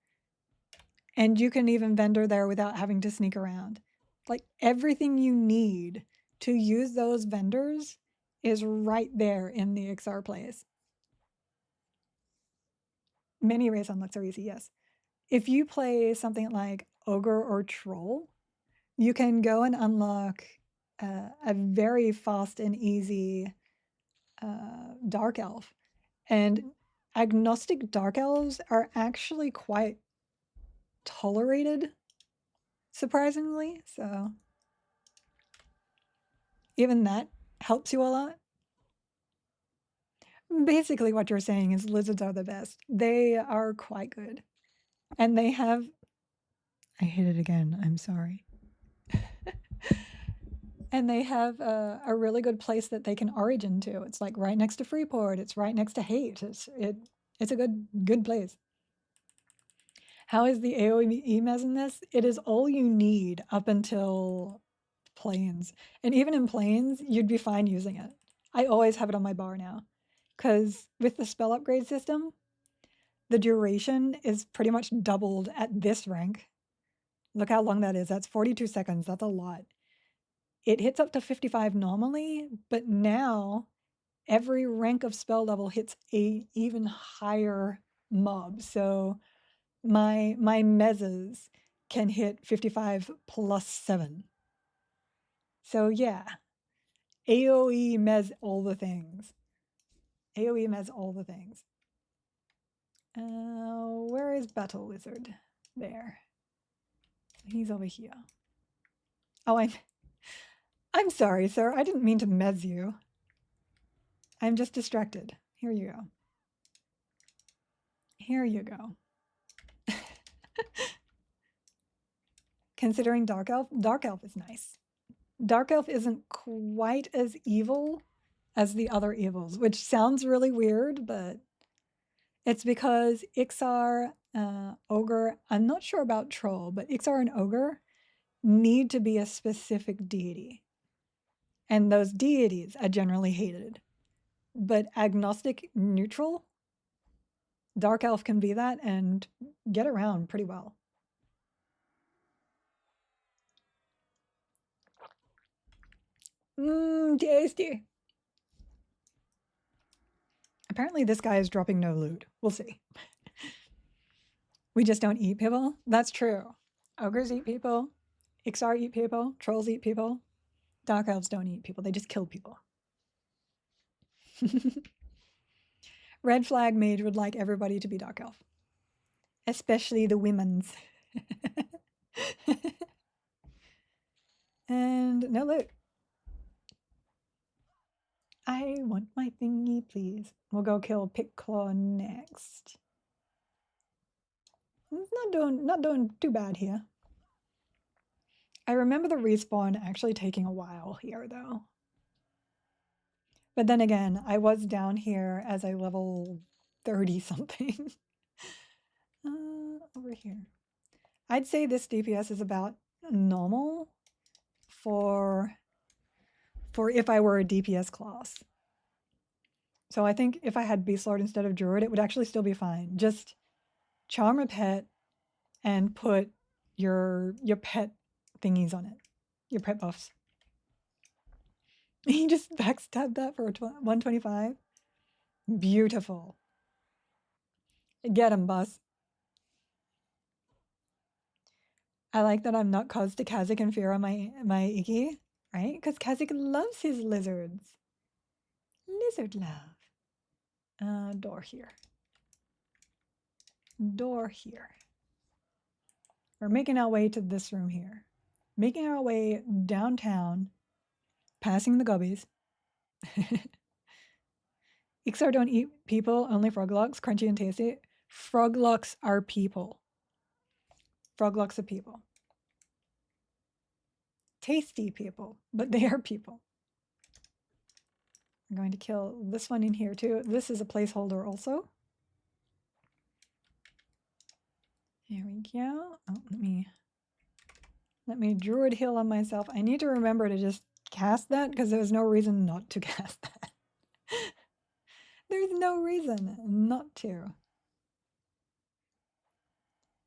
And you can even vendor there without having to sneak around. Like everything you need to use those vendors is right there in the XR place. Many race unlocks are easy, yes. If you play something like Ogre or Troll, you can go and unlock a very fast and easy Dark Elf. And agnostic Dark Elves are actually quite tolerated, surprisingly. So even that helps you a lot. Basically, what you're saying is lizards are the best. They are quite good. And they have... I hit it again. I'm sorry. And they have a really good place that they can origin to. It's like right next to Freeport. It's right next to Hate. It's a good place. How is the AoE mez in this? It is all you need up until Plains. And even in Plains, you'd be fine using it. I always have it on my bar now. Because with the spell upgrade system, the duration is pretty much doubled at this rank. Look how long that is. That's 42 seconds. That's a lot. It hits up to 55 normally, but now every rank of spell level hits a even higher mob. So my mezzes can hit 55 plus 7. So yeah, AoE mez all the things. AoE has all the things. Where is Battle Wizard? There. He's over here. Oh, I'm sorry, sir. I didn't mean to mez you. I'm just distracted. Here you go. Here you go. Considering Dark Elf is nice. Dark Elf isn't quite as evil as the other evils, which sounds really weird, but it's because Ixar, Ogre, I'm not sure about Troll, but Ixar and Ogre need to be a specific deity. And those deities are generally hated. But agnostic neutral, Dark Elf can be that and get around pretty well. Tasty. Apparently this guy is dropping no loot. We'll see. We just don't eat people? That's true. Ogres eat people. Ixar eat people. Trolls eat people. Dark Elves don't eat people. They just kill people. Red Flag Mage would like everybody to be Dark Elf. Especially the women's. And no loot. I want my thingy, please. We'll go kill Picklaw next. It's not doing too bad here. I remember the respawn actually taking a while here, though. But then again, I was down here as a level 30 something. Over here. I'd say this DPS is about normal for if I were a DPS class. So I think if I had Beast Lord instead of Druid, it would actually still be fine. Just charm a pet and put your pet thingies on it. Your pet buffs. He just backstabbed that for 125. Beautiful. Get him, boss. I like that I'm not caused to Kazik and fear on my Iki, right? Because Kazik loves his lizards. Lizard love. Door here. Door here. We're making our way to this room here. Making our way downtown, passing the gubbies. Ixar don't eat people, only froglocks, crunchy and tasty. Froglocks are people. Froglocks are people. Tasty people, but they are people. I'm going to kill this one in here too. This is a placeholder also. Here we go. Oh, let me druid heal on myself. I need to remember to just cast that because there's no reason not to cast that. There's no reason not to.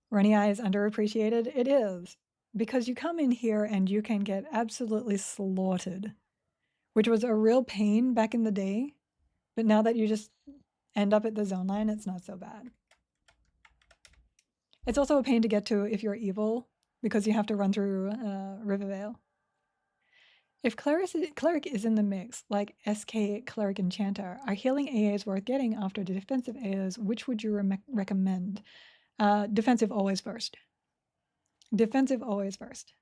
Runny Eye is underappreciated. It is. Because you come in here and you can get absolutely slaughtered, which was a real pain back in the day. But now that you just end up at the zone line, it's not so bad. It's also a pain to get to if you're evil, because you have to run through Rivervale. If Cleric is in the mix, like SK Cleric Enchanter, are healing AAs worth getting after the defensive AAs? Which would you recommend? Defensive always first. Defensive always first.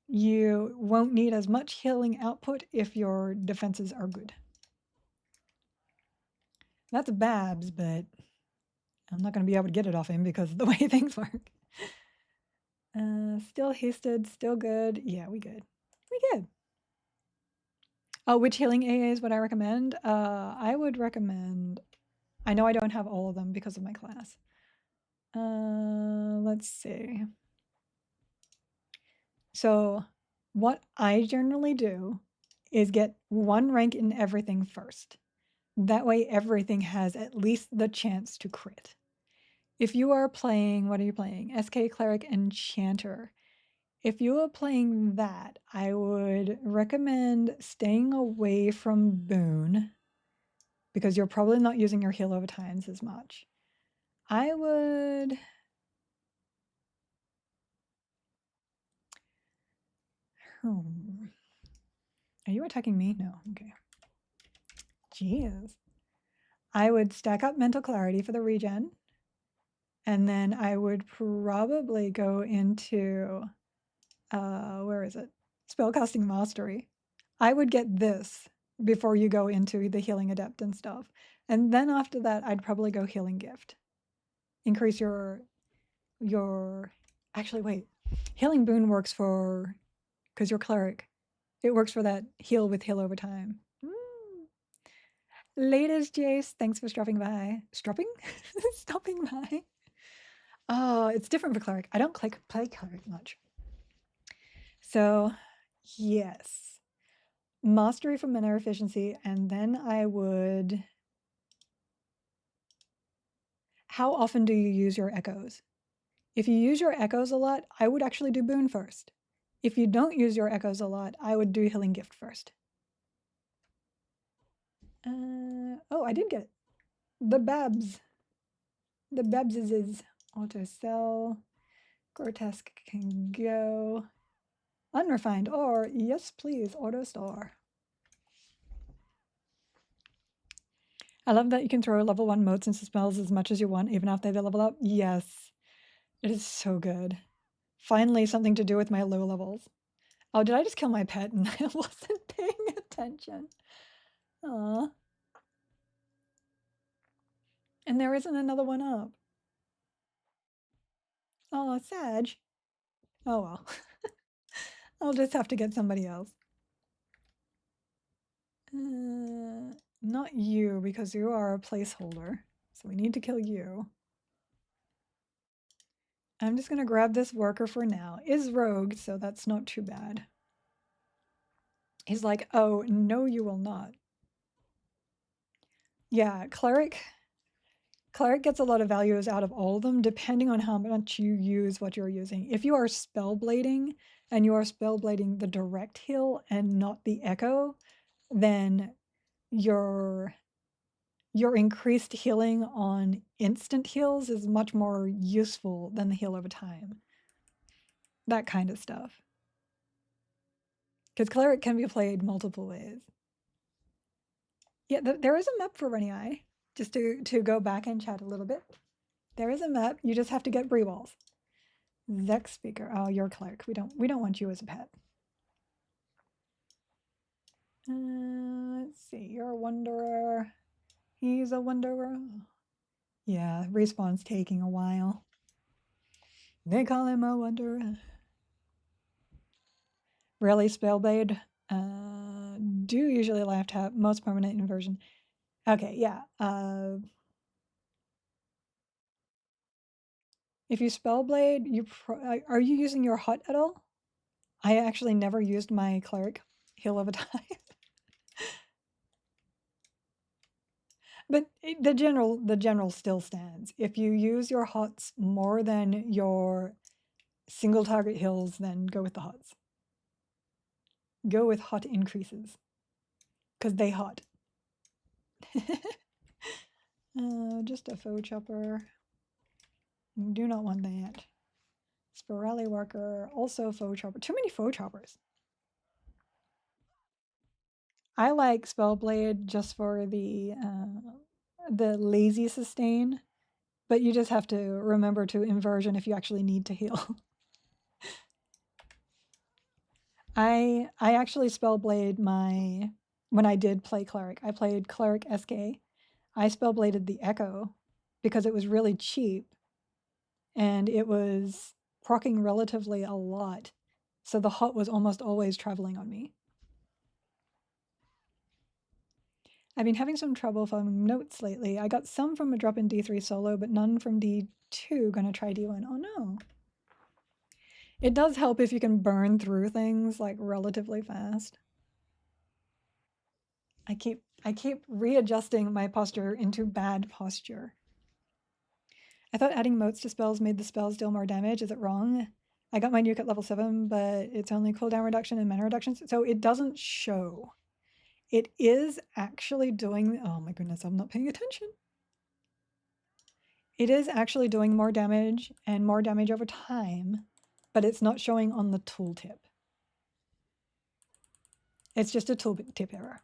You won't need as much healing output if your defenses are good. That's Babs, but I'm not going to be able to get it off him because of the way things work. Still hasted, still good. Yeah, we good. We good. Oh, which healing AAs would I recommend? I would recommend... I know I don't have all of them because of my class. Let's see. So what I generally do is get 1 rank in everything first. That way everything has at least the chance to crit. If you are playing, what are you playing? SK Cleric Enchanter. If you are playing that, I would recommend staying away from Boon because you're probably not using your heal over times as much. I would... Are you attacking me? No, okay. Jeez. I would stack up mental clarity for the regen. And then I would probably go into, where is it? Spellcasting mastery. I would get this before you go into the healing adept and stuff. And then after that, I'd probably go healing gift. Increase your, actually wait, healing boon works for, because you're cleric. It works for that heal with heal over time. Latest Jace, thanks for stopping by. Stopping? Stopping by. Oh, it's different for cleric. I don't play cleric much. So, yes. Mastery for mana efficiency, and then I would... How often do you use your echoes? If you use your echoes a lot, I would actually do boon first. If you don't use your echoes a lot, I would do healing gift first. Oh, I did get it. The Babs. The Babs is auto sell. Grotesque can go. Unrefined or yes, please, auto store. I love that you can throw level 1 motes into spells as much as you want, even after they level up. Yes, it is so good. Finally, something to do with my low levels. Oh, did I just kill my pet and I wasn't paying attention? Aw. And there isn't another one up. Oh, Sag. Oh well. I'll just have to get somebody else. Not you, because you are a placeholder. So we need to kill you. I'm just going to grab this worker for now. Is rogue, so that's not too bad. He's like, oh, no, you will not. Yeah, cleric gets a lot of values out of all of them, depending on how much you use what you're using. If you are spellblading, and you are spellblading the direct heal and not the echo, then your increased healing on instant heals is much more useful than the heal over time. That kind of stuff. Because cleric can be played multiple ways. Yeah, there is a map for Runny Eye. Just to go back and chat a little bit. There is a map. You just have to get Bree Walls. Zex speaker. Oh, you're a cleric. We don't want you as a pet. Let's see. You're a wanderer. He's a wanderer. Yeah, respawn's taking a while. They call him a wanderer. Rarely spellblade. Do usually left tap. Most permanent inversion. Okay, yeah. If you spellblade, are you using your hut at all? I actually never used my cleric heal of a time. But the general still stands. If you use your huts more than your single target heals, then go with the huts. Go with hut increases. Because they hut. Just a foe chopper. Do not want that. Spirelli worker, also foe chopper. Too many foe choppers. I like Spellblade just for the lazy sustain, but you just have to remember to inversion if you actually need to heal. I actually Spellblade when I did play Cleric. I played Cleric SK. I Spellbladed the Echo because it was really cheap and it was proccing relatively a lot. So the hot was almost always traveling on me. I've been having some trouble finding notes lately. I got some from a drop in D3 solo, but none from D2. Gonna try D1. Oh no. It does help if you can burn through things like relatively fast. I keep readjusting my posture into bad posture. I thought adding motes to spells made the spells deal more damage. Is it wrong? I got my nuke at level 7, but it's only cooldown reduction and mana reductions, so it doesn't show. It is actually doing... Oh my goodness, I'm not paying attention. It is actually doing more damage and more damage over time, but it's not showing on the tooltip. It's just a tooltip error.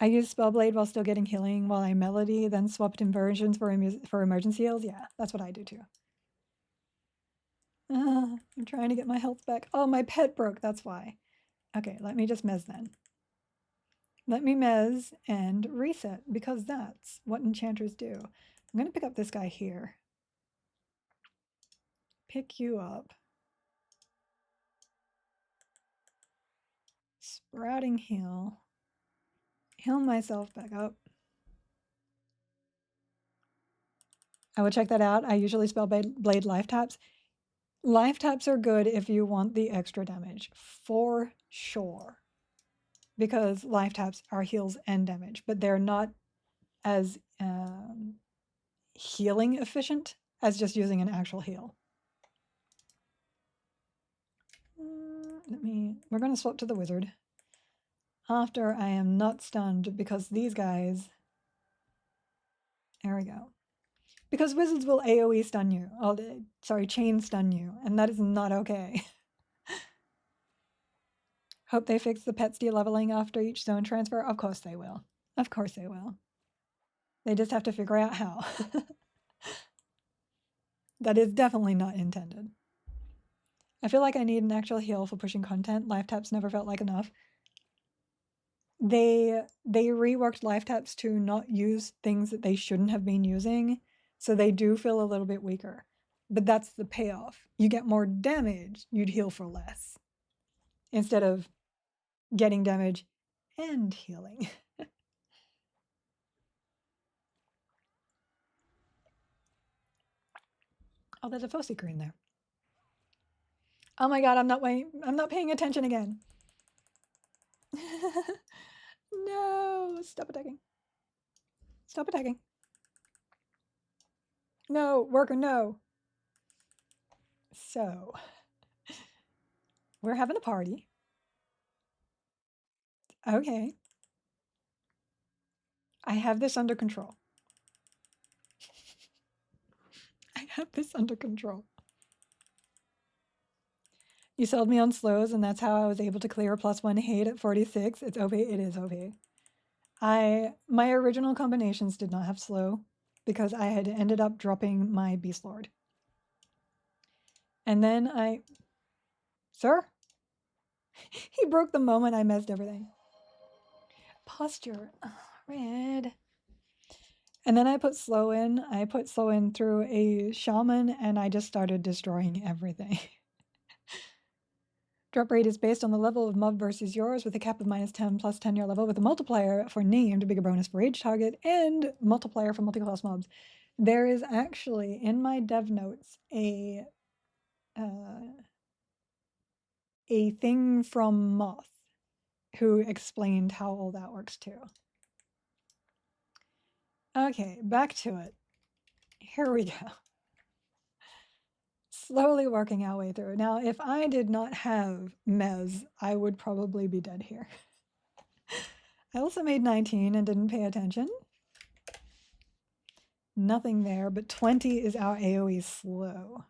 I used Spellblade while still getting healing while I melody, then swapped inversions for emergency heals. Yeah, that's what I do too. I'm trying to get my health back. Oh, my pet broke, that's why. Okay, let me just mez then. Let me mez and reset, because that's what enchanters do. I'm going to pick up this guy here. Pick you up. Sprouting heal. Heal myself back up. I will check that out. I usually spell blade life taps. Life taps are good if you want the extra damage, for sure. Because life taps are heals and damage, but they're not as healing efficient as just using an actual heal. We're going to swap to the wizard after I am not stunned, because these guys, there we go. Because wizards will AoE stun you, chain stun you, and that is not okay. Hope they fix the pets de-leveling after each zone transfer. Of course they will. Of course they will. They just have to figure out how. That is definitely not intended. I feel like I need an actual heal for pushing content. Life taps never felt like enough. They reworked life taps to not use things that they shouldn't have been using, so they do feel a little bit weaker. But that's the payoff. You get more damage, you'd heal for less. Instead of getting damage and healing. Oh, there's a foe seeker in there. Oh my god, I'm not paying attention again. No, stop attacking. Stop attacking. No, worker, no. So, we're having a party. Okay. I have this under control. I have this under control. You sold me on slows, and that's how I was able to clear +1 hate at 46. It's OP. It is OP. My original combinations did not have slow because I had ended up dropping my Beast Lord. And then Sir? He broke the moment I messed everything. Posture. Oh, red. And then I put slow in. I put slow in through a shaman, and I just started destroying everything. Drop rate is based on the level of mob versus yours, with a cap of -10 plus 10 your level, with a multiplier for named, bigger bonus for each target, and multiplier for multi-class mobs. There is actually, in my dev notes, a thing from Moth who explained how all that works too. Okay, back to it. Here we go. Slowly working our way through. Now, if I did not have Mez, I would probably be dead here. I also made 19 and didn't pay attention. Nothing there, but 20 is our AoE slow.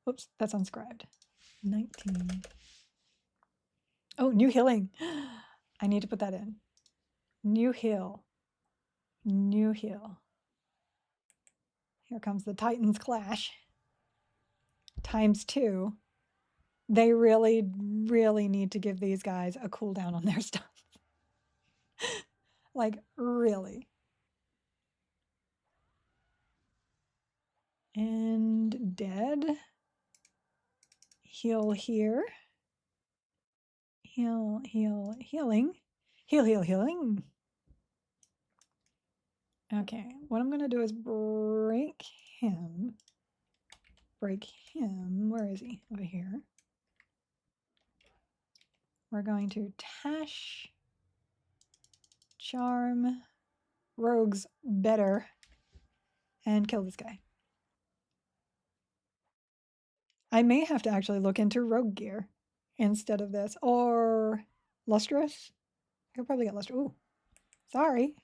Oops, that's unscribed. 19. Oh, new healing. I need to put that in. New heal. New heal. Here comes the Titans Clash. ×2. They really, really need to give these guys a cooldown on their stuff. Like, really. And dead. Heal here. Heal, heal, healing. Heal, heal, healing. Okay, what I'm going to do is break him. Break him. Where is he? Over here. We're going to Tash. Charm. Rogue's better. And kill this guy. I may have to actually look into rogue gear instead of this. Or lustrous. I could probably get lustrous. Ooh. Sorry.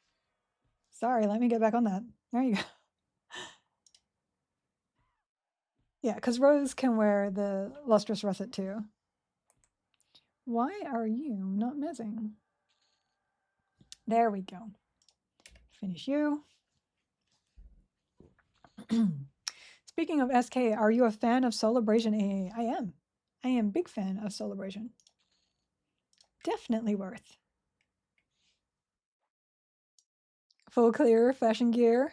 Sorry, let me get back on that. There you go. Yeah, because Rose can wear the lustrous russet too. Why are you not missing? There we go. Finish you. Speaking of SK, are you a fan of Celebration AA? I am. I am big fan of Celebration. Definitely worth. Full clear fashion gear.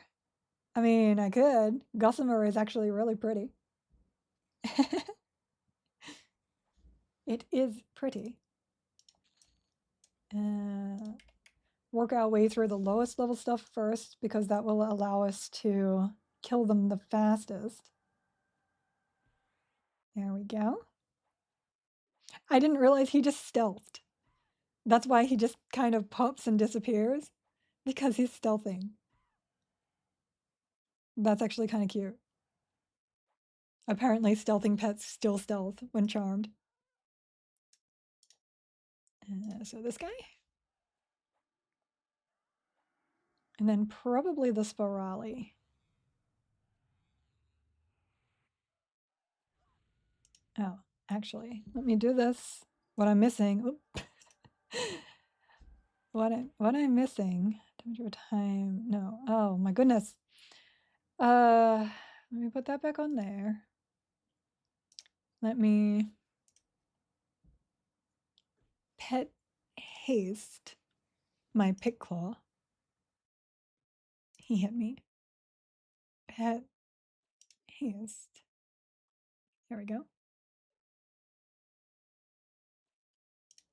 I mean, I could. Gossamer is actually really pretty. It is pretty. Work our way through the lowest level stuff first because that will allow us to kill them the fastest. There we go. I didn't realize he just stealthed. That's why he just kind of pops and disappears, because he's stealthing. That's actually kind of cute. Apparently stealthing pets still stealth when charmed. So this guy. And then probably the Spirali. Oh, actually, let me do this. What I'm missing. what I'm missing. Temperature time. No. Oh my goodness. Let me put that back on there. Let me pet haste my pick claw. He hit me. Pet haste. There we go.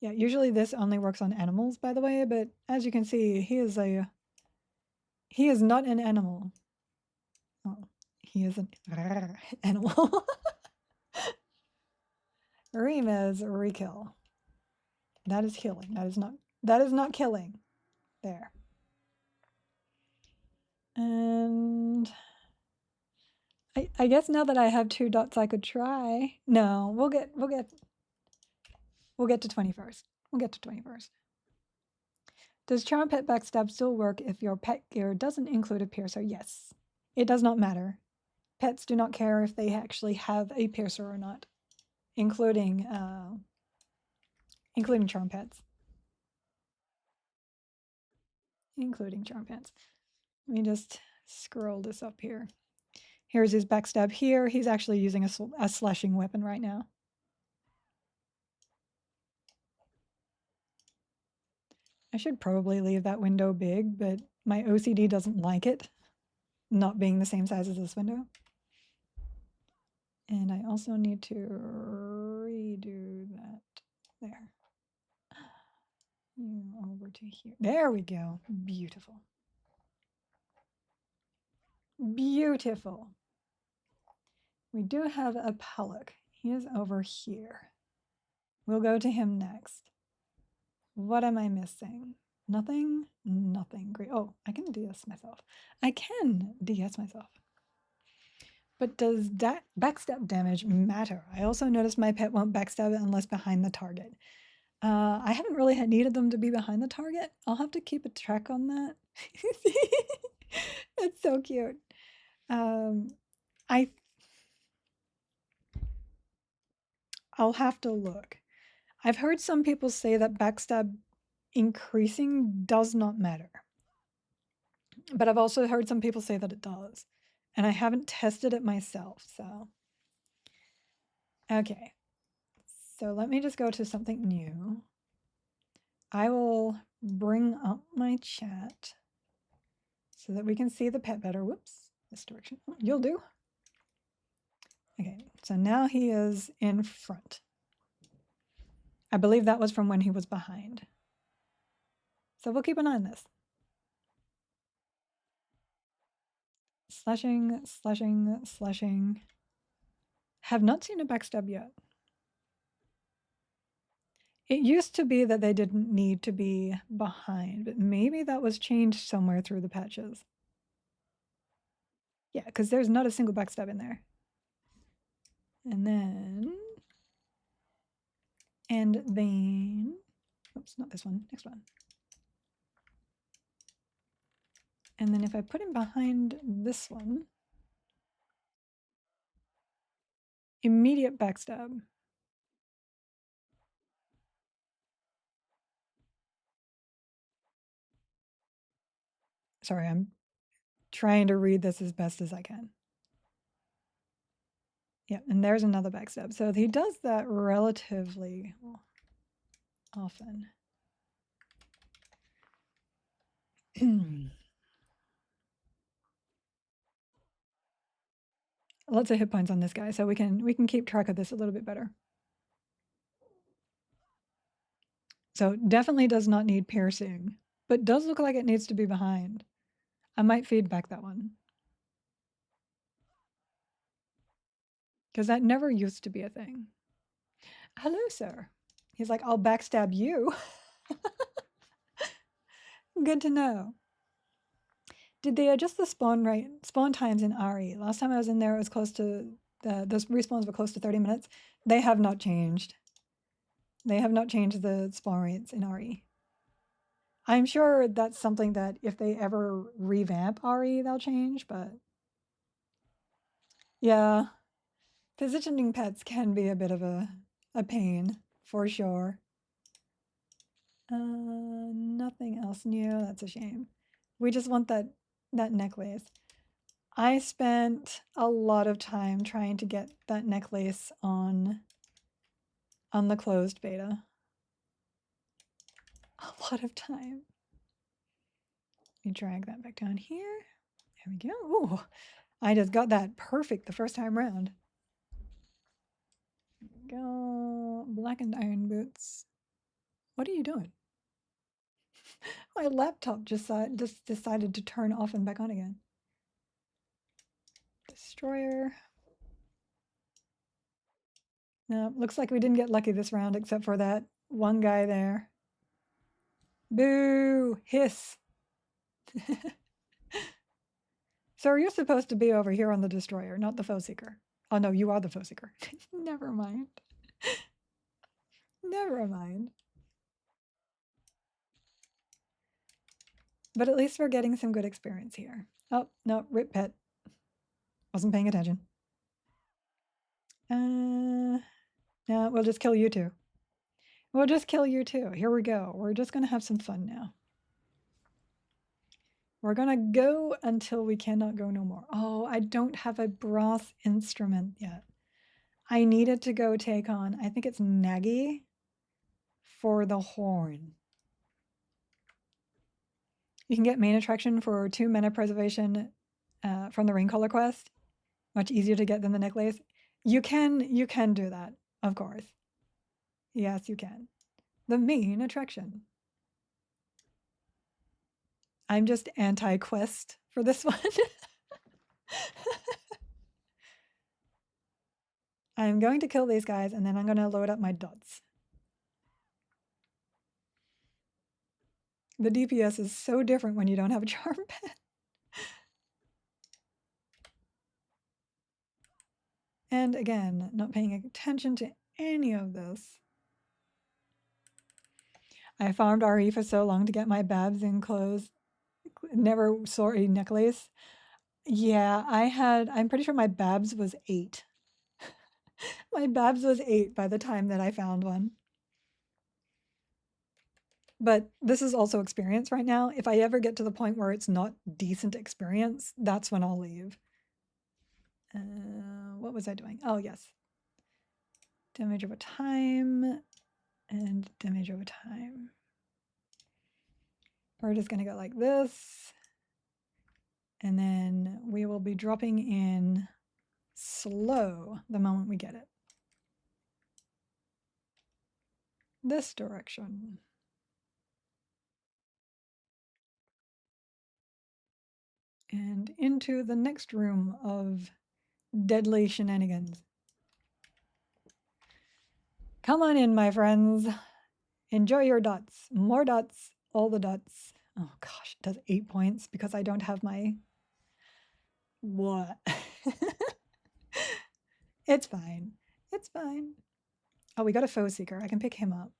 Yeah, usually this only works on animals, by the way, but as you can see, he is not an animal. Oh, he is an animal. Remez rekill. That is healing. That is not killing. There. And I guess now that I have 2 dots I could try. No, we'll get to 21st. We'll get to 21st. Does Charm Pet Backstab still work if your pet gear doesn't include a piercer? Yes. It does not matter. Pets do not care if they actually have a piercer or not, including charm pets. Including charm pets. Let me just scroll this up here. Here's his backstab here. He's actually using a slashing weapon right now. I should probably leave that window big, but my OCD doesn't like it not being the same size as this window. And I also need to redo that. There. You over to here. There we go. Beautiful. Beautiful. We do have a Pellic. He is over here. We'll go to him next. What am I missing? Nothing? Nothing. Great. Oh, I can DS myself. I can DS myself. But does that backstab damage matter? I also noticed my pet won't backstab it unless behind the target. I haven't really needed them to be behind the target. I'll have to keep a track on that. It's so cute. I'll have to look. I've heard some people say that backstab increasing does not matter. But I've also heard some people say that it does. And I haven't tested it myself, so. Okay. So let me just go to something new. I will bring up my chat so that we can see the pet better. Whoops, this direction. Oh, you'll do. Okay, so now he is in front. I believe that was from when he was behind. So we'll keep an eye on this. Slashing, slashing, slashing. Have not seen a backstab yet. It used to be that they didn't need to be behind, but maybe that was changed somewhere through the patches. Yeah, because there's not a single backstab in there. And then, oops, not this one, next one. And then if I put him behind this one, immediate backstab. Sorry, I'm trying to read this as best as I can. Yeah, and there's another backstab. So he does that relatively often. Lots of hit points on this guy, so we can keep track of this a little bit better. So definitely does not need piercing, but does look like it needs to be behind. I might feedback that one. Because that never used to be a thing. Hello, sir. He's like, I'll backstab you. Good to know. Did they adjust the spawn times in RE? Last time I was in there, it was close to those respawns were close to 30 minutes. They have not changed. They have not changed the spawn rates in RE. I'm sure that's something that if they ever revamp RE, they'll change, but yeah, positioning pets can be a bit of a pain for sure. Nothing else new. That's a shame. We just want that necklace. I spent a lot of time trying to get that necklace on the closed beta. A lot of time. Let me drag that back down here. There we go. Ooh, I just got that perfect the first time around. Go blackened iron boots. What are you doing? My laptop just decided to turn off and back on again. Destroyer. No, looks like we didn't get lucky this round except for that one guy there. Boo! Hiss! So you're supposed to be over here on the destroyer, not the foe seeker. Oh no, you are the foe seeker. Never mind. Never mind. But at least we're getting some good experience here. Oh, no, rip pet. Wasn't paying attention. No, we'll just kill you two. We'll just kill you too. Here we go. We're just going to have some fun now. We're going to go until we cannot go no more. Oh, I don't have a brass instrument yet. I needed to go take on, I think it's Nagi for the horn. You can get main attraction for 2 mana preservation from the ring color quest. Much easier to get than the necklace. You can do that, of course. Yes, you can. The main attraction. I'm just anti-quest for this one. I'm going to kill these guys and then I'm going to load up my dots. The DPS is so different when you don't have a charm pet. And again, not paying attention to any of this. I farmed RE for so long to get my babs in clothes. Never saw a necklace. Yeah, I'm pretty sure my babs was 8. My babs was 8 by the time that I found one. But this is also experience right now. If I ever get to the point where it's not decent experience, that's when I'll leave. What was I doing? Oh, yes. Damage over time and damage over time. We're just going to go like this. And then we will be dropping in slow the moment we get it. This direction. And into the next room of deadly shenanigans. Come on in, my friends. Enjoy your dots. More dots. All the dots. Oh gosh, it does 8 points because I don't have my... What? It's fine. It's fine. Oh, we got a foe seeker. I can pick him up.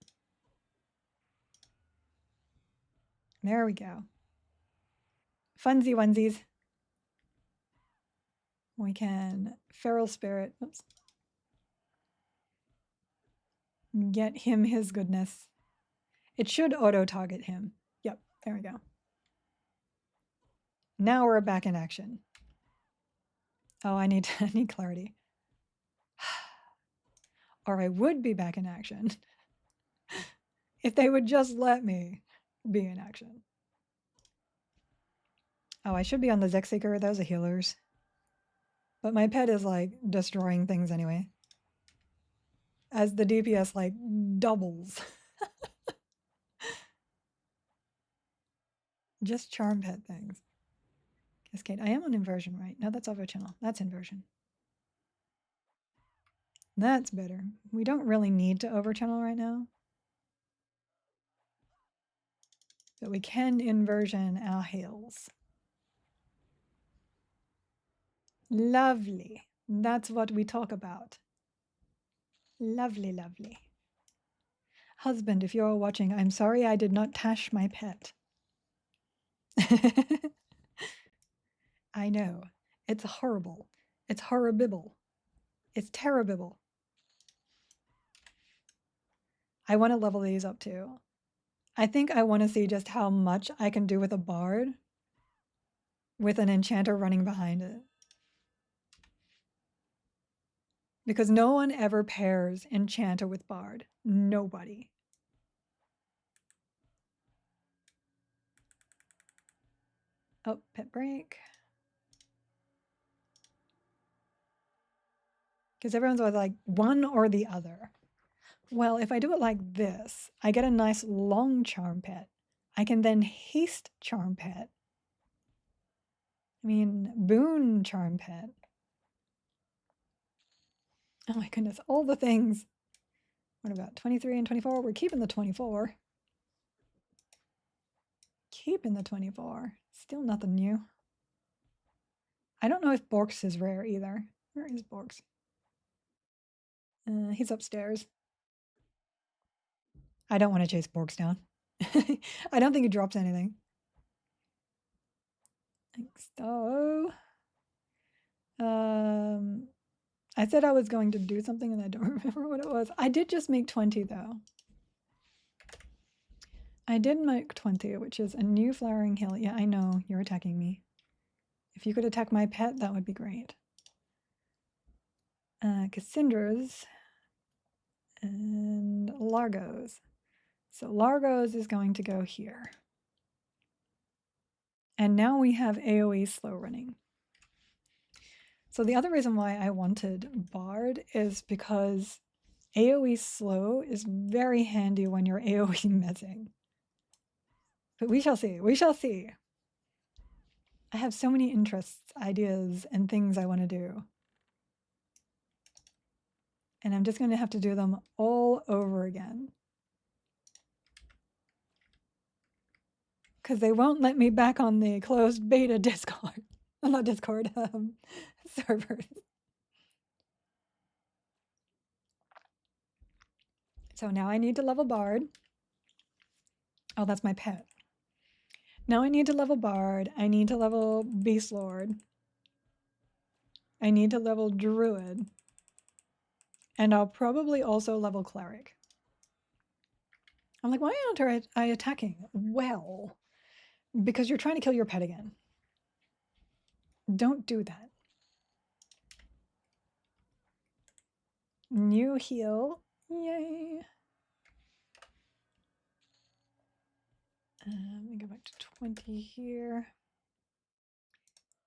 There we go. Funsy onesies. We can feral spirit. Oops. Get him his goodness. It should auto-target him. Yep, there we go. Now we're back in action. Oh, I need clarity. Or I would be back in action if they would just let me be in action. Oh, I should be on the Zexseeker. Those are healers. But my pet is like destroying things anyway. As the DPS like doubles. Just charm pet things. Cascade. I am on inversion, right? No, that's over channel. That's inversion. That's better. We don't really need to over channel right now. But we can inversion our heals. Lovely. That's what we talk about. Lovely, lovely. Husband, if you're watching, I'm sorry I did not tash my pet. I know. It's horrible. It's horrible. It's terrible. I want to level these up too. I think I want to see just how much I can do with a bard with an enchanter running behind it. Because no one ever pairs enchanter with bard. Nobody. Oh, pet break. Because everyone's always like one or the other. Well, if I do it like this, I get a nice long charm pet. I can then haste charm pet. I mean, boon charm pet. Oh my goodness, all the things. What about 23 and 24? We're keeping the 24. Keeping the 24. Still nothing new. I don't know if Borks is rare either. Where is Borks? He's upstairs. I don't want to chase Borks down. I don't think he drops anything. So, I said I was going to do something and I don't remember what it was. I did just make 20 though. I did make 20, which is a new flowering hill. Yeah, I know, you're attacking me. If you could attack my pet, that would be great. Cassindra's and Largo's. So Largo's is going to go here. And now we have AoE slow running. So the other reason why I wanted Bard is because AoE slow is very handy when you're AoE mezzing. But we shall see. We shall see. I have so many interests, ideas, and things I want to do. And I'm just going to have to do them all over again. Because they won't let me back on the closed beta Discord. Not Discord, servers. So now I need to level Bard. Oh, that's my pet. Now I need to level Bard. I need to level Beast Lord. I need to level Druid. And I'll probably also level Cleric. I'm like, why aren't I attacking? Well, because you're trying to kill your pet again. Don't do that. New heal. Yay. Let me go back to 20 here.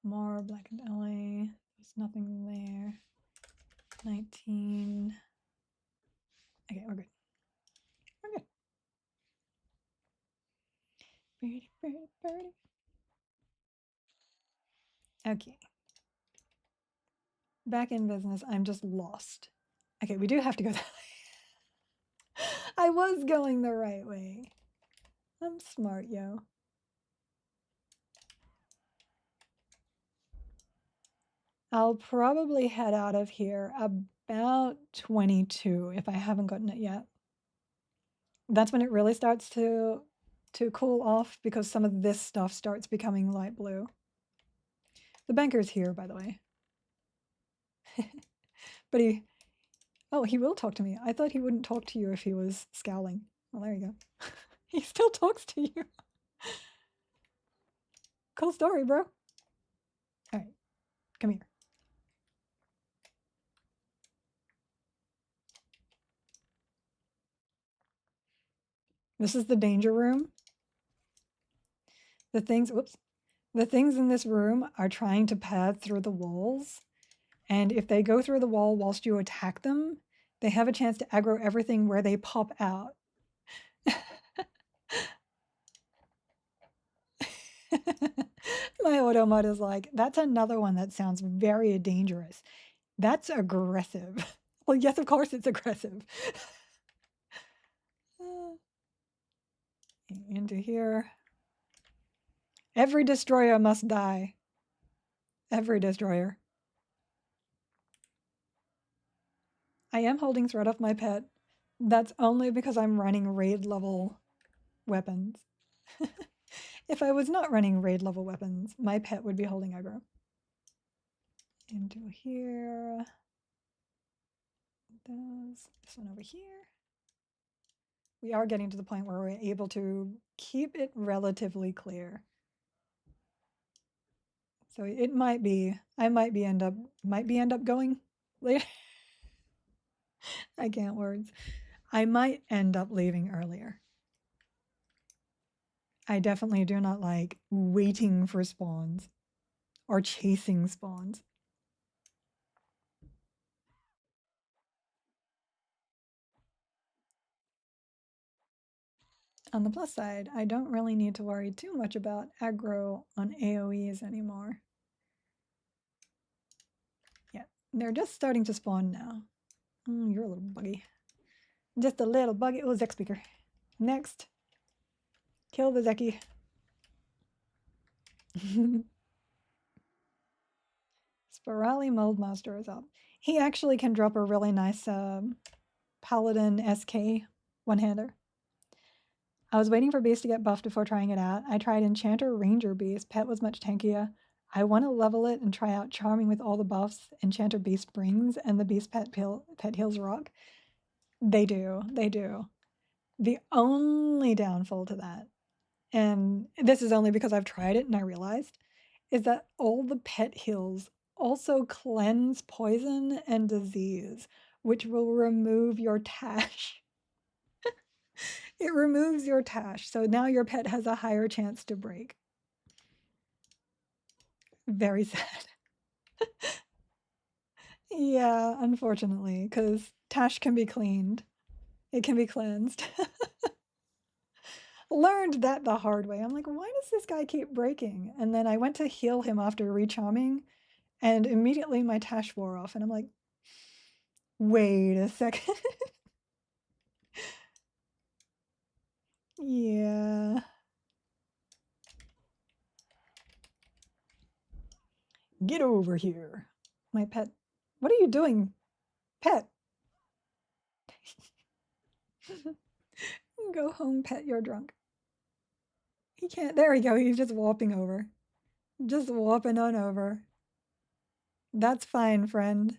More blackened alley. There's nothing there. 19. Okay, we're good. We're good. Birdie, birdie, birdie. Okay. Back in business. I'm just lost. Okay, we do have to go that way. I was going the right way. I'm smart, yo. I'll probably head out of here about 22 if I haven't gotten it yet. That's when it really starts to cool off because some of this stuff starts becoming light blue. The banker's here, by the way. But he will talk to me. I thought he wouldn't talk to you if he was scowling. Well, there you go. He still talks to you. Cool story, bro. All right, come here. This is the danger room. The things, whoops, the things in this room are trying to pad through the walls. And if they go through the wall whilst you attack them, they have a chance to aggro everything where they pop out. My auto mod is like, that's another one that sounds very dangerous. That's aggressive. Well, yes, of course it's aggressive. Into here. Every destroyer must die. Every destroyer. I am holding thread off my pet. That's only because I'm running raid level weapons. If I was not running raid level weapons, my pet would be holding aggro. Into here. This one over here. We are getting to the point where we're able to keep it relatively clear. So it might be, I might end up going later. I can't words. I might end up leaving earlier. I definitely do not like waiting for spawns or chasing spawns. On the plus side, I don't really need to worry too much about aggro on AoEs anymore. Yeah, they're just starting to spawn now. You're a little buggy. Just a little buggy. Oh, Zek speaker. Next. Kill the Zeki. Spirali Moldmaster is up. He actually can drop a really nice Paladin SK one-hander. I was waiting for Beast to get buffed before trying it out. I tried Enchanter Ranger Beast. Pet was much tankier. I want to level it and try out Charming with all the buffs Enchanter Beast brings and the Beast pet heals rock. They do. They do. The only downfall to that, and this is only because I've tried it and I realized, is that all the pet heals also cleanse poison and disease, which will remove your tash. It removes your tash, so now your pet has a higher chance to break. Very sad. Yeah, unfortunately, because tash can be cleaned. It can be cleansed. Learned that the hard way. I'm like, why does this guy keep breaking? And then I went to heal him after recharming, and immediately my tash wore off. And I'm like, wait a second. Yeah. Get over here. My pet. What are you doing? Pet. Go home, pet. You're drunk. He can't. There we go. He's just warping over. Just warping on over. That's fine, friend.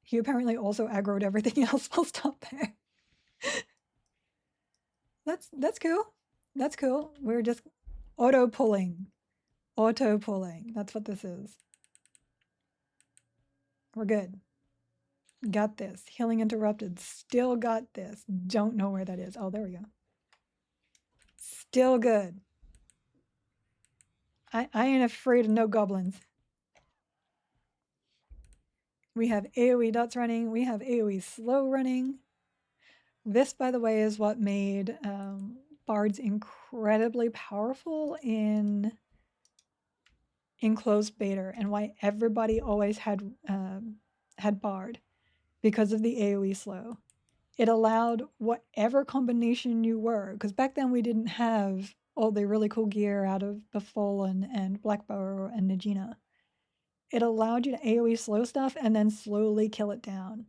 He apparently also aggroed everything else while stop there. That's cool. That's cool. We're just auto pulling. Auto pulling. That's what this is. We're good. Got this. Healing interrupted. Still got this. Don't know where that is. Oh, there we go. Still good. I ain't afraid of no goblins. We have AoE dots running. We have AoE slow running. This, by the way, is what made bards incredibly powerful in closed beta, and why everybody always had bard, because of the AoE slow. It allowed whatever combination you were, because back then we didn't have all the really cool gear out of the Fallen and Blackbow and Najina. It allowed you to AoE slow stuff and then slowly kill it down.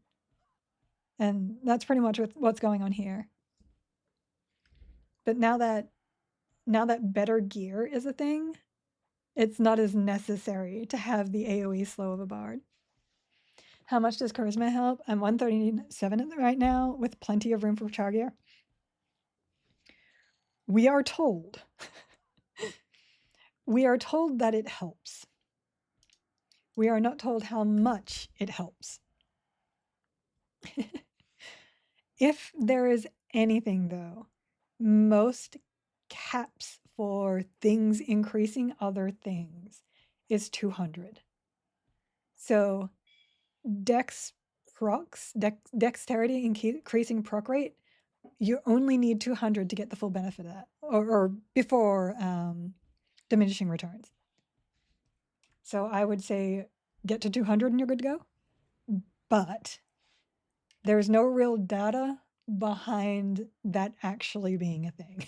And that's pretty much what's going on here. But now that better gear is a thing, it's not as necessary to have the AoE slow of a bard. How much does charisma help? I'm 137 right now with plenty of room for char gear. We are told that it helps. We are not told how much it helps. If there is anything, though, most caps for things increasing other things is 200. So dexterity increasing proc rate, you only need 200 to get the full benefit of that, or before diminishing returns. So I would say get to 200 and you're good to go. But there's no real data behind that actually being a thing.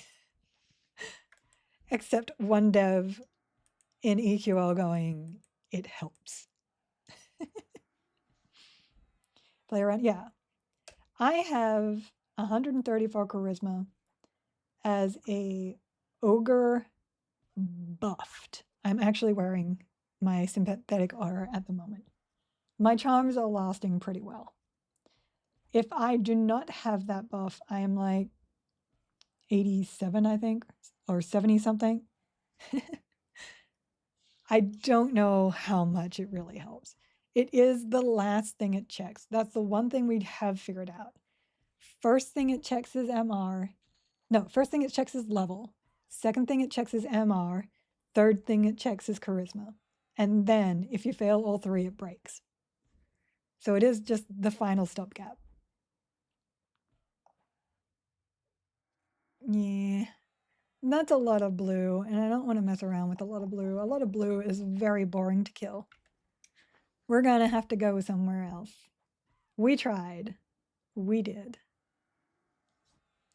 Except one dev in EQL going, it helps. Play around. Yeah. I have 134 charisma as a ogre buffed. I'm actually wearing my sympathetic aura at the moment. My charms are lasting pretty well. If I do not have that buff, I am like 87, I think, or 70 something. I don't know how much it really helps. It is the last thing it checks. That's the one thing we have figured out. First thing it checks is MR. No, first thing it checks is level. Second thing it checks is MR. Third thing it checks is charisma. And then if you fail all three, it breaks. So it is just the final stopgap. Yeah, that's a lot of blue, and I don't want to mess around with a lot of blue. A lot of blue is very boring to kill. We're gonna have to go somewhere else. We tried. We did.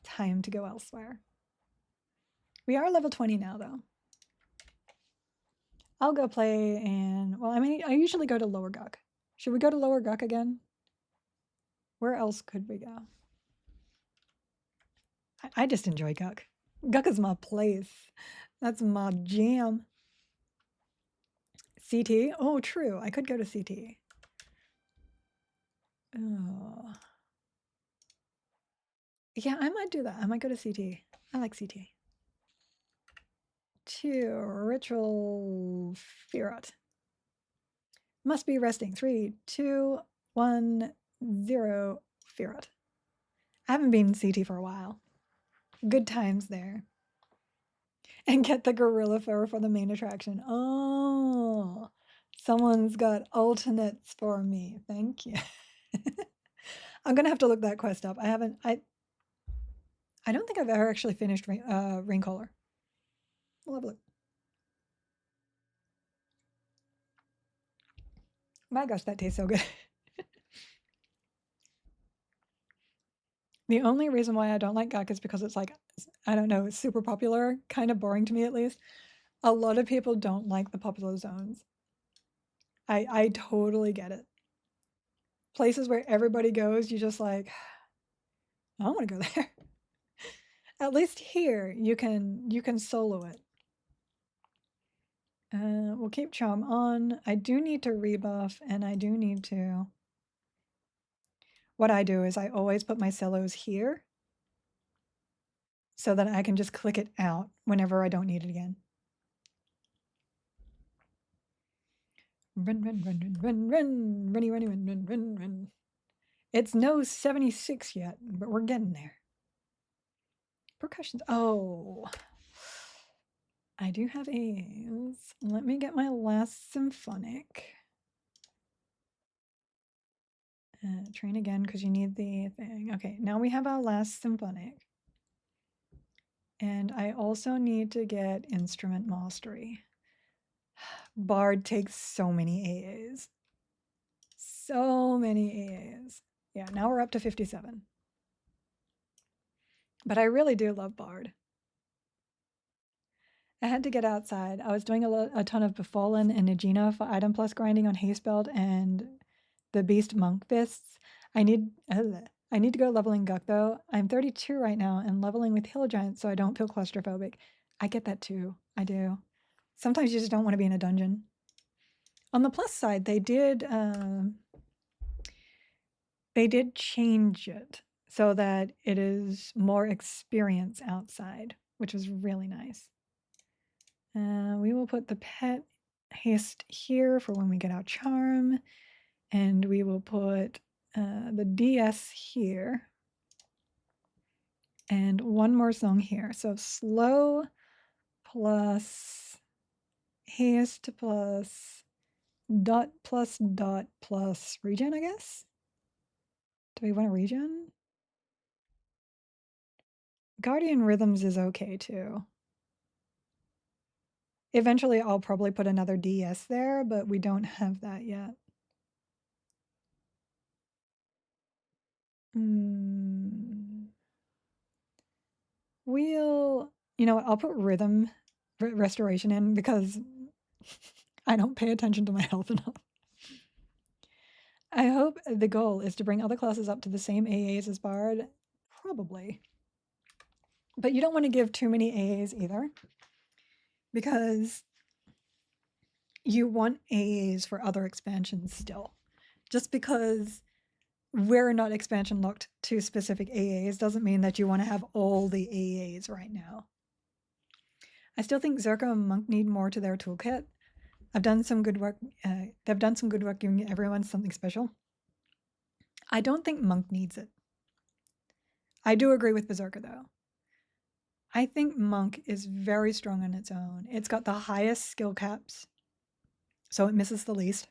Time to go elsewhere. We are level 20 now, though. I'll go play and, well, I mean, I usually go to Lower Guk. Should we go to Lower Guk again? Where else could we go? I just enjoy Guk. Guk is my place. That's my jam. CT? Oh, true. I could go to CT. Oh. Yeah, I might do that. I might go to CT. I like CT. 2 Ritual Firot. Must be resting. 3, 2, 1, 0 Firot. I haven't been in CT for a while. Good times there. And get the gorilla fur for the main attraction. Oh, someone's got alternates for me. Thank you. I'm gonna have to look that quest up. I don't think I've ever actually finished Raincaller. We'll have a look. My gosh, that tastes so good. The only reason why I don't like Guk is because it's like, I don't know, it's super popular, kind of boring to me at least. A lot of people don't like the popular zones. I totally get it. Places where everybody goes, you just like, I don't want to go there. At least here, you can solo it. We'll keep Charm on. I do need to rebuff, and I do need to... What I do is I always put my cellos here so that I can just click it out whenever I don't need it again. Run, run, run, run, run, run, runny, runny, run, run, run, run. It's no 76 yet, but we're getting there. Percussions. Oh, I do have A's. Let me get my last symphonic. Train again because you need the thing. Okay, now we have our last symphonic. And I also need to get instrument mastery. Bard takes so many AAs. So many AAs. Yeah, now we're up to 57. But I really do love Bard. I had to get outside. I was doing a ton of Befallen and Nagina for item plus grinding on Haystbelt and the Beast Monk Fists. I need to go leveling Guk though. I'm 32 right now and leveling with Hill Giants so I don't feel claustrophobic. I get that too. I do. Sometimes you just don't want to be in a dungeon. On the plus side, they did change it so that it is more experience outside, which was really nice. We will put the pet haste here for when we get our charm. And we will put the DS here. And one more song here. So slow plus haste plus dot plus regen, I guess. Do we want a regen? Guardian Rhythms is okay too. Eventually, I'll probably put another DS there, but we don't have that yet. We'll, you know what, I'll put rhythm restoration in because I don't pay attention to my health enough. I hope the goal is to bring other classes up to the same AAs as Bard. Probably. But you don't want to give too many AAs either, because you want AAs for other expansions still. Just because we're not expansion locked to specific AAs doesn't mean that you want to have all the AAs right now. I still think Zerka and Monk need more to their toolkit. I've done some good work. They've done some good work giving everyone something special. I don't think Monk needs it. I do agree with Berserker though. I think Monk is very strong on its own. It's got the highest skill caps, so it misses the least.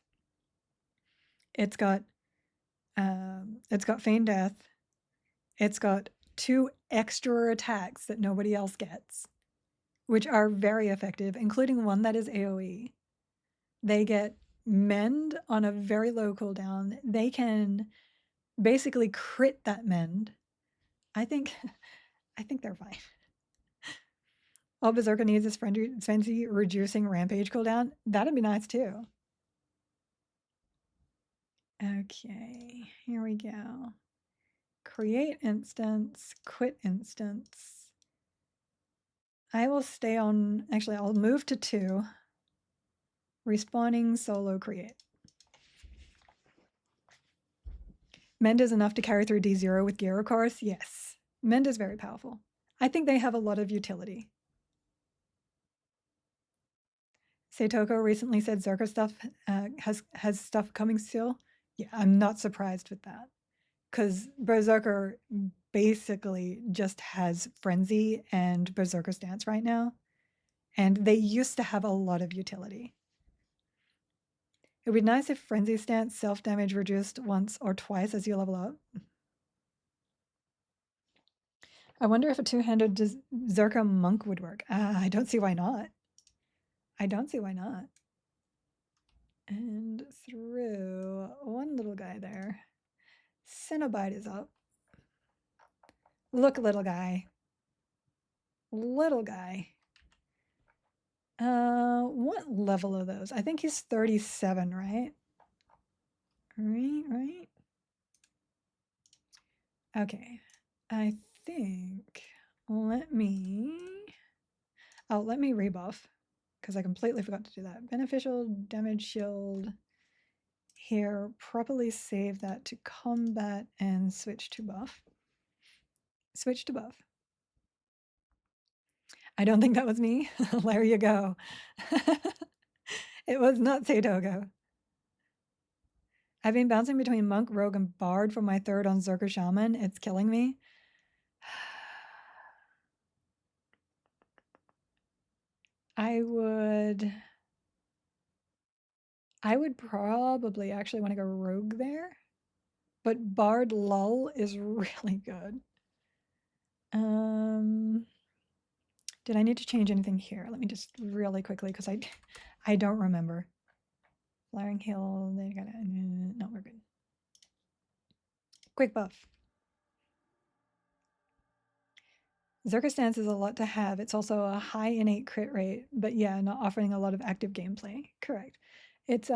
It's got Feign Death. It's got 2 extra attacks that nobody else gets, which are very effective, including one that is AoE. They get Mend on a very low cooldown. They can basically crit that Mend. I think they're fine. All Berserker needs is Frenzy reducing Rampage cooldown. That'd be nice too. Okay, here we go. Create instance, quit instance. I will stay on, actually I'll move to 2. Respawning solo create. Mend is enough to carry through D0 with gear, of course. Yes, Mend is very powerful. I think they have a lot of utility. Seitoko recently said Zerka stuff has stuff coming still. Yeah, I'm not surprised with that, because Berserker basically just has Frenzy and Berserker Stance right now, and they used to have a lot of utility. It would be nice if Frenzy Stance self-damage reduced once or twice as you level up. I wonder if a two-handed Zerka Monk would work. I don't see why not. I don't see why not. And through one little guy there. Cenobite is up. Look, little guy. Little guy. What level are those? I think he's 37, right? Right. Okay. I think, let me rebuff, because I completely forgot to do that. Beneficial damage shield. Here, properly save that to combat and switch to buff. Switch to buff. I don't think that was me. There you go. It was not Seitogo. I've been bouncing between Monk, Rogue, and Bard for my 3rd on Zerker Shaman. It's killing me. I would probably actually want to go Rogue there. But Bard Lull is really good. Did I need to change anything here? Let me just really quickly, because I don't remember. Flaring Hill, they got it. No, we're good. Quick buff. Zerker Stance is a lot to have. It's also a high innate crit rate, but yeah, not offering a lot of active gameplay. Correct. It's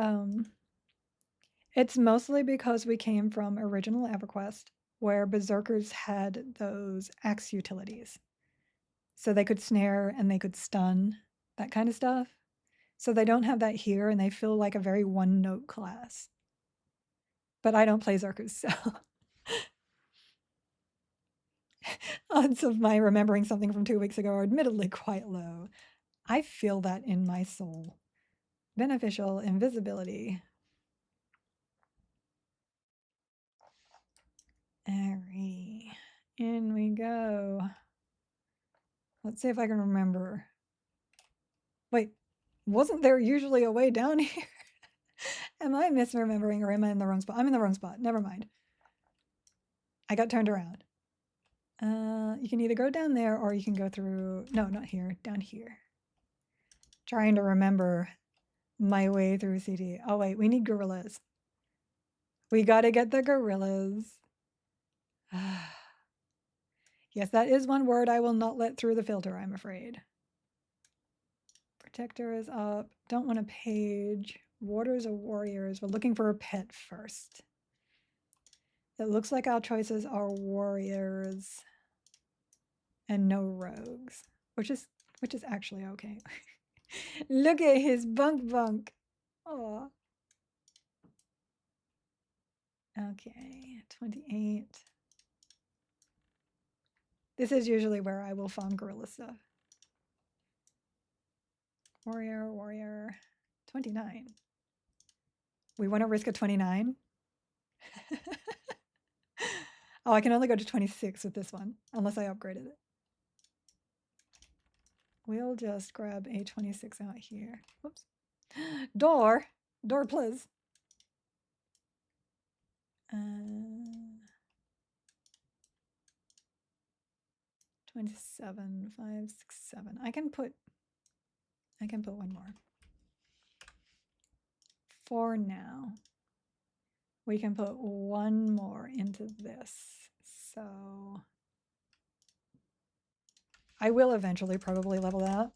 mostly because we came from original EverQuest, where Berserkers had those axe utilities. So they could snare and they could stun, that kind of stuff. So they don't have that here, and they feel like a very one-note class. But I don't play Zerkers, so odds of my remembering something from 2 weeks ago are admittedly quite low. I feel that in my soul. Beneficial invisibility. Alrighty. In we go. Let's see if I can remember. Wait, wasn't there usually a way down here? Am I misremembering or am I in the wrong spot? I'm in the wrong spot. Never mind. I got turned around. You can either go down there or you can go through. No, not here. Down here. Trying to remember my way through CD. Oh, wait. We need gorillas. We got to get the gorillas. Yes, that is one word I will not let through the filter, I'm afraid. Protector is up. Don't want a page. Warders or warriors. We're looking for a pet first. It looks like our choices are warriors and no rogues, which is actually okay. Look at his bunk. Oh. Okay, 28. This is usually where I will farm gorilla stuff. Warrior. 29. We want to risk a 29? Oh, I can only go to 26 with this one, unless I upgraded it. We'll just grab a 26 out here. Whoops. Door, please. 27, 5, 6, 7. I can put one more. For now, we can put one more into this. So I will eventually probably level that.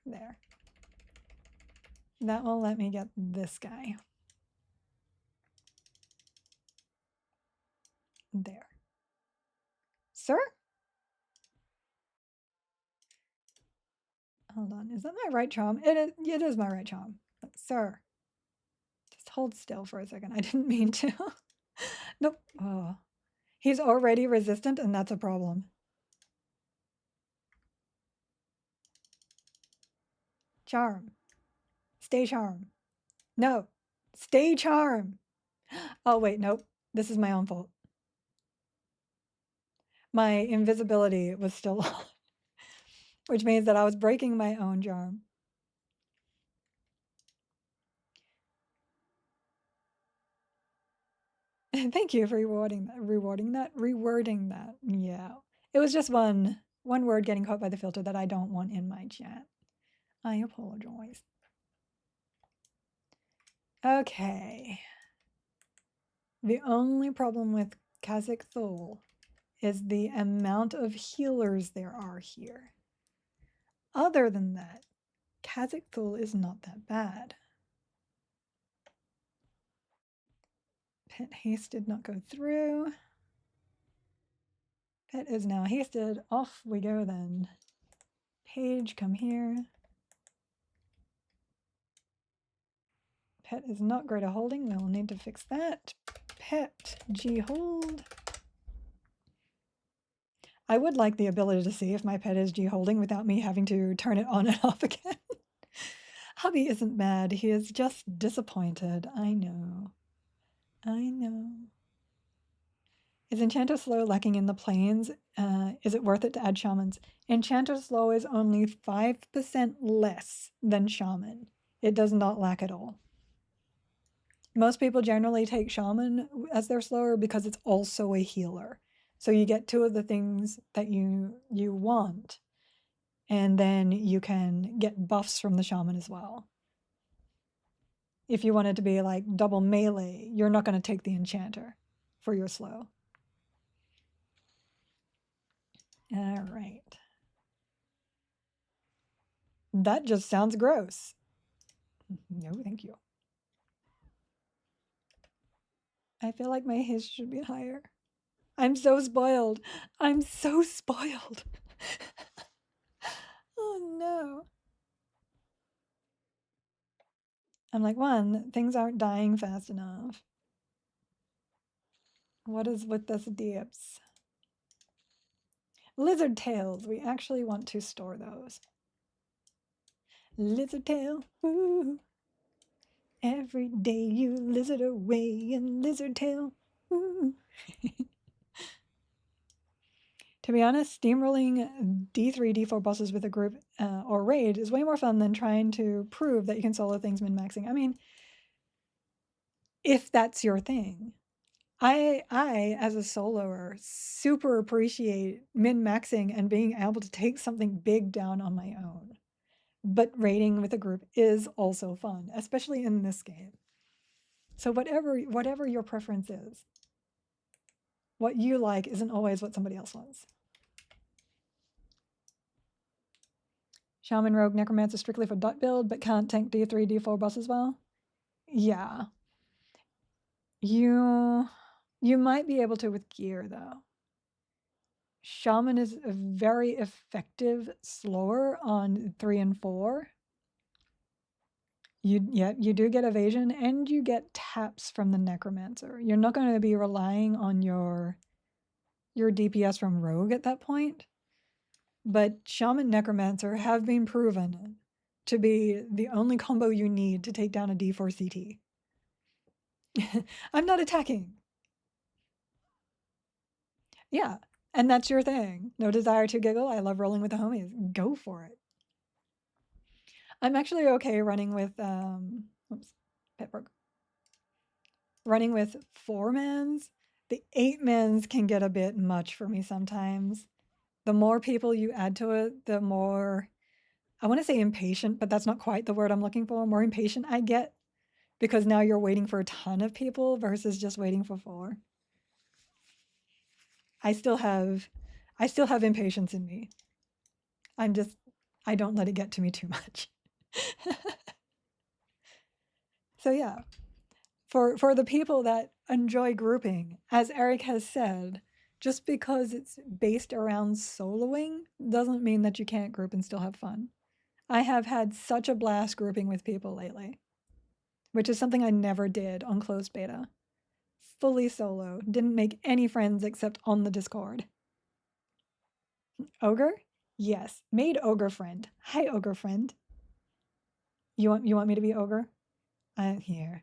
There. That will let me get this guy. There. Sir? Hold on. Is that my right charm? It is my right charm. Sir. Just hold still for a second. I didn't mean to. Nope. Oh. He's already resistant, and that's a problem. Charm. Stay charm. No. Stay charm. Oh, wait. Nope. This is my own fault. My invisibility was still on, which means that I was breaking my own charm. Thank you for rewarding that. Yeah. It was just one word getting caught by the filter that I don't want in my chat. I apologize. Okay. The only problem with Kazakh Thul is the amount of healers there are here. Other than that, Kazakh Thul is not that bad. Pet haste did not go through. Pet is now hasted. Off we go then. Page, come here. Pet is not great at holding. We'll need to fix that. Pet, G hold. I would like the ability to see if my pet is G holding without me having to turn it on and off again. Hubby isn't mad. He is just disappointed. I know. Is Enchanter Slow lacking in the plains? Is it worth it to add Shamans? Enchanter Slow is only 5% less than Shaman. It does not lack at all. Most people generally take Shaman as their slower because it's also a healer. So you get two of the things that you want, and then you can get buffs from the Shaman as well. If you want it to be like double melee, you're not going to take the Enchanter for your slow. All right. That just sounds gross. No, thank you. I feel like my haste should be higher. I'm so spoiled. I'm so spoiled. Oh no. I'm like, one, things aren't dying fast enough. What is with this dips? Lizard tails. We actually want to store those. Lizard tail. Woo. Every day you lizard away in lizard tail. Woo. To be honest, steamrolling D3, D4 bosses with a group or raid is way more fun than trying to prove that you can solo things min-maxing. I mean, if that's your thing. I as a soloer super appreciate min-maxing and being able to take something big down on my own. But raiding with a group is also fun, especially in this game. So whatever your preference is, what you like isn't always what somebody else wants. Shaman, Rogue, Necromancer strictly for dot build, but can't tank D3, D4 boss as well. Yeah. You might be able to with gear though. Shaman is a very effective slower on 3 and 4. You do get evasion and you get taps from the Necromancer. You're not going to be relying on your DPS from Rogue at that point. But Shaman Necromancer have been proven to be the only combo you need to take down a D4 CT. I'm not attacking. Yeah, and that's your thing. No desire to giggle. I love rolling with the homies. Go for it. I'm actually okay running with oops, Pittsburgh. Running with 4-mans. The 8-mans can get a bit much for me sometimes. The more people you add to it, the more, I want to say impatient, but that's not quite the word I'm looking for. More impatient I get because now you're waiting for a ton of people versus just waiting for 4. I still have impatience in me. I don't let it get to me too much. So yeah, for the people that enjoy grouping, as Eric has said, just because it's based around soloing doesn't mean that you can't group and still have fun. I have had such a blast grouping with people lately, which is something I never did on closed beta. Fully solo, didn't make any friends except on the Discord. Ogre? Yes, made ogre friend. Hi, ogre friend. You want me to be ogre? I'm here.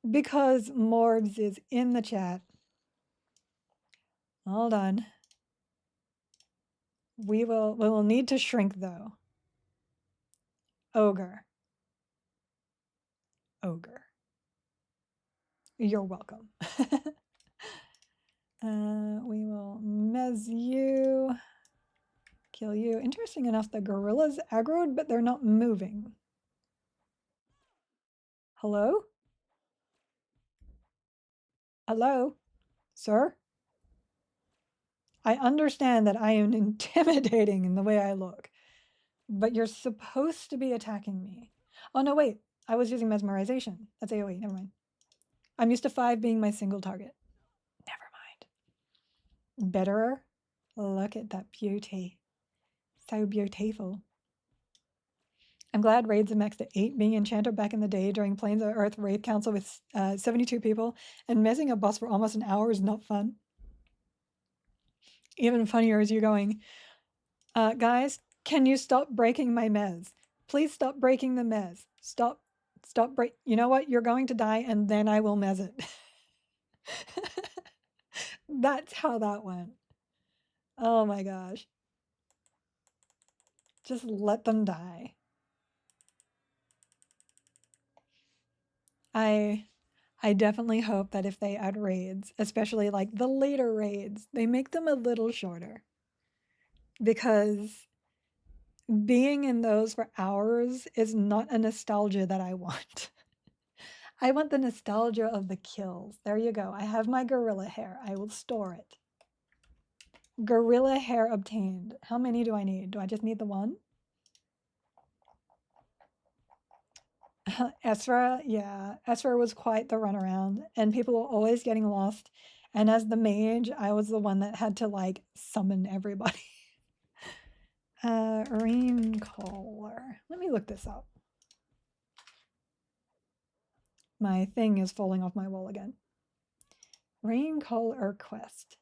Because Morbs is in the chat. Hold on. We will need to shrink though. Ogre. Ogre. You're welcome. We will mez you. Kill you. Interesting enough, the gorillas aggroed, but they're not moving. Hello? Hello? Sir? I understand that I am intimidating in the way I look, but you're supposed to be attacking me. Oh, no, wait. I was using mesmerization. That's AoE. Never mind. I'm used to 5 being my single target. Never mind. Betterer? Look at that beauty. So beautiful. I'm glad raids are maxed at 8. Being enchanter back in the day during Plains of Earth raid council with 72 people and mezzing a boss for almost an hour is not fun. Even funnier is you going, guys, can you stop breaking my mez? Please stop breaking the mez. Stop break. You know what? You're going to die and then I will mez it. That's how that went. Oh my gosh. Just let them die. I definitely hope that if they add raids, especially like the later raids, they make them a little shorter. Because being in those for hours is not a nostalgia that I want. I want the nostalgia of the kills. There you go. I have my gorilla hair. I will store it. Gorilla hair obtained. How many do I need? Do I just need the one? Esra, yeah. Esra was quite the runaround, and people were always getting lost. And as the mage, I was the one that had to like summon everybody. Rain caller. Let me look this up. My thing is falling off my wall again. Rain caller quest.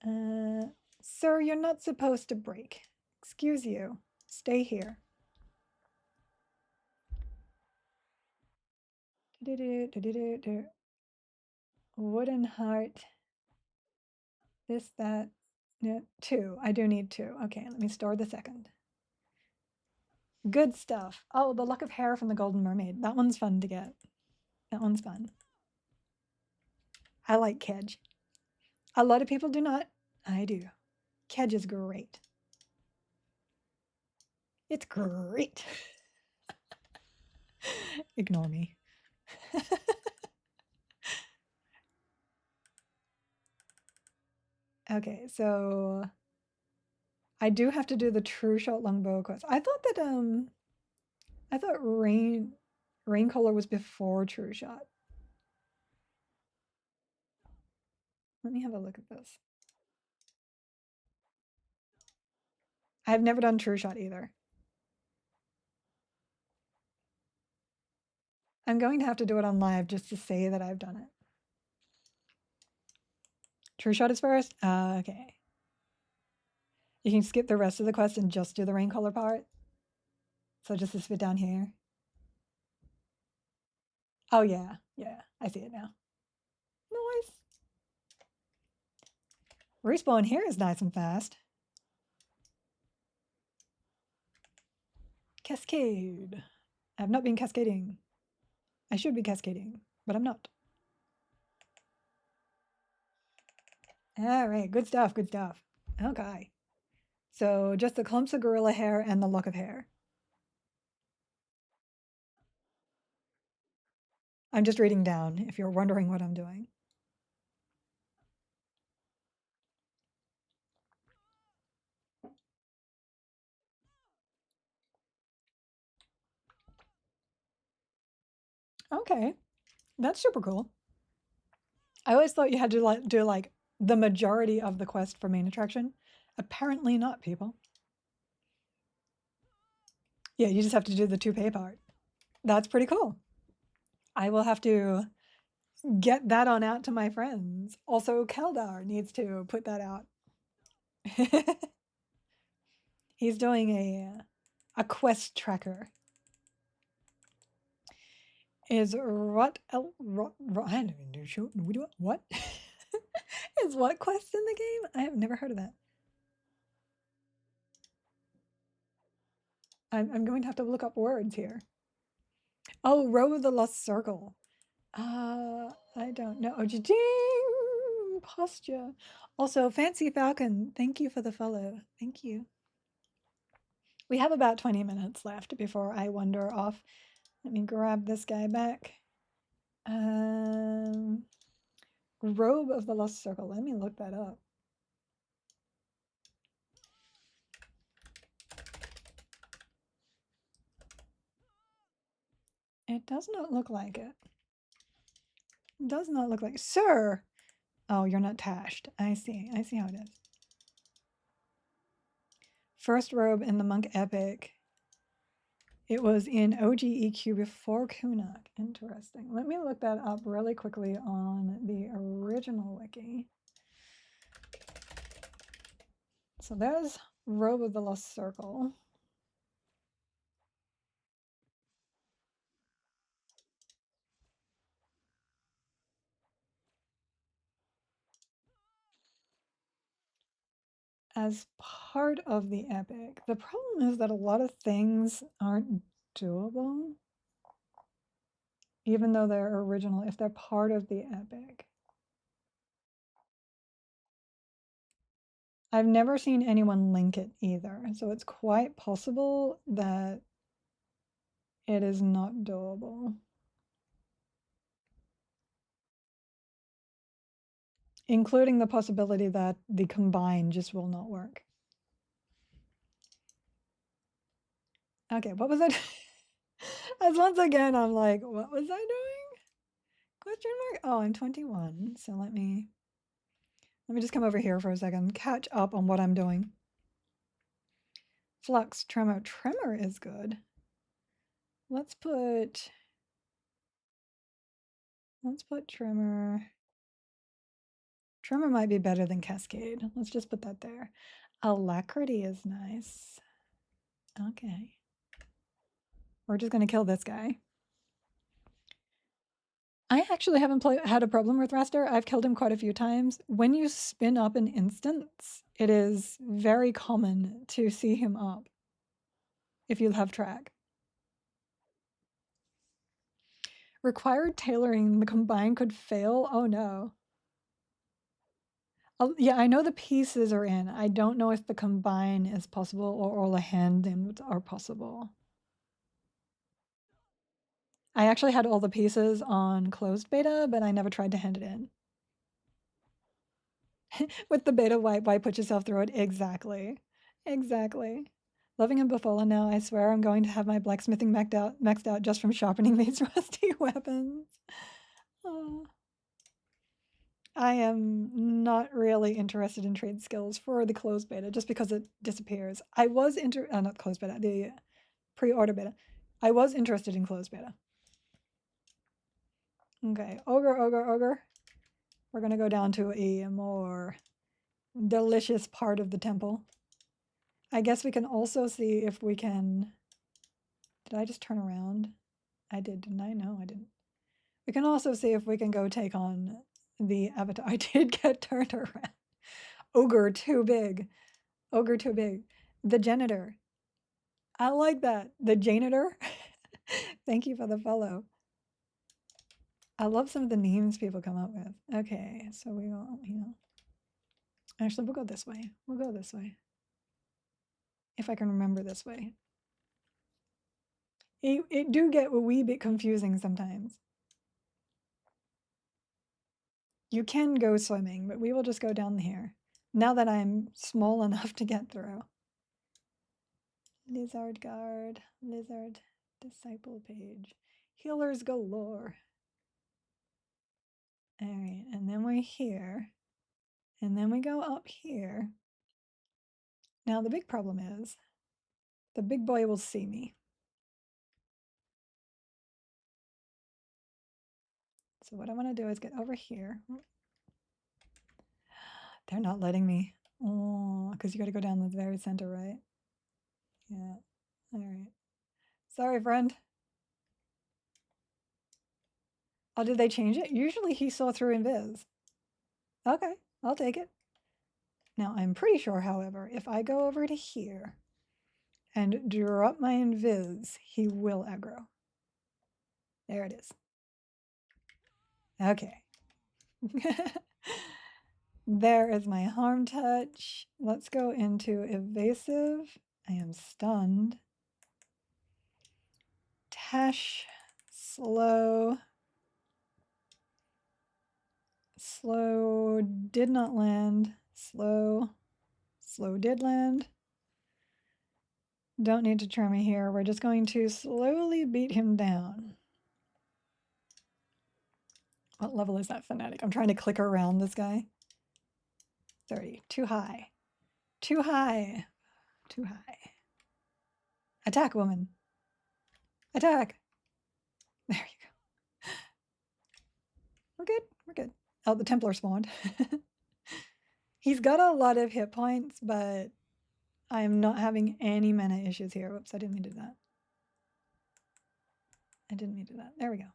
Sir, you're not supposed to break. Excuse you. Stay here. Wooden heart. This, that. Yeah, 2. I do need 2. Okay, let me store the second. Good stuff. Oh, the lock of hair from the Golden Mermaid. That one's fun to get. That one's fun. I like Kedge. A lot of people do not. I do. Kedge is great. It's great. Ignore me. Okay, so I do have to do the true shot longbow quest. I thought that I thought Raincaller was before true shot. Let me have a look at this. I've never done true shot either. I'm going to have to do it on live just to say that I've done it. True shot is first? Okay. You can skip the rest of the quest and just do the Raincaller part. So just this bit down here. Oh yeah, yeah, I see it now. Nice. Respawn here is nice and fast. Cascade. I have not been cascading. I should be cascading, but I'm not. All right, good stuff, good stuff. Okay. So just the clumps of gorilla hair and the lock of hair. I'm just reading down if you're wondering what I'm doing. Okay, that's super cool. I always thought you had to do like the majority of the quest for main attraction. Apparently not, people. Yeah, you just have to do the 2 pay part. That's pretty cool. I will have to get that on out to my friends. Also, Keldar needs to put that out. He's doing a quest tracker. Is what I don't even know what is what quest in the game? I have never heard of that. I'm going to have to look up words here. Oh, Row of the Lost Circle. I don't know. Oh, ding! Posture. Also, Fancy Falcon, thank you for the follow. Thank you. We have about 20 minutes left before I wander off. Let me grab this guy back. Robe of the Lost Circle. Let me look that up. It does not look like it. It does not look like, sir. Oh, you're not tashed. I see. I see how it is. First robe in the Monk Epic. It was in OGEQ before Kunuk. Interesting. Let me look that up really quickly on the original wiki. So there's Robe of the Lost Circle. As part of the epic. The problem is that a lot of things aren't doable, even though they're original, if they're part of the epic. I've never seen anyone link it either, so it's quite possible that it is not doable. Including the possibility that the combine just will not work. Okay, what was it? As once again, I'm like, what was I doing? Question mark? Oh, I'm 21. So let me just come over here for a second, catch up on what I'm doing. Flux, tremor. Tremor is good. Let's put tremor. Tremor might be better than cascade. Let's just put that there. Alacrity is nice. Okay. We're just going to kill this guy. I actually haven't had a problem with Raster. I've killed him quite a few times. When you spin up an instance, it is very common to see him up if you have track. Required tailoring, the combine could fail? Oh no. Yeah, I know the pieces are in. I don't know if the combine is possible or all the hand-ins are possible. I actually had all the pieces on closed beta, but I never tried to hand it in. With the beta, why put yourself through it? Exactly. Exactly. Loving him befallen now, I swear I'm going to have my blacksmithing maxed out just from sharpening these rusty weapons. Oh. I am not really interested in trade skills for the closed beta just because it disappears. I was not closed beta, the pre-order beta. I was interested in closed beta. Okay, ogre. We're gonna go down to a more delicious part of the temple. I guess we can also see if we can... Did I just turn around? I did, didn't I? No, I didn't. We can also see if we can go take on the avatar. I did get turned around. Ogre too big. Ogre too big. The janitor. I like that. The janitor. Thank you for the follow. I love some of the names people come up with. Okay, so we will, actually, we'll go this way. We'll go this way. If I can remember this way. It do get a wee bit confusing sometimes. You can go swimming, but we will just go down here. Now that I'm small enough to get through. Lizard guard, lizard, disciple page, healers galore. All right, and then we're here, and then we go up here. Now the big problem is, the big boy will see me. So what I want to do is get over here. They're not letting me. Oh, because you got to go down the very center, right? Yeah. All right. Sorry, friend. Oh, did they change it? Usually he saw through invis. Okay, I'll take it. Now, I'm pretty sure, however, if I go over to here and drop my invis, he will aggro. There it is. Okay. There is my harm touch. Let's go into evasive. I am stunned. Tash, slow. Slow did not land. Slow did land. Don't need to try me here. We're just going to slowly beat him down. What level is that fanatic? I'm trying to click around this guy. 30. Too high. Too high. Too high. Attack, woman. Attack. There you go. We're good. We're good. Oh, the Templar spawned. He's got a lot of hit points, but I'm not having any mana issues here. Whoops, I didn't mean to do that. I didn't mean to do that. There we go.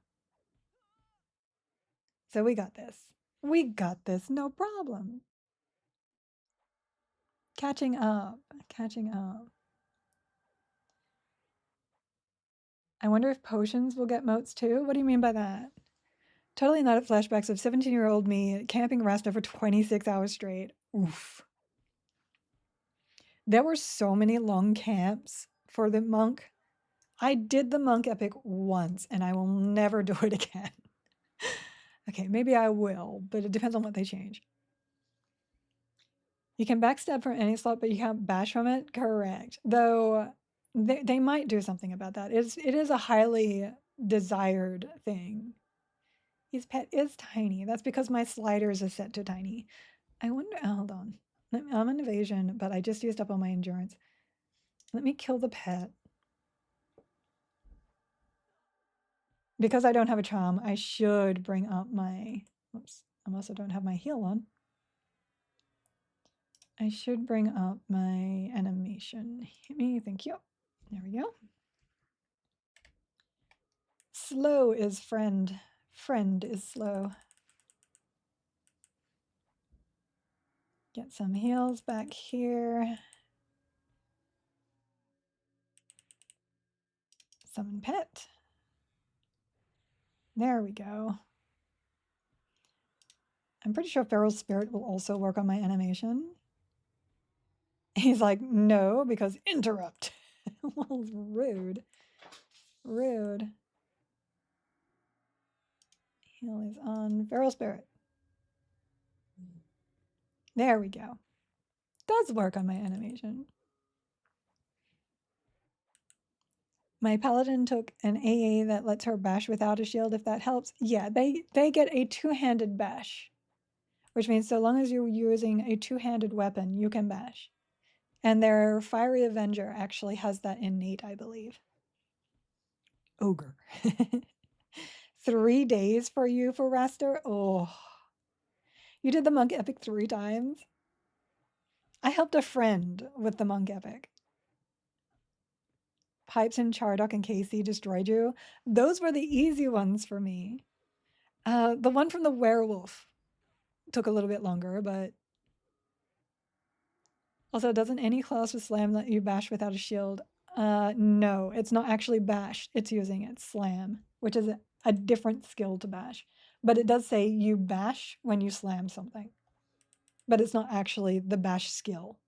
So we got this. We got this, no problem. Catching up. Catching up. I wonder if potions will get moats too? What do you mean by that? Totally not at flashbacks of 17-year-old me camping Rasta for 26 hours straight. Oof. There were so many long camps for the monk. I did the monk epic once and I will never do it again. Okay, maybe I will, but it depends on what they change. You can backstab from any slot, but you can't bash from it? Correct. Though they might do something about that. It is a highly desired thing. His pet is tiny. That's because my sliders are set to tiny. I wonder, hold on. I'm an evasion, but I just used up all my endurance. Let me kill the pet. Because I don't have a charm, I should bring up my, oops, I also don't have my heal on. I should bring up my animation. Hit me, thank you. There we go. Slow is friend. Friend is slow. Get some heals back here. Summon pet. There we go. I'm pretty sure Feral Spirit will also work on my animation. He's like, no, because interrupt. Well, rude. Rude. Heal is on Feral Spirit. There we go. Does work on my animation. My paladin took an AA that lets her bash without a shield, if that helps. Yeah, they get a two-handed bash, which means so long as you're using a two-handed weapon, you can bash. And their Fiery Avenger actually has that innate, I believe. Ogre. 3 days for you for Raster? Oh. You did the Monk Epic 3 times? I helped a friend with the Monk Epic. Pipes and Chardock and Casey destroyed you. Those were the easy ones for me. The one from the werewolf took a little bit longer, but also, doesn't any class with slam let you bash without a shield? No, it's not actually bash. It's using it slam, which is a different skill to bash. But it does say you bash when you slam something. But it's not actually the bash skill.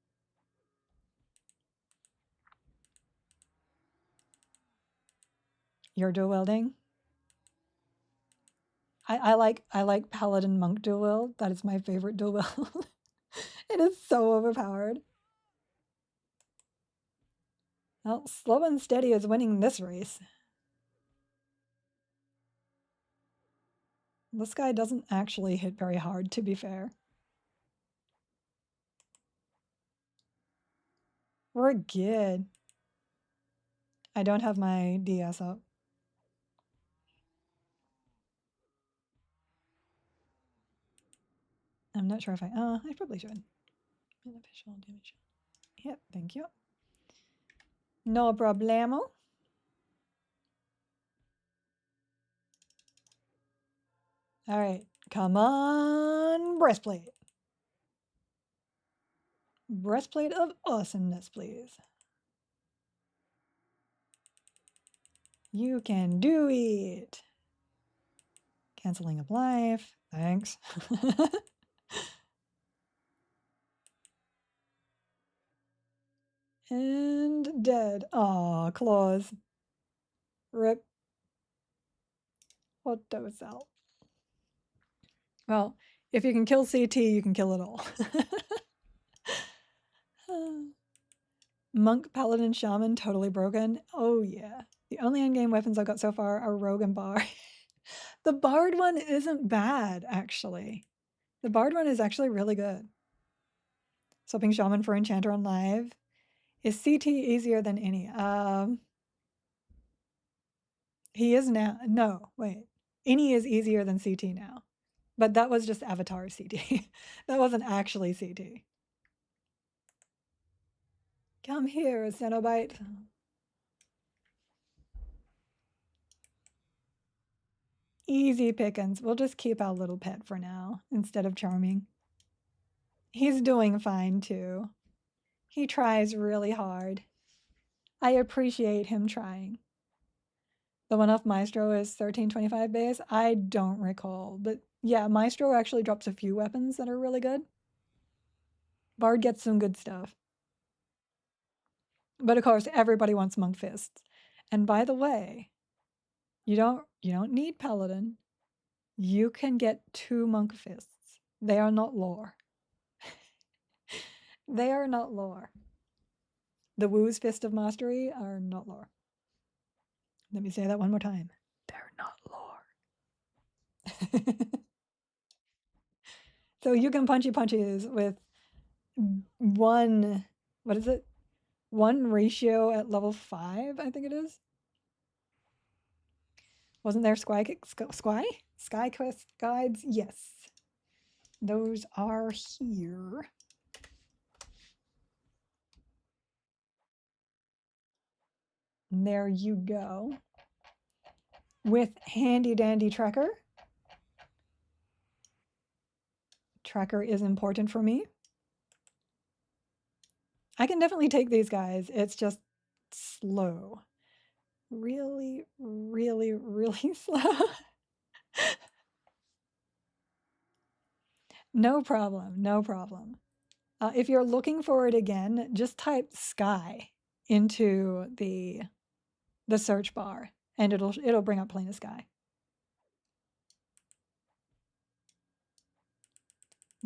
You're dual wielding? I like Paladin Monk dual wield. That is my favorite dual wield. It is so overpowered. Well, slow and steady is winning this race. This guy doesn't actually hit very hard, to be fair. We're good. I don't have my DS up. I'm not sure if I probably should. Beneficial damage. Yep, thank you. No problemo. All right, come on, breastplate. Breastplate of awesomeness, please. You can do it. Canceling of life, thanks. And dead. Aw, claws. Rip. What does that? Well, if you can kill CT, you can kill it all. Monk, Paladin, Shaman, totally broken. Oh yeah. The only endgame weapons I've got so far are Rogue and Bard. The Bard one isn't bad, actually. The Bard one is actually really good. Swapping Shaman for Enchanter on live. Is CT easier than any? He is now. No, wait. Any is easier than CT now. But that was just Avatar CT. That wasn't actually CT. Come here, Cenobite. Easy pickings. We'll just keep our little pet for now instead of Charming. He's doing fine too. He tries really hard. I appreciate him trying. The one off Maestro is 1325 base. I don't recall, but yeah, Maestro actually drops a few weapons that are really good. Bard gets some good stuff. But of course, everybody wants Monk Fists. And by the way, you don't need Paladin. You can get 2 Monk Fists. They are not lore. They are not lore. The Woo's Fist of Mastery are not lore. Let me say that one more time. They're not lore. So you can punchy punches with one, what is it? 1 ratio at level 5, I think it is. Wasn't there Sky Quest guides? Yes. Those are here. And there you go. With handy dandy tracker. Tracker is important for me. I can definitely take these guys. It's just slow. Really, really, really slow. No problem, no problem. If you're looking for it again, just type sky into the search bar and it'll bring up plain of sky.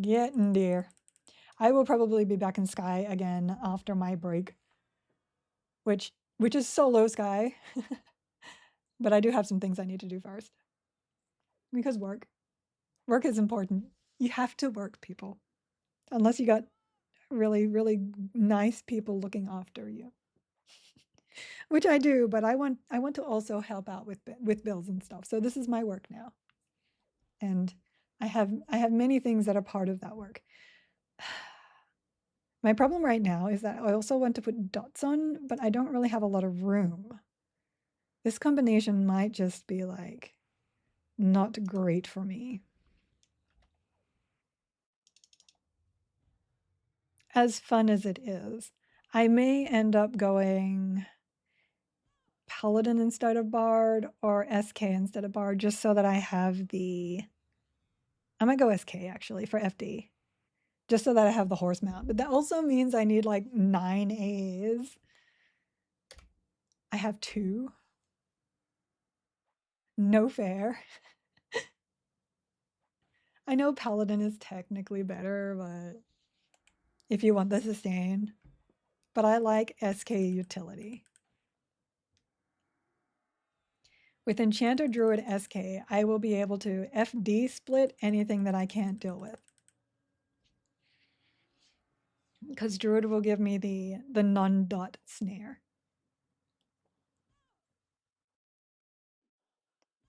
Getting dear. I will probably be back in sky again after my break, which is solo sky. But I do have some things I need to do first. Because work is important. You have to work, people. Unless you got really, really nice people looking after you. Which I do, but I want to also help out with bills and stuff. So this is my work now. And I have many things that are part of that work. My problem right now is that I also want to put dots on, but I don't really have a lot of room. This combination might just be like not great for me. As fun as it is, I may end up going Paladin instead of Bard or SK instead of Bard just so that I have I might go SK actually for FD. Just so that I have the horse mount. But that also means I need like 9 A's. I have 2. No fair. I know Paladin is technically better, but if you want the sustain. But I like SK utility. With Enchanter Druid SK, I will be able to FD split anything that I can't deal with. Because Druid will give me the non-dot snare.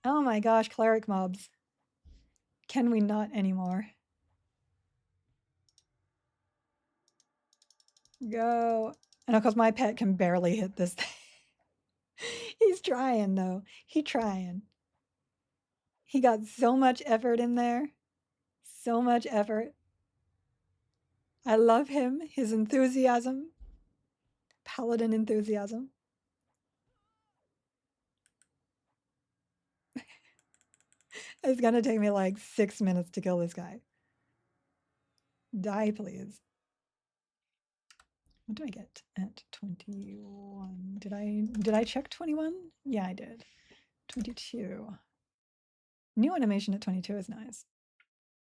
Oh my gosh, cleric mobs. Can we not anymore? Go. And of course my pet can barely hit this thing. He's trying though. He trying. He got so much effort in there. So much effort. I love him. His enthusiasm. Paladin enthusiasm. It's gonna take me like 6 minutes to kill this guy. Die, please. What do I get at 21? Did I check 21? Yeah, I did. 22. New animation at 22 is nice.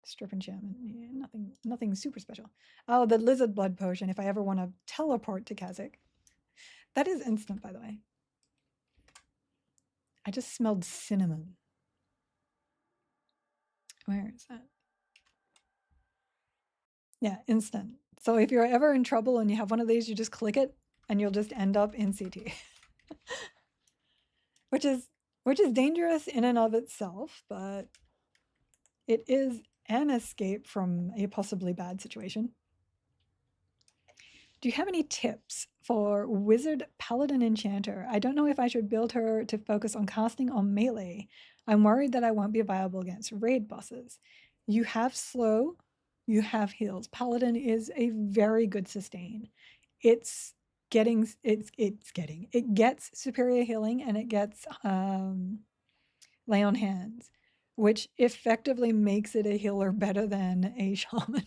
Strip enchantment. Yeah, nothing super special. Oh, the lizard blood potion if I ever want to teleport to Kazakh. That is instant, by the way. I just smelled cinnamon. Where is that? Yeah, instant. So if you're ever in trouble and you have one of these, you just click it and you'll just end up in CT. which is dangerous in and of itself, but it is an escape from a possibly bad situation. Do you have any tips for Wizard Paladin Enchanter? I don't know if I should build her to focus on casting or melee. I'm worried that I won't be viable against raid bosses. You have slow, you have heals. Paladin is a very good sustain. It gets superior healing and it gets lay on hands, which effectively makes it a healer better than a shaman.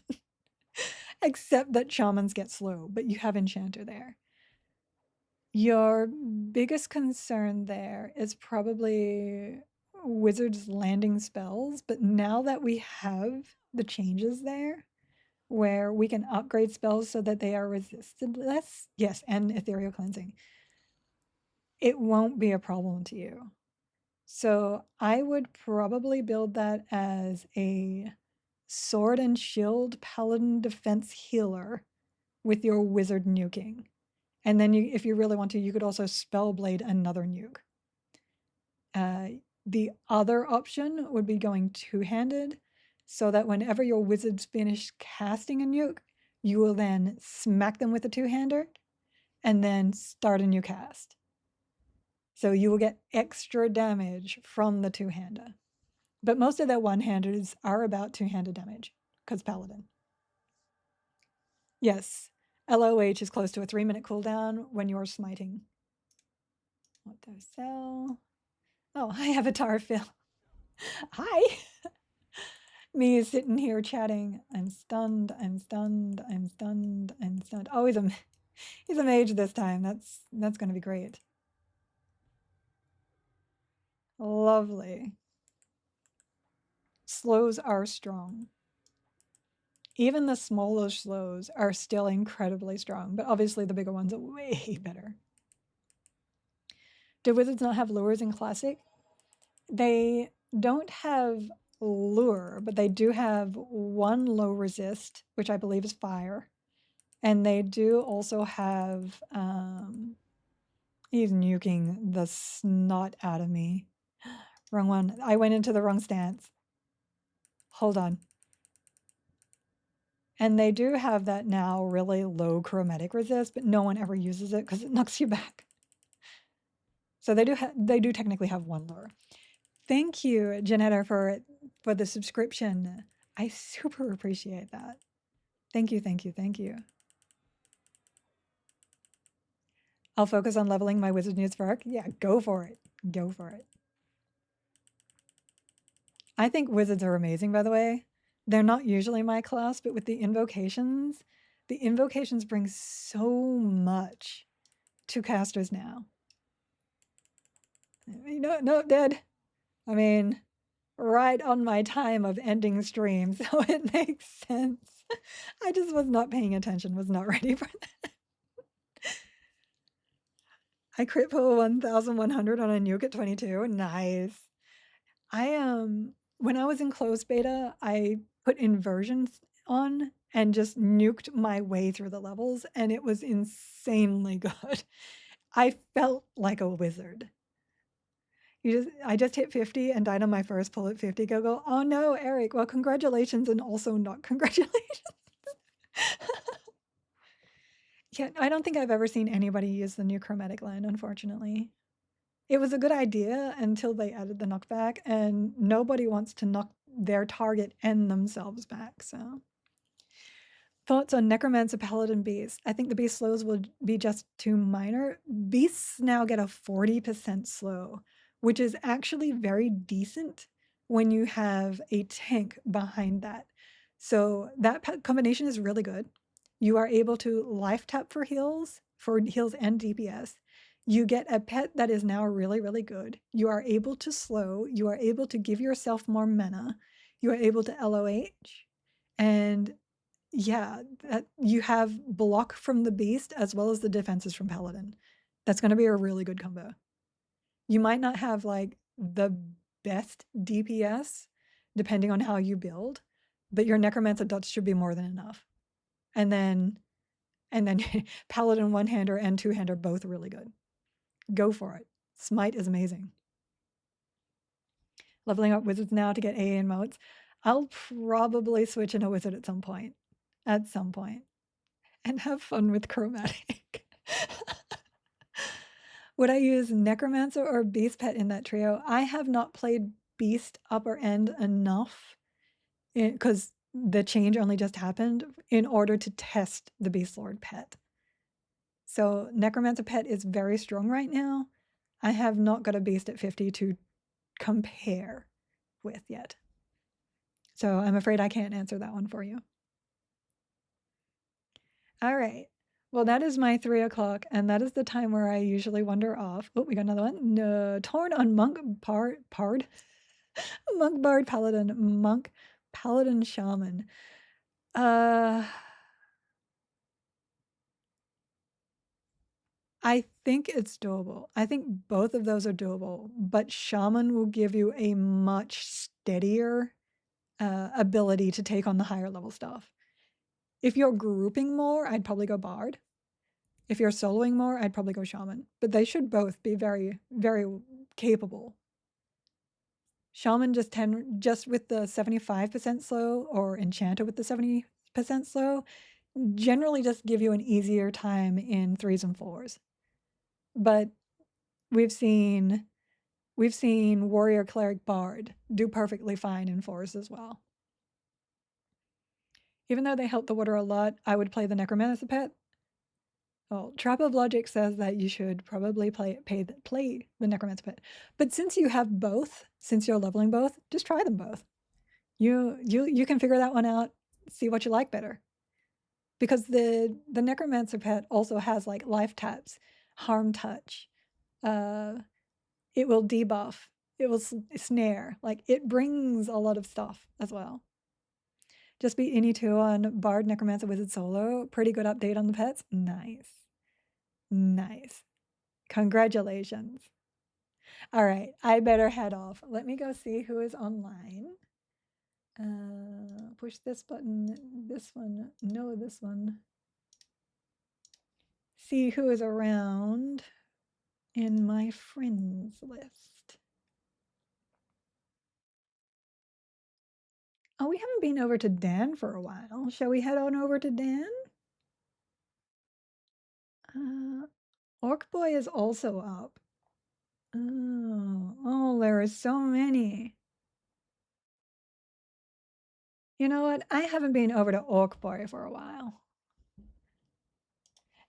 Except that shamans get slow, but you have enchanter there. Your biggest concern there is probably wizards landing spells, but now that we have the changes there, where we can upgrade spells so that they are resisted less, yes, and ethereal cleansing, it won't be a problem to you. So I would probably build that as a sword and shield paladin defense healer with your wizard nuking. And then if you really want to, you could also spellblade another nuke. The other option would be going two-handed, so that whenever your wizards finish casting a nuke, you will then smack them with a two-hander and then start a new cast. So you will get extra damage from the two-hander. But most of their one-handers are about two-handed damage, because Paladin. Yes, LOH is close to a 3-minute cooldown when you're smiting. What do I sell? Oh, hi, Avatar Phil. Hi. Me sitting here chatting. I'm stunned. I'm stunned. I'm stunned. I'm stunned. Oh, he's a mage this time. That's going to be great. Lovely. Slows are strong. Even the smaller slows are still incredibly strong, but obviously the bigger ones are way better. Do wizards not have lures in Classic? They don't have lure, but they do have one low resist, which I believe is fire. And they do also have, he's nuking the snot out of me. Wrong one. I went into the wrong stance. Hold on. And they do have that now really low chromatic resist, but no one ever uses it because it knocks you back. So they do technically have one lure. Thank you, Janetta, for the subscription. I super appreciate that. Thank you, thank you, thank you. I'll focus on leveling my Wizard News for Arc. Yeah, go for it. Go for it. I think wizards are amazing, by the way. They're not usually my class, but with the invocations bring so much to casters now. No, dead. I mean, right on my time of ending stream, so it makes sense. I just was not paying attention, was not ready for that. I crit pull 1,100 on a nuke at 22. Nice. When I was in closed beta, I put inversions on and just nuked my way through the levels, and it was insanely good. I felt like a wizard. I just hit 50 and died on my first pull at 50. Go, oh no, Eric. Well, congratulations, and also not congratulations. Yeah, I don't think I've ever seen anybody use the new chromatic line, unfortunately. It was a good idea until they added the knockback, and nobody wants to knock their target and themselves back, so. Thoughts on Necromancer, Paladin, Beast? I think the Beast slows will be just too minor. Beasts now get a 40% slow, which is actually very decent when you have a tank behind that. So that combination is really good. You are able to life tap for heals and DPS. You get a pet that is now really, really good. You are able to slow. You are able to give yourself more mana. You are able to LOH. And yeah, you have block from the Beast as well as the defenses from Paladin. That's going to be a really good combo. You might not have like the best DPS depending on how you build, but your Necromancer dots should be more than enough. And then Paladin one-hander and two-hander both really good. Go for it. Smite is amazing. Leveling up wizards now to get AA and modes. I'll probably switch in a wizard at some point. And have fun with chromatic. Would I use Necromancer or Beast Pet in that trio? I have not played Beast upper end enough because the change only just happened in order to test the Beast Lord pet. So Necromancer pet is very strong right now. I have not got a Beast at 50 to compare with yet. So I'm afraid I can't answer that one for you. All right. Well, that is my 3 o'clock, and that is the time where I usually wander off. Oh, we got another one. No, torn on Monk Bard, Monk Bard Paladin, Monk Paladin Shaman. I think it's doable. I think both of those are doable, but Shaman will give you a much steadier ability to take on the higher level stuff. If you're grouping more, I'd probably go Bard. If you're soloing more, I'd probably go Shaman. But they should both be very, very capable. Shaman just with the 75% slow, or Enchanter with the 70% slow, generally just give you an easier time in 3s and 4s. But we've seen warrior, cleric, bard do perfectly fine in forest as well. Even though they help the water a lot, I would play the necromancer pet. Well, Trap of Logic says that you should probably play the necromancer pet. But since you have both, since you're leveling both, just try them both. You can figure that one out, see what you like better. Because the necromancer pet also has like life taps, harm touch, it will debuff, it will snare, like it brings a lot of stuff as well. Just beat any 2 on Bard, Necromancer, Wizard solo. Pretty good update on the pets. Nice. Nice. Congratulations. All right, I better head off. Let me go see who is online. Push this button, this one, no, this one. See who is around in my friends list. Oh, we haven't been over to Dan for a while. Shall we head on over to Dan? Orc Boy is also up. Oh, there are so many. You know what? I haven't been over to Orc Boy for a while.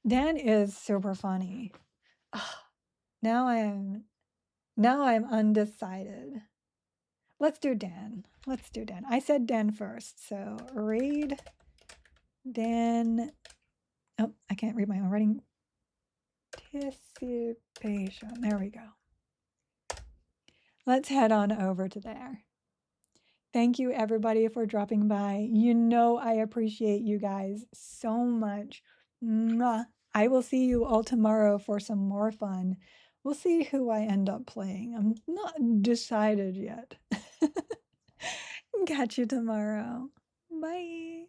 Dan is super funny. Now I'm undecided. Let's do Dan. Let's do Dan. I said Dan first, so read Dan. Oh, I can't read my own writing. Participation. There we go. Let's head on over to there. Thank you everybody for dropping by. You know I appreciate you guys so much. Mwah. I will see you all tomorrow for some more fun. We'll see who I end up playing. I'm not decided yet. Catch you tomorrow. Bye.